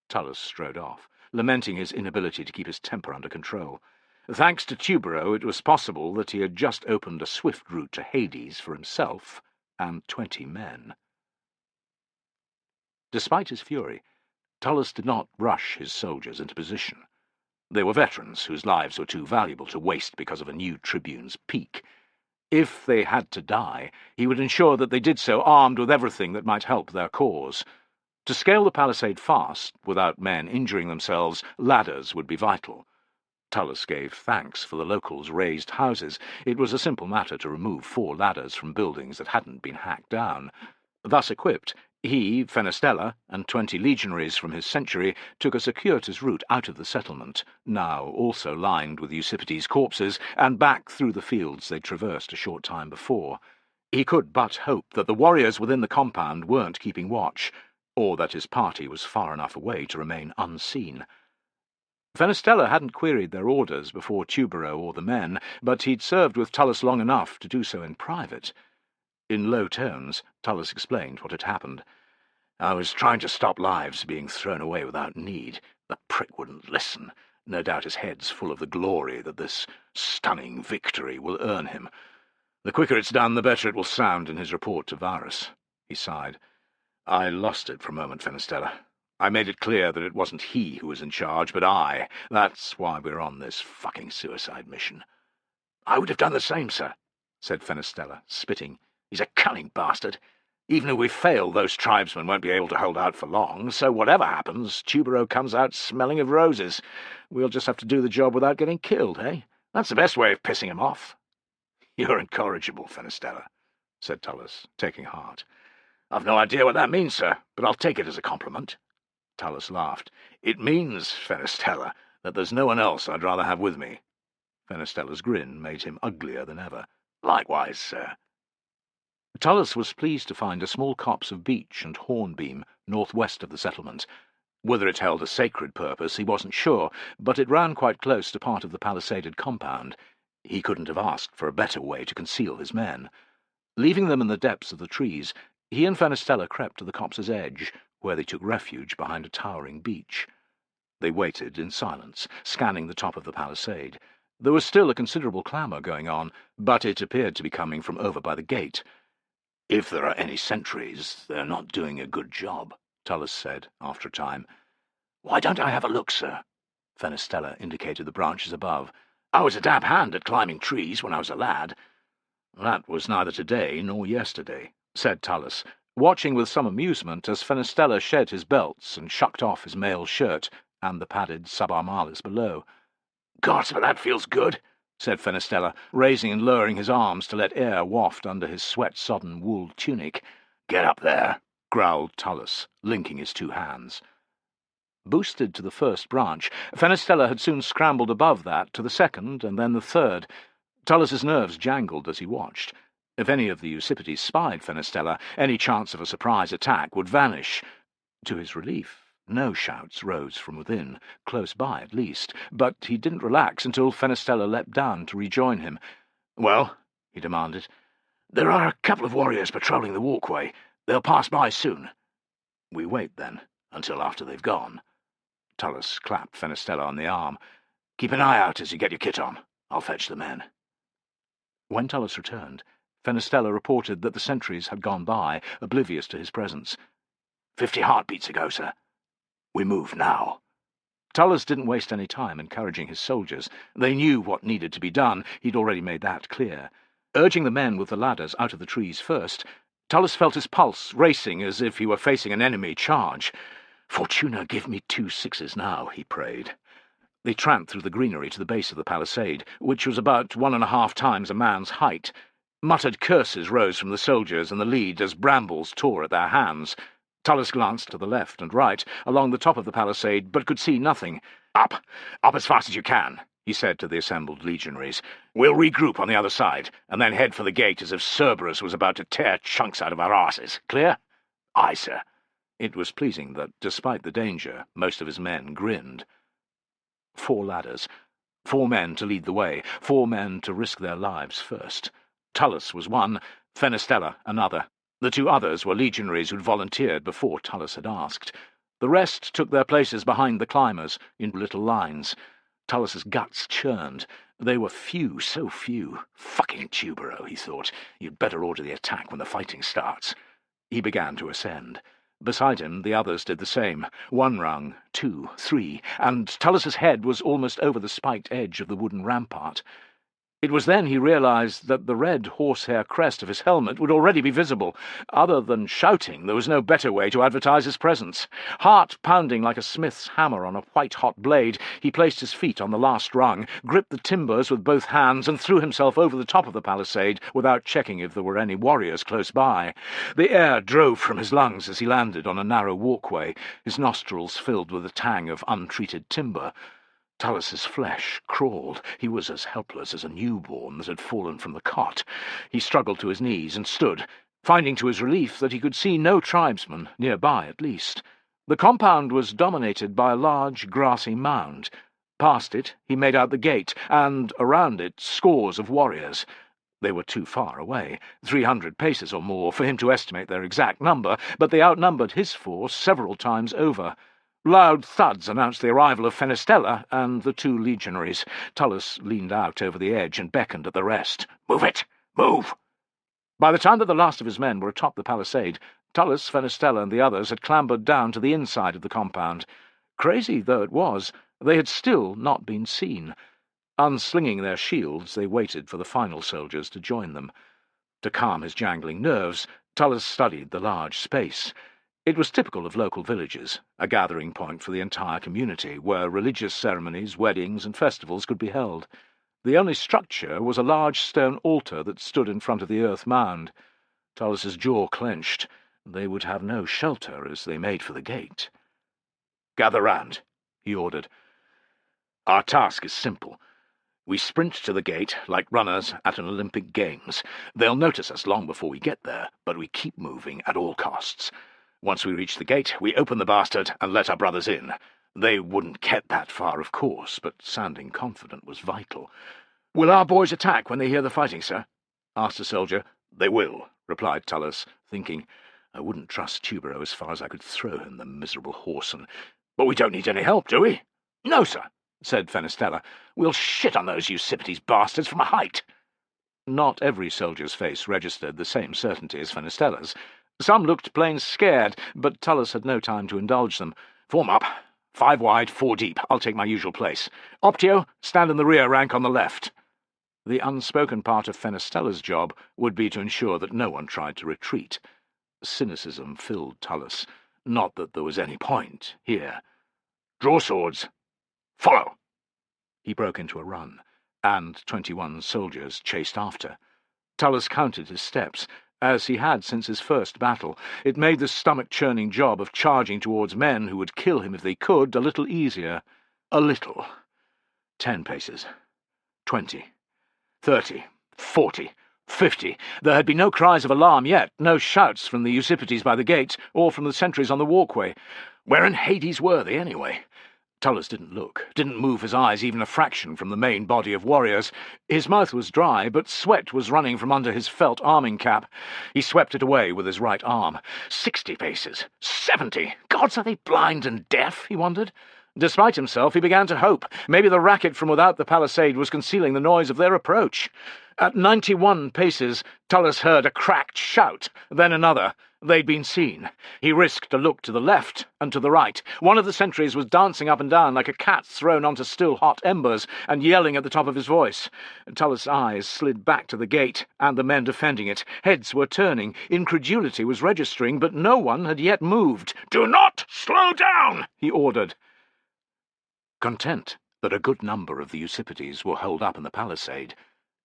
Tullus strode off, lamenting his inability to keep his temper under control. Thanks to Tubero, it was possible that he had just opened a swift route to Hades for himself and 20 men. Despite his fury, Tullus did not rush his soldiers into position. They were veterans whose lives were too valuable to waste because of a new tribune's pique. If they had to die, he would ensure that they did so armed with everything that might help their cause. To scale the palisade fast, without men injuring themselves, ladders would be vital. Tullus gave thanks for the locals' raised houses. It was a simple matter to remove 4 ladders from buildings that hadn't been hacked down. Thus equipped, he, Fenestella, and 20 legionaries from his century took a circuitous route out of the settlement, now also lined with Eusippides' corpses, and back through the fields they'd traversed a short time before. He could but hope that the warriors within the compound weren't keeping watch, or that his party was far enough away to remain unseen. Fenestella hadn't queried their orders before Tubero or the men, but he'd served with Tullus long enough to do so in private. In low tones, Tullus explained what had happened. "I was trying to stop lives being thrown away without need. The prick wouldn't listen. No doubt his head's full of the glory that this stunning victory will earn him. The quicker it's done, the better it will sound in his report to Varus." He sighed. "I lost it for a moment, Fenestella. I made it clear that it wasn't he who was in charge, but I. That's why we're on this fucking suicide mission." "I would have done the same, sir," said Fenestella, spitting. "He's a cunning bastard. Even if we fail, those tribesmen won't be able to hold out for long, so whatever happens, Tubero comes out smelling of roses. We'll just have to do the job without getting killed, eh? That's the best way of pissing him off." "You're incorrigible, Fenestella," said Tullus, taking heart. "I've no idea what that means, sir, but I'll take it as a compliment." Tullus laughed. "It means, Fenestella, that there's no one else I'd rather have with me." Fenestella's grin made him uglier than ever. "Likewise, sir." Tullus was pleased to find a small copse of beech and hornbeam northwest of the settlement. Whether it held a sacred purpose he wasn't sure, but it ran quite close to part of the palisaded compound. He couldn't have asked for a better way to conceal his men. Leaving them in the depths of the trees, he and Fenestella crept to the copse's edge, where they took refuge behind a towering beech. They waited in silence, scanning the top of the palisade. There was still a considerable clamour going on, but it appeared to be coming from over by the gate. "If there are any sentries, they're not doing a good job," Tullus said, after a time. "Why don't I have a look, sir?" Fenestella indicated the branches above. "I was a dab hand at climbing trees when I was a lad." "That was neither today nor yesterday," said Tullus, watching with some amusement as Fenestella shed his belts and shucked off his mail shirt and the padded subarmalis below. "Gods, but that feels good," said Fenestella, raising and lowering his arms to let air waft under his sweat-sodden wool tunic. "Get up there," growled Tullus, linking his 2 hands. Boosted to the first branch, Fenestella had soon scrambled above that to the second and then the third. Tullus's nerves jangled as he watched. If any of the Eusippides spied Fenestella, any chance of a surprise attack would vanish. To his relief, no shouts rose from within, close by at least, but he didn't relax until Fenestella leapt down to rejoin him. "Well?" he demanded. "There are a couple of warriors patrolling the walkway. They'll pass by soon." "We wait, then, until after they've gone." Tullus clapped Fenestella on the arm. "Keep an eye out as you get your kit on. I'll fetch the men." When Tullus returned, Fenestella reported that the sentries had gone by, oblivious to his presence. 50 heartbeats ago, sir. We move now." Tullus didn't waste any time encouraging his soldiers. They knew what needed to be done. He'd already made that clear. Urging the men with the ladders out of the trees first, Tullus felt his pulse racing as if he were facing an enemy charge. "Fortuna, give me 2 6s now," he prayed. They tramped through the greenery to the base of the palisade, which was about 1.5 times a man's height. Muttered curses rose from the soldiers in the lead as brambles tore at their hands. Tullus glanced to the left and right, along the top of the palisade, but could see nothing. Up as fast as you can," he said to the assembled legionaries. "We'll regroup on the other side, and then head for the gate as if Cerberus was about to tear chunks out of our arses. Clear?" "Aye, sir." It was pleasing that, despite the danger, most of his men grinned. 4 ladders, 4 men to lead the way, 4 men to risk their lives first. Tullus was one, Fenestella another. The 2 others were legionaries who'd volunteered before Tullus had asked. The rest took their places behind the climbers, in little lines. Tullus's guts churned. They were few, so few. Fucking Tubero, he thought. You'd better order the attack when the fighting starts. He began to ascend. Beside him, the others did the same. 1 rung, 2, 3, and Tullus's head was almost over the spiked edge of the wooden rampart. It was then he realized that the red horsehair crest of his helmet would already be visible. Other than shouting, there was no better way to advertise his presence. Heart pounding like a smith's hammer on a white-hot blade, he placed his feet on the last rung, gripped the timbers with both hands, and threw himself over the top of the palisade without checking if there were any warriors close by. The air drove from his lungs as he landed on a narrow walkway, his nostrils filled with the tang of untreated timber. Tullis's flesh crawled. He was as helpless as a newborn that had fallen from the cot. He struggled to his knees and stood, finding to his relief that he could see no tribesmen, nearby at least. The compound was dominated by a large grassy mound. Past it he made out the gate, and around it scores of warriors. They were too far away, 300 paces or more, for him to estimate their exact number, but they outnumbered his force several times over. Loud thuds announced the arrival of Fenestella and the 2 legionaries. Tullus leaned out over the edge and beckoned at the rest. "Move it! Move!" By the time that the last of his men were atop the palisade, Tullus, Fenestella, and the others had clambered down to the inside of the compound. Crazy though it was, they had still not been seen. Unslinging their shields, they waited for the final soldiers to join them. To calm his jangling nerves, Tullus studied the large space. It was typical of local villages, a gathering point for the entire community, where religious ceremonies, weddings, and festivals could be held. The only structure was a large stone altar that stood in front of the earth mound. Tullus's jaw clenched. They would have no shelter as they made for the gate. "Gather round," he ordered. "Our task is simple. We sprint to the gate like runners at an Olympic Games. They'll notice us long before we get there, but we keep moving at all costs. Once we reach the gate, we open the bastard and let our brothers in. They wouldn't get that far, of course, but sounding confident was vital." "Will our boys attack when they hear the fighting, sir?" asked a soldier. "They will," replied Tullus, thinking, "I wouldn't trust Tubero as far as I could throw him, the miserable whoreson. But we don't need any help, do we?" "No, sir," said Fenestella. "We'll shit on those Eusippides bastards from a height." Not every soldier's face registered the same certainty as Fenestella's. Some looked plain scared, but Tullus had no time to indulge them. "Form up. 5 wide, 4 deep. I'll take my usual place. Optio, stand in the rear rank on the left." The unspoken part of Fenestella's job would be to ensure that no one tried to retreat. Cynicism filled Tullus. Not that there was any point here. "Draw swords. Follow!" He broke into a run, and 21 soldiers chased after. Tullus counted his steps, as he had since his first battle. It made the stomach-churning job of charging towards men who would kill him if they could a little easier. A little. 10 paces. 20. 30. 40. 50. There had been no cries of alarm yet, no shouts from the Eusippides by the gates, or from the sentries on the walkway. Where in Hades were they, anyway? Tullus didn't look, didn't move his eyes even a fraction from the main body of warriors. His mouth was dry, but sweat was running from under his felt arming cap. He swept it away with his right arm. 60 paces. 70. Gods, are they blind and deaf? He wondered. Despite himself, he began to hope. Maybe the racket from without the palisade was concealing the noise of their approach. At 91 paces, Tullus heard a cracked shout, then another. They'd been seen. He risked a look to the left and to the right. One of the sentries was dancing up and down like a cat thrown onto still hot embers and yelling at the top of his voice. Tullus's eyes slid back to the gate and the men defending it. Heads were turning. Incredulity was registering, but no one had yet moved. "Do not slow down!" he ordered. Content that a good number of the Eusippides were holed up in the palisade,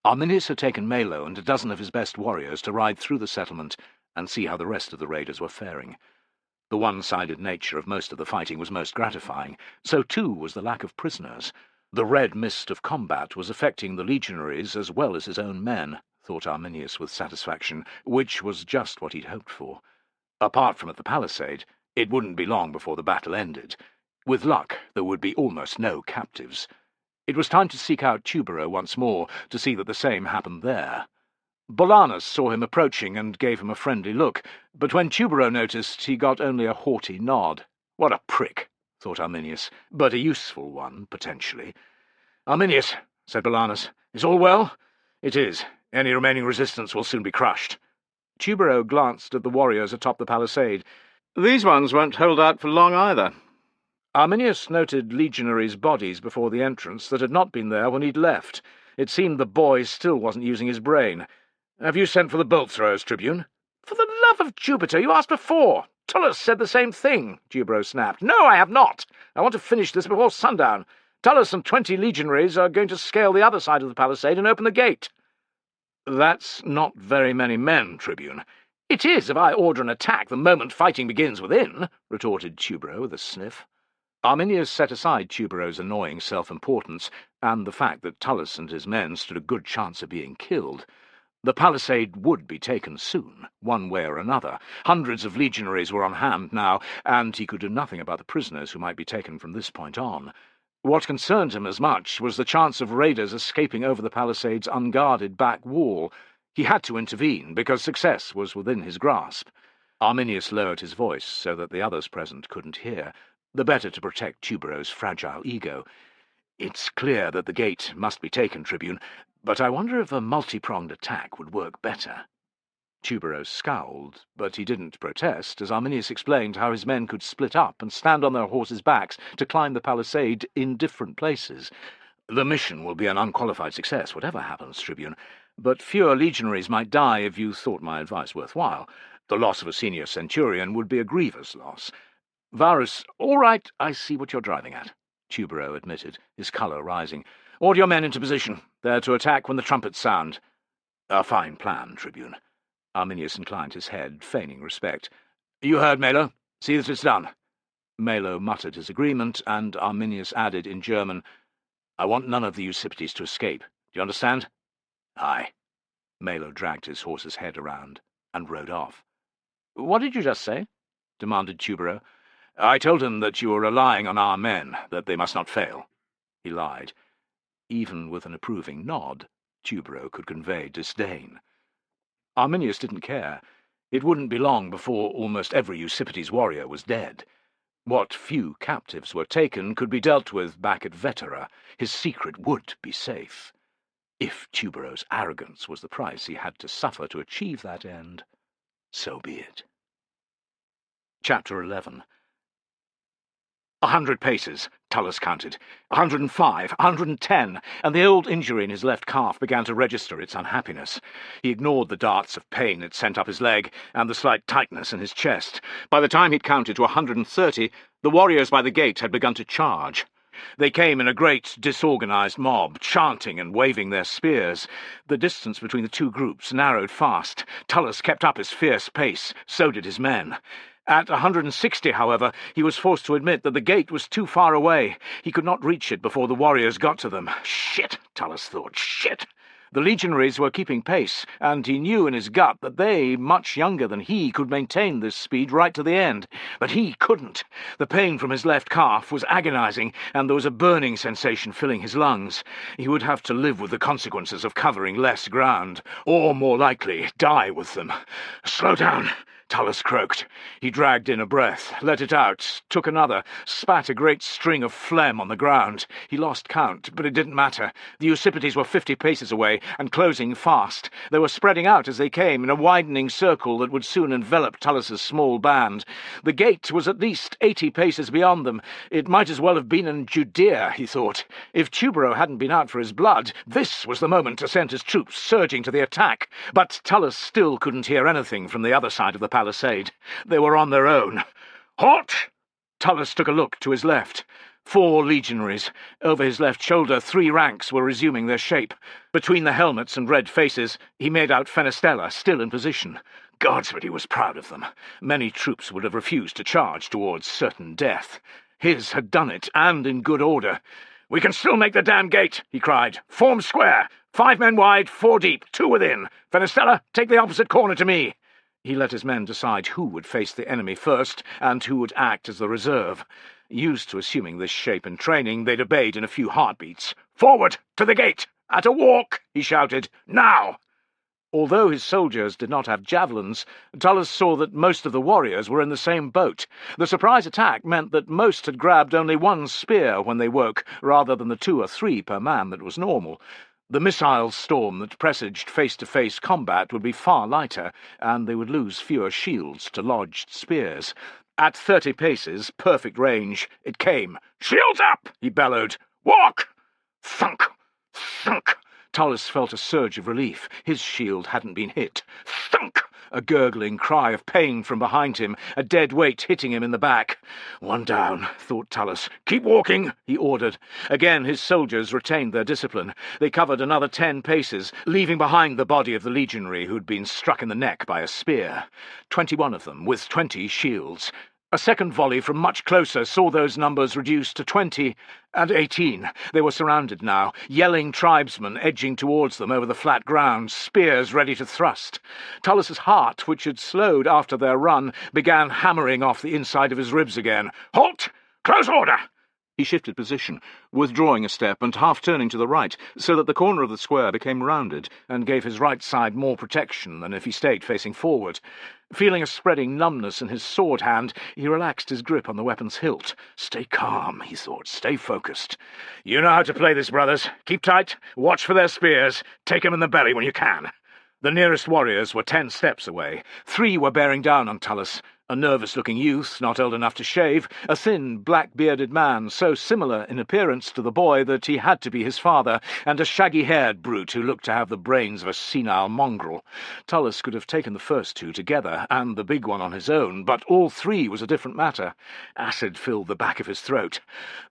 Arminius had taken Melo and a dozen of his best warriors to ride through the settlement and see how the rest of the raiders were faring. The one-sided nature of most of the fighting was most gratifying. So too was the lack of prisoners. The red mist of combat was affecting the legionaries as well as his own men, thought Arminius with satisfaction, which was just what he'd hoped for. Apart from at the palisade, it wouldn't be long before the battle ended. With luck, there would be almost no captives. It was time to seek out Tubero once more, to see that the same happened there. Bolanus saw him approaching and gave him a friendly look, but when Tubero noticed, he got only a haughty nod. What a prick, thought Arminius, but a useful one, potentially. "Arminius," said Bolanus, "is all well?" "It is. Any remaining resistance will soon be crushed." Tubero glanced at the warriors atop the palisade. "These ones won't hold out for long either." Arminius noted legionaries' bodies before the entrance that had not been there when he'd left. It seemed the boy still wasn't using his brain. "Have you sent for the bolt-throwers, Tribune?" "For the love of Jupiter, you asked before. Tullus said the same thing," Jubro snapped. "No, I have not. I want to finish this before sundown. Tullus and 20 legionaries are going to scale the other side of the palisade and open the gate." "That's not very many men, Tribune." "It is if I order an attack the moment fighting begins within," retorted Tubro with a sniff. Arminius set aside Tubro's annoying self-importance and the fact that Tullus and his men stood a good chance of being killed. The palisade would be taken soon, one way or another. Hundreds of legionaries were on hand now, and he could do nothing about the prisoners who might be taken from this point on. What concerned him as much was the chance of raiders escaping over the palisade's unguarded back wall. He had to intervene, because success was within his grasp. Arminius lowered his voice so that the others present couldn't hear, the better to protect Tubro's fragile ego. "It's clear that the gate must be taken, Tribune, but I wonder if a multi-pronged attack would work better." Tubro scowled, but he didn't protest, as Arminius explained how his men could split up and stand on their horses' backs to climb the palisade in different places. "The mission will be an unqualified success, whatever happens, Tribune, but fewer legionaries might die if you thought my advice worthwhile. The loss of a senior centurion would be a grievous loss." "Varus, all right, I see what you're driving at," Tubro admitted, his colour rising. "Order your men into position. They're to attack when the trumpets sound." "A fine plan, Tribune." Arminius inclined his head, feigning respect. "You heard, Melo. See that it's done." Melo muttered his agreement, and Arminius added in German, "I want none of the Usipetes to escape. Do you understand?" "Aye." Melo dragged his horse's head around and rode off. "What did you just say?" demanded Tubro. "I told him that you were relying on our men, that they must not fail." He lied. Even with an approving nod, Tubro could convey disdain. Arminius didn't care. It wouldn't be long before almost every Usipetes warrior was dead. What few captives were taken could be dealt with back at Vetera. His secret would be safe. If Tubro's arrogance was the price he had to suffer to achieve that end, so be it. Chapter 11. 100 paces, Tullus counted. 105, 110, and the old injury in his left calf began to register its unhappiness. He ignored the darts of pain it sent up his leg, and the slight tightness in his chest. By the time he'd counted to 130, the warriors by the gate had begun to charge. They came in a great, disorganized mob, chanting and waving their spears. The distance between the two groups narrowed fast. Tullus kept up his fierce pace, so did his men. At 160, however, he was forced to admit that the gate was too far away. He could not reach it before the warriors got to them. Shit, Tullus thought, shit! The legionaries were keeping pace, and he knew in his gut that they, much younger than he, could maintain this speed right to the end. But he couldn't. The pain from his left calf was agonizing, and there was a burning sensation filling his lungs. He would have to live with the consequences of covering less ground, or, more likely, die with them. "Slow down," Tullus croaked. He dragged in a breath, let it out, took another, spat a great string of phlegm on the ground. He lost count, but it didn't matter. The Usipetes were 50 paces away, and closing fast. They were spreading out as they came, in a widening circle that would soon envelop Tullus's small band. The gate was at least 80 paces beyond them. It might as well have been in Judea, he thought. If Tubro hadn't been out for his blood, this was the moment to send his troops surging to the attack. But Tullus still couldn't hear anything from the other side of the palisade. They were on their own. "Halt!" Tullus took a look to his left. 4 legionaries. Over his left shoulder, 3 ranks were resuming their shape. Between the helmets and red faces, he made out Fenestella, still in position. Gods, but he was proud of them. Many troops would have refused to charge towards certain death. His had done it, and in good order. "We can still make the damn gate," he cried. "Form square. 5 men wide, 4 deep, 2 within. Fenestella, take the opposite corner to me." He let his men decide who would face the enemy first, and who would act as the reserve. Used to assuming this shape in training, they'd obeyed in a few heartbeats. "Forward! To the gate! At a walk!" he shouted. "Now!" Although his soldiers did not have javelins, Tullus saw that most of the warriors were in the same boat. The surprise attack meant that most had grabbed only 1 spear when they woke, rather than the 2 or 3 per man that was normal. The missile storm that presaged face-to-face combat would be far lighter, and they would lose fewer shields to lodged spears. At 30 paces, perfect range, it came. "Shields up!" he bellowed. "Walk!" Thunk! Thunk! Tullus felt a surge of relief. His shield hadn't been hit. Thunk! A gurgling cry of pain from behind him, a dead weight hitting him in the back. One down, thought Tullus. Keep walking, he ordered. Again his soldiers retained their discipline. They covered another 10 paces, leaving behind the body of the legionary who'd been struck in the neck by a spear. 21 of them, with 20 shields. A second volley from much closer saw those numbers reduced to 20 and 18. They were surrounded now, yelling tribesmen edging towards them over the flat ground, spears ready to thrust. Tullus's heart, which had slowed after their run, began hammering off the inside of his ribs again. Halt! Close order! He shifted position, withdrawing a step and half-turning to the right, so that the corner of the square became rounded, and gave his right side more protection than if he stayed facing forward. Feeling a spreading numbness in his sword hand, he relaxed his grip on the weapon's hilt. Stay calm, he thought. Stay focused. You know how to play this, brothers. Keep tight. Watch for their spears. Take 'em in the belly when you can. The nearest warriors were 10 steps away. 3 were bearing down on Tullus. A nervous-looking youth, not old enough to shave, a thin, black-bearded man, so similar in appearance to the boy that he had to be his father, and a shaggy-haired brute who looked to have the brains of a senile mongrel. Tullus could have taken the first 2 together, and the big one on his own, but all 3 was a different matter. Acid filled the back of his throat.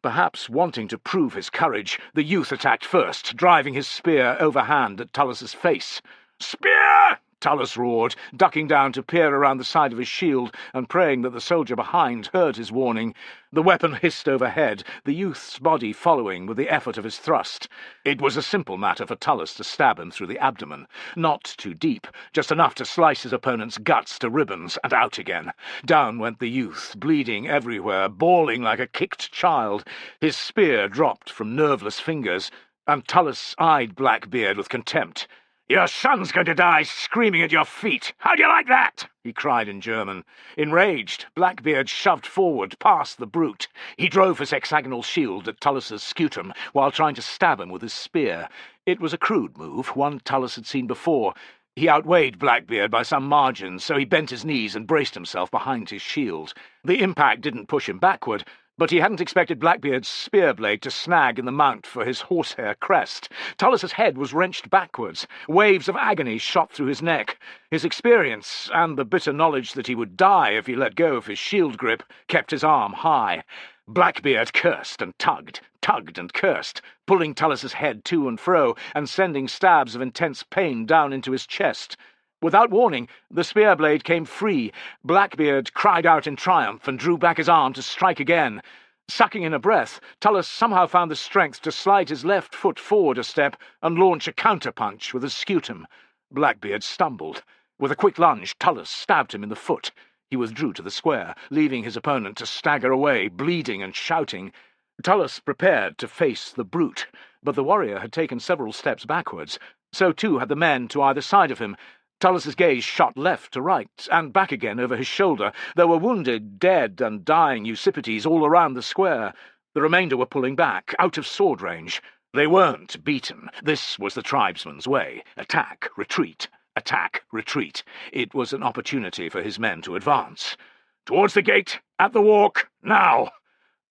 Perhaps wanting to prove his courage, the youth attacked first, driving his spear overhand at Tullus's face. "Spear!" Tullus roared, ducking down to peer around the side of his shield and praying that the soldier behind heard his warning. The weapon hissed overhead, the youth's body following with the effort of his thrust. It was a simple matter for Tullus to stab him through the abdomen. Not too deep, just enough to slice his opponent's guts to ribbons and out again. Down went the youth, bleeding everywhere, bawling like a kicked child. His spear dropped from nerveless fingers, and Tullus eyed Blackbeard with contempt. "Your son's going to die screaming at your feet. How do you like that?" he cried in German. Enraged, Blackbeard shoved forward past the brute. He drove his hexagonal shield at Tullus's scutum while trying to stab him with his spear. It was a crude move, one Tullus had seen before. He outweighed Blackbeard by some margin, so he bent his knees and braced himself behind his shield. The impact didn't push him backward, but he hadn't expected Blackbeard's spear blade to snag in the mount for his horsehair crest. Tullus's head was wrenched backwards. Waves of agony shot through his neck. His experience, and the bitter knowledge that he would die if he let go of his shield grip, kept his arm high. Blackbeard cursed and tugged and cursed, pulling Tullus's head to and fro, and sending stabs of intense pain down into his chest. Without warning, the spear blade came free. Blackbeard cried out in triumph and drew back his arm to strike again. Sucking in a breath, Tullus somehow found the strength to slide his left foot forward a step and launch a counterpunch with his scutum. Blackbeard stumbled. With a quick lunge, Tullus stabbed him in the foot. He withdrew to the square, leaving his opponent to stagger away, bleeding and shouting. Tullus prepared to face the brute, but the warrior had taken several steps backwards. So too had the men to either side of him. Tullus's gaze shot left to right, and back again over his shoulder. There were wounded, dead, and dying Eusippites all around the square. The remainder were pulling back, out of sword range. They weren't beaten. This was the tribesman's way. Attack, retreat, attack, retreat. It was an opportunity for his men to advance. "Towards the gate, at the walk, now!"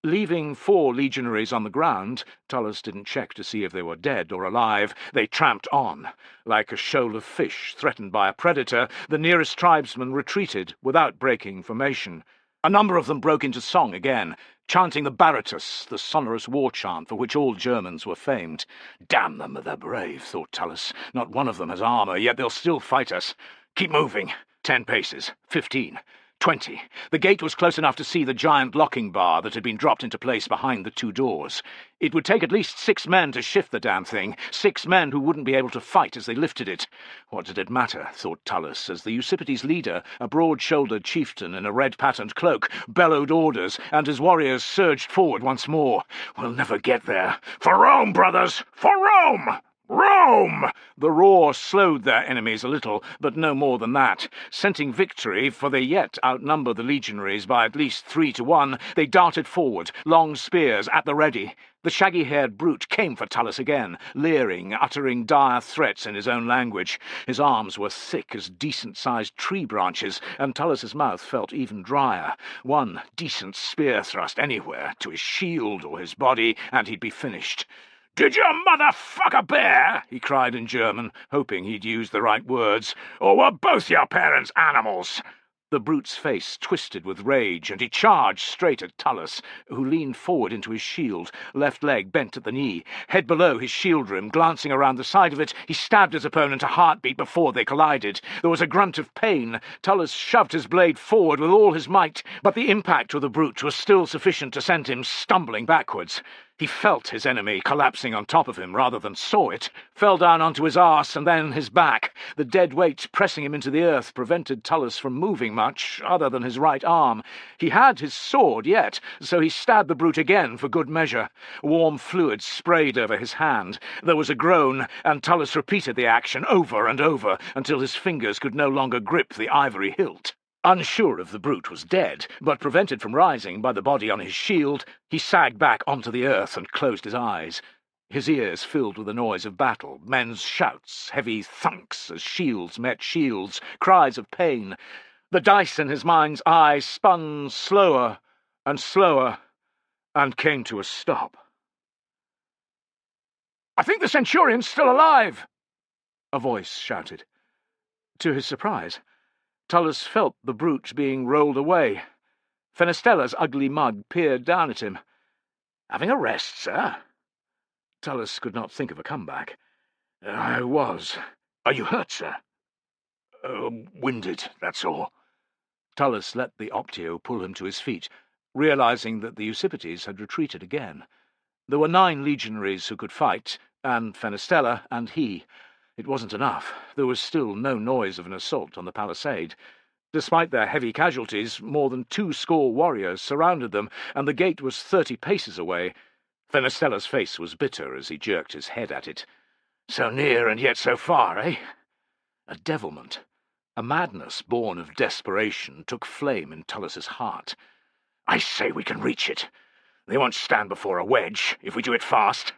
Leaving 4 legionaries on the ground, Tullus didn't check to see if they were dead or alive. They tramped on. Like a shoal of fish threatened by a predator, the nearest tribesmen retreated without breaking formation. A number of them broke into song again, chanting the Baratus, the sonorous war chant for which all Germans were famed. "Damn them, they're brave," thought Tullus. "Not one of them has armour, yet they'll still fight us. Keep moving. 10 paces. 15. 20. The gate was close enough to see the giant locking bar that had been dropped into place behind the 2 doors. It would take at least 6 men to shift the damn thing, 6 men who wouldn't be able to fight as they lifted it. What did it matter, thought Tullus, as the Eusippites' leader, a broad-shouldered chieftain in a red-patterned cloak, bellowed orders, and his warriors surged forward once more. "We'll never get there. For Rome, brothers! For Rome! Rome!" The roar slowed their enemies a little, but no more than that. Scenting victory, for they yet outnumbered the legionaries by at least 3 to 1, they darted forward, long spears at the ready. The shaggy-haired brute came for Tullus again, leering, uttering dire threats in his own language. His arms were thick as decent-sized tree branches, and Tullus's mouth felt even drier. One decent spear thrust anywhere, to his shield or his body, and he'd be finished. "Did your mother fuck a bear?" he cried in German, hoping he'd used the right words. "Or were both your parents animals?" The brute's face twisted with rage, and he charged straight at Tullus, who leaned forward into his shield, left leg bent at the knee. Head below his shield rim, glancing around the side of it, he stabbed his opponent a heartbeat before they collided. There was a grunt of pain. Tullus shoved his blade forward with all his might, but the impact of the brute was still sufficient to send him stumbling backwards. He felt his enemy collapsing on top of him rather than saw it, fell down onto his arse and then his back. The dead weight pressing him into the earth prevented Tullus from moving much, other than his right arm. He had his sword yet, so he stabbed the brute again for good measure. Warm fluid sprayed over his hand. There was a groan, and Tullus repeated the action over and over until his fingers could no longer grip the ivory hilt. Unsure if the brute was dead, but prevented from rising by the body on his shield, he sagged back onto the earth and closed his eyes. His ears filled with the noise of battle, men's shouts, heavy thunks as shields met shields, cries of pain. The dice in his mind's eye spun slower and slower, and came to a stop. "I think the Centurion's still alive!" a voice shouted. To his surprise, Tullus felt the brute being rolled away. Fenestella's ugly mug peered down at him. "Having a rest, sir?" Tullus could not think of a comeback. "I was. Are you hurt, sir?" "Winded, that's all." Tullus let the Optio pull him to his feet, realizing that the Eusippites had retreated again. There were 9 legionaries who could fight, and Fenestella and he. It wasn't enough. There was still no noise of an assault on the palisade. Despite their heavy casualties, more than 20 warriors surrounded them, and the gate was 30 paces away. Fenestella's face was bitter as he jerked his head at it. "So near and yet so far, eh?" A devilment, a madness born of desperation, took flame in Tullus's heart. "I say we can reach it. They won't stand before a wedge, if we do it fast."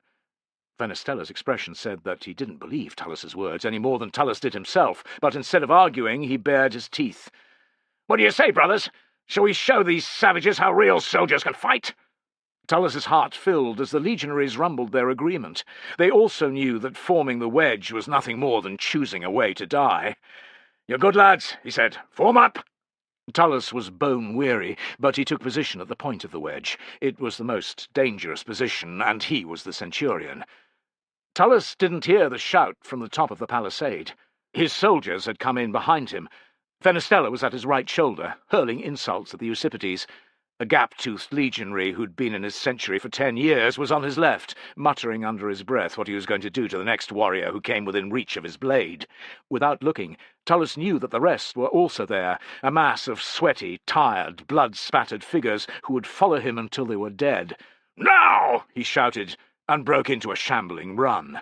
Fenestella's expression said that he didn't believe Tullus's words any more than Tullus did himself, but instead of arguing, he bared his teeth. "What do you say, brothers? Shall we show these savages how real soldiers can fight?" Tullus's heart filled as the legionaries rumbled their agreement. They also knew that forming the wedge was nothing more than choosing a way to die. "You're good lads," he said. "Form up!" Tullus was bone-weary, but he took position at the point of the wedge. It was the most dangerous position, and he was the Centurion. Tullus didn't hear the shout from the top of the palisade. His soldiers had come in behind him. Fenestella was at his right shoulder, hurling insults at the Eusippites. A gap-toothed legionary who'd been in his century for 10 years was on his left, muttering under his breath what he was going to do to the next warrior who came within reach of his blade. Without looking, Tullus knew that the rest were also there, a mass of sweaty, tired, blood-spattered figures who would follow him until they were dead. "Now!" he shouted, and broke into a shambling run.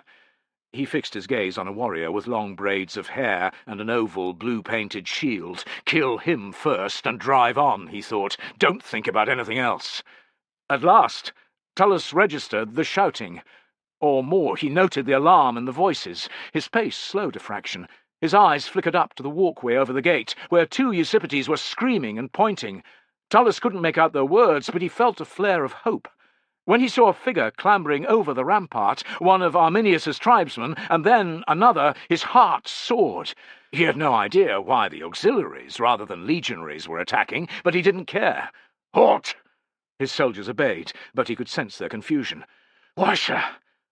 He fixed his gaze on a warrior with long braids of hair and an oval blue-painted shield. Kill him first and drive on, he thought. Don't think about anything else. At last, Tullus registered the shouting. Or more, he noted the alarm in the voices. His pace slowed a fraction. His eyes flickered up to the walkway over the gate, where 2 Eusippites were screaming and pointing. Tullus couldn't make out their words, but he felt a flare of hope. When he saw a figure clambering over the rampart, one of Arminius's tribesmen, and then another, his heart soared. He had no idea why the auxiliaries, rather than legionaries, were attacking, but he didn't care. "Halt!" His soldiers obeyed, but he could sense their confusion. "Why, sir?"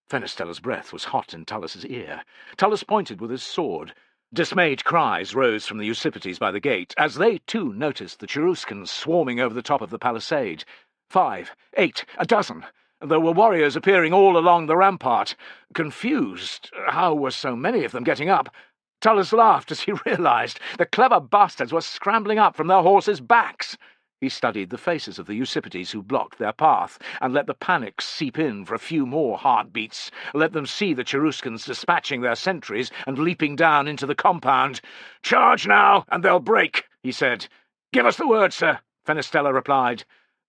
Fenestella's breath was hot in Tullus's ear. Tullus pointed with his sword. Dismayed cries rose from the Eusippites by the gate, as they too noticed the Cheruscans swarming over the top of the palisade. 5, 8, a dozen. There were warriors appearing all along the rampart. Confused, how were so many of them getting up? Tullus laughed as he realized the clever bastards were scrambling up from their horses' backs. He studied the faces of the Eusippites who blocked their path, and let the panic seep in for a few more heartbeats, let them see the Cheruscans dispatching their sentries and leaping down into the compound. "Charge now, and they'll break," he said. "Give us the word, sir," Fenestella replied.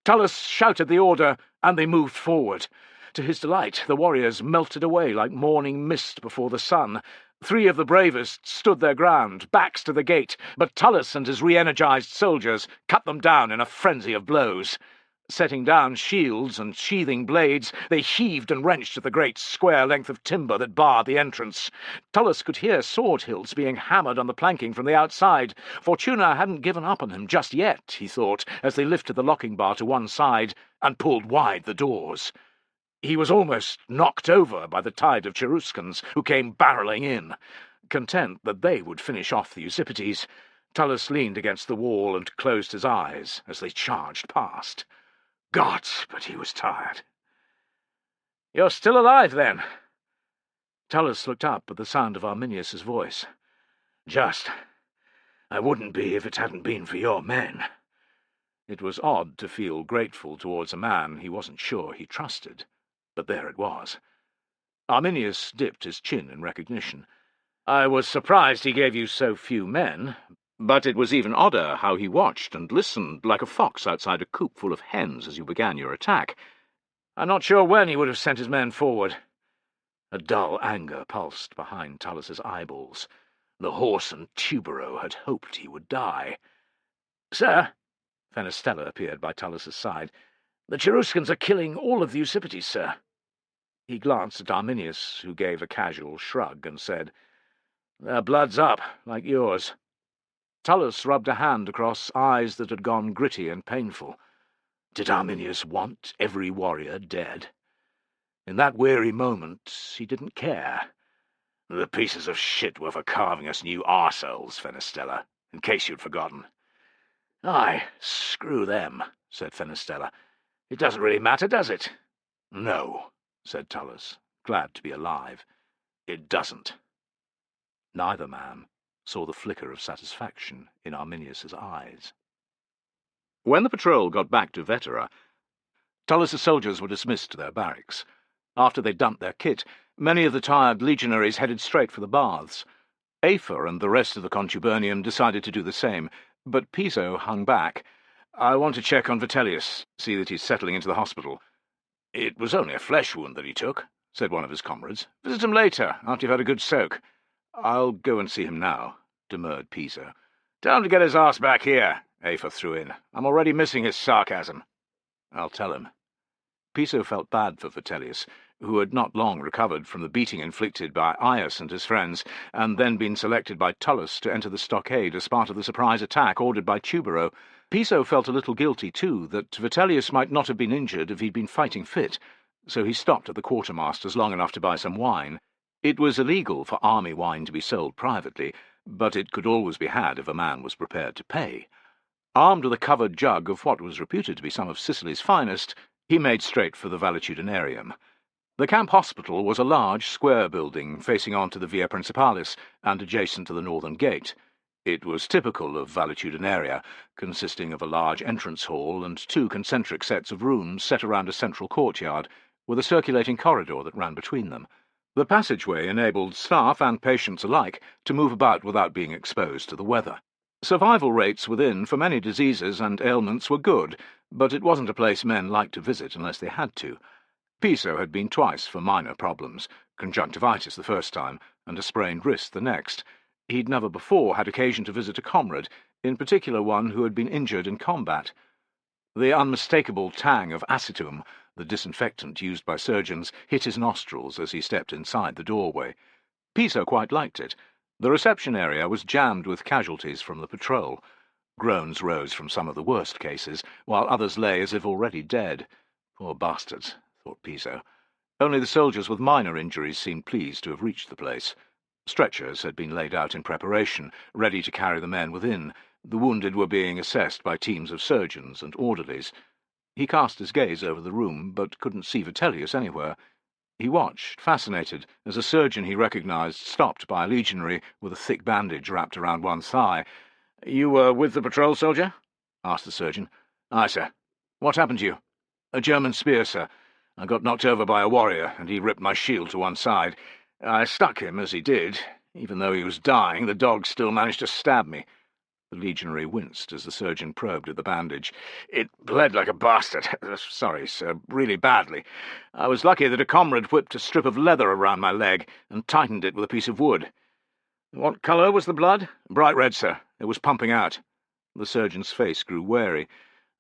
Tullus shouted the order, and they moved forward. To his delight, the warriors melted away like morning mist before the sun. 3 of the bravest stood their ground, backs to the gate, but Tullus and his re-energized soldiers cut them down in a frenzy of blows. Setting down shields and sheathing blades, they heaved and wrenched at the great square length of timber that barred the entrance. Tullus could hear sword hilts being hammered on the planking from the outside. Fortuna hadn't given up on him just yet, he thought, as they lifted the locking bar to one side and pulled wide the doors. He was almost knocked over by the tide of Cheruscans who came barrelling in. Content that they would finish off the Usipetes, Tullus leaned against the wall and closed his eyes as they charged past. God, but he was tired. "You're still alive, then?" Tullus looked up at the sound of Arminius's voice. "Just. I wouldn't be if it hadn't been for your men." It was odd to feel grateful towards a man he wasn't sure he trusted, but there it was. Arminius dipped his chin in recognition. "I was surprised he gave you so few men, but it was even odder how he watched and listened like a fox outside a coop full of hens as you began your attack. I'm not sure when he would have sent his men forward." A dull anger pulsed behind Tullus's eyeballs. The whoreson Tubero had hoped he would die. "Sir," Fenestella appeared by Tullus's side, "the Cheruscans are killing all of the Usipetes, sir." He glanced at Arminius, who gave a casual shrug and said, "Their blood's up, like yours." Tullus rubbed a hand across eyes that had gone gritty and painful. Did Arminius want every warrior dead? In that weary moment, he didn't care. "The pieces of shit were for carving us new arseholes, Fenestella, in case you'd forgotten." "Aye, screw them," said Fenestella. "It doesn't really matter, does it?" "No," said Tullus, glad to be alive. "It doesn't." Neither man saw the flicker of satisfaction in Arminius's eyes. When the patrol got back to Vetera, Tullus's soldiers were dismissed to their barracks. After they'd dumped their kit, many of the tired legionaries headed straight for the baths. Afer and the rest of the contubernium decided to do the same, but Piso hung back. "I want to check on Vitellius, see that he's settling into the hospital." "It was only a flesh wound that he took," said one of his comrades. "Visit him later, after you've had a good soak." "I'll go and see him now," demurred Piso. "Tell him to get his arse back here," Afer threw in. "I'm already missing his sarcasm." "I'll tell him." Piso felt bad for Vitellius, who had not long recovered from the beating inflicted by Aius and his friends, and then been selected by Tullus to enter the stockade as part of the surprise attack ordered by Tubero. Piso felt a little guilty, too, that Vitellius might not have been injured if he'd been fighting fit, so he stopped at the quartermaster's long enough to buy some wine. It was illegal for army wine to be sold privately, but it could always be had if a man was prepared to pay. Armed with a covered jug of what was reputed to be some of Sicily's finest, he made straight for the valetudinarium. The camp hospital was a large, square building facing onto the Via Principalis and adjacent to the northern gate. It was typical of valetudinaria, consisting of a large entrance hall and two concentric sets of rooms set around a central courtyard, with a circulating corridor that ran between them. The passageway enabled staff and patients alike to move about without being exposed to the weather. Survival rates within for many diseases and ailments were good, but it wasn't a place men liked to visit unless they had to. Piso had been twice for minor problems, conjunctivitis the first time, and a sprained wrist the next. He'd never before had occasion to visit a comrade, in particular one who had been injured in combat. The unmistakable tang of acetum, the disinfectant used by surgeons, hit his nostrils as he stepped inside the doorway. Piso quite liked it. The reception area was jammed with casualties from the patrol. Groans rose from some of the worst cases, while others lay as if already dead. Poor bastards, thought Piso. Only the soldiers with minor injuries seemed pleased to have reached the place. Stretchers had been laid out in preparation, ready to carry the men within. The wounded were being assessed by teams of surgeons and orderlies. He cast his gaze over the room, but couldn't see Vitellius anywhere. He watched, fascinated, as a surgeon he recognized stopped by a legionary with a thick bandage wrapped around one thigh. "You were with the patrol, soldier?" asked the surgeon. "Aye, sir." "What happened to you?" "A German spear, sir. I got knocked over by a warrior, and he ripped my shield to one side. I stuck him as he did. Even though he was dying, the dog still managed to stab me." The legionary winced as the surgeon probed at the bandage. "It bled like a bastard. Sorry, sir, really badly. I was lucky that a comrade whipped a strip of leather around my leg and tightened it with a piece of wood." "What colour was the blood?" "Bright red, sir. It was pumping out." The surgeon's face grew wary.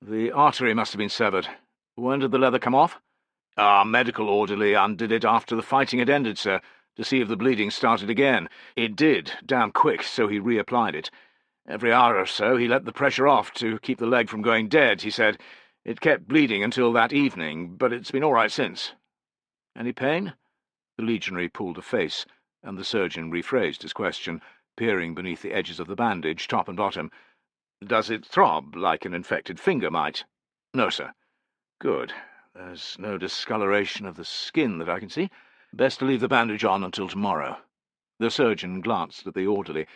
The artery must have been severed. When did the leather come off? Our medical orderly undid it after the fighting had ended, sir, to see if the bleeding started again. It did, damn quick, so he reapplied it. Every hour or so he let the pressure off to keep the leg from going dead, he said. It kept bleeding until that evening, but it's been all right since. Any pain? The legionary pulled a face, and the surgeon rephrased his question, peering beneath the edges of the bandage, top and bottom. Does it throb like an infected finger might? No, sir. Good. There's no discoloration of the skin that I can see. Best to leave the bandage on until tomorrow. The surgeon glanced at the orderly.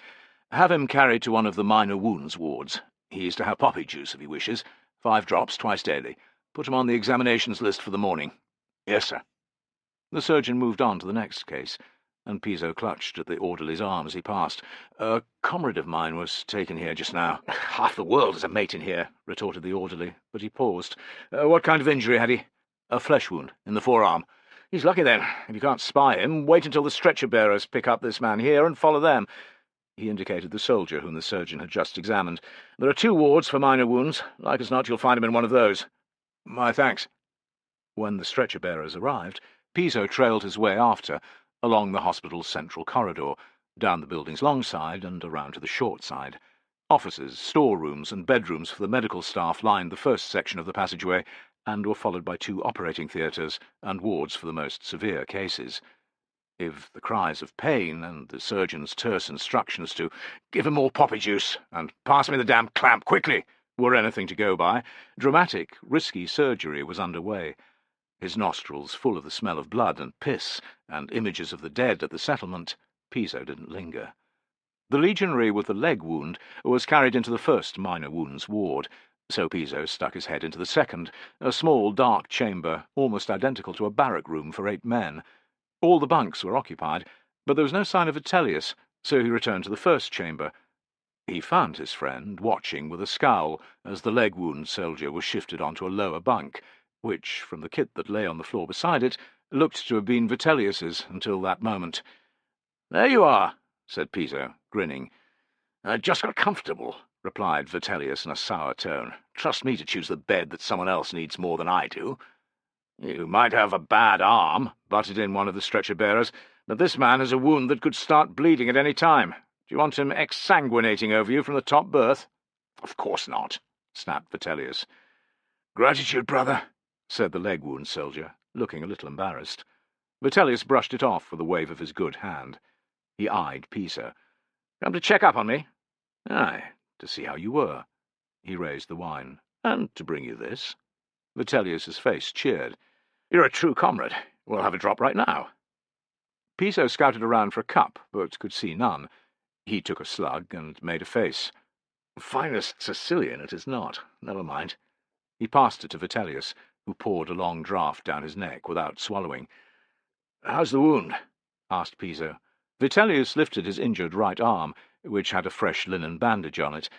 Have him carried to one of the minor wounds wards. He's to have poppy juice if he wishes. 5 drops twice daily. Put him on the examinations list for the morning. Yes, sir. The surgeon moved on to the next case, and Piso clutched at the orderly's arm as he passed. A comrade of mine was taken here just now. Half the world is a mate in here, retorted the orderly, but he paused. What kind of injury had he? A flesh wound in the forearm. He's lucky then. If you can't spy him, wait until the stretcher-bearers pick up this man here and follow them. He indicated the soldier whom the surgeon had just examined. There are 2 wards for minor wounds. Like as not, you'll find him in one of those. My thanks. When the stretcher-bearers arrived, Piso trailed his way after, along the hospital's central corridor, down the building's long side and around to the short side. Offices, storerooms, and bedrooms for the medical staff lined the first section of the passageway, and were followed by 2 operating theatres and wards for the most severe cases. If the cries of pain and the surgeon's terse instructions to "Give him more poppy juice" and "Pass me the damn clamp, quickly" were anything to go by, dramatic, risky surgery was under way. His nostrils full of the smell of blood and piss, and images of the dead at the settlement, Piso didn't linger. The legionary with the leg wound was carried into the first minor wounds ward, so Piso stuck his head into the second, a small dark chamber almost identical to a barrack room for 8 men. All the bunks were occupied, but there was no sign of Vitellius, so he returned to the first chamber. He found his friend watching with a scowl as the leg wound soldier was shifted onto a lower bunk, which, from the kit that lay on the floor beside it, looked to have been Vitellius's until that moment. "There you are," said Piso, grinning. "I just got comfortable," replied Vitellius in a sour tone. "Trust me to choose the bed that someone else needs more than I do. You might have a bad arm," butted in one of the stretcher-bearers, "but this man has a wound that could start bleeding at any time. Do you want him exsanguinating over you from the top berth?" "Of course not," snapped Vitellius. "Gratitude, brother," said the leg wound soldier, looking a little embarrassed. Vitellius brushed it off with a wave of his good hand. He eyed Piso. "Come to check up on me?" "Aye, to see how you were." He raised the wine. "And to bring you this." Vitellius's face cheered. "You're a true comrade. We'll have a drop right now." Piso scouted around for a cup, but could see none. He took a slug and made a face. "Finest Sicilian it is not. Never mind." He passed it to Vitellius, who poured a long draught down his neck without swallowing. "How's the wound?" asked Piso. Vitellius lifted his injured right arm, which had a fresh linen bandage on it.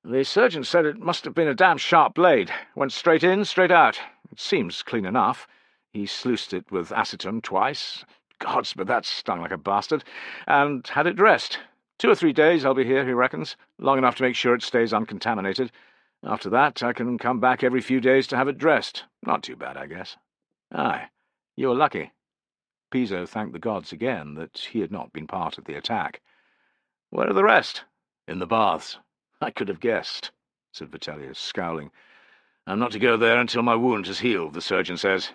"The surgeon said it must have been a damn sharp blade. Went straight in, straight out. It seems clean enough. He sluiced it with acetone twice. Gods, but that stung like a bastard. And had it dressed. 2 or 3 days I'll be here, he reckons, long enough to make sure it stays uncontaminated. After that I can come back every few days to have it dressed. Not too bad, I guess." "Aye, you were lucky." Piso thanked the gods again that he had not been part of the attack. "Where are the rest?" "In the baths." "I could have guessed," said Vitellius, scowling. "I'm not to go there until my wound has healed, the surgeon says."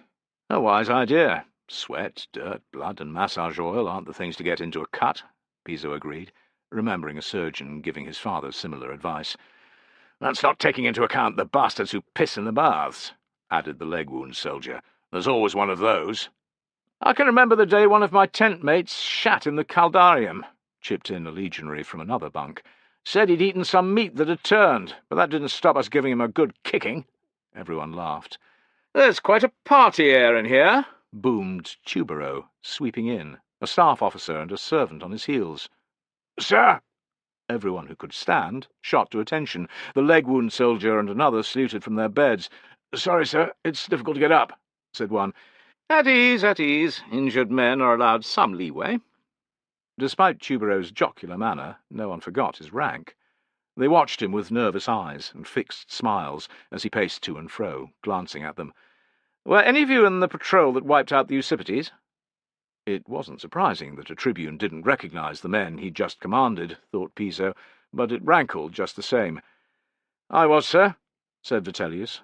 "A wise idea. Sweat, dirt, blood, and massage oil aren't the things to get into a cut," Piso agreed, remembering a surgeon giving his father similar advice. "That's not taking into account the bastards who piss in the baths," added the leg wound soldier. "There's always one of those." "I can remember the day one of my tent mates shat in the caldarium," chipped in a legionary from another bunk. "Said he'd eaten some meat that had turned, but that didn't stop us giving him a good kicking." Everyone laughed. "There's quite a party air in here," boomed Tubero, sweeping in, a staff officer and a servant on his heels. "Sir!" Everyone who could stand shot to attention. The leg wound soldier and another saluted from their beds. "Sorry, sir, it's difficult to get up," said one. At ease, at ease. Injured men are allowed some leeway." Despite Tubero's jocular manner, no one forgot his rank. They watched him with nervous eyes and fixed smiles as he paced to and fro, glancing at them. "Were any of you in the patrol that wiped out the Eusiphetes?" It wasn't surprising that a tribune didn't recognize the men he'd just commanded, thought Piso, but it rankled just the same. "I was, sir," said Vitellius.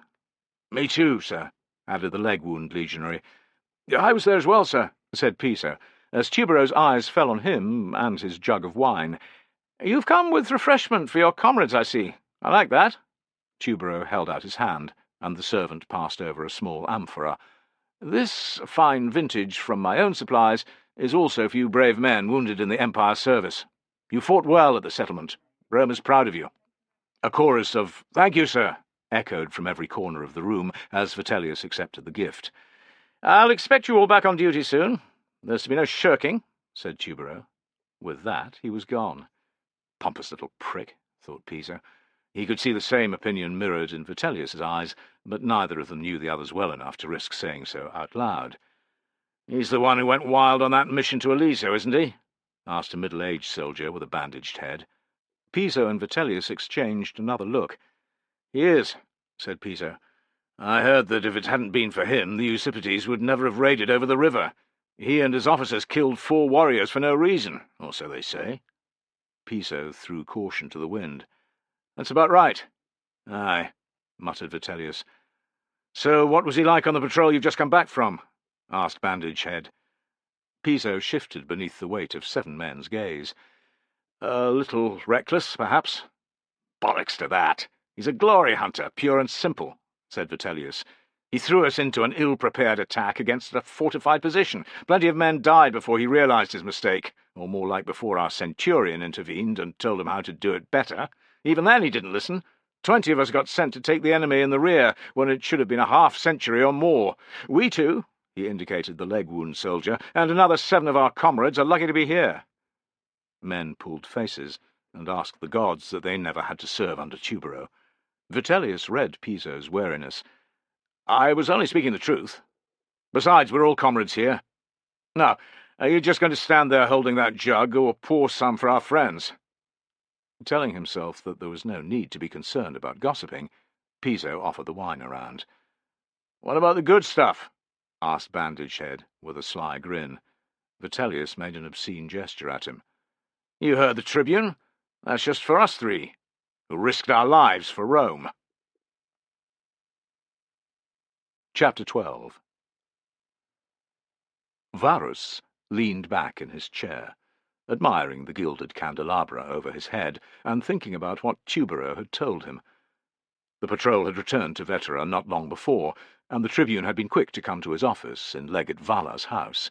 "Me too, sir," added the leg-wound legionary. "I was there as well, sir," said Piso, as Tubero's eyes fell on him and his jug of wine. "You've come with refreshment for your comrades, I see. I like that." Tubero held out his hand, and the servant passed over a small amphora. "This fine vintage from my own supplies is also for you brave men wounded in the Empire's service. You fought well at the settlement. Rome is proud of you." A chorus of "Thank you, sir," echoed from every corner of the room as Vitellius accepted the gift. "I'll expect you all back on duty soon. There's to be no shirking," said Tubero. With that he was gone. Pompous little prick, thought Piso. He could see the same opinion mirrored in Vitellius's eyes, but neither of them knew the others well enough to risk saying so out loud. "He's the one who went wild on that mission to Aliso, isn't he?" asked a middle-aged soldier with a bandaged head. Piso and Vitellius exchanged another look. "He is," said Piso. "I heard that if it hadn't been for him, the Eusiphetes would never have raided over the river. He and his officers killed 4 warriors for no reason, or so they say." Piso threw caution to the wind. "That's about right." "Aye," muttered Vitellius. "So what was he like on the patrol you've just come back from?" asked Bandage Head. Piso shifted beneath the weight of 7 men's gaze. "A little reckless, perhaps." "Bollocks to that. He's a glory hunter, pure and simple," said Vitellius. "He threw us into an ill-prepared attack against a fortified position. Plenty of men died before he realized his mistake, or more like before our centurion intervened and told him how to do it better. Even then he didn't listen. 20 of us got sent to take the enemy in the rear, when it should have been a half-century or more. We 2, he indicated the leg-wound soldier, and another 7 of our comrades are lucky to be here." Men pulled faces and asked the gods that they never had to serve under Tubero. Vitellius read Piso's wariness. "I was only speaking the truth. Besides, we're all comrades here. Now, are you just going to stand there holding that jug, or pour some for our friends?" Telling himself that there was no need to be concerned about gossiping, Piso offered the wine around. "What about the good stuff?" asked Bandage Head, with a sly grin. Vitellius made an obscene gesture at him. "You heard the Tribune. That's just for us 3, who risked our lives for Rome." Chapter 12. Varus leaned back in his chair, admiring the gilded candelabra over his head, and thinking about what Tubero had told him. The patrol had returned to Vetera not long before, and the Tribune had been quick to come to his office in Legate Vala's house.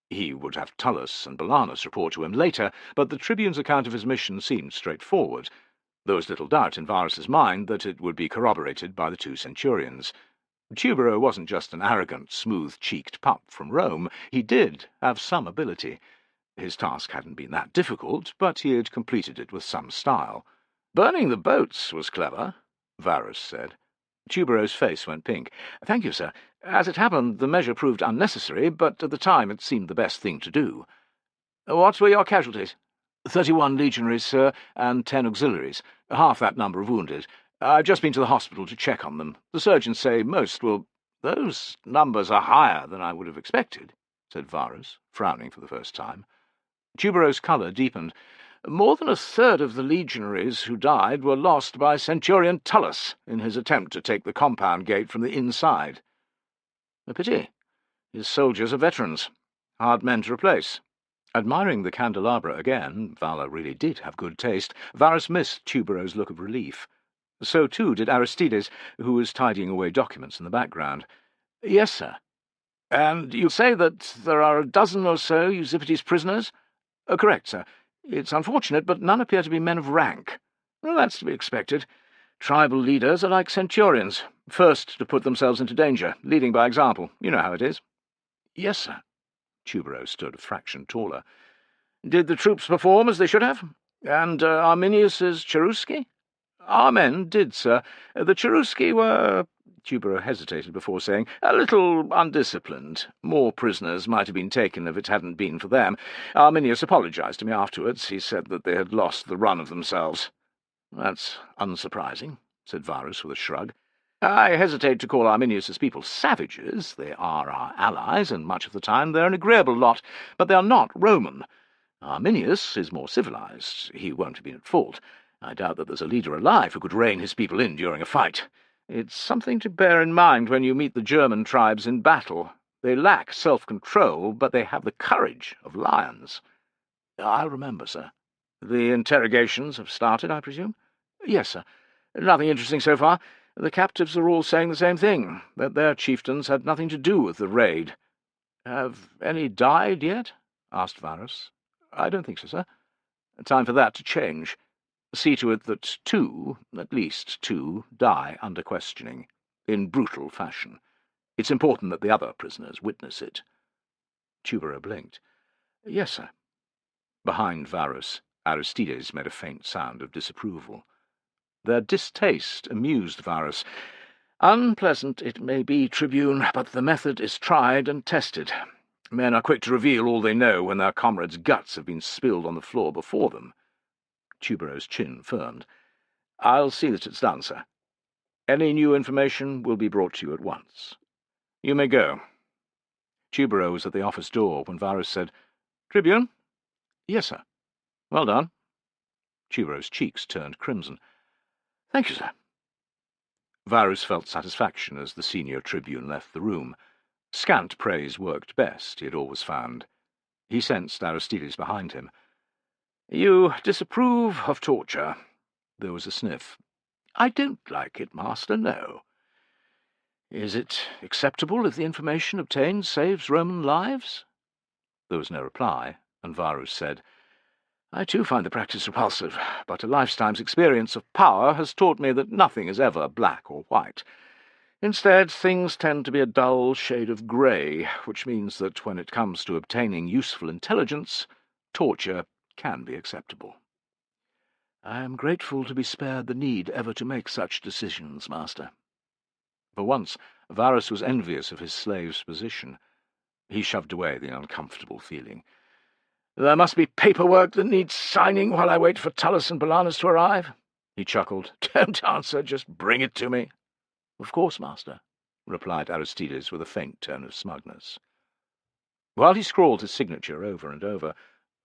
He would have Tullus and Belanus report to him later, but the Tribune's account of his mission seemed straightforward. There was little doubt in Varus's mind that it would be corroborated by the 2 centurions. Tubero wasn't just an arrogant, smooth-cheeked pup from Rome. He did have some ability. His task hadn't been that difficult, but he had completed it with some style. "Burning the boats was clever," Varus said. Tubero's face went pink. "Thank you, sir. As it happened, the measure proved unnecessary, but at the time it seemed the best thing to do." "What were your casualties?" 31 legionaries, sir, and 10 auxiliaries. Half that number of wounded. I've just been to the hospital to check on them. The surgeons say most will—" "Those numbers are higher than I would have expected," said Varus, frowning for the first time. Tubero's colour deepened. "More than a third of the legionaries who died were lost by Centurion Tullus in his attempt to take the compound gate from the inside." "A pity. His soldiers are veterans. Hard men to replace." Admiring the candelabra again, Vala really did have good taste, Varus missed Tubero's look of relief. So too did Aristides, who was tidying away documents in the background. "Yes, sir." "And you say that there are a dozen or so Eusiphetes prisoners?" Correct, sir. "It's unfortunate, but none appear to be men of rank." "Well, that's to be expected. Tribal leaders are like centurions, first to put themselves into danger, leading by example. You know how it is." "Yes, sir." Tubero stood a fraction taller. "Did the troops perform as they should have? And Arminius's Cherusci?" "Our men did, sir. The Cherusci were—" Tubero hesitated before saying, "a little undisciplined. More prisoners might have been taken if it hadn't been for them. Arminius apologized to me afterwards. He said that they had lost the run of themselves." "That's unsurprising," said Varus with a shrug. "I hesitate to call Arminius's people savages. They are our allies, and much of the time they're an agreeable lot, but they are not Roman. Arminius is more civilized. He won't have been at fault. I doubt that there's a leader alive who could rein his people in during a fight. It's something to bear in mind when you meet the German tribes in battle. They lack self-control, but they have the courage of lions." "I'll remember, sir." "The interrogations have started, I presume?" "Yes, sir. Nothing interesting so far. The captives are all saying the same thing, that their chieftains had nothing to do with the raid." "Have any died yet?" asked Varus. "I don't think so, sir. Time for that to change. See to it that 2, at least 2, die under questioning, in brutal fashion. It's important that the other prisoners witness it." Tubero blinked. "Yes, sir." Behind Varus, Aristides made a faint sound of disapproval. Their distaste amused Varus. "Unpleasant it may be, Tribune, but the method is tried and tested. Men are quick to reveal all they know when their comrades' guts have been spilled on the floor before them." Tubero's chin firmed. "I'll see that it's done, sir. Any new information will be brought to you at once. You may go." Tubero was at the office door when Varus said, "Tribune?" "Yes, sir." "Well done." Tubero's cheeks turned crimson. "Thank you, sir." Varus felt satisfaction as the senior tribune left the room. Scant praise worked best, he had always found. He sensed Aristides behind him. "You disapprove of torture?" There was a sniff. "I don't like it, Master, no." "Is it acceptable if the information obtained saves Roman lives?" There was no reply, and Varus said, "I too find the practice repulsive, but a lifetime's experience of power has taught me that nothing is ever black or white. Instead, things tend to be a dull shade of grey, which means that when it comes to obtaining useful intelligence, torture can be acceptable." "I am grateful to be spared the need ever to make such decisions, Master." For once, Varus was envious of his slave's position. He shoved away the uncomfortable feeling. "There must be paperwork that needs signing while I wait for Tullus and Belanus to arrive." He chuckled. "Don't answer, just bring it to me." "Of course, Master," replied Aristides with a faint tone of smugness. While he scrawled his signature over and over,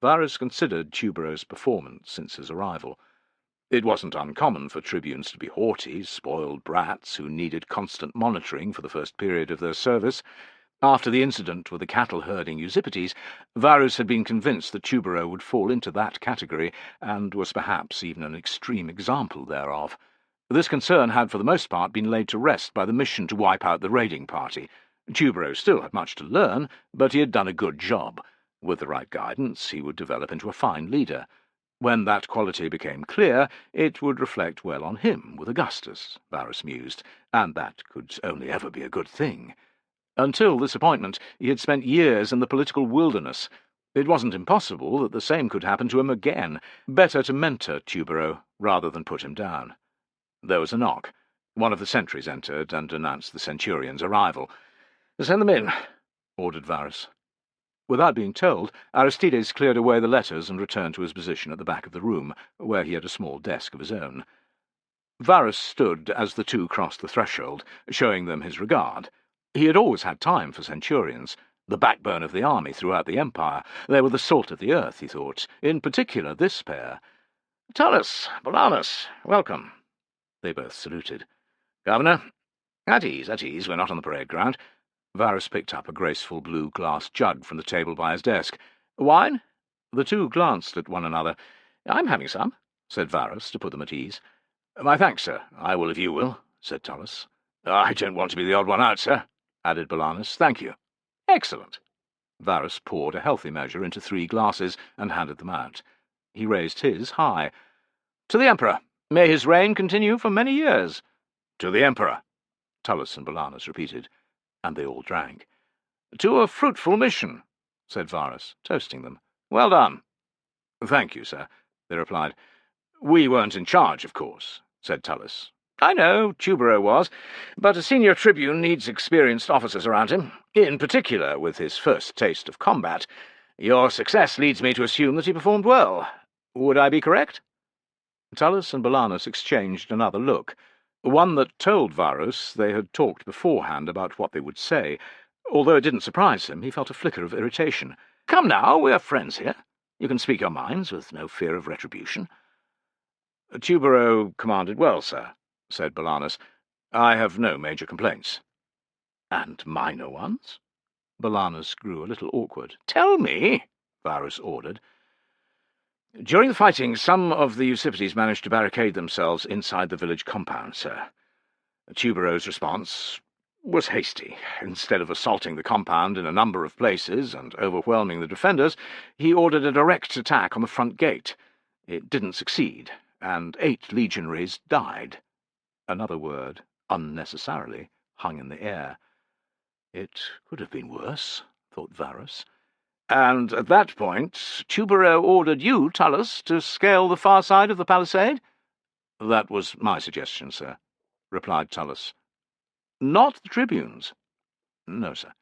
Varus considered Tubero's performance since his arrival. It wasn't uncommon for tribunes to be haughty, spoiled brats who needed constant monitoring for the first period of their service. After the incident with the cattle-herding Eusippides, Varus had been convinced that Tubero would fall into that category, and was perhaps even an extreme example thereof. This concern had for the most part been laid to rest by the mission to wipe out the raiding party. Tubero still had much to learn, but he had done a good job. With the right guidance, he would develop into a fine leader. When that quality became clear, it would reflect well on him with Augustus, Varus mused, and that could only ever be a good thing. Until this appointment, he had spent years in the political wilderness. It wasn't impossible that the same could happen to him again. Better to mentor Tubero rather than put him down. There was a knock. One of the sentries entered and announced the centurion's arrival. "Send them in," ordered Varus. Without being told, Aristides cleared away the letters and returned to his position at the back of the room, where he had a small desk of his own. Varus stood as the two crossed the threshold, showing them his regard. He had always had time for centurions, the backbone of the army throughout the empire. They were the salt of the earth, he thought, in particular this pair. "Tullus, Belanus, welcome." They both saluted. "Governor, at ease, we're not on the parade ground." Varus picked up a graceful blue glass jug from the table by his desk. "Wine?" The two glanced at one another. "I'm having some," said Varus, to put them at ease. "My thanks, sir. I will if you will," said Tullus. "I don't want to be the odd one out, sir," added Belanus. "Thank you." "Excellent." Varus poured a healthy measure into 3 glasses and handed them out. He raised his high. "To the Emperor. May his reign continue for many years." "To the Emperor," Tullus and Belanus repeated, and they all drank. "To a fruitful mission," said Varus, toasting them. "Well done." "Thank you, sir," they replied. "We weren't in charge, of course," said Tullus. "I know, Tubero was, but a senior tribune needs experienced officers around him, in particular with his first taste of combat. Your success leads me to assume that he performed well. Would I be correct?" Tullus and Belanus exchanged another look, one that told Varus they had talked beforehand about what they would say. Although it didn't surprise him, he felt a flicker of irritation. "Come now, we're friends here. You can speak your minds with no fear of retribution." "Tubero commanded well, sir," said Belanus. "I have no major complaints." "And minor ones?" Belanus grew a little awkward. "Tell me," Varus ordered. "During the fighting, some of the Usipetes managed to barricade themselves inside the village compound, sir. Tubero's response was hasty. Instead of assaulting the compound in a number of places and overwhelming the defenders, he ordered a direct attack on the front gate. It didn't succeed, and 8 legionaries died." Another word, unnecessarily, hung in the air. It could have been worse, thought Varus. "And at that point, Tubero ordered you, Tullus, to scale the far side of the palisade?" "That was my suggestion, sir," replied Tullus. "Not the tribune's?" "No, sir."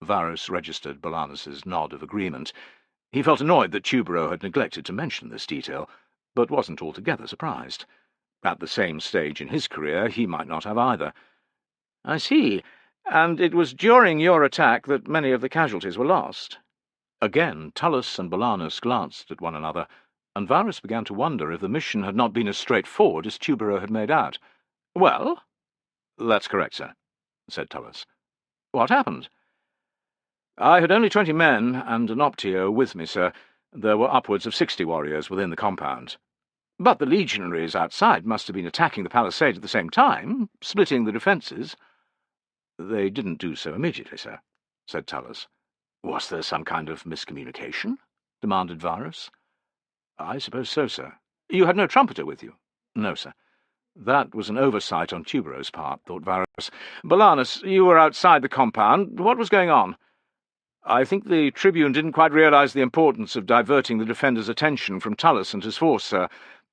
Varus registered Belanus's nod of agreement. He felt annoyed that Tubero had neglected to mention this detail, but wasn't altogether surprised. At the same stage in his career, he might not have either. "I see. And it was during your attack that many of the casualties were lost?" Again Tullus and Belanus glanced at one another, and Varus began to wonder if the mission had not been as straightforward as Tubero had made out. "Well?" "That's correct, sir," said Tullus. "What happened?" "I had only 20 men and an optio with me, sir. There were upwards of 60 warriors within the compound." "But the legionaries outside must have been attacking the palisade at the same time, splitting the defences." "They didn't do so immediately, sir," said Tullus. "Was there some kind of miscommunication?" demanded Varus. "I suppose so, sir." "You had no trumpeter with you?" "No, sir." That was an oversight on Tubero's part, thought Varus. "Belanus, you were outside the compound. What was going on?" "I think the tribune didn't quite realize the importance of diverting the defenders' attention from Tullus and his force, sir.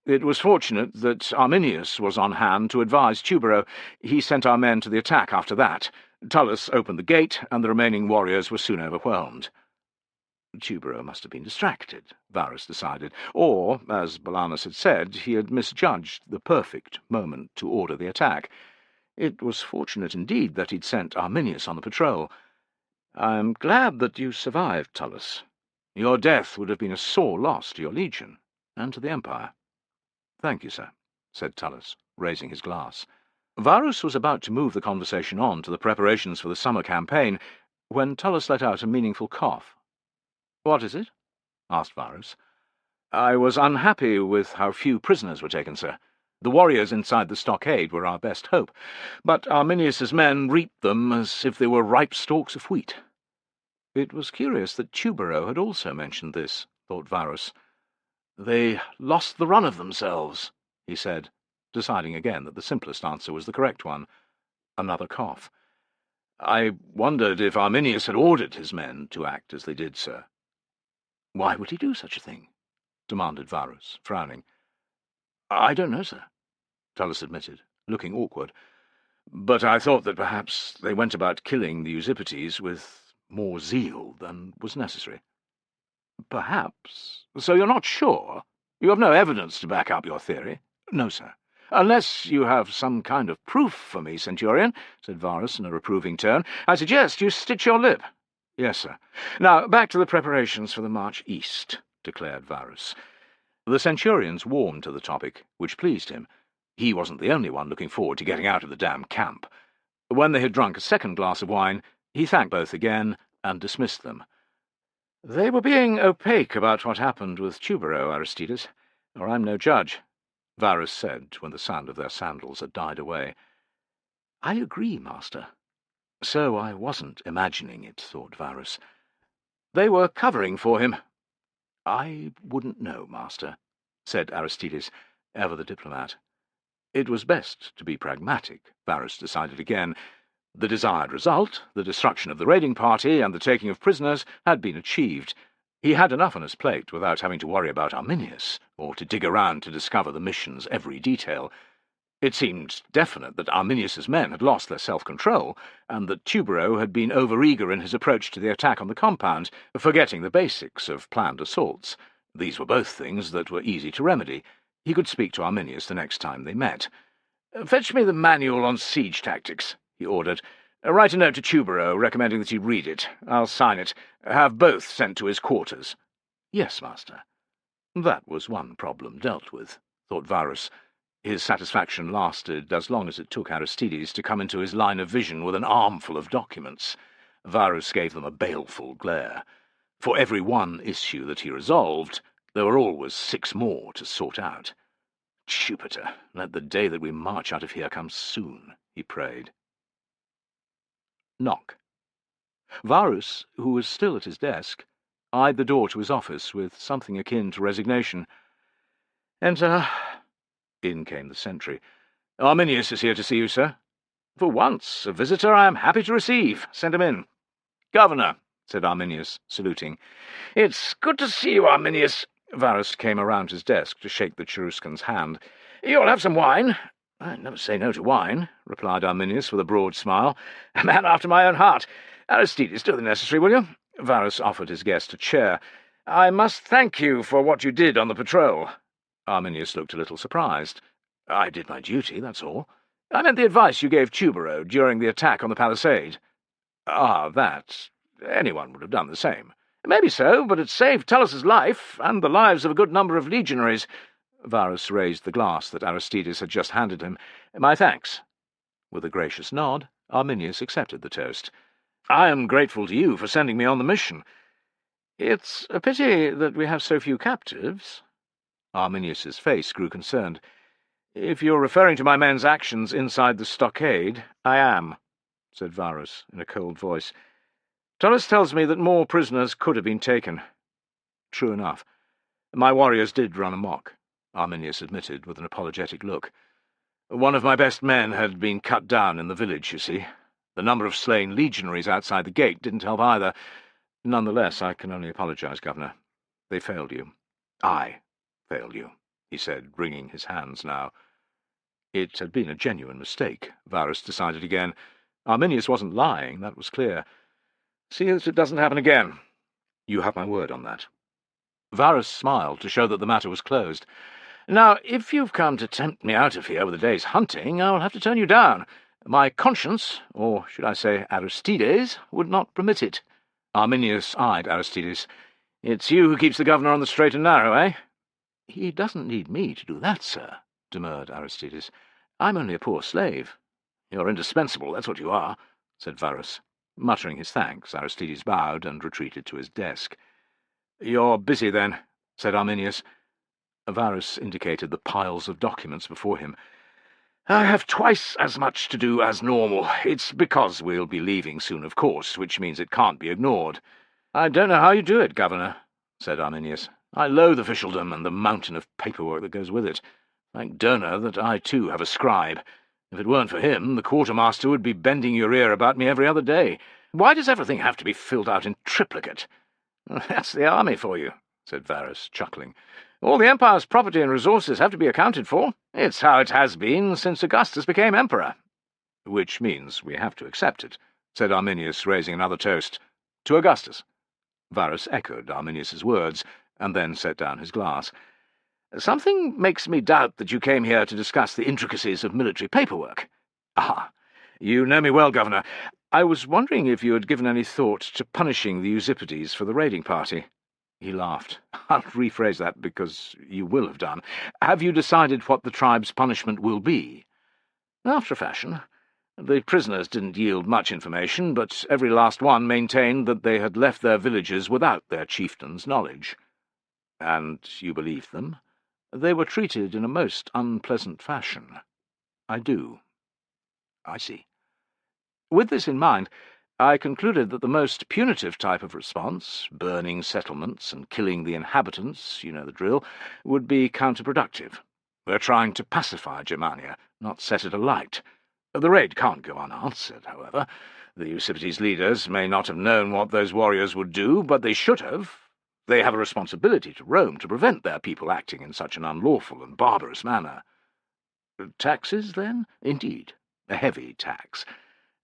It was fortunate that Arminius was on hand to advise Tubero. He sent our men to the attack after that. Tullus opened the gate, and the remaining warriors were soon overwhelmed." Tubero must have been distracted, Varus decided, or, as Belanus had said, he had misjudged the perfect moment to order the attack. It was fortunate indeed that he'd sent Arminius on the patrol. "I'm glad that you survived, Tullus. Your death would have been a sore loss to your legion, and to the Empire." "Thank you, sir," said Tullus, raising his glass. Varus was about to move the conversation on to the preparations for the summer campaign, when Tullus let out a meaningful cough. "What is it?" asked Varus. "I was unhappy with how few prisoners were taken, sir. The warriors inside the stockade were our best hope, but Arminius's men reaped them as if they were ripe stalks of wheat." It was curious that Tubero had also mentioned this, thought Varus. "They lost the run of themselves," he said, deciding again that the simplest answer was the correct one. Another cough. "I wondered if Arminius had ordered his men to act as they did, sir." "Why would he do such a thing?" demanded Varus, frowning. "I don't know, sir," Tullus admitted, looking awkward. "But I thought that perhaps they went about killing the Usipetes with more zeal than was necessary." "Perhaps. So you're not sure? You have no evidence to back up your theory?" "No, sir." "Unless you have some kind of proof for me, Centurion," said Varus in a reproving tone, "I suggest you stitch your lip." "Yes, sir." "Now, back to the preparations for the march east," declared Varus. The Centurions warmed to the topic, which pleased him. He wasn't the only one looking forward to getting out of the damn camp. When they had drunk a second glass of wine, he thanked both again and dismissed them. "They were being opaque about what happened with Tubero, Aristides, or I'm no judge," Varus said when the sound of their sandals had died away. "I agree, master." So I wasn't imagining it, thought Varus. "They were covering for him." "I wouldn't know, master," said Aristides, ever the diplomat. It was best to be pragmatic, Varus decided again. The desired result, the destruction of the raiding party and the taking of prisoners, had been achieved. He had enough on his plate without having to worry about Arminius, or to dig around to discover the mission's every detail. It seemed definite that Arminius's men had lost their self-control, and that Tubero had been over-eager in his approach to the attack on the compound, forgetting the basics of planned assaults. These were both things that were easy to remedy. He could speak to Arminius the next time they met. "Fetch me the manual on siege tactics," he ordered. "Write a note to Tubero recommending that he read it. I'll sign it. Have both sent to his quarters." "Yes, master." That was one problem dealt with, thought Varus. His satisfaction lasted as long as it took Aristides to come into his line of vision with an armful of documents. Varus gave them a baleful glare. For every one issue that he resolved, there were always 6 more to sort out. "Jupiter, let the day that we march out of here come soon," he prayed. Knock. Varus, who was still at his desk, eyed the door to his office with something akin to resignation. "Enter." In came the sentry. "Arminius is here to see you, sir." "For once, a visitor I am happy to receive. Send him in." "Governor," said Arminius, saluting. "It's good to see you, Arminius." Varus came around his desk to shake the Cheruscan's hand. "You'll have some wine?" "I never say no to wine," replied Arminius with a broad smile. "A man after my own heart. Aristides, do the necessary, will you?" Varus offered his guest a chair. "I must thank you for what you did on the patrol." Arminius looked a little surprised. "I did my duty, that's all." "I meant the advice you gave Tubero during the attack on the palisade." "Ah, that. Anyone would have done the same." "Maybe so, but it saved Tullus's life, and the lives of a good number of legionaries." Varus raised the glass that Aristides had just handed him. "My thanks." With a gracious nod, Arminius accepted the toast. "I am grateful to you for sending me on the mission. It's a pity that we have so few captives." Arminius's face grew concerned. "If you're referring to my men's actions inside the stockade, I am," said Varus in a cold voice. "Tullus tells me that more prisoners could have been taken." "True enough. My warriors did run amok," Arminius admitted with an apologetic look. "One of my best men had been cut down in the village, you see. The number of slain legionaries outside the gate didn't help either. Nonetheless, I can only apologize, Governor. They failed you. I failed you," he said, wringing his hands now. It had been a genuine mistake, Varus decided again. Arminius wasn't lying, that was clear. "See that it doesn't happen again." "You have my word on that." Varus smiled to show that the matter was closed. "Now, if you've come to tempt me out of here with a day's hunting, I'll have to turn you down. My conscience, or should I say Aristides, would not permit it." Arminius eyed Aristides. "It's you who keeps the governor on the straight and narrow, eh?" "He doesn't need me to do that, sir," demurred Aristides. "I'm only a poor slave." "You're indispensable, that's what you are," said Varus. Muttering his thanks, Aristides bowed and retreated to his desk. "You're busy, then," said Arminius. Varus indicated the piles of documents before him. "I have twice as much to do as normal. It's because we'll be leaving soon, of course, which means it can't be ignored." "I don't know how you do it, Governor," said Arminius. "I loathe officialdom and the mountain of paperwork that goes with it. Thank Dona that I, too, have a scribe. If it weren't for him, the quartermaster would be bending your ear about me every other day. Why does everything have to be filled out in triplicate?" "That's the army for you," said Varus, chuckling. "All the Empire's property and resources have to be accounted for. It's how it has been since Augustus became emperor." "Which means we have to accept it," said Arminius, raising another toast. "To Augustus." Varus echoed Arminius's words, and then set down his glass. "Something makes me doubt that you came here to discuss the intricacies of military paperwork." "Ah, you know me well, Governor. I was wondering if you had given any thought to punishing the Usipetes for the raiding party." He laughed. "I'll rephrase that, because you will have done. Have you decided what the tribe's punishment will be?" "After a fashion. The prisoners didn't yield much information, but every last one maintained that they had left their villages without their chieftain's knowledge." "And you believed them?" "They were treated in a most unpleasant fashion." "I do. I see." With this in mind, I concluded that the most punitive type of response, burning settlements and killing the inhabitants, you know the drill, would be counterproductive. We're trying to pacify Germania, not set it alight. The raid can't go unanswered, however. The Usipetes leaders may not have known what those warriors would do, but they should have. They have a responsibility to Rome to prevent their people acting in such an unlawful and barbarous manner. Taxes, then? Indeed, a heavy tax.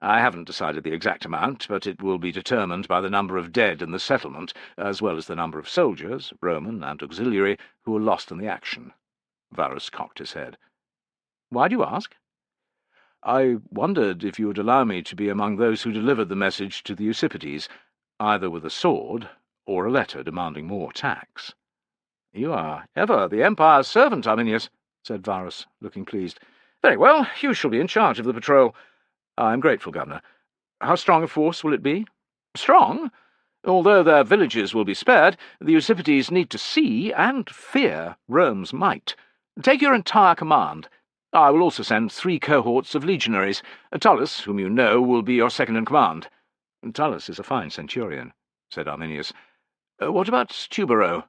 I haven't decided the exact amount, but it will be determined by the number of dead in the settlement, as well as the number of soldiers, Roman and auxiliary, who were lost in the action. Varus cocked his head. "Why do you ask?" "I wondered if you would allow me to be among those who delivered the message to the Eusippides, either with a sword or a letter demanding more tax." "You are ever the Empire's servant, Arminius," said Varus, looking pleased. "Very well, you shall be in charge of the patrol." "I am grateful, Governor. How strong a force will it be?" "Strong? Although their villages will be spared, the Eusippides need to see and fear Rome's might. Take your entire command. I will also send 3 cohorts of legionaries. Tullus, whom you know, will be your second in command." "Tullus is a fine centurion," said Arminius. "What about Tubero?"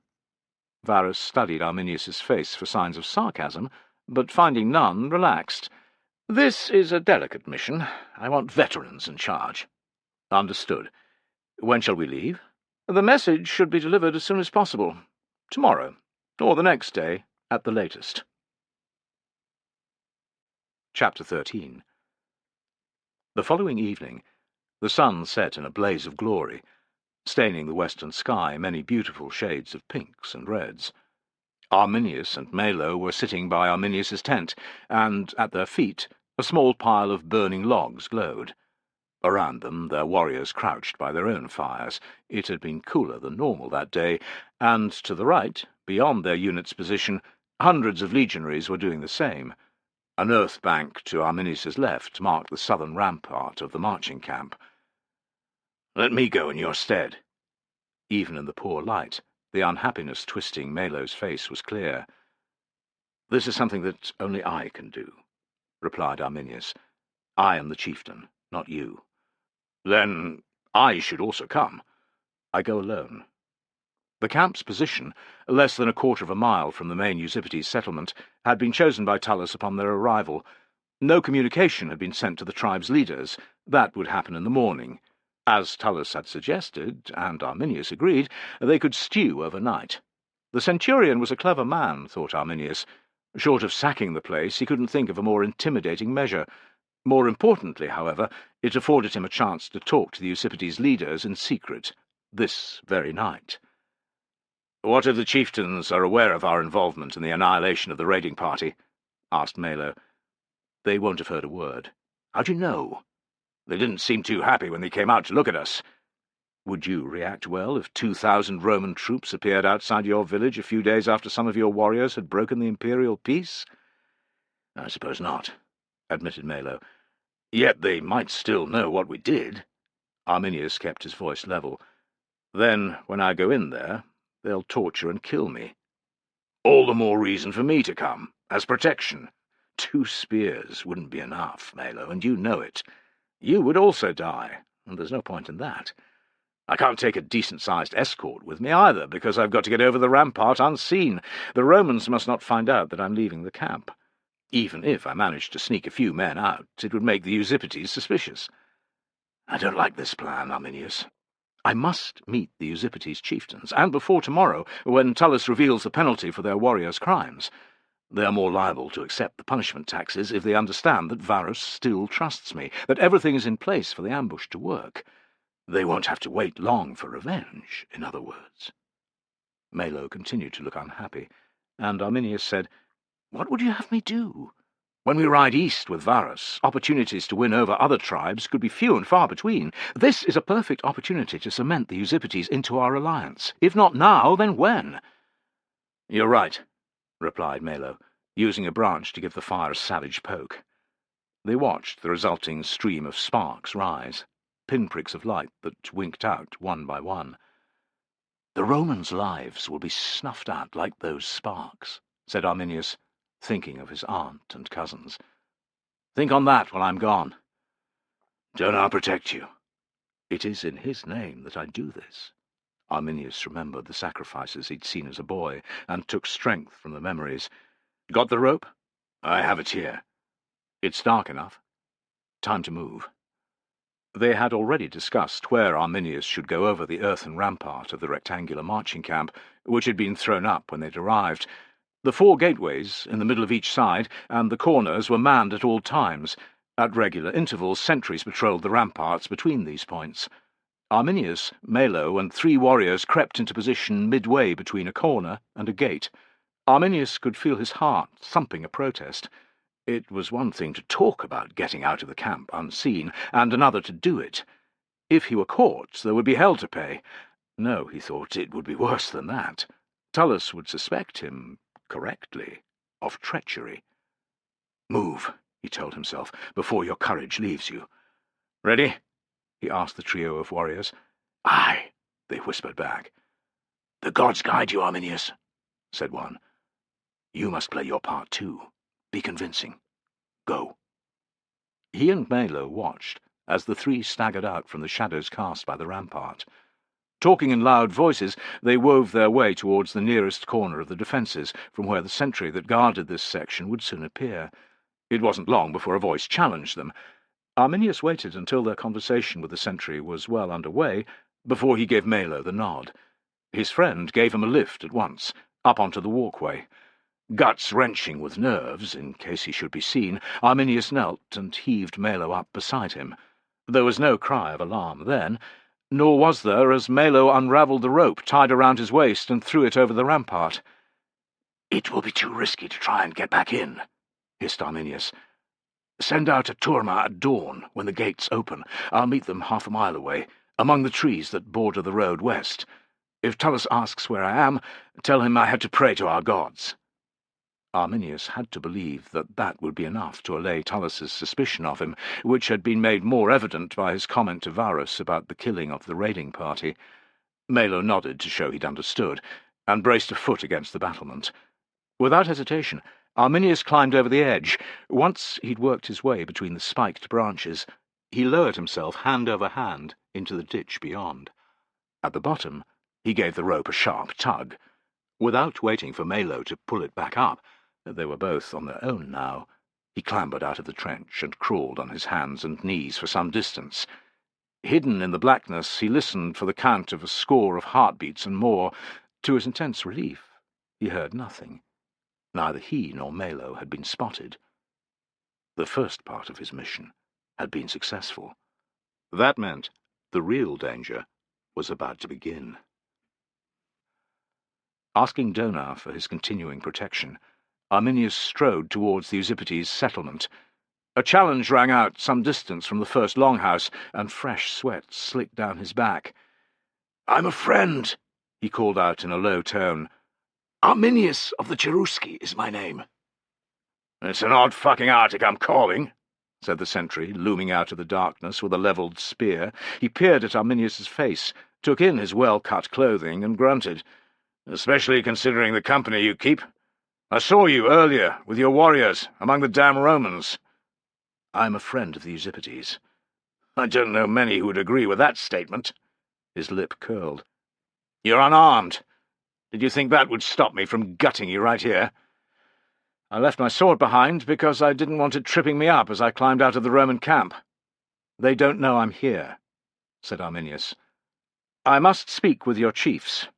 Varus studied Arminius's face for signs of sarcasm, but finding none, relaxed. "This is a delicate mission. I want veterans in charge." "Understood. When shall we leave?" "The message should be delivered as soon as possible. Tomorrow, or the next day, at the latest." Chapter 13. The following evening, the sun set in a blaze of glory, staining the western sky many beautiful shades of pinks and reds. Arminius and Melo were sitting by Arminius's tent, and at their feet a small pile of burning logs glowed. Around them their warriors crouched by their own fires. It had been cooler than normal that day, and to the right, beyond their unit's position, hundreds of legionaries were doing the same. An earth bank to Arminius's left marked the southern rampart of the marching camp. "Let me go in your stead." Even in the poor light, the unhappiness twisting Melo's face was clear. "This is something that only I can do," replied Arminius. "I am the chieftain, not you." "Then I should also come." "I go alone." The camp's position, less than a quarter of a mile from the main Eusippides settlement, had been chosen by Tullus upon their arrival. No communication had been sent to the tribe's leaders. That would happen in the morning. As Tullus had suggested, and Arminius agreed, they could stew overnight. The centurion was a clever man, thought Arminius. Short of sacking the place, he couldn't think of a more intimidating measure. More importantly, however, it afforded him a chance to talk to the Eusippides leaders in secret, this very night. "What if the chieftains are aware of our involvement in the annihilation of the raiding party?" asked Melo. "They won't have heard a word." "How do you know?" "They didn't seem too happy when they came out to look at us." "Would you react well if 2,000 Roman troops appeared outside your village a few days after some of your warriors had broken the imperial peace?" "I suppose not," admitted Melo. "Yet they might still know what we did." Arminius kept his voice level. "Then, when I go in there, they'll torture and kill me." "All the more reason for me to come, as protection." 2 spears wouldn't be enough, Melo, and you know it. You would also die, and there's no point in that. I can't take a decent-sized escort with me either, because I've got to get over the rampart unseen. The Romans must not find out that I'm leaving the camp. Even if I managed to sneak a few men out, it would make the Eusippides suspicious. I don't like this plan, Arminius. I must meet the Eusippides chieftains, and before tomorrow, when Tullus reveals the penalty for their warriors' crimes. They are more liable to accept the punishment taxes if they understand that Varus still trusts me, that everything is in place for the ambush to work. They won't have to wait long for revenge, in other words. Melo continued to look unhappy, and Arminius said, "What would you have me do? When we ride east with Varus, opportunities to win over other tribes could be few and far between. This is a perfect opportunity to cement the Eusippides into our alliance. If not now, then when?" "You're right," replied Melo, using a branch to give the fire a savage poke. They watched the resulting stream of sparks rise, pinpricks of light that winked out one by one. "The Romans' lives will be snuffed out like those sparks," said Arminius, thinking of his aunt and cousins. "Think on that while I'm gone." "Don't I protect you?" "It is in his name that I do this." Arminius remembered the sacrifices he'd seen as a boy, and took strength from the memories. "Got the rope?" "I have it here." "It's dark enough. Time to move." They had already discussed where Arminius should go over the earthen rampart of the rectangular marching camp, which had been thrown up when they'd arrived. The 4 gateways, in the middle of each side, and the corners were manned at all times. At regular intervals, sentries patrolled the ramparts between these points. Arminius, Melo, and 3 warriors crept into position midway between a corner and a gate. Arminius could feel his heart thumping a protest. It was one thing to talk about getting out of the camp unseen, and another to do it. If he were caught, there would be hell to pay. No, he thought, it would be worse than that. Tullus would suspect him, correctly, of treachery. "Move," he told himself, "before your courage leaves you." "Ready?" he asked the trio of warriors. "Aye," they whispered back. "The gods guide you, Arminius," said one. "You must play your part too. Be convincing. Go." He and Melo watched as the three staggered out from the shadows cast by the rampart. Talking in loud voices, they wove their way towards the nearest corner of the defences, from where the sentry that guarded this section would soon appear. It wasn't long before a voice challenged them. Arminius waited until their conversation with the sentry was well under way before he gave Melo the nod. His friend gave him a lift at once, up onto the walkway. Guts wrenching with nerves, in case he should be seen, Arminius knelt and heaved Melo up beside him. There was no cry of alarm then, nor was there as Melo unravelled the rope tied around his waist and threw it over the rampart. "It will be too risky to try and get back in," hissed Arminius. "Send out a turma at dawn when the gates open. I'll meet them 1/2 mile away, among the trees that border the road west. If Tullus asks where I am, tell him I had to pray to our gods." Arminius had to believe that that would be enough to allay Tullus's suspicion of him, which had been made more evident by his comment to Varus about the killing of the raiding party. Melo nodded to show he'd understood, and braced a foot against the battlement. Without hesitation, Arminius climbed over the edge. Once he'd worked his way between the spiked branches, he lowered himself hand over hand into the ditch beyond. At the bottom, he gave the rope a sharp tug. Without waiting for Melo to pull it back up, they were both on their own now, he clambered out of the trench and crawled on his hands and knees for some distance. Hidden in the blackness, he listened for the count of a score of heartbeats and more. To his intense relief, he heard nothing. Neither he nor Melo had been spotted. The first part of his mission had been successful. That meant the real danger was about to begin. Asking Donar for his continuing protection, Arminius strode towards the Eusippides settlement. A challenge rang out some distance from the first longhouse, and fresh sweat slicked down his back. "I'm a friend," he called out in a low tone. "Arminius of the Cherusci is my name." "It's an odd fucking hour to come calling," said the sentry, looming out of the darkness with a levelled spear. He peered at Arminius's face, took in his well-cut clothing, and grunted. "Especially considering the company you keep. I saw you earlier, with your warriors, among the damn Romans." "I'm a friend of the Eusippides." "I don't know many who would agree with that statement." His lip curled. "You're unarmed. Did you think that would stop me from gutting you right here?" "I left my sword behind because I didn't want it tripping me up as I climbed out of the Roman camp." "They don't know I'm here," said Arminius. "I must speak with your chiefs.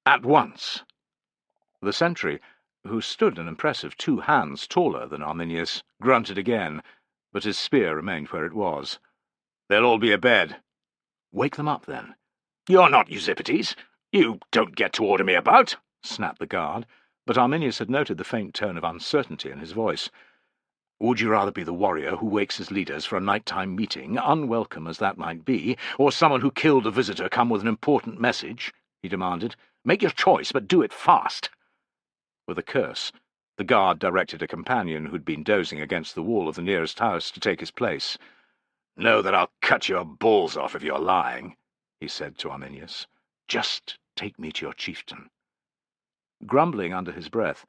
At once." The sentry, who stood an impressive 2 hands taller than Arminius, grunted again, but his spear remained where it was. "They'll all be abed." "Wake them up, then." "You're not Eusippides. You don't get to order me about," snapped the guard, but Arminius had noted the faint tone of uncertainty in his voice. "Would you rather be the warrior who wakes his leaders for a nighttime meeting, unwelcome as that might be, or someone who killed a visitor come with an important message?" he demanded. "Make your choice, but do it fast." With a curse, the guard directed a companion who'd been dozing against the wall of the nearest house to take his place. "Know that I'll cut your balls off if you're lying," he said to Arminius. "Just take me to your chieftain." Grumbling under his breath,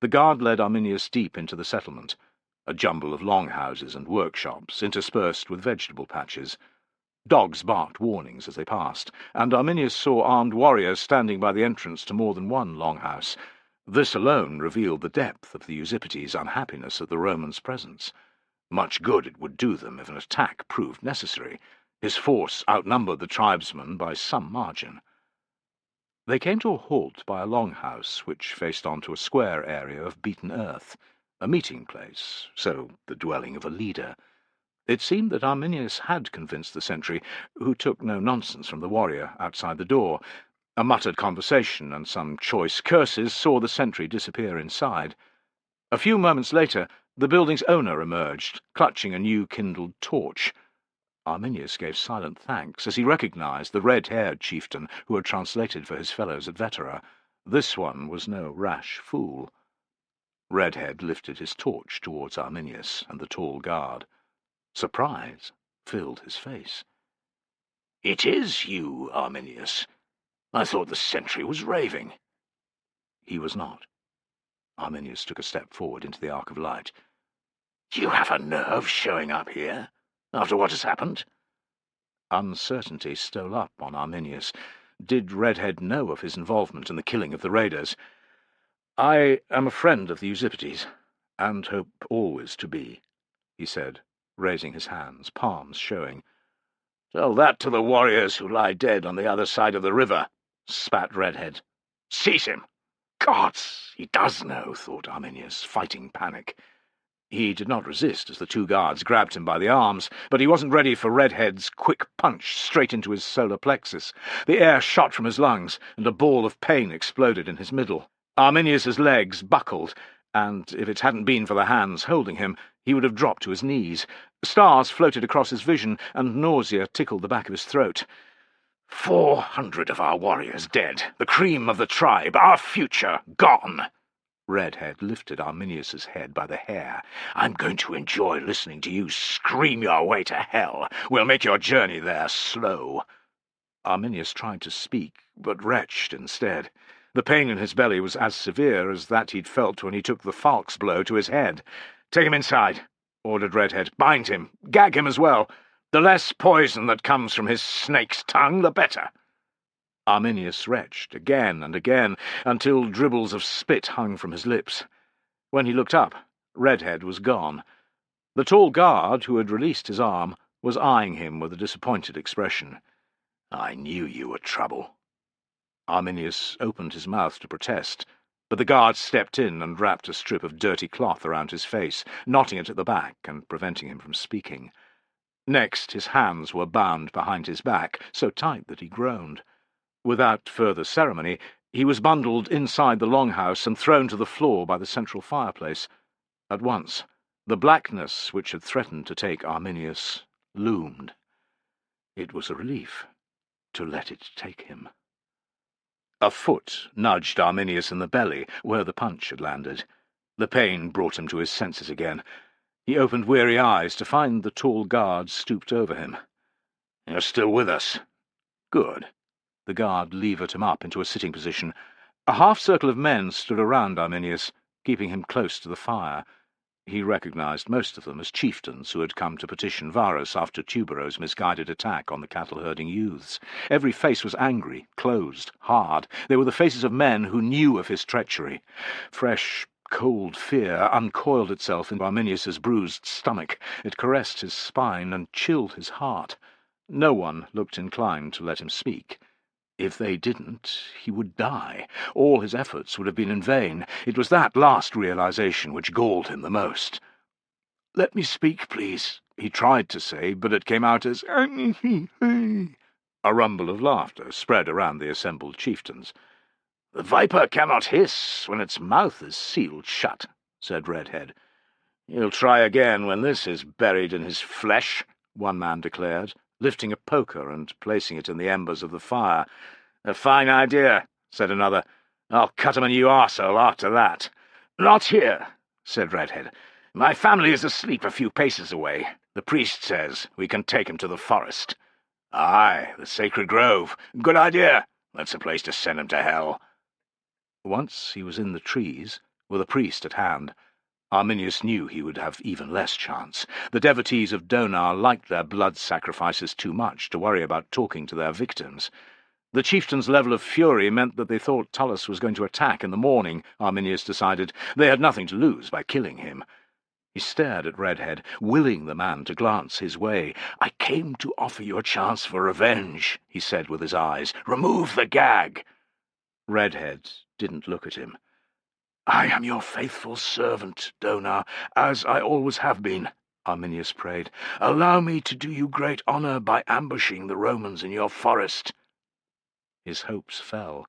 the guard led Arminius deep into the settlement, a jumble of longhouses and workshops interspersed with vegetable patches. Dogs barked warnings as they passed, and Arminius saw armed warriors standing by the entrance to more than one longhouse. This alone revealed the depth of the Eusippides' unhappiness at the Romans' presence. Much good it would do them if an attack proved necessary. His force outnumbered the tribesmen by some margin. They came to a halt by a longhouse which faced onto a square area of beaten earth, a meeting place, so the dwelling of a leader. It seemed that Arminius had convinced the sentry, who took no nonsense from the warrior outside the door. A muttered conversation and some choice curses saw the sentry disappear inside. A few moments later, the building's owner emerged, clutching a new-kindled torch. Arminius gave silent thanks as he recognized the red-haired chieftain who had translated for his fellows at Vetera. This one was no rash fool. Redhead lifted his torch towards Arminius and the tall guard. Surprise filled his face. "It is you, Arminius. I thought the sentry was raving." He was not. Arminius took a step forward into the arc of light. "You have a nerve showing up here, after what has happened?" Uncertainty stole up on Arminius. Did Redhead know of his involvement in the killing of the raiders? "I am a friend of the Eusippides, and hope always to be," he said, raising his hands, palms showing. "Tell that to the warriors who lie dead on the other side of the river," spat Redhead. "Seize him!" "Gods, he does know," thought Arminius, fighting panic. He did not resist as the two guards grabbed him by the arms, but he wasn't ready for Redhead's quick punch straight into his solar plexus. The air shot from his lungs, and a ball of pain exploded in his middle. Arminius's legs buckled, and if it hadn't been for the hands holding him, he would have dropped to his knees. Stars floated across his vision, and nausea tickled the back of his throat. 400 of our warriors dead, the cream of the tribe, our future gone. Redhead lifted Arminius's head by the hair. "I'm going to enjoy listening to you scream your way to hell. We'll make your journey there slow." Arminius tried to speak, but retched instead. The pain in his belly was as severe as that he'd felt when he took the falx blow to his head. "Take him inside," ordered Redhead. "Bind him. Gag him as well. The less poison that comes from his snake's tongue, the better." Arminius retched again and again, until dribbles of spit hung from his lips. When he looked up, Redhead was gone. The tall guard, who had released his arm, was eyeing him with a disappointed expression. "I knew you were trouble." Arminius opened his mouth to protest, but the guard stepped in and wrapped a strip of dirty cloth around his face, knotting it at the back and preventing him from speaking. Next, his hands were bound behind his back, so tight that he groaned. Without further ceremony, he was bundled inside the longhouse and thrown to the floor by the central fireplace. At once, the blackness which had threatened to take Arminius loomed. It was a relief to let it take him. A foot nudged Arminius in the belly, where the punch had landed. The pain brought him to his senses again. He opened weary eyes to find the tall guard stooped over him. "You're still with us." "Good." The guard levered him up into a sitting position. A half-circle of men stood around Arminius, keeping him close to the fire. He recognized most of them as chieftains who had come to petition Varus after Tubero's misguided attack on the cattle-herding youths. Every face was angry, closed, hard. They were the faces of men who knew of his treachery. Fresh, cold fear uncoiled itself in Arminius's bruised stomach. It caressed his spine and chilled his heart. No one looked inclined to let him speak. If they didn't, he would die. All his efforts would have been in vain. It was that last realization which galled him the most. "Let me speak, please," he tried to say, but it came out as A rumble of laughter spread around the assembled chieftains. "The viper cannot hiss when its mouth is sealed shut," said Redhead. "He'll try again when this is buried in his flesh," one man declared, lifting a poker and placing it in the embers of the fire. "A fine idea," said another. "I'll cut him a new arsehole after that." "Not here," said Redhead. "My family is asleep a few paces away. The priest says we can take him to the forest." "Aye, the sacred grove. Good idea. That's a place to send him to hell." Once he was in the trees, with a priest at hand, Arminius knew he would have even less chance. The devotees of Donar liked their blood sacrifices too much to worry about talking to their victims. The chieftain's level of fury meant that they thought Tullus was going to attack in the morning, Arminius decided. They had nothing to lose by killing him. He stared at Redhead, willing the man to glance his way. "I came to offer you a chance for revenge," he said with his eyes. "Remove the gag." Redhead didn't look at him. "I am your faithful servant, Donar, as I always have been," Arminius prayed. "Allow me to do you great honor by ambushing the Romans in your forest." His hopes fell,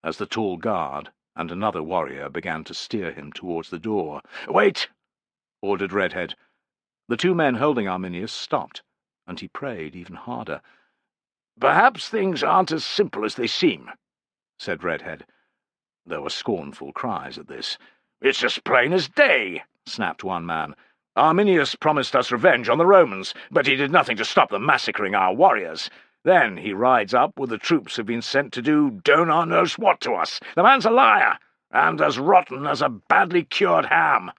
as the tall guard and another warrior began to steer him towards the door. "Wait!" ordered Redhead. The two men holding Arminius stopped, and he prayed even harder. "Perhaps things aren't as simple as they seem," said Redhead. There were scornful cries at this. "It's as plain as day," snapped one man. "Arminius promised us revenge on the Romans, but he did nothing to stop them massacring our warriors. Then he rides up with the troops who've been sent to do Donar knows what to us. The man's a liar, and as rotten as a badly cured ham."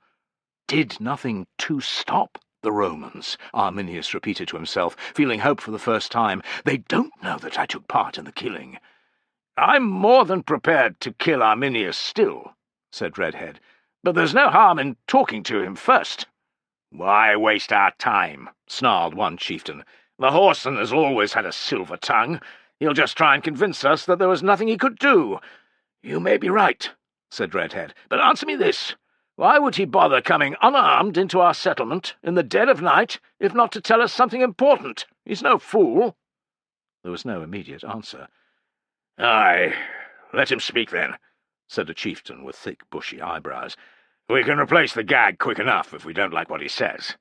"Did nothing to stop the Romans," Arminius repeated to himself, feeling hope for the first time. "They don't know that I took part in the killing." "I'm more than prepared to kill Arminius still," said Redhead, "but there's no harm in talking to him first." "Why waste our time?" snarled one chieftain. "The Whoreson has always had a silver tongue. He'll just try and convince us that there was nothing he could do." "You may be right," said Redhead, "but answer me this. Why would he bother coming unarmed into our settlement in the dead of night, if not to tell us something important? He's no fool." There was no immediate answer. "Aye, let him speak then," said a chieftain with thick, bushy eyebrows. "We can replace the gag quick enough if we don't like what he says."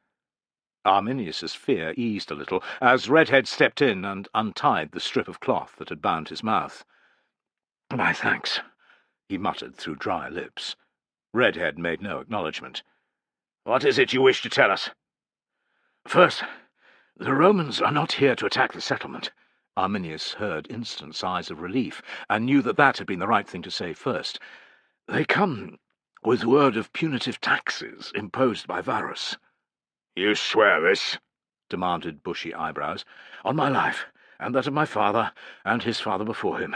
Arminius's fear eased a little as Redhead stepped in and untied the strip of cloth that had bound his mouth. "My thanks," he muttered through dry lips. Redhead made no acknowledgment. "What is it you wish to tell us?" "First, the Romans are not here to attack the settlement." Arminius heard instant sighs of relief, and knew that that had been the right thing to say first. "They come with word of punitive taxes imposed by Varus." "You swear this?" demanded bushy eyebrows. "On my life, and that of my father, and his father before him.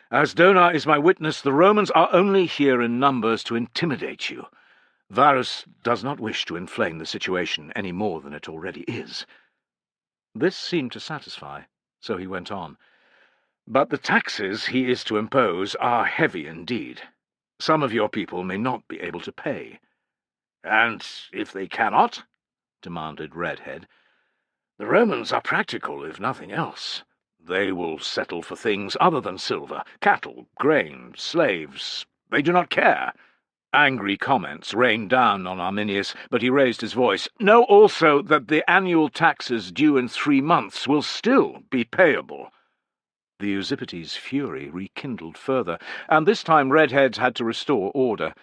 As Donar is my witness, the Romans are only here in numbers to intimidate you. Varus does not wish to inflame the situation any more than it already is." This seemed to satisfy, so he went on. "But the taxes he is to impose are heavy indeed. Some of your people may not be able to pay." "And if they cannot?" demanded Redhead. "The Romans are practical, if nothing else. They will settle for things other than silver, cattle, grain, slaves. They do not care." Angry comments rained down on Arminius, but he raised his voice. "Know also that the annual taxes due in 3 months will still be payable." The Eusippetes' fury rekindled further, and this time Redhead had to restore order.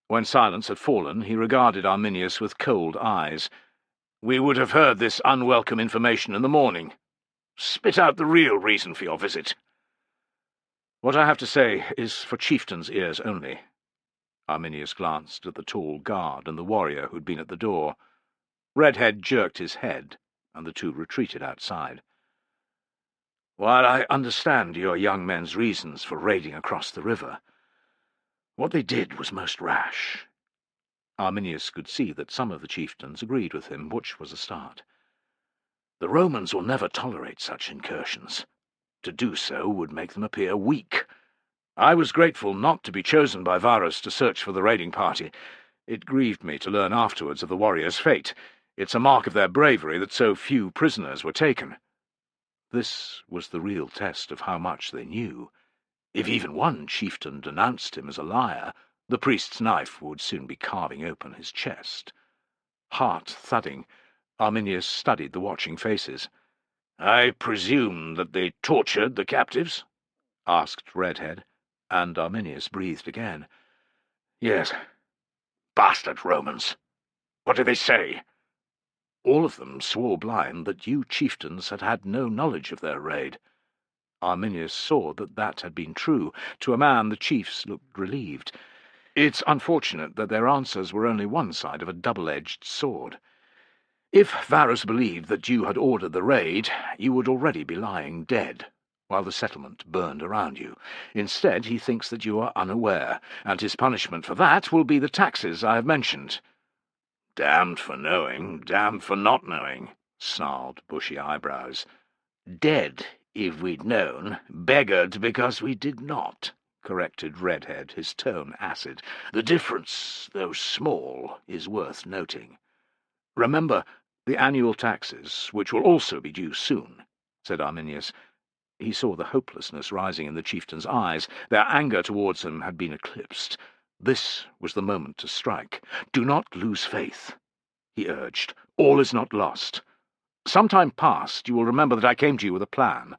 When silence had fallen, he regarded Arminius with cold eyes. "We would have heard this unwelcome information in the morning. Spit out the real reason for your visit." "What I have to say is for chieftains' ears only." Arminius glanced at the tall guard and the warrior who'd been at the door. Redhead jerked his head, and the two retreated outside. "While I understand your young men's reasons for raiding across the river, what they did was most rash." Arminius could see that some of the chieftains agreed with him, which was a start. "The Romans will never tolerate such incursions. To do so would make them appear weak. I was grateful not to be chosen by Varus to search for the raiding party. It grieved me to learn afterwards of the warriors' fate. It's a mark of their bravery that so few prisoners were taken." This was the real test of how much they knew. If even one chieftain denounced him as a liar, the priest's knife would soon be carving open his chest. Heart thudding, Arminius studied the watching faces. "I presume that they tortured the captives?" asked Redhead, and Arminius breathed again. "Yes." "Bastard Romans! What did they say?" "All of them swore blind that you chieftains had had no knowledge of their raid." Arminius saw that that had been true. To a man, the chiefs looked relieved. "It's unfortunate that their answers were only one side of a double-edged sword. If Varus believed that you had ordered the raid, you would already be lying dead, while the settlement burned around you. Instead, he thinks that you are unaware, and his punishment for that will be the taxes I have mentioned." "Damned for knowing, damned for not knowing," snarled bushy eyebrows. "Dead, if we'd known, beggared because we did not," corrected Redhead, his tone acid. "The difference, though small, is worth noting." "Remember the annual taxes, which will also be due soon," said Arminius. He saw the hopelessness rising in the chieftain's eyes. Their anger towards him had been eclipsed. This was the moment to strike. "Do not lose faith," he urged. "All is not lost. Some time past you will remember that I came to you with a plan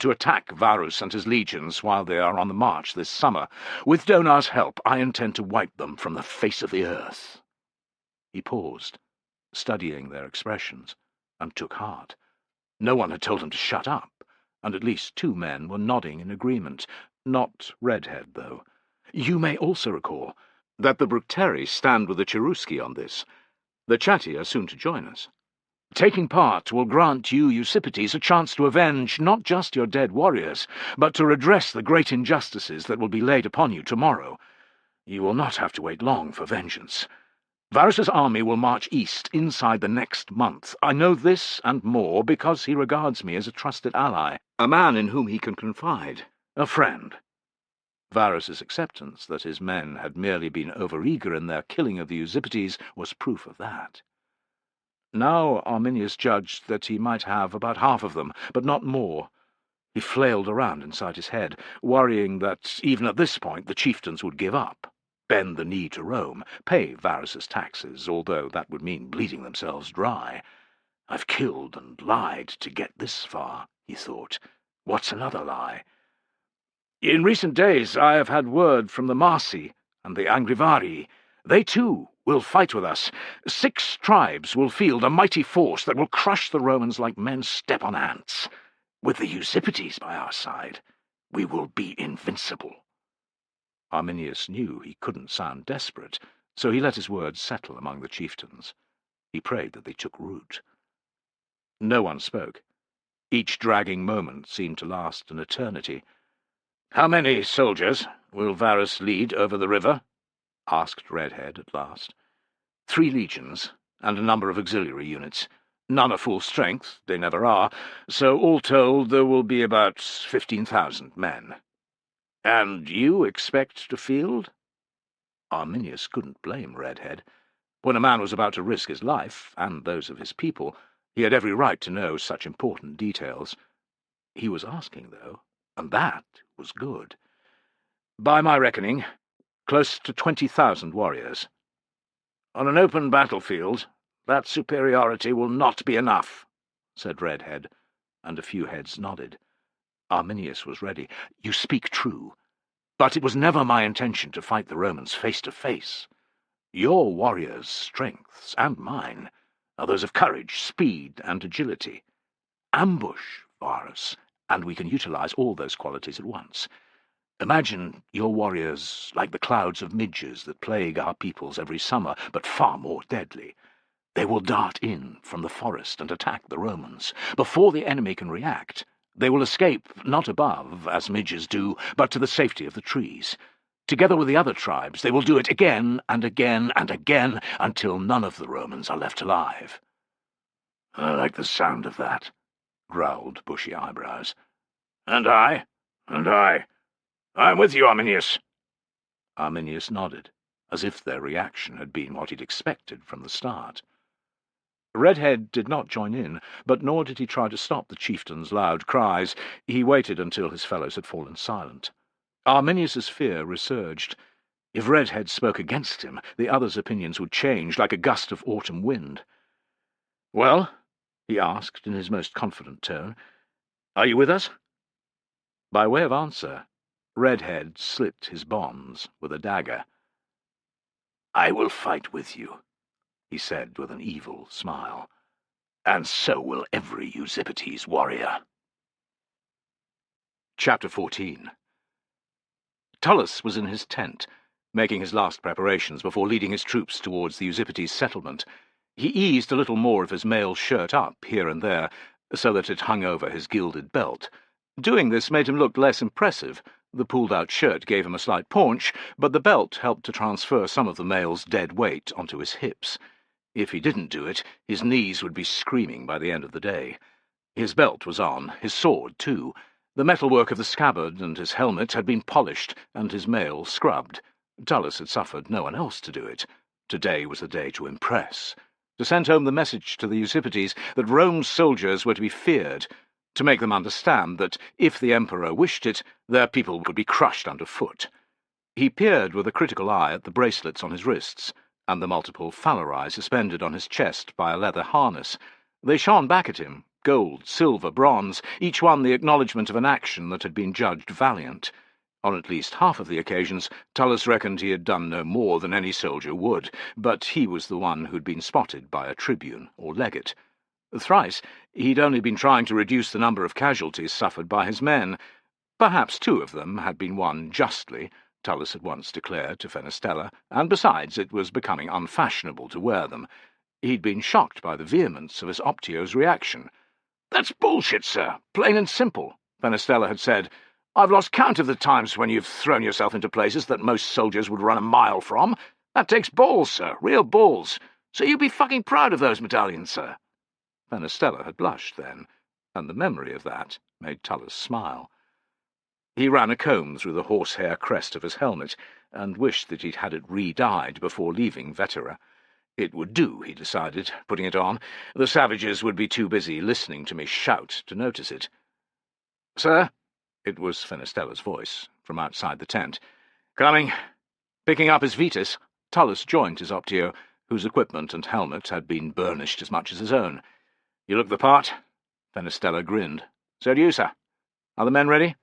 to attack Varus and his legions while they are on the march this summer. With Donar's help, I intend to wipe them from the face of the earth." He paused, studying their expressions, and took heart. No one had told him to shut up, and at least 2 men were nodding in agreement. Not Redhead, though. You may also recall that the Bructeri stand with the Cherusci on this. The Chatti are soon to join us. Taking part will grant you, Eusippides, a chance to avenge not just your dead warriors, but to redress the great injustices that will be laid upon you tomorrow. You will not have to wait long for vengeance. Varus's army will march east inside the next month. I know this and more because he regards me as a trusted ally, a man in whom he can confide, a friend. Varus's acceptance that his men had merely been overeager in their killing of the Eusippides was proof of that. Now Arminius judged that he might have about half of them, but not more. He flailed around inside his head, worrying that even at this point the chieftains would give up, bend the knee to Rome, pay Varus's taxes, although that would mean bleeding themselves dry. "I've killed and lied to get this far," he thought. "What's another lie? In recent days I have had word from the Marsi and the Angrivarii. They, too, will fight with us. 6 tribes will field a mighty force that will crush the Romans like men step on ants. With the Eusippides by our side, we will be invincible." Arminius knew he couldn't sound desperate, so he let his words settle among the chieftains. He prayed that they took root. No one spoke. Each dragging moment seemed to last an eternity. "How many soldiers will Varus lead over the river?" asked Redhead at last. 3 legions, and a number of auxiliary units. None are full strength, they never are, so all told there will be about 15,000 men. "And you expect to field?" Arminius couldn't blame Redhead. When a man was about to risk his life, and those of his people, he had every right to know such important details. He was asking, though, and that was good. "By my reckoning, close to 20,000 warriors. On an open battlefield, that superiority will not be enough," said Redhead, and a few heads nodded. Arminius was ready. "You speak true. But it was never my intention to fight the Romans face to face. Your warriors' strengths, and mine, are those of courage, speed, and agility. Ambush Varus, and we can utilize all those qualities at once. Imagine your warriors like the clouds of midges that plague our peoples every summer, but far more deadly. They will dart in from the forest and attack the Romans. Before the enemy can react, they will escape, not above, as midges do, but to the safety of the trees. Together with the other tribes, they will do it again and again and again, until none of the Romans are left alive." "I like the sound of that," growled Bushy Eyebrows. "And I. I'm with you, Arminius." Arminius nodded, as if their reaction had been what he'd expected from the start. Redhead did not join in, but nor did he try to stop the chieftain's loud cries. He waited until his fellows had fallen silent. Arminius's fear resurged. If Redhead spoke against him, the others' opinions would change like a gust of autumn wind. "Well?" he asked in his most confident tone. "Are you with us?" By way of answer, Redhead slit his bonds with a dagger. "I will fight with you," he said with an evil smile. "And so will every Eusippides warrior." Chapter 14. Tullus was in his tent, making his last preparations before leading his troops towards the Eusippides settlement. He eased a little more of his mail shirt up here and there, so that it hung over his gilded belt. Doing this made him look less impressive. The pulled-out shirt gave him a slight paunch, but the belt helped to transfer some of the mail's dead weight onto his hips. If he didn't do it, his knees would be screaming by the end of the day. His belt was on, his sword too. The metalwork of the scabbard and his helmet had been polished, and his mail scrubbed. Tullus had suffered no one else to do it. Today was the day to impress, to send home the message to the Eusippides that Rome's soldiers were to be feared, to make them understand that, if the Emperor wished it, their people would be crushed underfoot. He peered with a critical eye at the bracelets on his wrists, and the multiple phalarai suspended on his chest by a leather harness. They shone back at him, gold, silver, bronze, each one the acknowledgment of an action that had been judged valiant. On at least half of the occasions, Tullus reckoned he had done no more than any soldier would, but he was the one who'd been spotted by a tribune or legate. Thrice he'd only been trying to reduce the number of casualties suffered by his men. Perhaps 2 of them had been won justly, Tullus had once declared to Fenestella, and besides, it was becoming unfashionable to wear them. He'd been shocked by the vehemence of his Optio's reaction. "That's bullshit, sir, plain and simple," Fenestella had said. "I've lost count of the times when you've thrown yourself into places that most soldiers would run a mile from. That takes balls, sir, real balls. So you be fucking proud of those medallions, sir." Fenestella had blushed then, and the memory of that made Tullus smile. He ran a comb through the horsehair crest of his helmet, and wished that he'd had it re-dyed before leaving Vetera. It would do, he decided, putting it on. The savages would be too busy listening to me shout to notice it. "Sir?" It was Fenestella's voice, from outside the tent. "Coming." Picking up his Vetus, Tullus joined his Optio, whose equipment and helmet had been burnished as much as his own. "You look the part?" Fenestella grinned. "So do you, sir. Are the men ready?"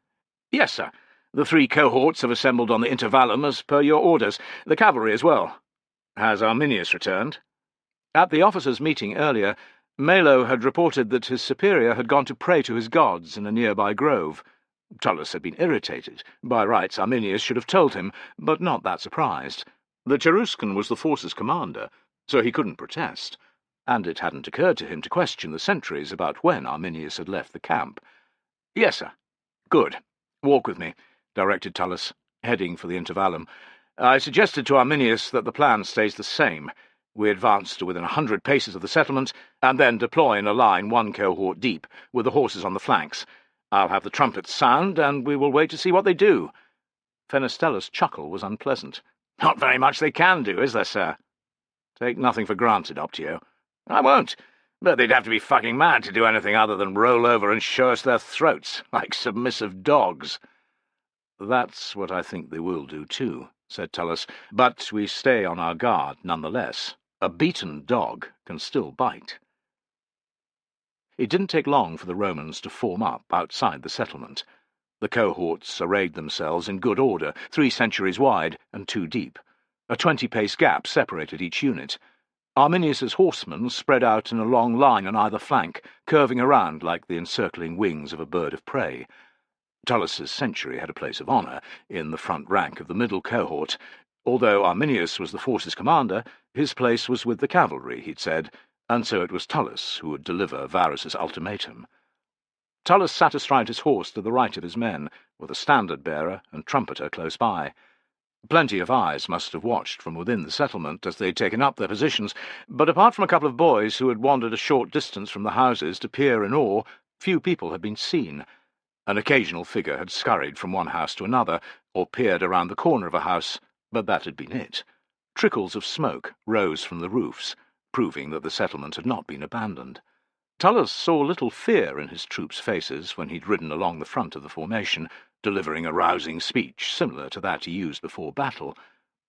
"Yes, sir. The 3 cohorts have assembled on the intervallum as per your orders. The cavalry as well." "Has Arminius returned?" At the officers' meeting earlier, Melo had reported that his superior had gone to pray to his gods in a nearby grove. Tullus had been irritated. By rights, Arminius should have told him, but not that surprised. The Cheruscan was the force's commander, so he couldn't protest, and it hadn't occurred to him to question the sentries about when Arminius had left the camp. "Yes, sir." "Good. Walk with me," directed Tullus, heading for the intervallum. "I suggested to Arminius that the plan stays the same. We advance to within 100 paces of the settlement, and then deploy in a line 1 cohort deep, with the horses on the flanks. I'll have the trumpets sound, and we will wait to see what they do." Fenestella's chuckle was unpleasant. "Not very much they can do, is there, sir?" "Take nothing for granted, Optio." "I won't. But they'd have to be fucking mad to do anything other than roll over and show us their throats, like submissive dogs." "That's what I think they will do, too," said Tullus, "but we stay on our guard nonetheless. A beaten dog can still bite." It didn't take long for the Romans to form up outside the settlement. The cohorts arrayed themselves in good order, 3 centuries wide and 2 deep. A 20-pace gap separated each unit. Arminius's horsemen spread out in a long line on either flank, curving around like the encircling wings of a bird of prey. Tullus's century had a place of honour in the front rank of the middle cohort. Although Arminius was the force's commander, his place was with the cavalry, he'd said, and so it was Tullus who would deliver Varus's ultimatum. Tullus sat astride his horse to the right of his men, with a standard-bearer and trumpeter close by. Plenty of eyes must have watched from within the settlement as they'd taken up their positions, but apart from a couple of boys who had wandered a short distance from the houses to peer in awe, few people had been seen. An occasional figure had scurried from one house to another, or peered around the corner of a house, but that had been it. Trickles of smoke rose from the roofs, proving that the settlement had not been abandoned. Tullus saw little fear in his troops' faces when he'd ridden along the front of the formation, delivering a rousing speech similar to that he used before battle.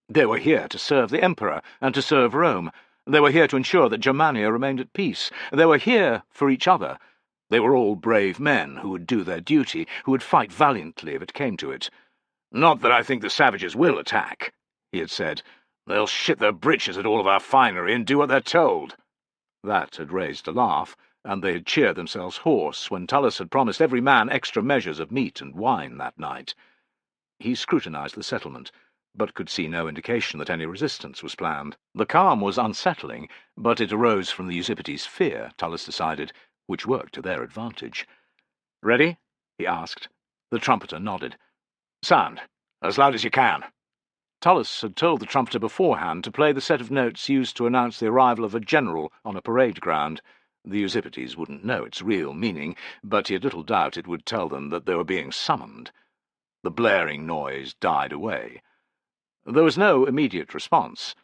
They were here to serve the Emperor and to serve Rome. They were here to ensure that Germania remained at peace. They were here for each other. They were all brave men who would do their duty, who would fight valiantly if it came to it. "Not that I think the savages will attack," he had said. "They'll shit their britches at all of our finery and do what they're told." That had raised a laugh, and they had cheered themselves hoarse when Tullus had promised every man extra measures of meat and wine that night. He scrutinized the settlement, but could see no indication that any resistance was planned. The calm was unsettling, but it arose from the Eusippites' fear, Tullus decided, which worked to their advantage. "Ready?" he asked. The trumpeter nodded. "Sound, as loud as you can." Tullus had told the trumpeter beforehand to play the set of notes used to announce the arrival of a general on a parade ground. The Eusippites wouldn't know its real meaning, but he had little doubt it would tell them that they were being summoned. The blaring noise died away. There was no immediate response.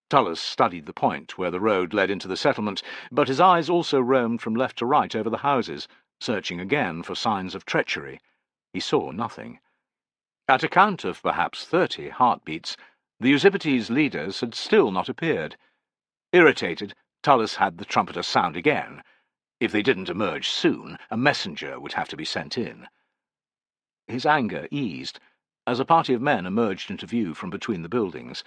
Tullus studied the point where the road led into the settlement, but his eyes also roamed from left to right over the houses, searching again for signs of treachery. He saw nothing. At a count of perhaps 30 heartbeats, the Eusipetes' leaders had still not appeared. Irritated, Tullus had the trumpeter sound again. If they didn't emerge soon, a messenger would have to be sent in. His anger eased as a party of men emerged into view from between the buildings.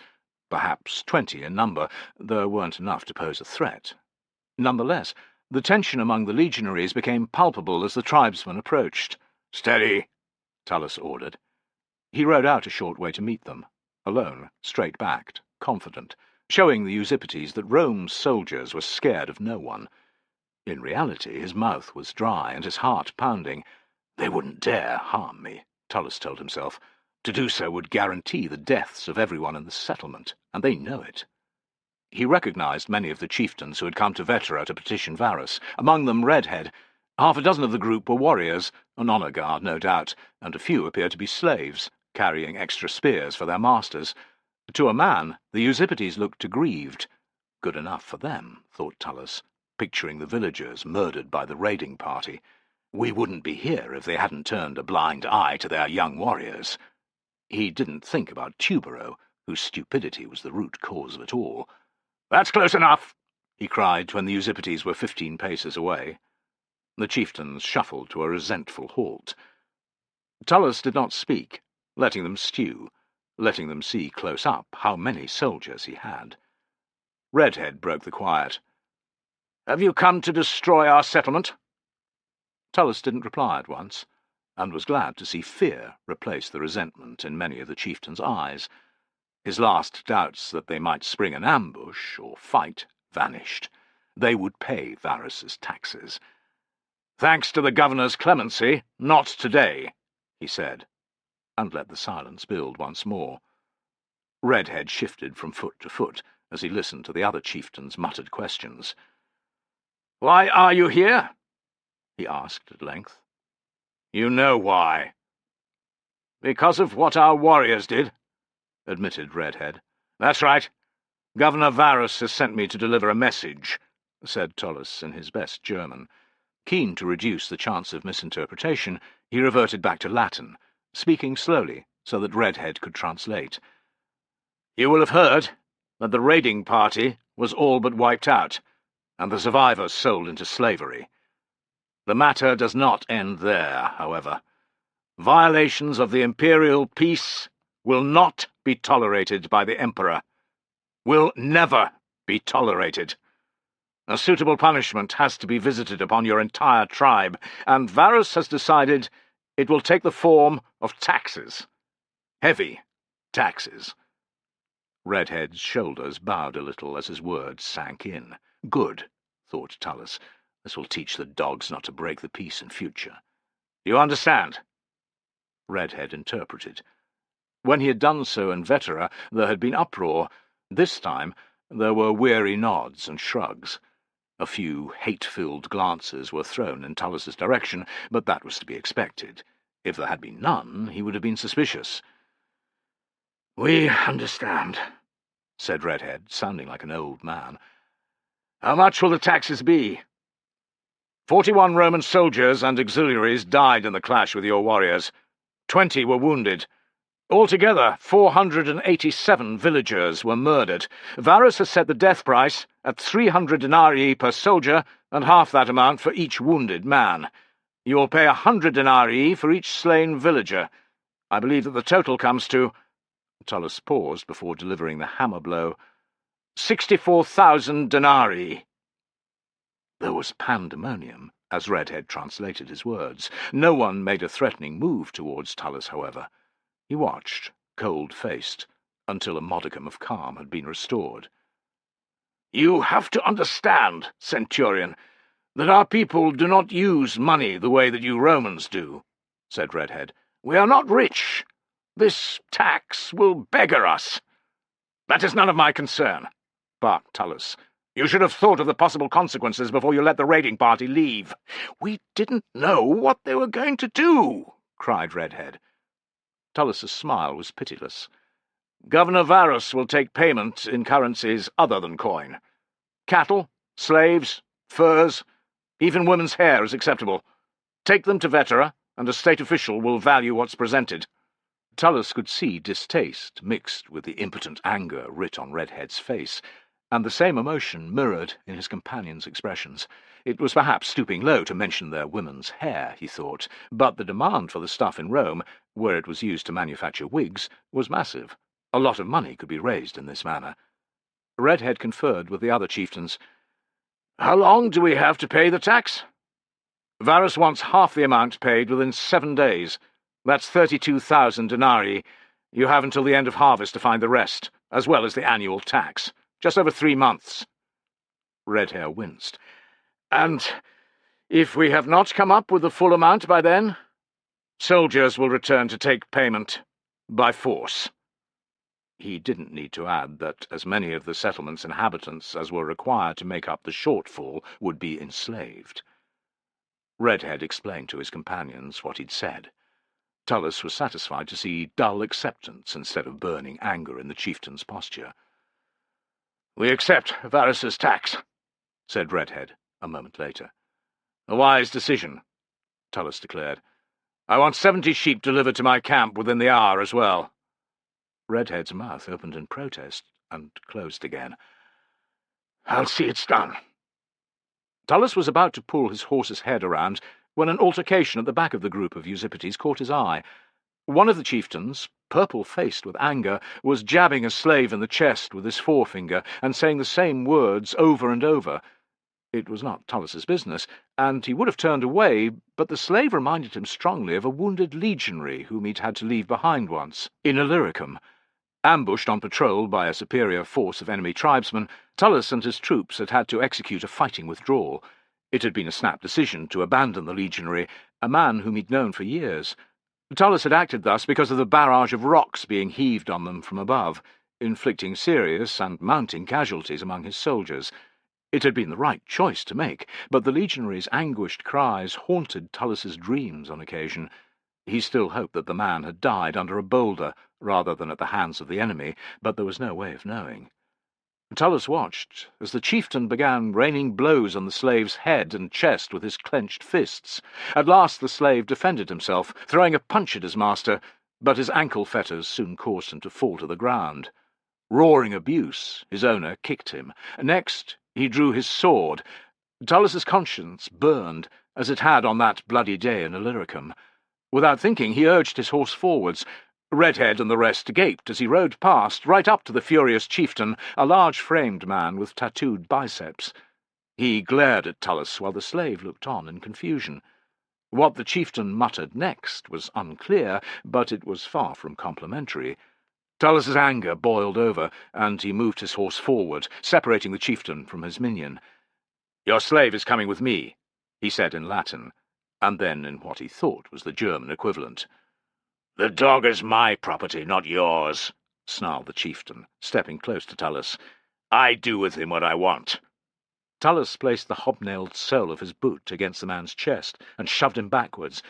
Perhaps 20 in number, there weren't enough to pose a threat. Nonetheless, the tension among the legionaries became palpable as the tribesmen approached. "Steady," Tullus ordered. He rode out a short way to meet them, alone, straight-backed, confident, showing the Eusipetes that Rome's soldiers were scared of no one. In reality, his mouth was dry and his heart pounding. They wouldn't dare harm me, Tullus told himself. To do so would guarantee the deaths of everyone in the settlement, and they know it. He recognized many of the chieftains who had come to Vetera to petition Varus, among them Redhead. Half a dozen of the group were warriors, an honour guard, no doubt, and a few appeared to be slaves, carrying extra spears for their masters. To a man, the Eusipetes looked aggrieved. Good enough for them, thought Tullus, picturing the villagers murdered by the raiding party. We wouldn't be here if they hadn't turned a blind eye to their young warriors. He didn't think about Tubero, whose stupidity was the root cause of it all. "That's close enough," he cried when the Eusipetes were 15 paces away. The chieftains shuffled to a resentful halt. Tullus did not speak, letting them stew, letting them see close up how many soldiers he had. Redhead broke the quiet. "Have you come to destroy our settlement?" Tullus didn't reply at once, and was glad to see fear replace the resentment in many of the chieftains' eyes. His last doubts that they might spring an ambush or fight vanished. They would pay Varus's taxes. "Thanks to the governor's clemency, not today," he said, and let the silence build once more. Redhead shifted from foot to foot as he listened to the other chieftains' muttered questions. "Why are you here?" he asked at length. "You know why." "Because of what our warriors did," admitted Redhead. "That's right. Governor Varus has sent me to deliver a message," said Tullus in his best German. Keen to reduce the chance of misinterpretation, he reverted back to Latin, speaking slowly so that Redhead could translate. "You will have heard that the raiding party was all but wiped out, and the survivors sold into slavery. The matter does not end there, however. Violations of the imperial peace will not be tolerated by the Emperor. Will never be tolerated. A suitable punishment has to be visited upon your entire tribe, and Varus has decided it will take the form of taxes. Heavy taxes." Redhead's shoulders bowed a little as his words sank in. Good, thought Tullus. This will teach the dogs not to break the peace in future. "You understand?" Redhead interpreted. When he had done so in Vetera, there had been uproar. This time there were weary nods and shrugs. A few hate-filled glances were thrown in Tullus's direction, but that was to be expected. If there had been none, he would have been suspicious. "We understand," said Redhead, sounding like an old man. "How much will the taxes be?" 41 Roman soldiers and auxiliaries died in the clash with your warriors. 20 were wounded. Altogether, 487 villagers were murdered. Varus has set the death price at 300 denarii per soldier, and half that amount for each wounded man. You will pay 100 denarii for each slain villager. I believe that the total comes to—" Tullus paused before delivering the hammer blow. 64,000 denarii. There was pandemonium as Redhead translated his words. No one made a threatening move towards Tullus, however. He watched, cold-faced, until a modicum of calm had been restored. "You have to understand, Centurion, that our people do not use money the way that you Romans do," said Redhead. "We are not rich. This tax will beggar us." "That is none of my concern," barked Tullus. "You should have thought of the possible consequences before you let the raiding party leave." "We didn't know what they were going to do," cried Redhead. Tullus's smile was pitiless. "Governor Varus will take payment in currencies other than coin. Cattle, slaves, furs, even women's hair is acceptable. Take them to Vetera, and a state official will value what's presented." Tullus could see distaste mixed with the impotent anger writ on Redhead's face, and the same emotion mirrored in his companion's expressions. It was perhaps stooping low to mention their women's hair, he thought, but the demand for the stuff in Rome, where it was used to manufacture wigs, was massive. A lot of money could be raised in this manner. Redhead conferred with the other chieftains. "How long do we have to pay the tax?" "Varus wants half the amount paid within 7 days. That's 32,000 denarii. You have until the end of harvest to find the rest, as well as the annual tax. Just over 3 months. Redhair winced. "And if we have not come up with the full amount by then? Soldiers will return to take payment by force." He didn't need to add that as many of the settlement's inhabitants as were required to make up the shortfall would be enslaved. Redhead explained to his companions what he'd said. Tullus was satisfied to see dull acceptance instead of burning anger in the chieftain's posture. "We accept Varus's tax," said Redhead a moment later. "A wise decision," Tullus declared. "I want 70 sheep delivered to my camp within the hour as well." Redhead's mouth opened in protest and closed again. "I'll see it's done." Tullus was about to pull his horse's head around when an altercation at the back of the group of Eusippides caught his eye. One of the chieftains, purple-faced with anger, was jabbing a slave in the chest with his forefinger and saying the same words over and over. It was not Tullus's business, and he would have turned away, but the slave reminded him strongly of a wounded legionary whom he'd had to leave behind once, in Illyricum. Ambushed on patrol by a superior force of enemy tribesmen, Tullus and his troops had had to execute a fighting withdrawal. It had been a snap decision to abandon the legionary, a man whom he'd known for years. Tullus had acted thus because of the barrage of rocks being heaved on them from above, inflicting serious and mounting casualties among his soldiers. It had been the right choice to make, but the legionary's anguished cries haunted Tullus's dreams on occasion. He still hoped that the man had died under a boulder rather than at the hands of the enemy, but there was no way of knowing. Tullus watched as the chieftain began raining blows on the slave's head and chest with his clenched fists. At last the slave defended himself, throwing a punch at his master, but his ankle fetters soon caused him to fall to the ground. Roaring abuse, his owner kicked him. Next, he drew his sword. Tullus's conscience burned, as it had on that bloody day in Illyricum. Without thinking, he urged his horse forwards. Redhead and the rest gaped as he rode past, right up to the furious chieftain, a large-framed man with tattooed biceps. He glared at Tullus while the slave looked on in confusion. What the chieftain muttered next was unclear, but it was far from complimentary. Tullus's anger boiled over, and he moved his horse forward, separating the chieftain from his minion. "Your slave is coming with me," he said in Latin, and then in what he thought was the German equivalent. "The dog is my property, not yours," snarled the chieftain, stepping close to Tullus. "I do with him what I want." Tullus placed the hobnailed sole of his boot against the man's chest and shoved him backwards.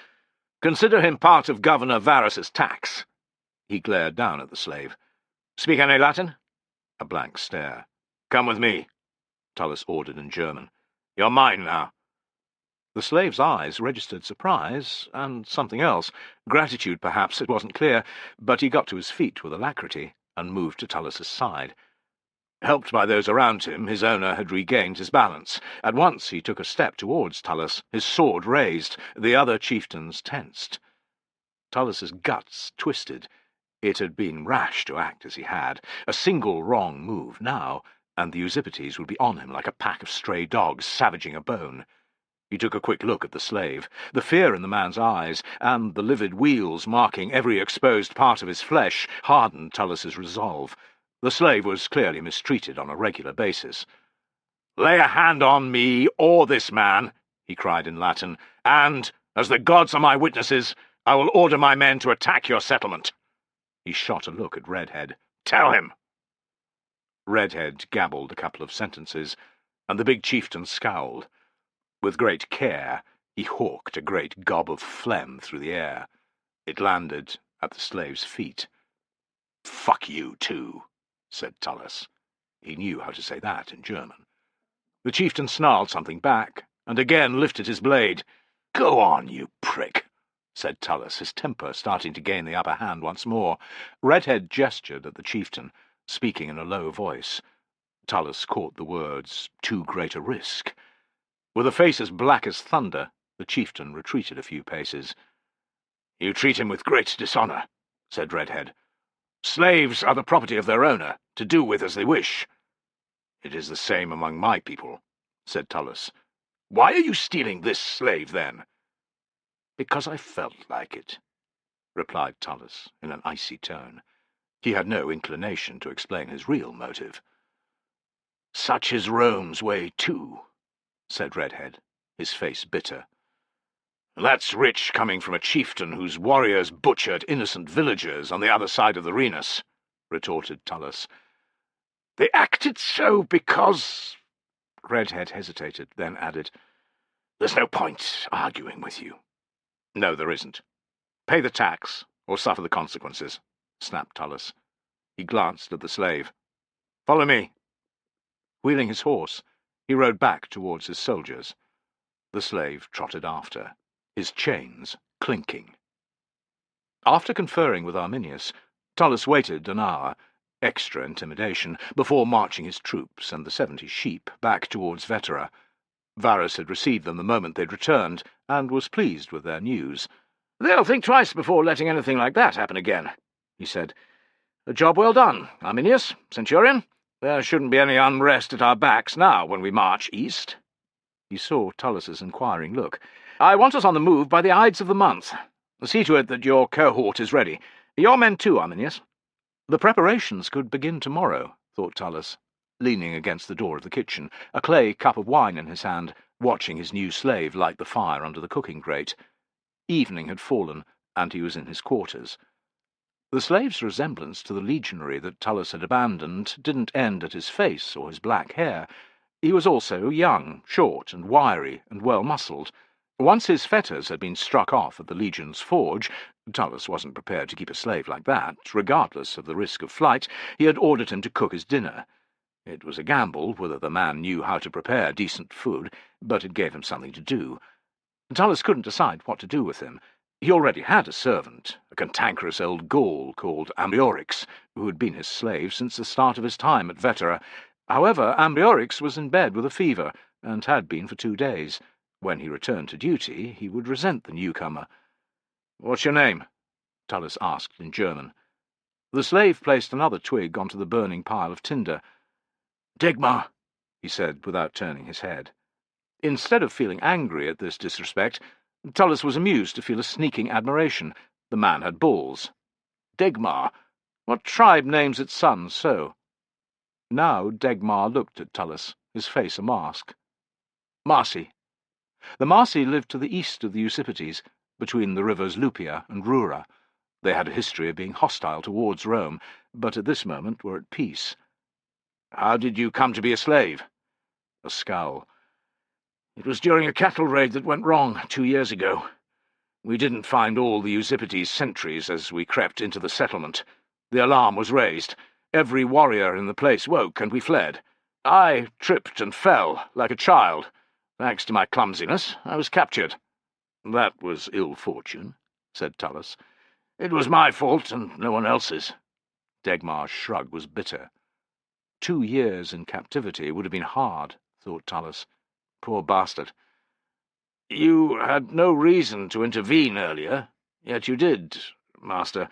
"Consider him part of Governor Varus's tax." He glared down at the slave. "Speak any Latin?" A blank stare. "Come with me," Tullus ordered in German. "You're mine now." The slave's eyes registered surprise, and something else. Gratitude, perhaps, it wasn't clear, but he got to his feet with alacrity and moved to Tullus's side. Helped by those around him, his owner had regained his balance. At once he took a step towards Tullus, his sword raised. The other chieftains tensed. Tullus's guts twisted. It had been rash to act as he had. A single wrong move now, and the Eusippides would be on him like a pack of stray dogs savaging a bone. He took a quick look at the slave. The fear in the man's eyes, and the livid weals marking every exposed part of his flesh, hardened Tullus's resolve. The slave was clearly mistreated on a regular basis. "Lay a hand on me or this man," he cried in Latin, "and, as the gods are my witnesses, I will order my men to attack your settlement." He shot a look at Redhead. "Tell him." Redhead gabbled a couple of sentences, and the big chieftain scowled. With great care, he hawked a great gob of phlegm through the air. It landed at the slave's feet. "Fuck you, too," said Tullus. He knew how to say that in German. The chieftain snarled something back, and again lifted his blade. "Go on, you prick," said Tullus, his temper starting to gain the upper hand once more. Redhead gestured at the chieftain, speaking in a low voice. Tullus caught the words, "too great a risk." With a face as black as thunder, the chieftain retreated a few paces. "You treat him with great dishonour," said Redhead. "Slaves are the property of their owner, to do with as they wish." "It is the same among my people," said Tullus. "Why are you stealing this slave, then?" "Because I felt like it," replied Tullus in an icy tone. He had no inclination to explain his real motive. "Such is Rome's way, too," said Redhead, his face bitter. "That's rich coming from a chieftain whose warriors butchered innocent villagers on the other side of the Rhenus," retorted Tullus. "They acted so because—" Redhead hesitated, then added, "There's no point arguing with you." "No, there isn't. Pay the tax, or suffer the consequences," snapped Tullus. He glanced at the slave. "Follow me." Wheeling his horse, he rode back towards his soldiers. The slave trotted after, his chains clinking. After conferring with Arminius, Tullus waited an hour, extra intimidation, before marching his troops and the 70 sheep back towards Vetera. Varus had received them the moment they'd returned, and was pleased with their news. "They'll think twice before letting anything like that happen again," he said. "A job well done, Arminius, Centurion. There shouldn't be any unrest at our backs now when we march east." He saw Tullus's inquiring look. "I want us on the move by the Ides of the month. See to it that your cohort is ready. Your men too, Arminius." The preparations could begin tomorrow, thought Tullus, leaning against the door of the kitchen, a clay cup of wine in his hand, watching his new slave light the fire under the cooking grate. Evening had fallen, and he was in his quarters. The slave's resemblance to the legionary that Tullus had abandoned didn't end at his face or his black hair. He was also young, short, and wiry, and well-muscled. Once his fetters had been struck off at the Legion's forge, Tullus wasn't prepared to keep a slave like that. Regardless of the risk of flight, he had ordered him to cook his dinner. It was a gamble whether the man knew how to prepare decent food, but it gave him something to do. Tullus couldn't decide what to do with him. He already had a servant, a cantankerous old Gaul called Ambiorix, who had been his slave since the start of his time at Vetera. However, Ambiorix was in bed with a fever, and had been for 2 days. When he returned to duty, he would resent the newcomer. "What's your name?" Tullus asked in German. The slave placed another twig onto the burning pile of tinder. "Degmar," he said, without turning his head. Instead of feeling angry at this disrespect, Tullus was amused to feel a sneaking admiration. The man had balls. "Degmar? What tribe names its sons so?" Now Degmar looked at Tullus, his face a mask. "Marsi." The Marsi lived to the east of the Usipetes, between the rivers Lupia and Rura. They had a history of being hostile towards Rome, but at this moment were at peace. "How did you come to be a slave?" A scowl. "It was during a cattle raid that went wrong 2 years ago. We didn't find all the Usipetes sentries as we crept into the settlement. The alarm was raised. Every warrior in the place woke, and we fled. I tripped and fell, like a child. Thanks to my clumsiness, I was captured." "That was ill fortune," said Tullus. "It was my fault, and no one else's." Degmar's shrug was bitter. 2 years in captivity would have been hard, thought Tullus. Poor bastard. "You had no reason to intervene earlier, yet you did, master.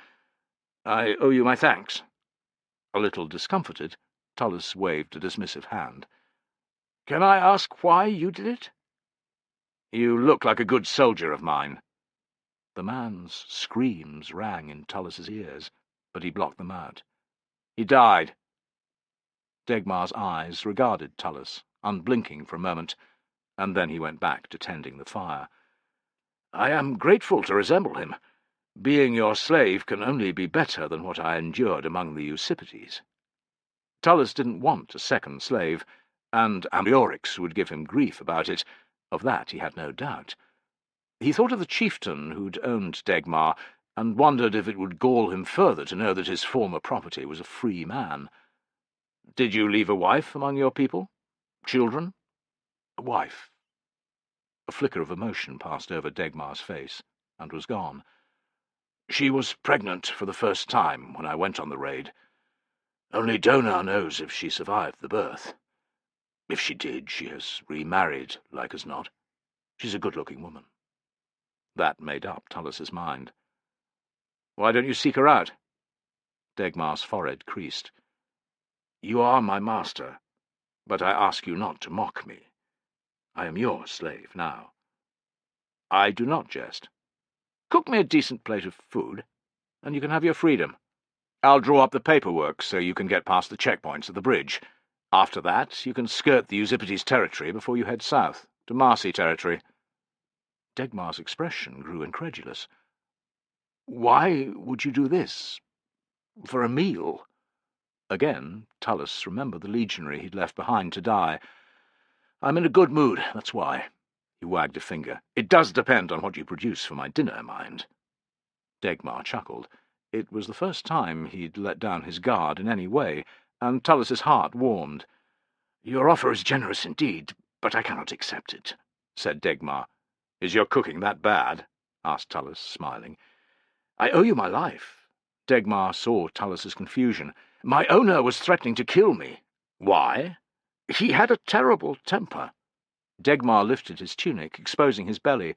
I owe you my thanks." A little discomfited, Tullus waved a dismissive hand. "Can I ask why you did it?" "You look like a good soldier of mine." The man's screams rang in Tullus's ears, but he blocked them out. "He died." Degmar's eyes regarded Tullus, unblinking for a moment, and then he went back to tending the fire. "I am grateful to resemble him. Being your slave can only be better than what I endured among the Usipetes." Tullus didn't want a second slave, and Ambiorix would give him grief about it. Of that he had no doubt. He thought of the chieftain who'd owned Degmar, and wondered if it would gall him further to know that his former property was a free man. "Did you leave a wife among your people? Children?" "A wife." A flicker of emotion passed over Degmar's face, and was gone. "She was pregnant for the first time when I went on the raid. Only Donar knows if she survived the birth. If she did, she has remarried, like as not. She's a good-looking woman." That made up Tullis's mind. "Why don't you seek her out?" Degmar's forehead creased. "You are my master, but I ask you not to mock me. I am your slave now." "I do not jest. Cook me a decent plate of food, and you can have your freedom. I'll draw up the paperwork so you can get past the checkpoints at the bridge. After that, you can skirt the Eusippides territory before you head south, to Marcy territory." Degmar's expression grew incredulous. "Why would you do this? For a meal?" Again, Tullus remembered the legionary he'd left behind to die. "I'm in a good mood, that's why." He wagged a finger. "It does depend on what you produce for my dinner, mind." Degmar chuckled. It was the first time he'd let down his guard in any way, and Tullus's heart warmed. "Your offer is generous indeed, but I cannot accept it," said Degmar. "Is your cooking that bad?" asked Tullus, smiling. "I owe you my life." Degmar saw Tullus's confusion. "My owner was threatening to kill me." "Why?" "He had a terrible temper." Degmar lifted his tunic, exposing his belly.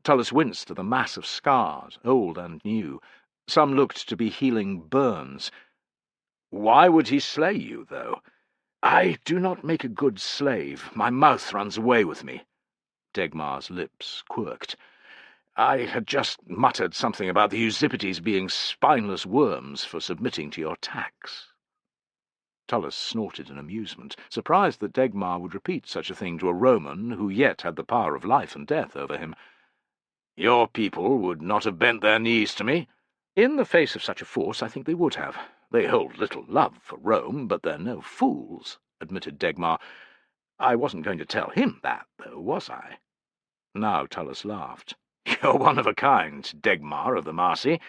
Tullus winced at the mass of scars, old and new. Some looked to be healing burns. "Why would he slay you, though?" "I do not make a good slave. My mouth runs away with me." Degmar's lips quirked. "I had just muttered something about the Eusippides being spineless worms for submitting to your tax." Tullus snorted in amusement, surprised that Degmar would repeat such a thing to a Roman who yet had the power of life and death over him. "Your people would not have bent their knees to me." "In the face of such a force, I think they would have. They hold little love for Rome, but they're no fools," admitted Degmar. "I wasn't going to tell him that, though, was I?" Now Tullus laughed. "You're one of a kind, Degmar of the Marsi.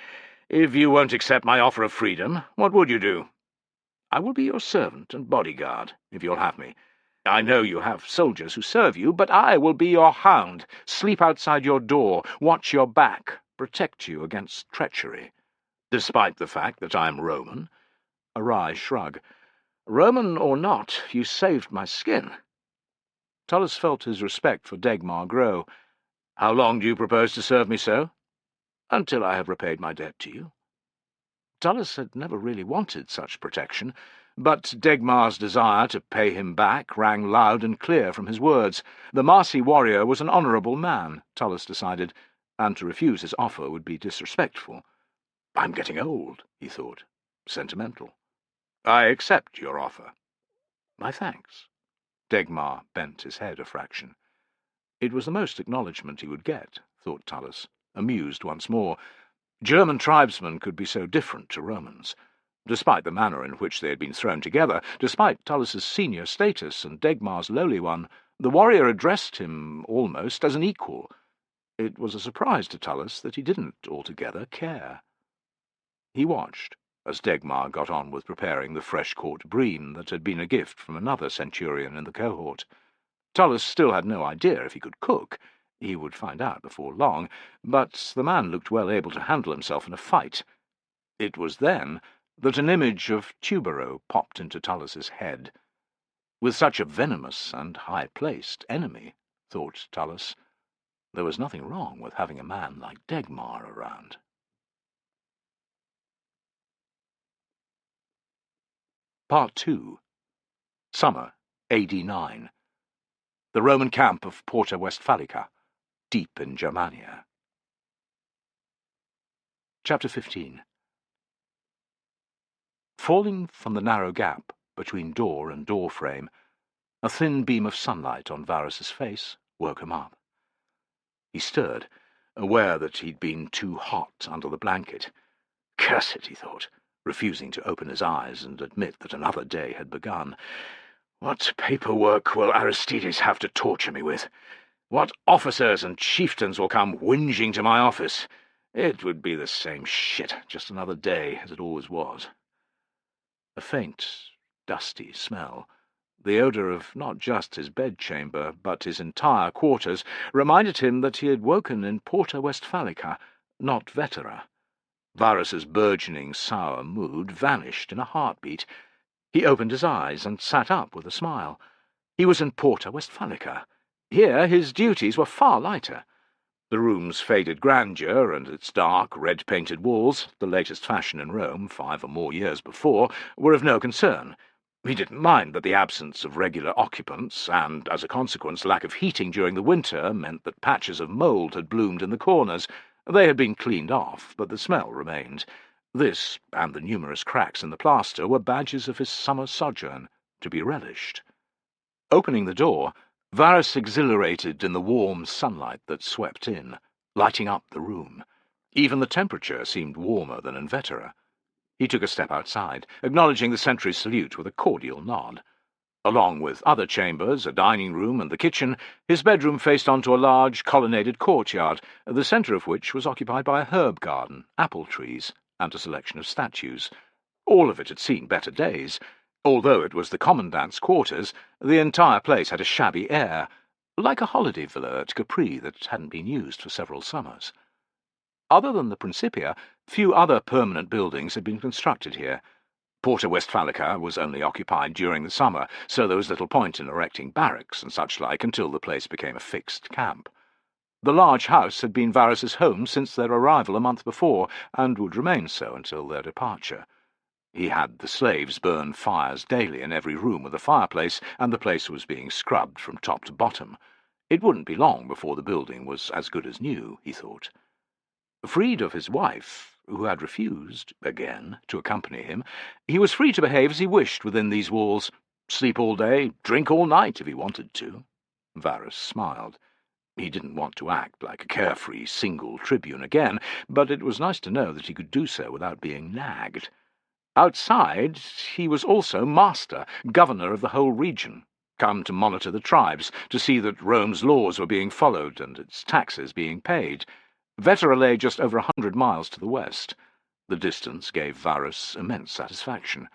If you won't accept my offer of freedom, what would you do?" "I will be your servant and bodyguard, if you'll have me. I know you have soldiers who serve you, but I will be your hound, sleep outside your door, watch your back, protect you against treachery. Despite the fact that I am Roman." A wry shrug. "Roman or not, you saved my skin." Tullus felt his respect for Degmar grow. "How long do you propose to serve me so?" "Until I have repaid my debt to you." Tullus had never really wanted such protection, but Degmar's desire to pay him back rang loud and clear from his words. The Marsi warrior was an honourable man, Tullus decided, and to refuse his offer would be disrespectful. "I'm getting old," he thought. "Sentimental." "I accept your offer." "My thanks." Degmar bent his head a fraction. It was the most acknowledgment he would get, thought Tullus, amused once more. German tribesmen could be so different to Romans. Despite the manner in which they had been thrown together, despite Tullus's senior status and Degmar's lowly one, the warrior addressed him, almost, as an equal. It was a surprise to Tullus that he didn't altogether care. He watched as Degmar got on with preparing the fresh-caught bream that had been a gift from another centurion in the cohort. Tullus still had no idea if he could cook. He would find out before long, but the man looked well able to handle himself in a fight. It was then that an image of Tubero popped into Tullus's head. With such a venomous and high-placed enemy, thought Tullus, there was nothing wrong with having a man like Degmar around. Part 2. Summer, AD 9. The Roman camp of Porta Westphalica, deep in Germania. Chapter 15. Falling from the narrow gap between door and door-frame, a thin beam of sunlight on Varus's face woke him up. He stirred, aware that he'd been too hot under the blanket. Curse it, he thought, refusing to open his eyes and admit that another day had begun. What paperwork will Aristides have to torture me with? What officers and chieftains will come whinging to my office? It would be the same shit, just another day, as it always was. A faint, dusty smell, The odour of not just his bedchamber, but his entire quarters, reminded him that he had woken in Porta Westphalica, not Vetera. Varus's burgeoning sour mood vanished in a heartbeat. He opened his eyes and sat up with a smile. He was in Porta Westphalica. Here his duties were far lighter. The room's faded grandeur and its dark, red-painted walls, the latest fashion in Rome 5 or more years before, were of no concern. He didn't mind that the absence of regular occupants, and, as a consequence, lack of heating during the winter, meant that patches of mould had bloomed in the corners. They had been cleaned off, but the smell remained. This, and the numerous cracks in the plaster, were badges of his summer sojourn, to be relished. Opening the door, Varus exhilarated in the warm sunlight that swept in, lighting up the room. Even the temperature seemed warmer than in Vetera. He took a step outside, acknowledging the sentry's salute with a cordial nod. Along with other chambers, a dining room, and the kitchen, his bedroom faced onto a large, colonnaded courtyard, the centre of which was occupied by a herb garden, apple trees, and a selection of statues. All of it had seen better days. Although it was the commandant's quarters, the entire place had a shabby air, like a holiday villa at Capri that hadn't been used for several summers. Other than the Principia, few other permanent buildings had been constructed here. Porta Westphalica was only occupied during the summer, so there was little point in erecting barracks and such like until the place became a fixed camp. The large house had been Varus's home since their arrival a month before, and would remain so until their departure. He had the slaves burn fires daily in every room with a fireplace, and the place was being scrubbed from top to bottom. It wouldn't be long before the building was as good as new, he thought. Freed of his wife, who had refused, again, to accompany him, he was free to behave as he wished within these walls, sleep all day, drink all night if he wanted to. Varus smiled. He didn't want to act like a carefree single tribune again, but it was nice to know that he could do so without being nagged. Outside, he was also master, governor of the whole region, come to monitor the tribes, to see that Rome's laws were being followed and its taxes being paid. Vetera lay just over 100 miles to the west. The distance gave Varus immense satisfaction.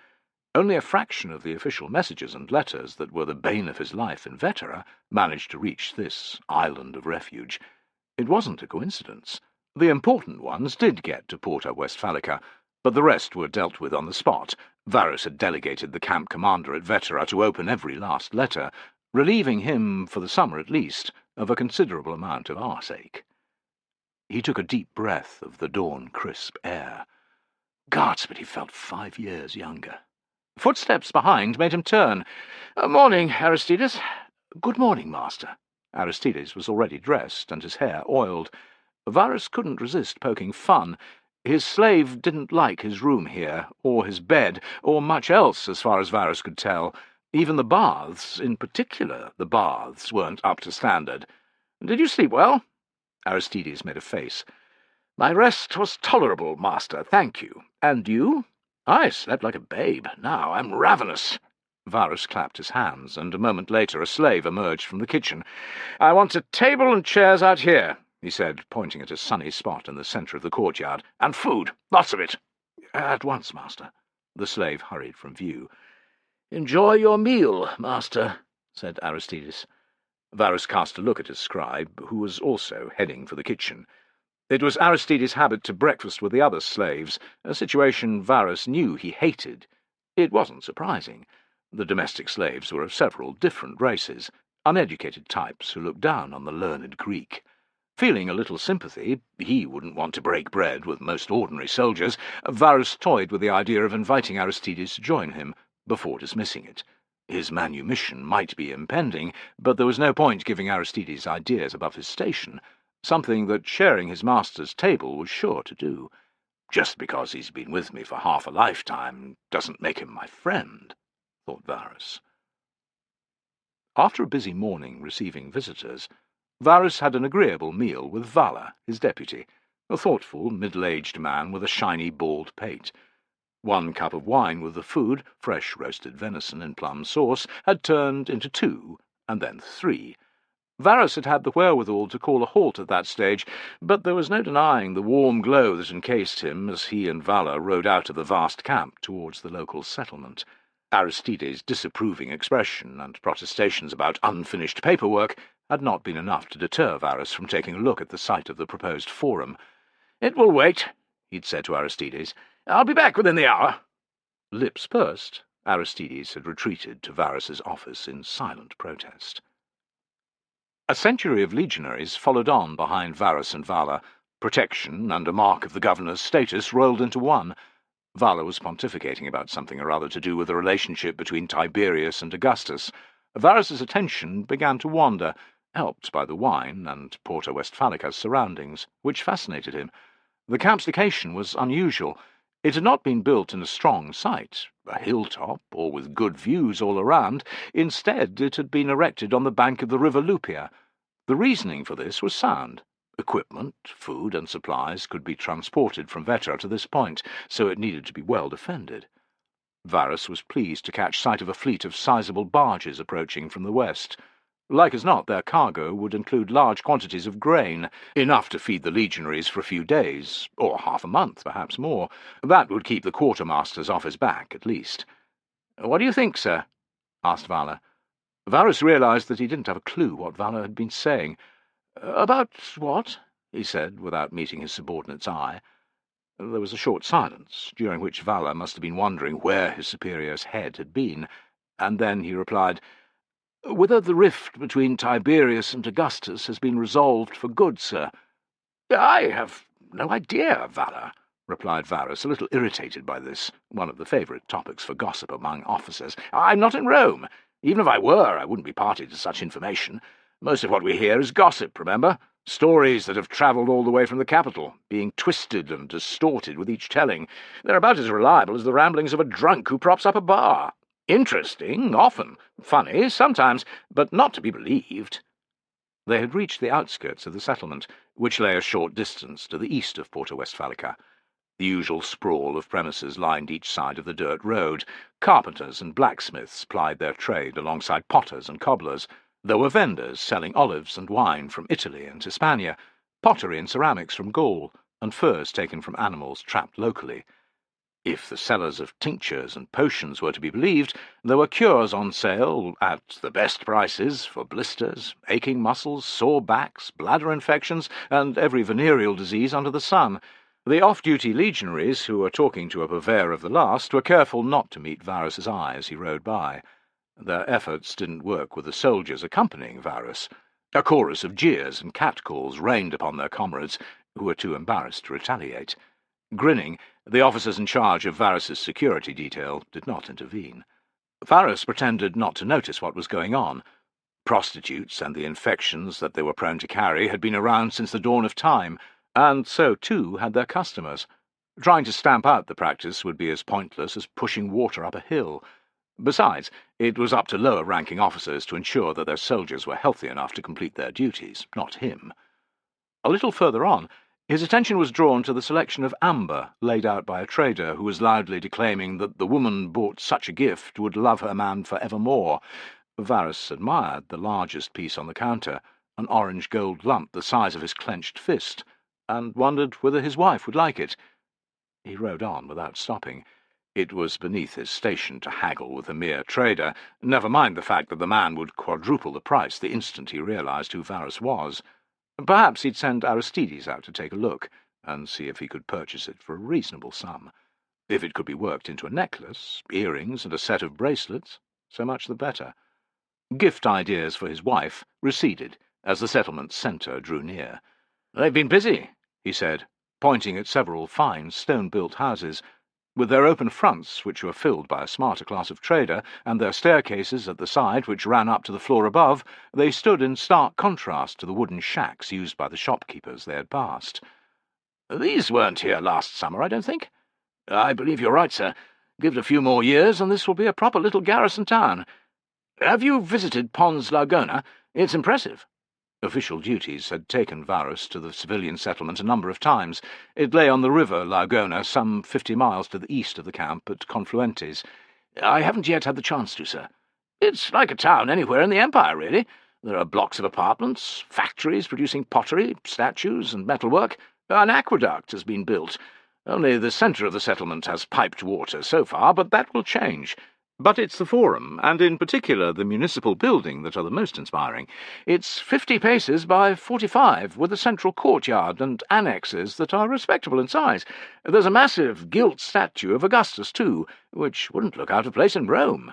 Only a fraction of the official messages and letters that were the bane of his life in Vetera managed to reach this island of refuge. It wasn't a coincidence. The important ones did get to Porta Westphalica, but the rest were dealt with on the spot. Varus had delegated the camp commander at Vetera to open every last letter, relieving him, for the summer at least, of a considerable amount of arse-ache. He took a deep breath of the dawn-crisp air. Gods, but he felt 5 years younger. Footsteps behind made him turn. "Morning, Aristides." "Good morning, master." Aristides was already dressed, and his hair oiled. Varus couldn't resist poking fun. His slave didn't like his room here, or his bed, or much else as far as Varus could tell. Even the baths, in particular the baths, weren't up to standard. "Did you sleep well?" Aristides made a face. "My rest was tolerable, master, thank you. And you?" "I slept like a babe. Now I'm ravenous." Varus clapped his hands, and a moment later a slave emerged from the kitchen. "I want a table and chairs out here," he said, pointing at a sunny spot in the centre of the courtyard. "And food, lots of it." "At once, master." The slave hurried from view. "Enjoy your meal, master," said Aristides. Varus cast a look at his scribe, who was also heading for the kitchen. It was Aristides' habit to breakfast with the other slaves, a situation Varus knew he hated. It wasn't surprising. The domestic slaves were of several different races, uneducated types who looked down on the learned Greek. Feeling a little sympathy, he wouldn't want to break bread with most ordinary soldiers, Varus toyed with the idea of inviting Aristides to join him, before dismissing it. His manumission might be impending, but there was no point giving Aristides ideas above his station, something that sharing his master's table was sure to do. Just because he's been with me for half a lifetime doesn't make him my friend, thought Varus. After a busy morning receiving visitors, Varus had an agreeable meal with Vala, his deputy, a thoughtful, middle-aged man with a shiny, bald pate. 1 cup of wine with the food, fresh roasted venison in plum sauce, had turned into 2, and then 3. Varus had had the wherewithal to call a halt at that stage, but there was no denying the warm glow that encased him as he and Vala rode out of the vast camp towards the local settlement. Aristides' disapproving expression and protestations about unfinished paperwork had not been enough to deter Varus from taking a look at the site of the proposed forum. "It will wait," he'd said to Aristides. "I'll be back within the hour." Lips pursed, Aristides had retreated to Varus's office in silent protest. A century of legionaries followed on behind Varus and Vala. Protection and a mark of the governor's status rolled into one. Vala was pontificating about something or other to do with the relationship between Tiberius and Augustus. Varus's attention began to wander, helped by the wine and Porta Westphalica's surroundings, which fascinated him. The camp's location was unusual. It had not been built in a strong site, a hilltop, or with good views all around. Instead, it had been erected on the bank of the river Lupia. The reasoning for this was sound. Equipment, food, and supplies could be transported from Vetra to this point, so it needed to be well defended. Varus was pleased to catch sight of a fleet of sizable barges approaching from the west. Like as not, their cargo would include large quantities of grain, enough to feed the legionaries for a few days, or half a month, perhaps more. That would keep the quartermasters off his back, at least. "What do you think, sir?" asked Vala. Varus realized that he didn't have a clue what Vala had been saying. "About what?" he said, without meeting his subordinate's eye. There was a short silence, during which Vala must have been wondering where his superior's head had been, and then he replied, "Whether the rift between Tiberius and Augustus has been resolved for good, sir." "I have no idea, Vala," replied Varus, a little irritated by this, one of the favourite topics for gossip among officers. "I'm not in Rome. Even if I were, I wouldn't be party to such information. Most of what we hear is gossip, remember? Stories that have travelled all the way from the capital, being twisted and distorted with each telling. They're about as reliable as the ramblings of a drunk who props up a bar. Interesting, often. Funny, sometimes, but not to be believed." They had reached the outskirts of the settlement, which lay a short distance to the east of Porta Westphalica. The usual sprawl of premises lined each side of the dirt road. Carpenters and blacksmiths plied their trade alongside potters and cobblers. There were vendors selling olives and wine from Italy and Hispania, pottery and ceramics from Gaul, and furs taken from animals trapped locally. If the sellers of tinctures and potions were to be believed, there were cures on sale at the best prices for blisters, aching muscles, sore backs, bladder infections, and every venereal disease under the sun. The off-duty legionaries, who were talking to a purveyor of the last, were careful not to meet Varus's eye as he rode by. Their efforts didn't work with the soldiers accompanying Varus. A chorus of jeers and catcalls rained upon their comrades, who were too embarrassed to retaliate. Grinning, the officers in charge of Varus's security detail did not intervene. Varus pretended not to notice what was going on. Prostitutes and the infections that they were prone to carry had been around since the dawn of time, and so too had their customers. Trying to stamp out the practice would be as pointless as pushing water up a hill. Besides, it was up to lower-ranking officers to ensure that their soldiers were healthy enough to complete their duties, not him. A little further on, his attention was drawn to the selection of amber laid out by a trader who was loudly declaiming that the woman bought such a gift would love her man for evermore. Varus admired the largest piece on the counter, an orange-gold lump the size of his clenched fist, and wondered whether his wife would like it. He rode on without stopping. It was beneath his station to haggle with a mere trader, never mind the fact that the man would quadruple the price the instant he realized who Varus was. Perhaps he'd send Aristides out to take a look, and see if he could purchase it for a reasonable sum. If it could be worked into a necklace, earrings, and a set of bracelets, so much the better. Gift ideas for his wife receded as the settlement's centre drew near. "They've been busy," he said, pointing at several fine stone-built houses. With their open fronts, which were filled by a smarter class of trader, and their staircases at the side, which ran up to the floor above, they stood in stark contrast to the wooden shacks used by the shopkeepers they had passed. "These weren't here last summer, I don't think." "I believe you're right, sir. Give it a few more years, and this will be a proper little garrison town. Have you visited Pons Lagona? It's impressive." Official duties had taken Varus to the civilian settlement a number of times. It lay on the river Lagona, some 50 miles to the east of the camp at Confluentes. "I haven't yet had the chance to, sir." "It's like a town anywhere in the Empire, really. There are blocks of apartments, factories producing pottery, statues, and metalwork. An aqueduct has been built. Only the centre of the settlement has piped water so far, but that will change. But it's the Forum, and in particular the municipal building, that are the most inspiring. It's 50 paces by 45, with a central courtyard and annexes that are respectable in size. There's a massive gilt statue of Augustus, too, which wouldn't look out of place in Rome.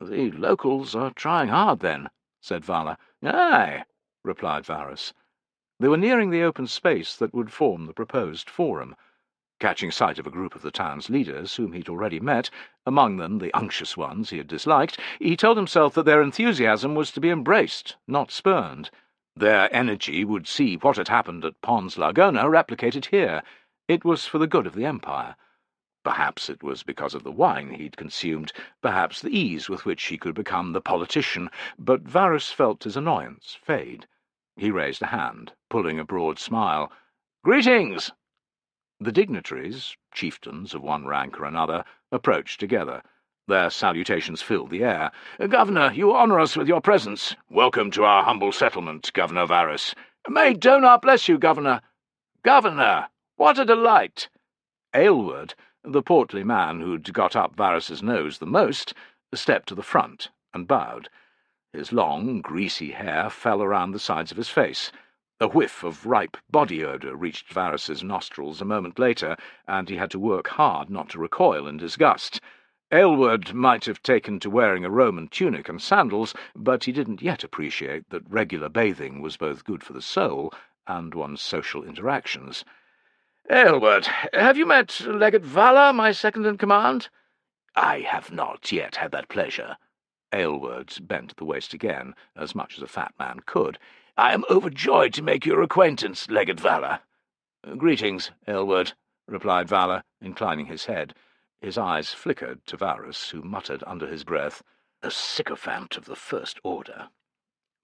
The locals are trying hard, then, said Vala. Aye, replied Varus. They were nearing the open space that would form the proposed Forum. Catching sight of a group of the town's leaders whom he'd already met, among them the unctuous ones he had disliked, he told himself that their enthusiasm was to be embraced, not spurned. Their energy would see what had happened at Pons Lagona replicated here. It was for the good of the Empire. Perhaps it was because of the wine he'd consumed, perhaps the ease with which he could become the politician, but Varus felt his annoyance fade. He raised a hand, pulling a broad smile. "Greetings!" The dignitaries, chieftains of one rank or another, approached together. Their salutations filled the air. "Governor, you honour us with your presence." "Welcome to our humble settlement, Governor Varus." "May Donar bless you, Governor." "Governor, what a delight!" Aylward, the portly man who'd got up Varus's nose the most, stepped to the front and bowed. His long, greasy hair fell around the sides of his face. A whiff of ripe body odour reached Varus's nostrils a moment later, and he had to work hard not to recoil in disgust. Aylward might have taken to wearing a Roman tunic and sandals, but he didn't yet appreciate that regular bathing was both good for the soul and one's social interactions. "Aylward, have you met Legate Vala, my second-in-command?" "I have not yet had that pleasure." Aylward bent at the waist again, as much as a fat man could. "I am overjoyed to make your acquaintance, Legate Vala." "Greetings, Aylward," replied Vala, inclining his head. His eyes flickered to Varus, who muttered under his breath, "A sycophant of the first order."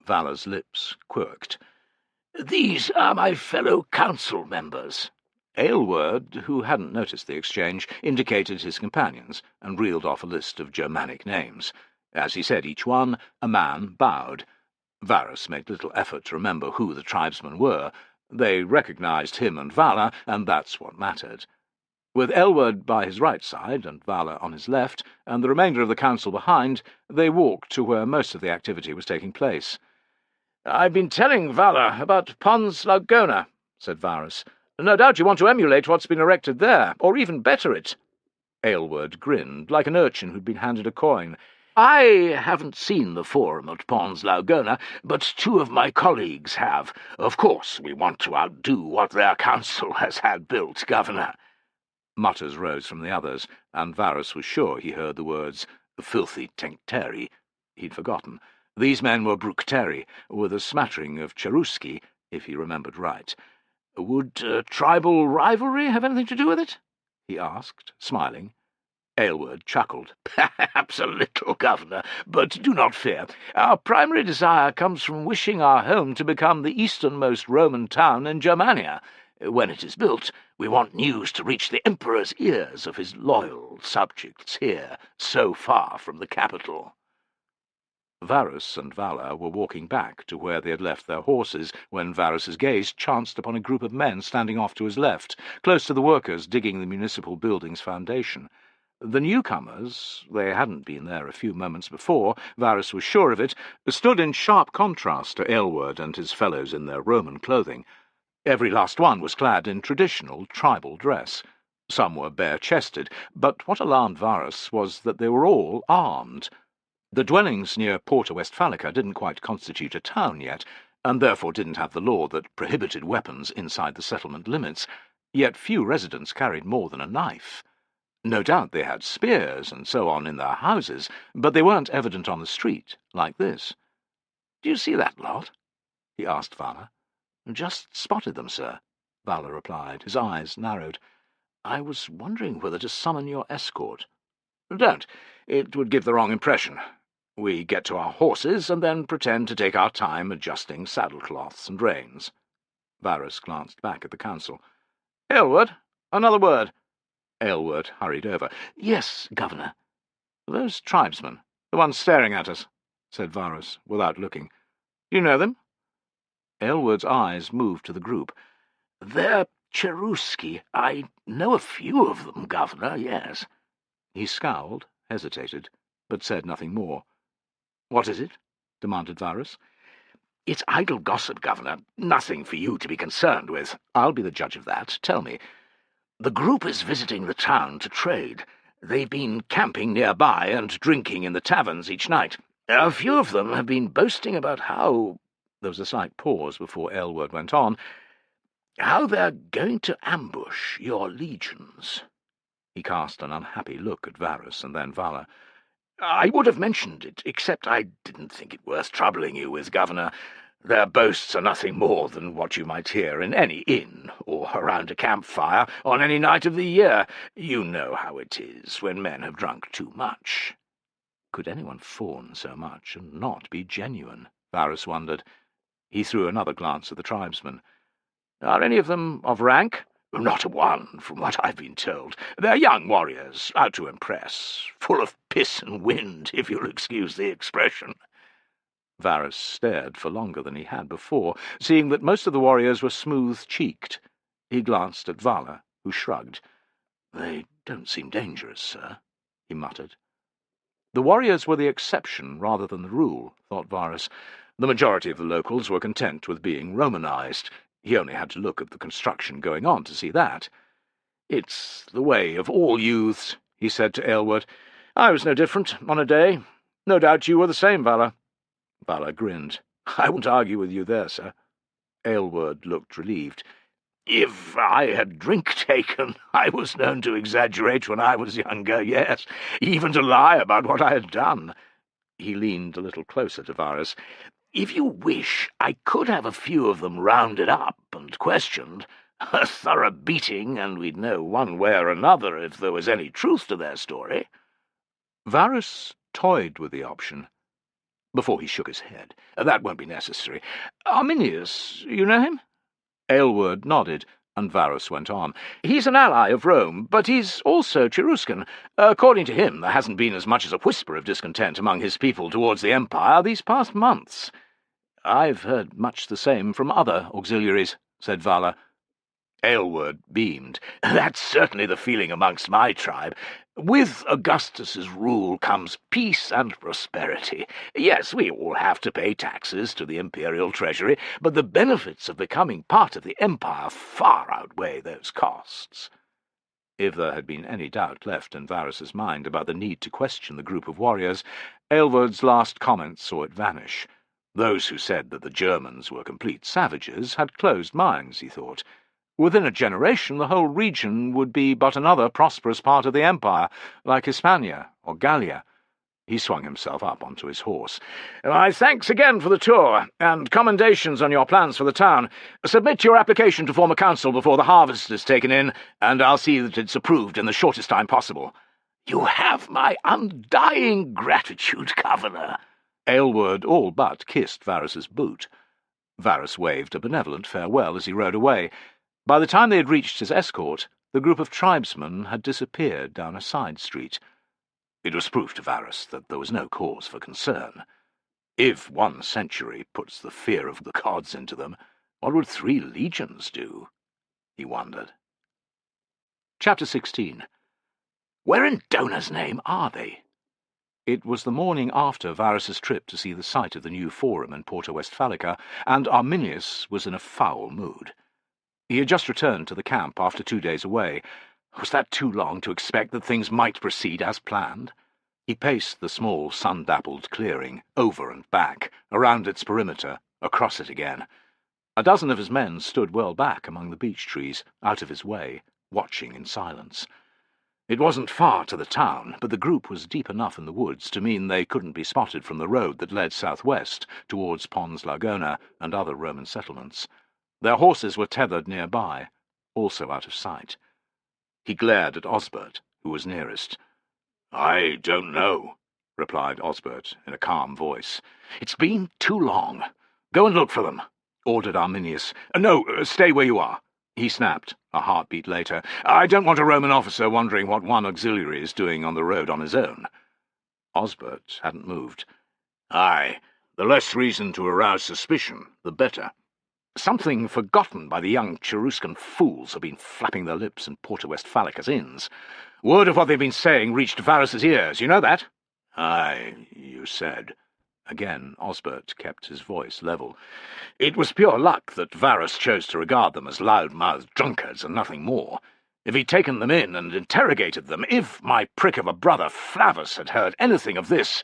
Vala's lips quirked. "These are my fellow council members." Aylward, who hadn't noticed the exchange, indicated his companions, and reeled off a list of Germanic names. As he said each one, a man bowed. Varus made little effort to remember who the tribesmen were. They recognized him and Vala, and that's what mattered. With Aylward by his right side, and Vala on his left, and the remainder of the council behind, they walked to where most of the activity was taking place. "I've been telling Vala about Pons Lagona," said Varus. "No doubt you want to emulate what's been erected there, or even better it." Aylward grinned, like an urchin who'd been handed a coin. "I haven't seen the Forum at Pons Lagona, but 2 of my colleagues have. Of course, we want to outdo what their council has had built, Governor." Mutters rose from the others, and Varus was sure he heard the words, "filthy Tencteri." He'd forgotten. These men were Bructeri, with a smattering of Cherusci, if he remembered right. "Would tribal rivalry have anything to do with it?" he asked, smiling. Aylward chuckled. "Perhaps a little, Governor, but do not fear. Our primary desire comes from wishing our home to become the easternmost Roman town in Germania. When it is built, we want news to reach the Emperor's ears of his loyal subjects here, so far from the capital." Varus and Vala were walking back to where they had left their horses when Varus's gaze chanced upon a group of men standing off to his left, close to the workers digging the municipal building's foundation. The newcomers, they hadn't been there a few moments before, Varus was sure of it, stood in sharp contrast to Aylward and his fellows in their Roman clothing. Every last one was clad in traditional tribal dress. Some were bare-chested, but what alarmed Varus was that they were all armed. The dwellings near Porta Westphalica didn't quite constitute a town yet, and therefore didn't have the law that prohibited weapons inside the settlement limits, yet few residents carried more than a knife. No doubt they had spears and so on in their houses, but they weren't evident on the street, like this. "Do you see that lot?" he asked Vala. "Just spotted them, sir," Vala replied, his eyes narrowed. "I was wondering whether to summon your escort." "Don't. It would give the wrong impression. We get to our horses and then pretend to take our time adjusting saddle-cloths and reins." Varus glanced back at the council. "Aylward, another word." Aylward hurried over. "Yes, Governor." "Those tribesmen, the ones staring at us," said Varus, without looking. "Do you know them?" Aylward's eyes moved to the group. "They're Cherusci. I know a few of them, Governor, yes." He scowled, hesitated. but said nothing more. "What is it?" demanded Varus. "It's idle gossip, Governor. Nothing for you to be concerned with. I'll be the judge of that. Tell me." "The group is visiting the town to trade. They've been camping nearby and drinking in the taverns each night. A few of them have been boasting about how—" There was a slight pause before Aylward went on. "How they're going to ambush your legions." He cast an unhappy look at Varus and then Vala. "I would have mentioned it, except I didn't think it worth troubling you with, Governor. Their boasts are nothing more than what you might hear in any inn, or around a campfire, on any night of the year. You know how it is when men have drunk too much." Could anyone fawn so much and not be genuine? Varus wondered. He threw another glance at the tribesmen. "Are any of them of rank?" "Not a one, from what I've been told. They're young warriors, out to impress, full of piss and wind, if you'll excuse the expression." Varus stared for longer than he had before, seeing that most of the warriors were smooth-cheeked. He glanced at Vala, who shrugged. "They don't seem dangerous, sir," he muttered. The warriors were the exception rather than the rule, thought Varus. The majority of the locals were content with being Romanized. He only had to look at the construction going on to see that. "It's the way of all youths," he said to Aylward. "I was no different, on a day. No doubt you were the same, Vala." Vala grinned. "I won't argue with you there, sir." Aylward looked relieved. "If I had drink taken, I was known to exaggerate when I was younger, yes, even to lie about what I had done." He leaned a little closer to Varus. "If you wish, I could have a few of them rounded up and questioned. A thorough beating, and we'd know one way or another if there was any truth to their story." Varus toyed with the option, before he shook his head. "That won't be necessary. Arminius, you know him?" Aylward nodded, and Varus went on. "He's an ally of Rome, but he's also Cheruscan. According to him, there hasn't been as much as a whisper of discontent among his people towards the Empire these past months." "I've heard much the same from other auxiliaries," said Vala. Aylward beamed. "That's certainly the feeling amongst my tribe. With Augustus's rule comes peace and prosperity. Yes, we all have to pay taxes to the imperial treasury, but the benefits of becoming part of the empire far outweigh those costs." If there had been any doubt left in Varus's mind about the need to question the group of warriors, Aylward's last comment saw it vanish. Those who said that the Germans were complete savages had closed minds, he thought. Within a generation the whole region would be but another prosperous part of the empire, like Hispania or Gallia. He swung himself up onto his horse. "My thanks again for the tour, and commendations on your plans for the town. Submit your application to form a council before the harvest is taken in, and I'll see that it's approved in the shortest time possible." "You have my undying gratitude, Governor." Aylward all but kissed Varus's boot. Varus waved a benevolent farewell as he rode away. By the time they had reached his escort, the group of tribesmen had disappeared down a side street. It was proof to Varus that there was no cause for concern. If 1 century puts the fear of the gods into them, what would 3 legions do? He wondered. Chapter 16. Where in Dona's name are they? It was the morning after Varus's trip to see the site of the new forum in Porta Westphalica, and Arminius was in a foul mood. He had just returned to the camp after 2 days away. Was that too long to expect that things might proceed as planned? He paced the small, sun-dappled clearing, over and back, around its perimeter, across it again. A dozen of his men stood well back among the beech trees, out of his way, watching in silence. It wasn't far to the town, but the group was deep enough in the woods to mean they couldn't be spotted from the road that led southwest towards Pons Lagona and other Roman settlements. Their horses were tethered nearby, also out of sight. He glared at Osbert, who was nearest. "I don't know," replied Osbert in a calm voice. "It's been too long. Go and look for them," ordered Arminius. "No, stay where you are," he snapped, a heartbeat later. "I don't want a Roman officer wondering what one auxiliary is doing on the road on his own." Osbert hadn't moved. "Aye, the less reason to arouse suspicion, the better. Something forgotten by the young Cheruscan fools have been flapping their lips in Porta Westphalica's inns. Word of what they've been saying reached Varus's ears, you know that?" "Aye, you said." Again Osbert kept his voice level. "It was pure luck that Varus chose to regard them as loud-mouthed drunkards and nothing more. If he'd taken them in and interrogated them, if my prick of a brother Flavus had heard anything of this—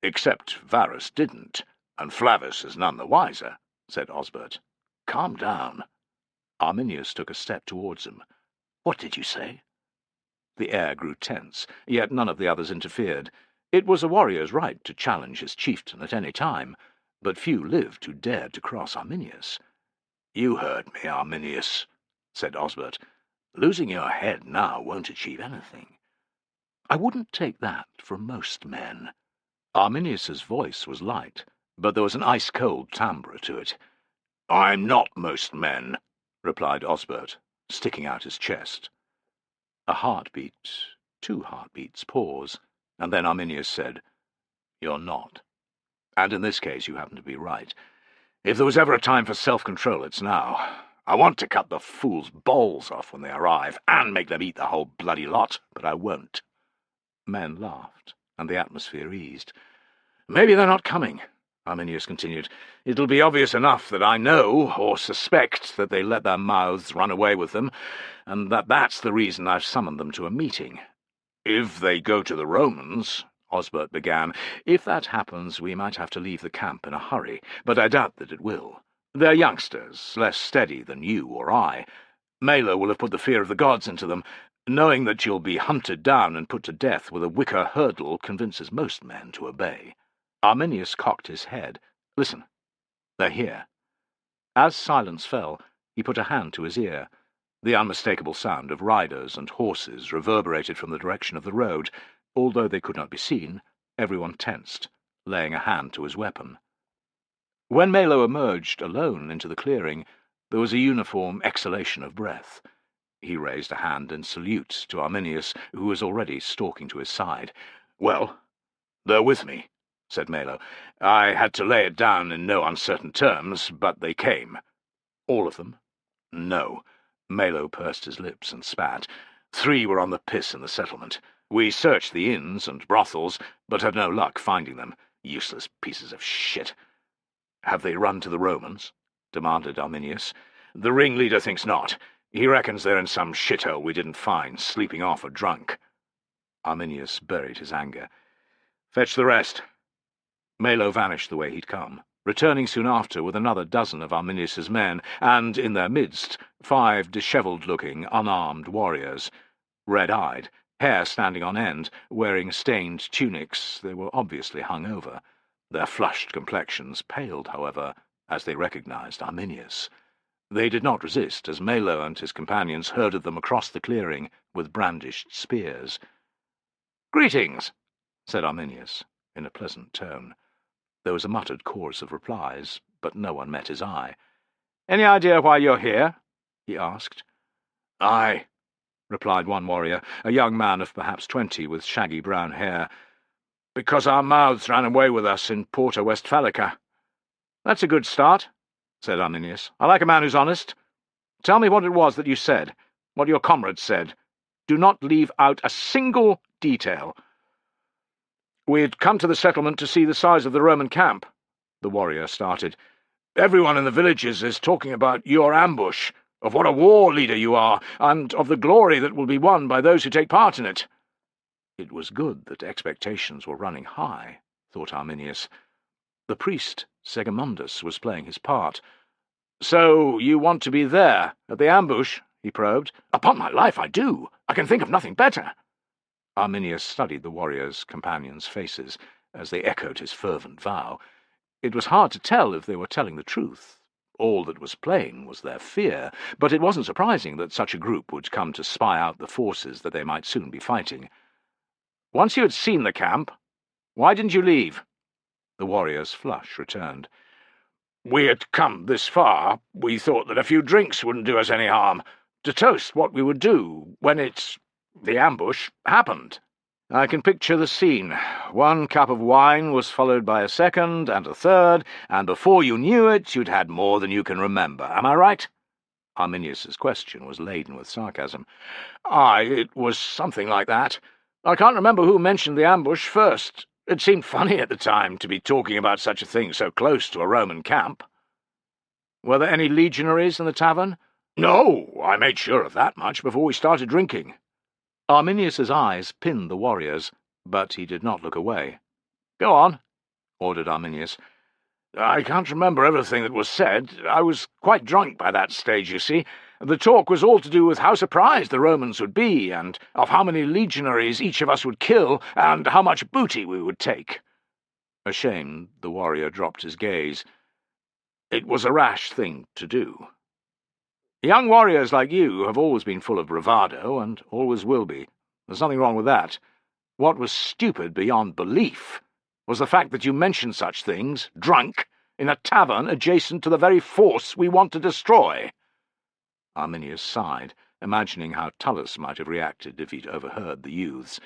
Except Varus didn't, and Flavus is none the wiser," said Osbert. "Calm down." Arminius took a step towards him. "What did you say?" The air grew tense, yet none of the others interfered. It was a warrior's right to challenge his chieftain at any time, but few lived who dared to cross Arminius. "You heard me, Arminius," said Osbert. "Losing your head now won't achieve anything." "I wouldn't take that from most men." Arminius's voice was light, but there was an ice-cold timbre to it. "I'm not most men," replied Osbert, sticking out his chest. A heartbeat, 2 heartbeats, pause, and then Arminius said, "You're not. And in this case you happen to be right. If there was ever a time for self-control, it's now. I want to cut the fools' balls off when they arrive, and make them eat the whole bloody lot, but I won't." Men laughed, and the atmosphere eased. "Maybe they're not coming," Arminius continued. "It'll be obvious enough that I know, or suspect, that they let their mouths run away with them, and that that's the reason I've summoned them to a meeting." "If they go to the Romans," Osbert began. "If that happens, we might have to leave the camp in a hurry, but I doubt that it will. They're youngsters, less steady than you or I. Melo will have put the fear of the gods into them. Knowing that you'll be hunted down and put to death with a wicker hurdle convinces most men to obey." Arminius cocked his head. "Listen. They're here." As silence fell, he put a hand to his ear. The unmistakable sound of riders and horses reverberated from the direction of the road. Although they could not be seen, everyone tensed, laying a hand to his weapon. When Melo emerged alone into the clearing, there was a uniform exhalation of breath. He raised a hand in salute to Arminius, who was already stalking to his side. "Well, they're with me," said Melo. "I had to lay it down in no uncertain terms, but they came." "All of them?" "No." Melo pursed his lips and spat. 3 were on the piss in the settlement. We searched the inns and brothels, but had no luck finding them. Useless pieces of shit." "Have they run to the Romans?" demanded Arminius. "The ringleader thinks not. He reckons they're in some shithole we didn't find, sleeping off or drunk." Arminius buried his anger. "Fetch the rest." Melo vanished the way he'd come, returning soon after with another dozen of Arminius's men, and, in their midst, 5 dishevelled-looking, unarmed warriors. Red-eyed, hair standing on end, wearing stained tunics, they were obviously hung over. Their flushed complexions paled, however, as they recognized Arminius. They did not resist, as Melo and his companions herded them across the clearing with brandished spears. "Greetings," said Arminius, in a pleasant tone. There was a muttered chorus of replies, but no one met his eye. "Any idea why you're here?" he asked. "Aye," replied one warrior, a young man of perhaps 20 with shaggy brown hair. "Because our mouths ran away with us in Porta Westphalica." "That's a good start," said Arminius. "I like a man who's honest. Tell me what it was that you said, what your comrades said. Do not leave out a single detail." "We'd come to the settlement to see the size of the Roman camp," the warrior started. "Everyone in the villages is talking about your ambush, of what a war leader you are, and of the glory that will be won by those who take part in it." It was good that expectations were running high, thought Arminius. The priest, Segimundus, was playing his part. "So you want to be there, at the ambush?" he probed. "Upon my life, I do. I can think of nothing better." Arminius studied the warriors' companions' faces as they echoed his fervent vow. It was hard to tell if they were telling the truth. All that was plain was their fear, but it wasn't surprising that such a group would come to spy out the forces that they might soon be fighting. "Once you had seen the camp, why didn't you leave?" The warrior's flush returned. "We had come this far, we thought that a few drinks wouldn't do us any harm, to toast what we would do when the ambush happened." "I can picture the scene. 1 cup of wine was followed by a second and a third, and before you knew it, you'd had more than you can remember. Am I right?" Arminius's question was laden with sarcasm. "Aye, it was something like that. I can't remember who mentioned the ambush first. It seemed funny at the time to be talking about such a thing so close to a Roman camp. Were there any legionaries in the tavern? No, I made sure of that much before we started drinking. Arminius's eyes pinned the warriors, but he did not look away. Go on, ordered Arminius. I can't remember everything that was said. I was quite drunk by that stage, you see. The talk was all to do with how surprised the Romans would be, and of how many legionaries each of us would kill, and how much booty we would take. Ashamed, the warrior dropped his gaze. It was a rash thing to do. Young warriors like you have always been full of bravado, and always will be. There's nothing wrong with that. What was stupid beyond belief was the fact that you mentioned such things, drunk, in a tavern adjacent to the very force we want to destroy. Arminius sighed, imagining how Tullus might have reacted if he'd overheard the youths.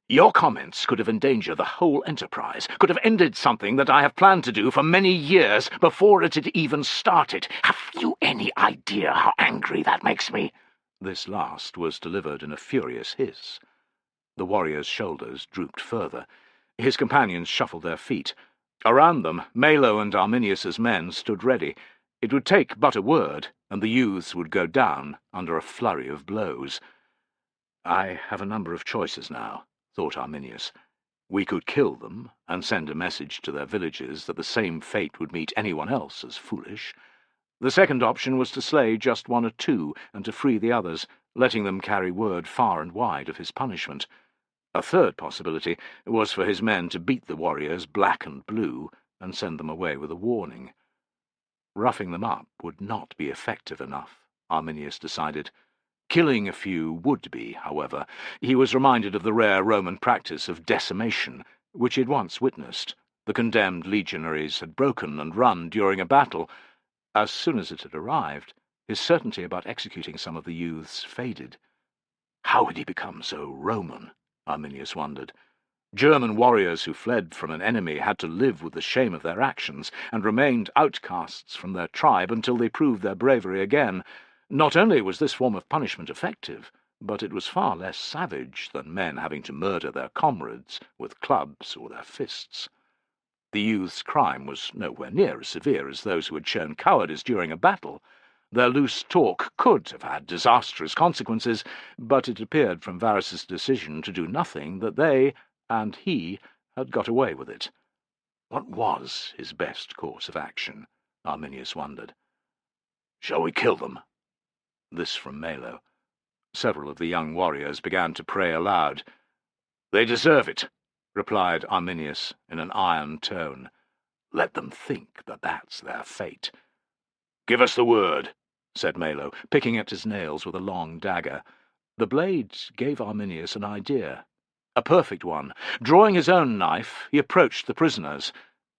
Your comments could have endangered the whole enterprise, could have ended something that I have planned to do for many years before it had even started. Have you any idea how angry that makes me? This last was delivered in a furious hiss. The warrior's shoulders drooped further. His companions shuffled their feet. Around them, Melo and Arminius's men stood ready. It would take but a word, and the youths would go down under a flurry of blows. I have a number of choices now, thought Arminius. We could kill them, and send a message to their villages that the same fate would meet anyone else as foolish. The second option was to slay just one or two, and to free the others, letting them carry word far and wide of his punishment. A third possibility was for his men to beat the warriors black and blue, and send them away with a warning. Roughing them up would not be effective enough, Arminius decided. Killing a few would be, however. He was reminded of the rare Roman practice of decimation, which he had once witnessed. The condemned legionaries had broken and run during a battle. As soon as it had arrived, his certainty about executing some of the youths faded. How had he become so Roman? Arminius wondered. German warriors who fled from an enemy had to live with the shame of their actions, and remained outcasts from their tribe until they proved their bravery again. Not only was this form of punishment effective, but it was far less savage than men having to murder their comrades with clubs or their fists. The youth's crime was nowhere near as severe as those who had shown cowardice during a battle. Their loose talk could have had disastrous consequences, but it appeared from Varus's decision to do nothing that they, and he, had got away with it. What was his best course of action? Arminius wondered. Shall we kill them? This from Melo. Several of the young warriors began to pray aloud. They deserve it, replied Arminius in an iron tone. Let them think that that's their fate. Give us the word, said Melo, picking at his nails with a long dagger. The blade gave Arminius an idea. A perfect one. Drawing his own knife, he approached the prisoners.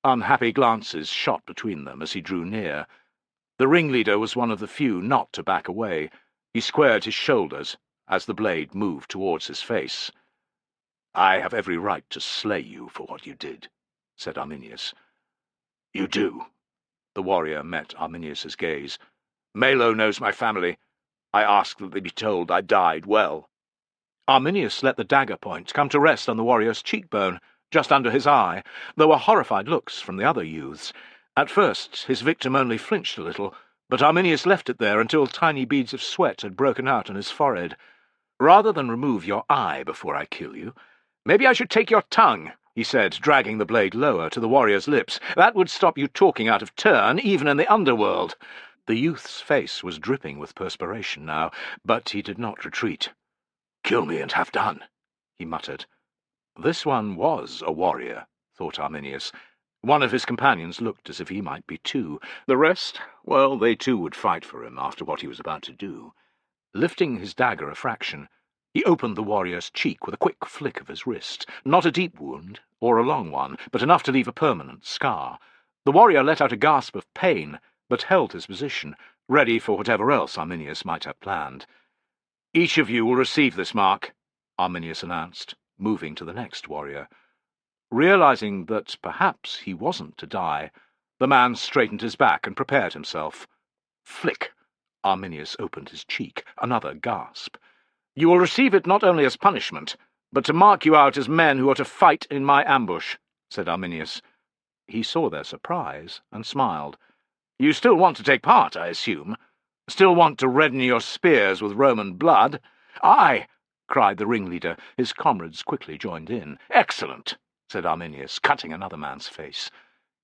Unhappy glances shot between them as he drew near. The ringleader was one of the few not to back away. He squared his shoulders as the blade moved towards his face. I have every right to slay you for what you did, said Arminius. You do. The warrior met Arminius's gaze. Melo knows my family. I ask that they be told I died well. Arminius let the dagger point come to rest on the warrior's cheekbone, just under his eye. There were horrified looks from the other youths. At first his victim only flinched a little, but Arminius left it there until tiny beads of sweat had broken out on his forehead. Rather than remove your eye before I kill you, maybe I should take your tongue, he said, dragging the blade lower to the warrior's lips. That would stop you talking out of turn, even in the underworld. The youth's face was dripping with perspiration now, but he did not retreat. Kill me and have done, he muttered. This one was a warrior, thought Arminius. One of his companions looked as if he might be too. The rest, well, they too would fight for him after what he was about to do. Lifting his dagger a fraction, he opened the warrior's cheek with a quick flick of his wrist. Not a deep wound, or a long one, but enough to leave a permanent scar. The warrior let out a gasp of pain, but held his position, ready for whatever else Arminius might have planned. Each of you will receive this mark, Arminius announced, moving to the next warrior. Realizing that perhaps he wasn't to die, the man straightened his back and prepared himself. Flick! Arminius opened his cheek. Another gasp. You will receive it not only as punishment, but to mark you out as men who are to fight in my ambush," said Arminius. He saw their surprise and smiled. "You still want to take part, I assume? Still want to redden your spears with Roman blood?" "Aye!" cried the ringleader. His comrades quickly joined in. "Excellent!" said Arminius, cutting another man's face.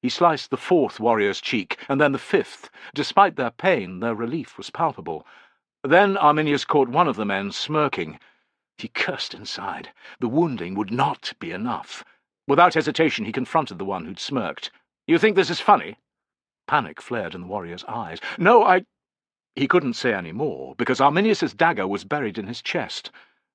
He sliced the fourth warrior's cheek, and then the fifth. Despite their pain, their relief was palpable. Then Arminius caught one of the men smirking. He cursed inside. The wounding would not be enough. Without hesitation, he confronted the one who'd smirked. "You think this is funny?" Panic flared in the warrior's eyes. "No, He couldn't say any more, because Arminius's dagger was buried in his chest.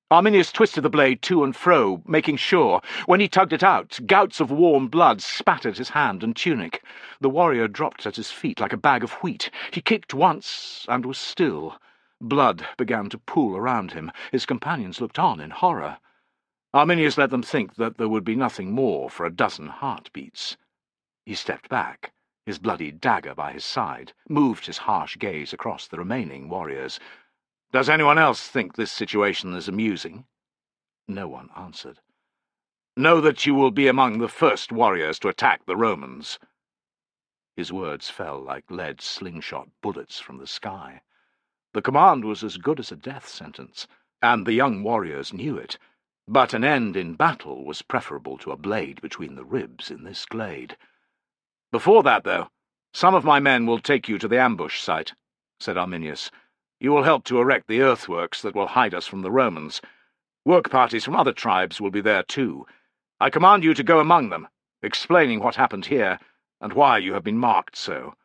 Arminius twisted the blade to and fro, making sure. When he tugged it out, gouts of warm blood spattered his hand and tunic. The warrior dropped at his feet like a bag of wheat. He kicked once and was still. Blood began to pool around him. His companions looked on in horror. Arminius let them think that there would be nothing more for a dozen heartbeats. He stepped back, his bloody dagger by his side, moved his harsh gaze across the remaining warriors. "Does anyone else think this situation is amusing?" No one answered. "Know that you will be among the first warriors to attack the Romans." His words fell like lead slingshot bullets from the sky. The command was as good as a death sentence, and the young warriors knew it. But an end in battle was preferable to a blade between the ribs in this glade. "Before that, though, some of my men will take you to the ambush site," said Arminius. "You will help to erect the earthworks that will hide us from the Romans. Work parties from other tribes will be there too. I command you to go among them, explaining what happened here, and why you have been marked so."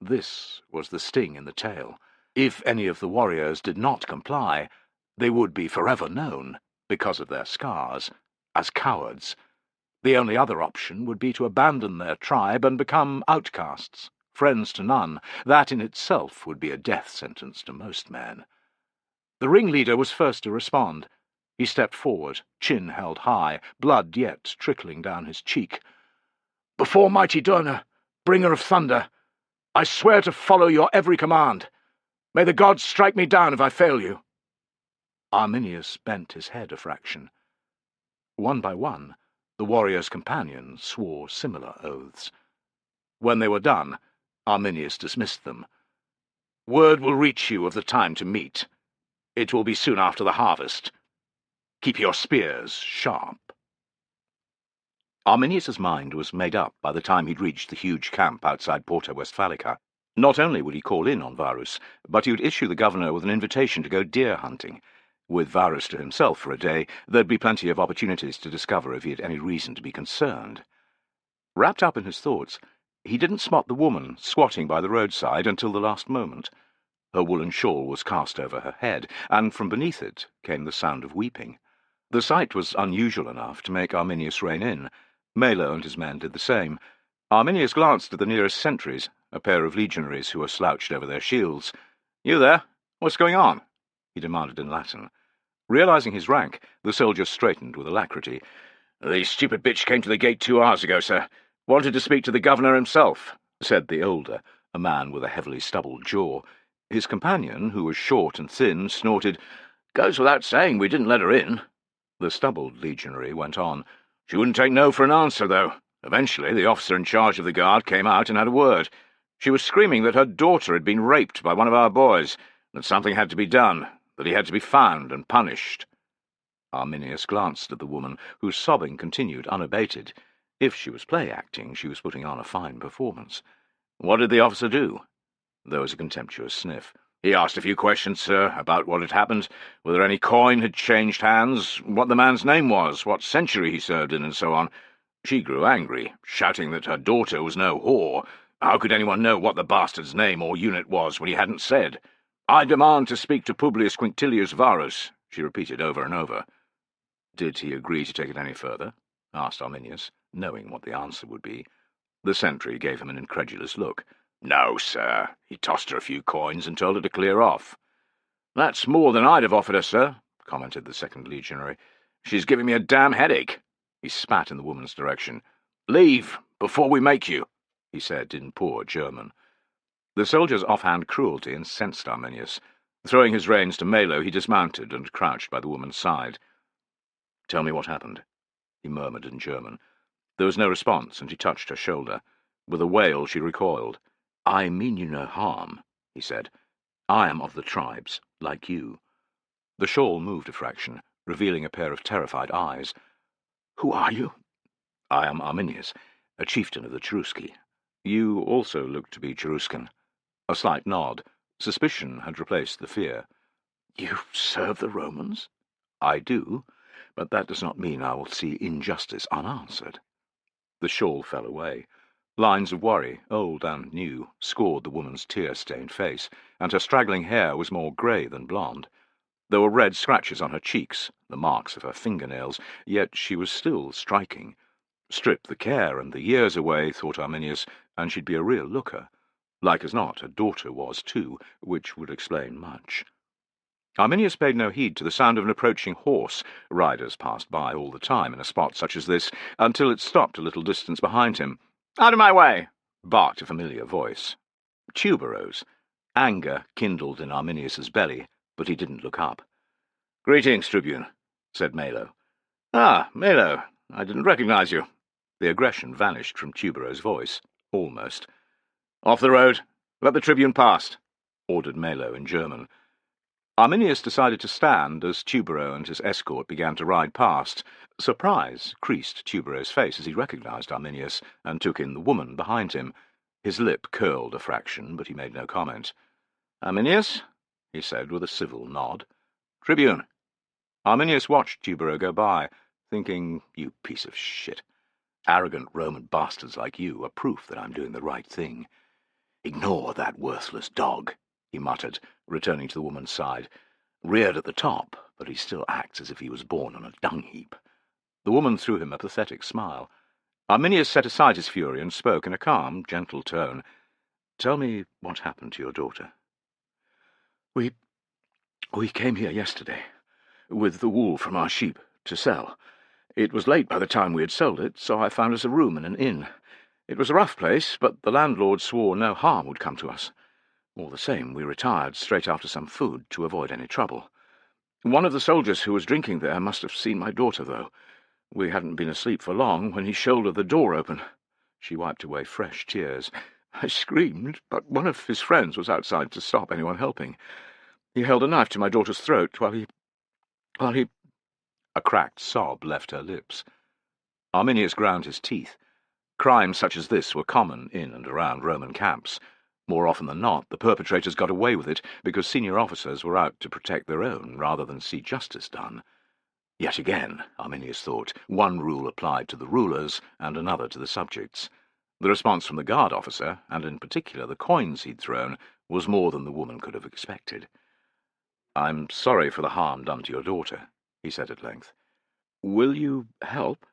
This was the sting in the tail. If any of the warriors did not comply, they would be forever known, because of their scars, as cowards. The only other option would be to abandon their tribe and become outcasts, friends to none. That in itself would be a death sentence to most men. The ringleader was first to respond. He stepped forward, chin held high, blood yet trickling down his cheek. "Before mighty Durna, bringer of thunder, I swear to follow your every command. May the gods strike me down if I fail you." Arminius bent his head a fraction. One by one, the warrior's companions swore similar oaths. When they were done, Arminius dismissed them. "Word will reach you of the time to meet. It will be soon after the harvest. Keep your spears sharp." Arminius's mind was made up by the time he'd reached the huge camp outside Porta Westphalica. Not only would he call in on Varus, but he would issue the governor with an invitation to go deer hunting. With Varus to himself for a day, there'd be plenty of opportunities to discover if he had any reason to be concerned. Wrapped up in his thoughts, he didn't spot the woman squatting by the roadside until the last moment. Her woolen shawl was cast over her head, and from beneath it came the sound of weeping. The sight was unusual enough to make Arminius rein in. Melo and his men did the same. Arminius glanced at the nearest sentries, a pair of legionaries who were slouched over their shields. "You there? What's going on?" he demanded in Latin. Realizing his rank, the soldier straightened with alacrity. "The stupid bitch came to the gate 2 hours ago, sir. Wanted to speak to the governor himself," said the older, a man with a heavily stubbled jaw. His companion, who was short and thin, snorted, "Goes without saying we didn't let her in." The stubbled legionary went on. "She wouldn't take no for an answer, though. Eventually, the officer in charge of the guard came out and had a word. She was screaming that her daughter had been raped by one of our boys, that something had to be done, that he had to be found and punished." Arminius glanced at the woman, whose sobbing continued unabated. If she was play-acting, she was putting on a fine performance. "What did the officer do?" There was a contemptuous sniff. "He asked a few questions, sir, about what had happened, whether any coin had changed hands, what the man's name was, what century he served in, and so on. She grew angry, shouting that her daughter was no whore. How could anyone know what the bastard's name or unit was when he hadn't said? 'I demand to speak to Publius Quinctilius Varus,' she repeated over and over." "Did he agree to take it any further?" asked Arminius, knowing what the answer would be. The sentry gave him an incredulous look. "No, sir. He tossed her a few coins and told her to clear off." "That's more than I'd have offered her, sir," commented the second legionary. "She's giving me a damn headache." He spat in the woman's direction. "Leave, before we make you," he said in poor German. The soldier's offhand cruelty incensed Arminius. Throwing his reins to Melo, he dismounted and crouched by the woman's side. "Tell me what happened," he murmured in German. There was no response, and he touched her shoulder. With a wail, she recoiled. "I mean you no harm," he said. "I am of the tribes, like you." The shawl moved a fraction, revealing a pair of terrified eyes. "Who are you?" "I am Arminius, a chieftain of the Cherusci. You also look to be Cheruscan." A slight nod. Suspicion had replaced the fear. "You serve the Romans?" "I do, but that does not mean I will see injustice unanswered." The shawl fell away. Lines of worry, old and new, scored the woman's tear-stained face, and her straggling hair was more grey than blonde. There were red scratches on her cheeks, the marks of her fingernails, yet she was still striking. Strip the care and the years away, thought Arminius, and she'd be a real looker. Like as not, her daughter was too, which would explain much. Arminius paid no heed to the sound of an approaching horse. Riders passed by all the time in a spot such as this, until it stopped a little distance behind him. "Out of my way!" barked a familiar voice. Tuberose. Anger kindled in Arminius's belly, but he didn't look up. "Greetings, Tribune," said Melo. "Ah, Melo, I didn't recognize you." The aggression vanished from Tubero's voice, almost. "Off the road. Let the Tribune pass," ordered Melo in German. Arminius decided to stand as Tubero and his escort began to ride past. Surprise creased Tubero's face as he recognized Arminius and took in the woman behind him. His lip curled a fraction, but he made no comment. "Arminius?" he said with a civil nod. "Tribune." Arminius watched Tubero go by, thinking, "You piece of shit. Arrogant Roman bastards like you are proof that I'm doing the right thing." "Ignore that worthless dog," he muttered, returning to the woman's side. "Reared at the top, but he still acts as if he was born on a dung-heap." The woman threw him a pathetic smile. Arminius set aside his fury and spoke in a calm, gentle tone. "Tell me what happened to your daughter." We came here yesterday, with the wool from our sheep, to sell. It was late by the time we had sold it, so I found us a room in an inn. It was a rough place, but the landlord swore no harm would come to us. All the same, we retired straight after some food to avoid any trouble. One of the soldiers who was drinking there must have seen my daughter, though. We hadn't been asleep for long when he shouldered the door open." She wiped away fresh tears. "I screamed, but one of his friends was outside to stop anyone helping. He held a knife to my daughter's throat while he... A cracked sob left her lips. Arminius ground his teeth. Crimes such as this were common in and around Roman camps. More often than not, the perpetrators got away with it because senior officers were out to protect their own rather than see justice done. Yet again, Arminius thought, one rule applied to the rulers and another to the subjects. The response from the guard officer, and in particular the coins he'd thrown, was more than the woman could have expected. "I'm sorry for the harm done to your daughter," he said at length. "Will you help?"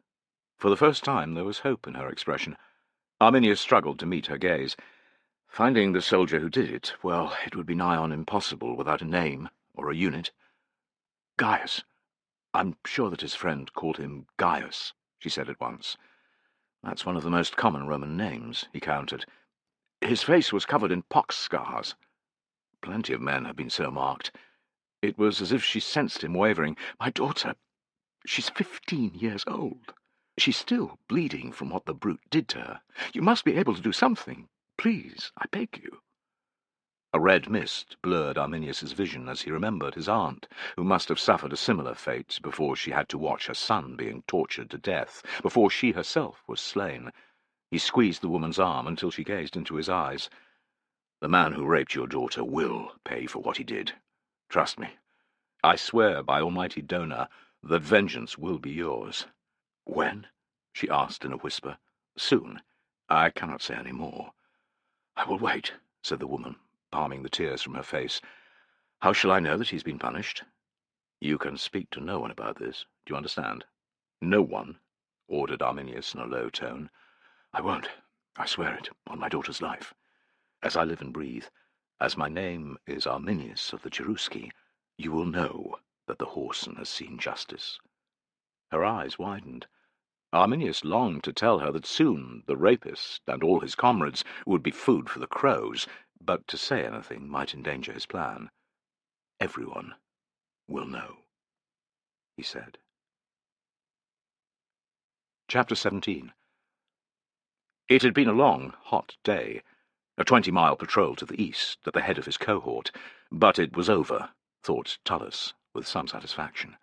For the first time there was hope in her expression. Arminius struggled to meet her gaze. "Finding the soldier who did it, well, it would be nigh on impossible without a name or a unit." "Gaius. I'm sure that his friend called him Gaius," she said at once. "That's one of the most common Roman names," he countered. "His face was covered in pox scars. Plenty of men have been so marked." It was as if she sensed him wavering. "My daughter, she's 15 years old. She's still bleeding from what the brute did to her. You must be able to do something. Please, I beg you." A red mist blurred Arminius's vision as he remembered his aunt, who must have suffered a similar fate before she had to watch her son being tortured to death, before she herself was slain. He squeezed the woman's arm until she gazed into his eyes. "The man who raped your daughter will pay for what he did. Trust me. I swear by Almighty Donor that vengeance will be yours." "When?" she asked in a whisper. "Soon. I cannot say any more." "I will wait," said the woman, palming the tears from her face. "How shall I know that he's been punished?" "You can speak to no one about this. Do you understand?" "No one," ordered Arminius in a low tone. "I won't. I swear it, on my daughter's life. As I live and breathe, as my name is Arminius of the Cherusci, you will know that the whoreson has seen justice." Her eyes widened. Arminius longed to tell her that soon the rapist and all his comrades would be food for the crows, but to say anything might endanger his plan. "Everyone will know," he said. Chapter 17. It had been a long, hot day, a 20-mile patrol to the east at the head of his cohort, but it was over, thought Tullus, with some satisfaction.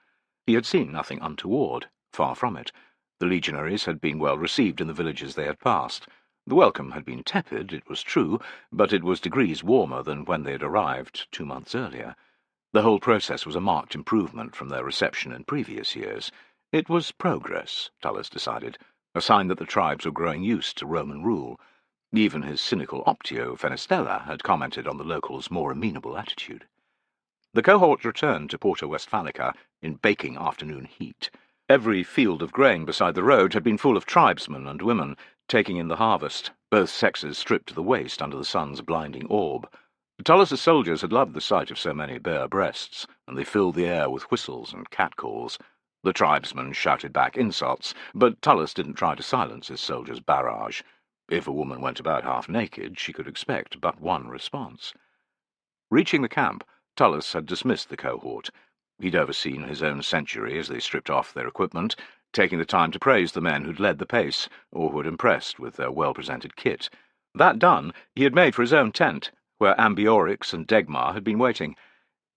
He had seen nothing untoward, far from it. The legionaries had been well received in the villages they had passed. The welcome had been tepid, it was true, but it was degrees warmer than when they had arrived 2 months earlier. The whole process was a marked improvement from their reception in previous years. It was progress, Tullus decided, a sign that the tribes were growing used to Roman rule. Even his cynical optio, Fenestella, had commented on the locals' more amenable attitude. The cohort returned to Porta Westphalica in baking afternoon heat. Every field of grain beside the road had been full of tribesmen and women, taking in the harvest, both sexes stripped to the waist under the sun's blinding orb. Tullus's soldiers had loved the sight of so many bare breasts, and they filled the air with whistles and catcalls. The tribesmen shouted back insults, but Tullus didn't try to silence his soldiers' barrage. If a woman went about half naked, she could expect but one response. Reaching the camp, Tullus had dismissed the cohort. He'd overseen his own century as they stripped off their equipment, taking the time to praise the men who'd led the pace, or who had impressed with their well-presented kit. That done, he had made for his own tent, where Ambiorix and Degmar had been waiting.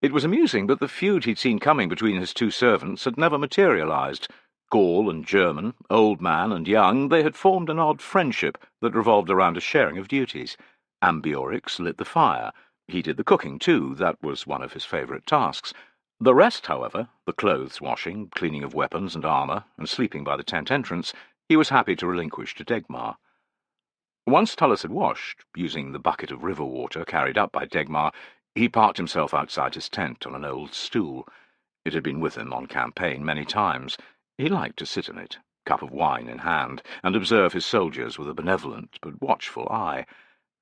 It was amusing, but the feud he'd seen coming between his two servants had never materialized. Gaul and German, old man and young, they had formed an odd friendship that revolved around a sharing of duties. Ambiorix lit the fire. He did the cooking, too. That was one of his favourite tasks. The rest, however, the clothes-washing, cleaning of weapons and armour, and sleeping by the tent entrance, he was happy to relinquish to Degmar. Once Tullus had washed, using the bucket of river water carried up by Degmar, he parked himself outside his tent on an old stool. It had been with him on campaign many times. He liked to sit in it, cup of wine in hand, and observe his soldiers with a benevolent but watchful eye.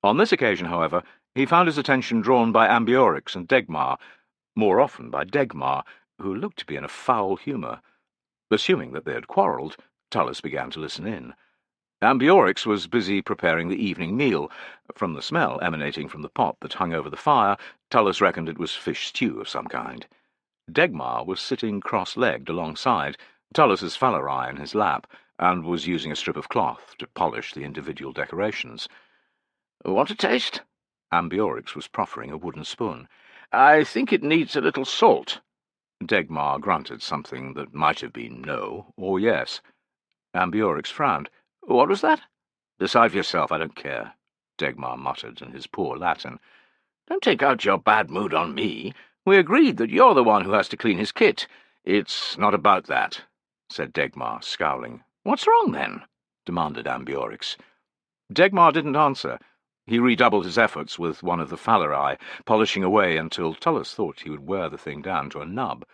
On this occasion, however, he found his attention drawn by Ambiorix and Degmar, more often by Degmar, who looked to be in a foul humour. Assuming that they had quarrelled, Tullus began to listen in. Ambiorix was busy preparing the evening meal. From the smell emanating from the pot that hung over the fire, Tullus reckoned it was fish stew of some kind. Degmar was sitting cross-legged alongside, Tullus's fallorai in his lap, and was using a strip of cloth to polish the individual decorations. "Want a taste?" Ambiorix was proffering a wooden spoon. "I think it needs a little salt." Degmar grunted something that might have been no or yes. Ambiorix frowned. "What was that?" "Decide for yourself, I don't care," Degmar muttered in his poor Latin. "Don't take out your bad mood on me. We agreed that you're the one who has to clean his kit." "It's not about that," said Degmar, scowling. "What's wrong, then?" demanded Ambiorix. Degmar didn't answer. He redoubled his efforts with one of the fallorai, polishing away until Tullus thought he would wear the thing down to a nub.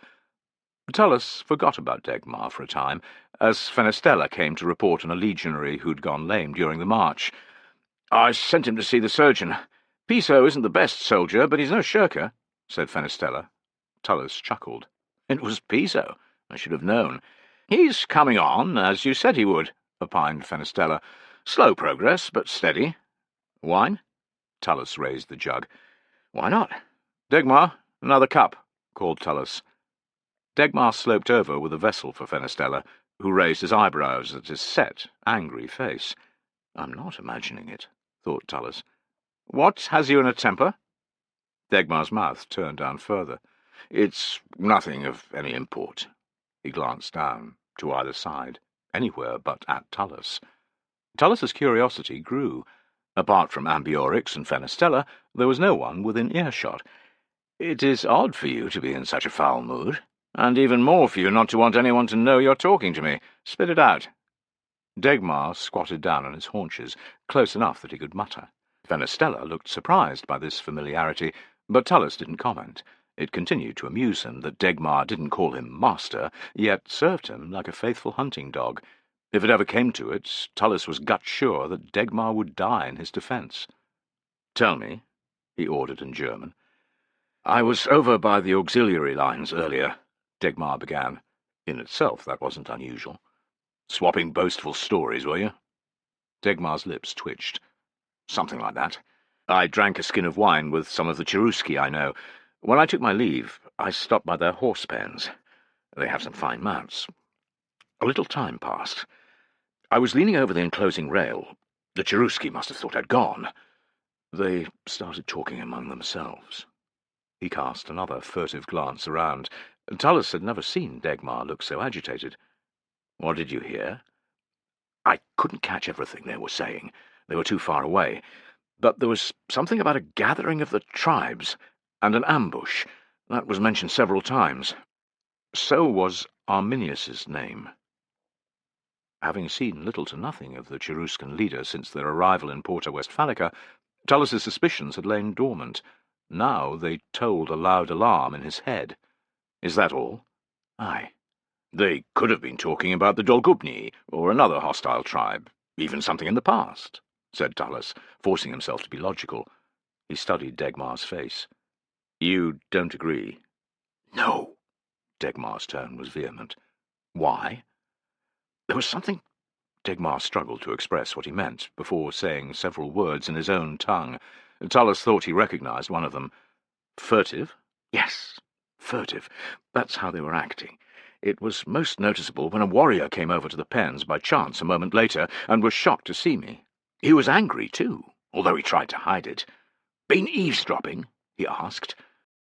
Tullus forgot about Degmar for a time, as Fenestella came to report on a legionary who'd gone lame during the march. "I sent him to see the surgeon. Piso isn't the best soldier, but he's no shirker," said Fenestella. Tullus chuckled. "It was Piso. I should have known." "He's coming on, as you said he would," opined Fenestella. "Slow progress, but steady." "Wine?" Tullus raised the jug. "Why not?" "Degmar, another cup," called Tullus. Degmar sloped over with a vessel for Fenestella, who raised his eyebrows at his set, angry face. "I'm not imagining it," thought Tullus. "What has you in a temper?" Degmar's mouth turned down further. "It's nothing of any import." He glanced down, to either side, anywhere but at Tullus. Tullus's curiosity grew. Apart from Ambiorix and Fenestella, there was no one within earshot. "It is odd for you to be in such a foul mood, and even more for you not to want anyone to know you're talking to me. Spit it out." Degmar squatted down on his haunches, close enough that he could mutter. Fenestella looked surprised by this familiarity, but Tullus didn't comment. It continued to amuse him that Degmar didn't call him master, yet served him like a faithful hunting dog. If it ever came to it, Tullus was gut-sure that Degmar would die in his defence. "Tell me," he ordered in German. "I was over by the auxiliary lines earlier," Degmar began. In itself, that wasn't unusual. "Swapping boastful stories, were you?" Degmar's lips twitched. "Something like that. I drank a skin of wine with some of the Cheruski I know. When I took my leave, I stopped by their horse pens. They have some fine mounts. A little time passed. I was leaning over the enclosing rail. The Cheruski must have thought I'd gone. They started talking among themselves. He cast another furtive glance around. Tullus had never seen Degmar look so agitated. What did you hear? I couldn't catch everything they were saying. They were too far away. But there was something about a gathering of the tribes and an ambush. That was mentioned several times. So was Arminius's name. Having seen little to nothing of the Cheruscan leader since their arrival in Porta Westphalica, Tullus's suspicions had lain dormant. Now they tolled a loud alarm in his head. Is that all? Aye. They could have been talking about the Dolgubni, or another hostile tribe, even something in the past, said Tullus, forcing himself to be logical. He studied Degmar's face. You don't agree? No. Degmar's tone was vehement. Why? There was something. Degmar struggled to express what he meant, before saying several words in his own tongue. Tullus thought he recognized one of them. Furtive? Yes, furtive. That's how they were acting. It was most noticeable when a warrior came over to the pens by chance a moment later, and was shocked to see me. He was angry, too, although he tried to hide it. Been eavesdropping? He asked.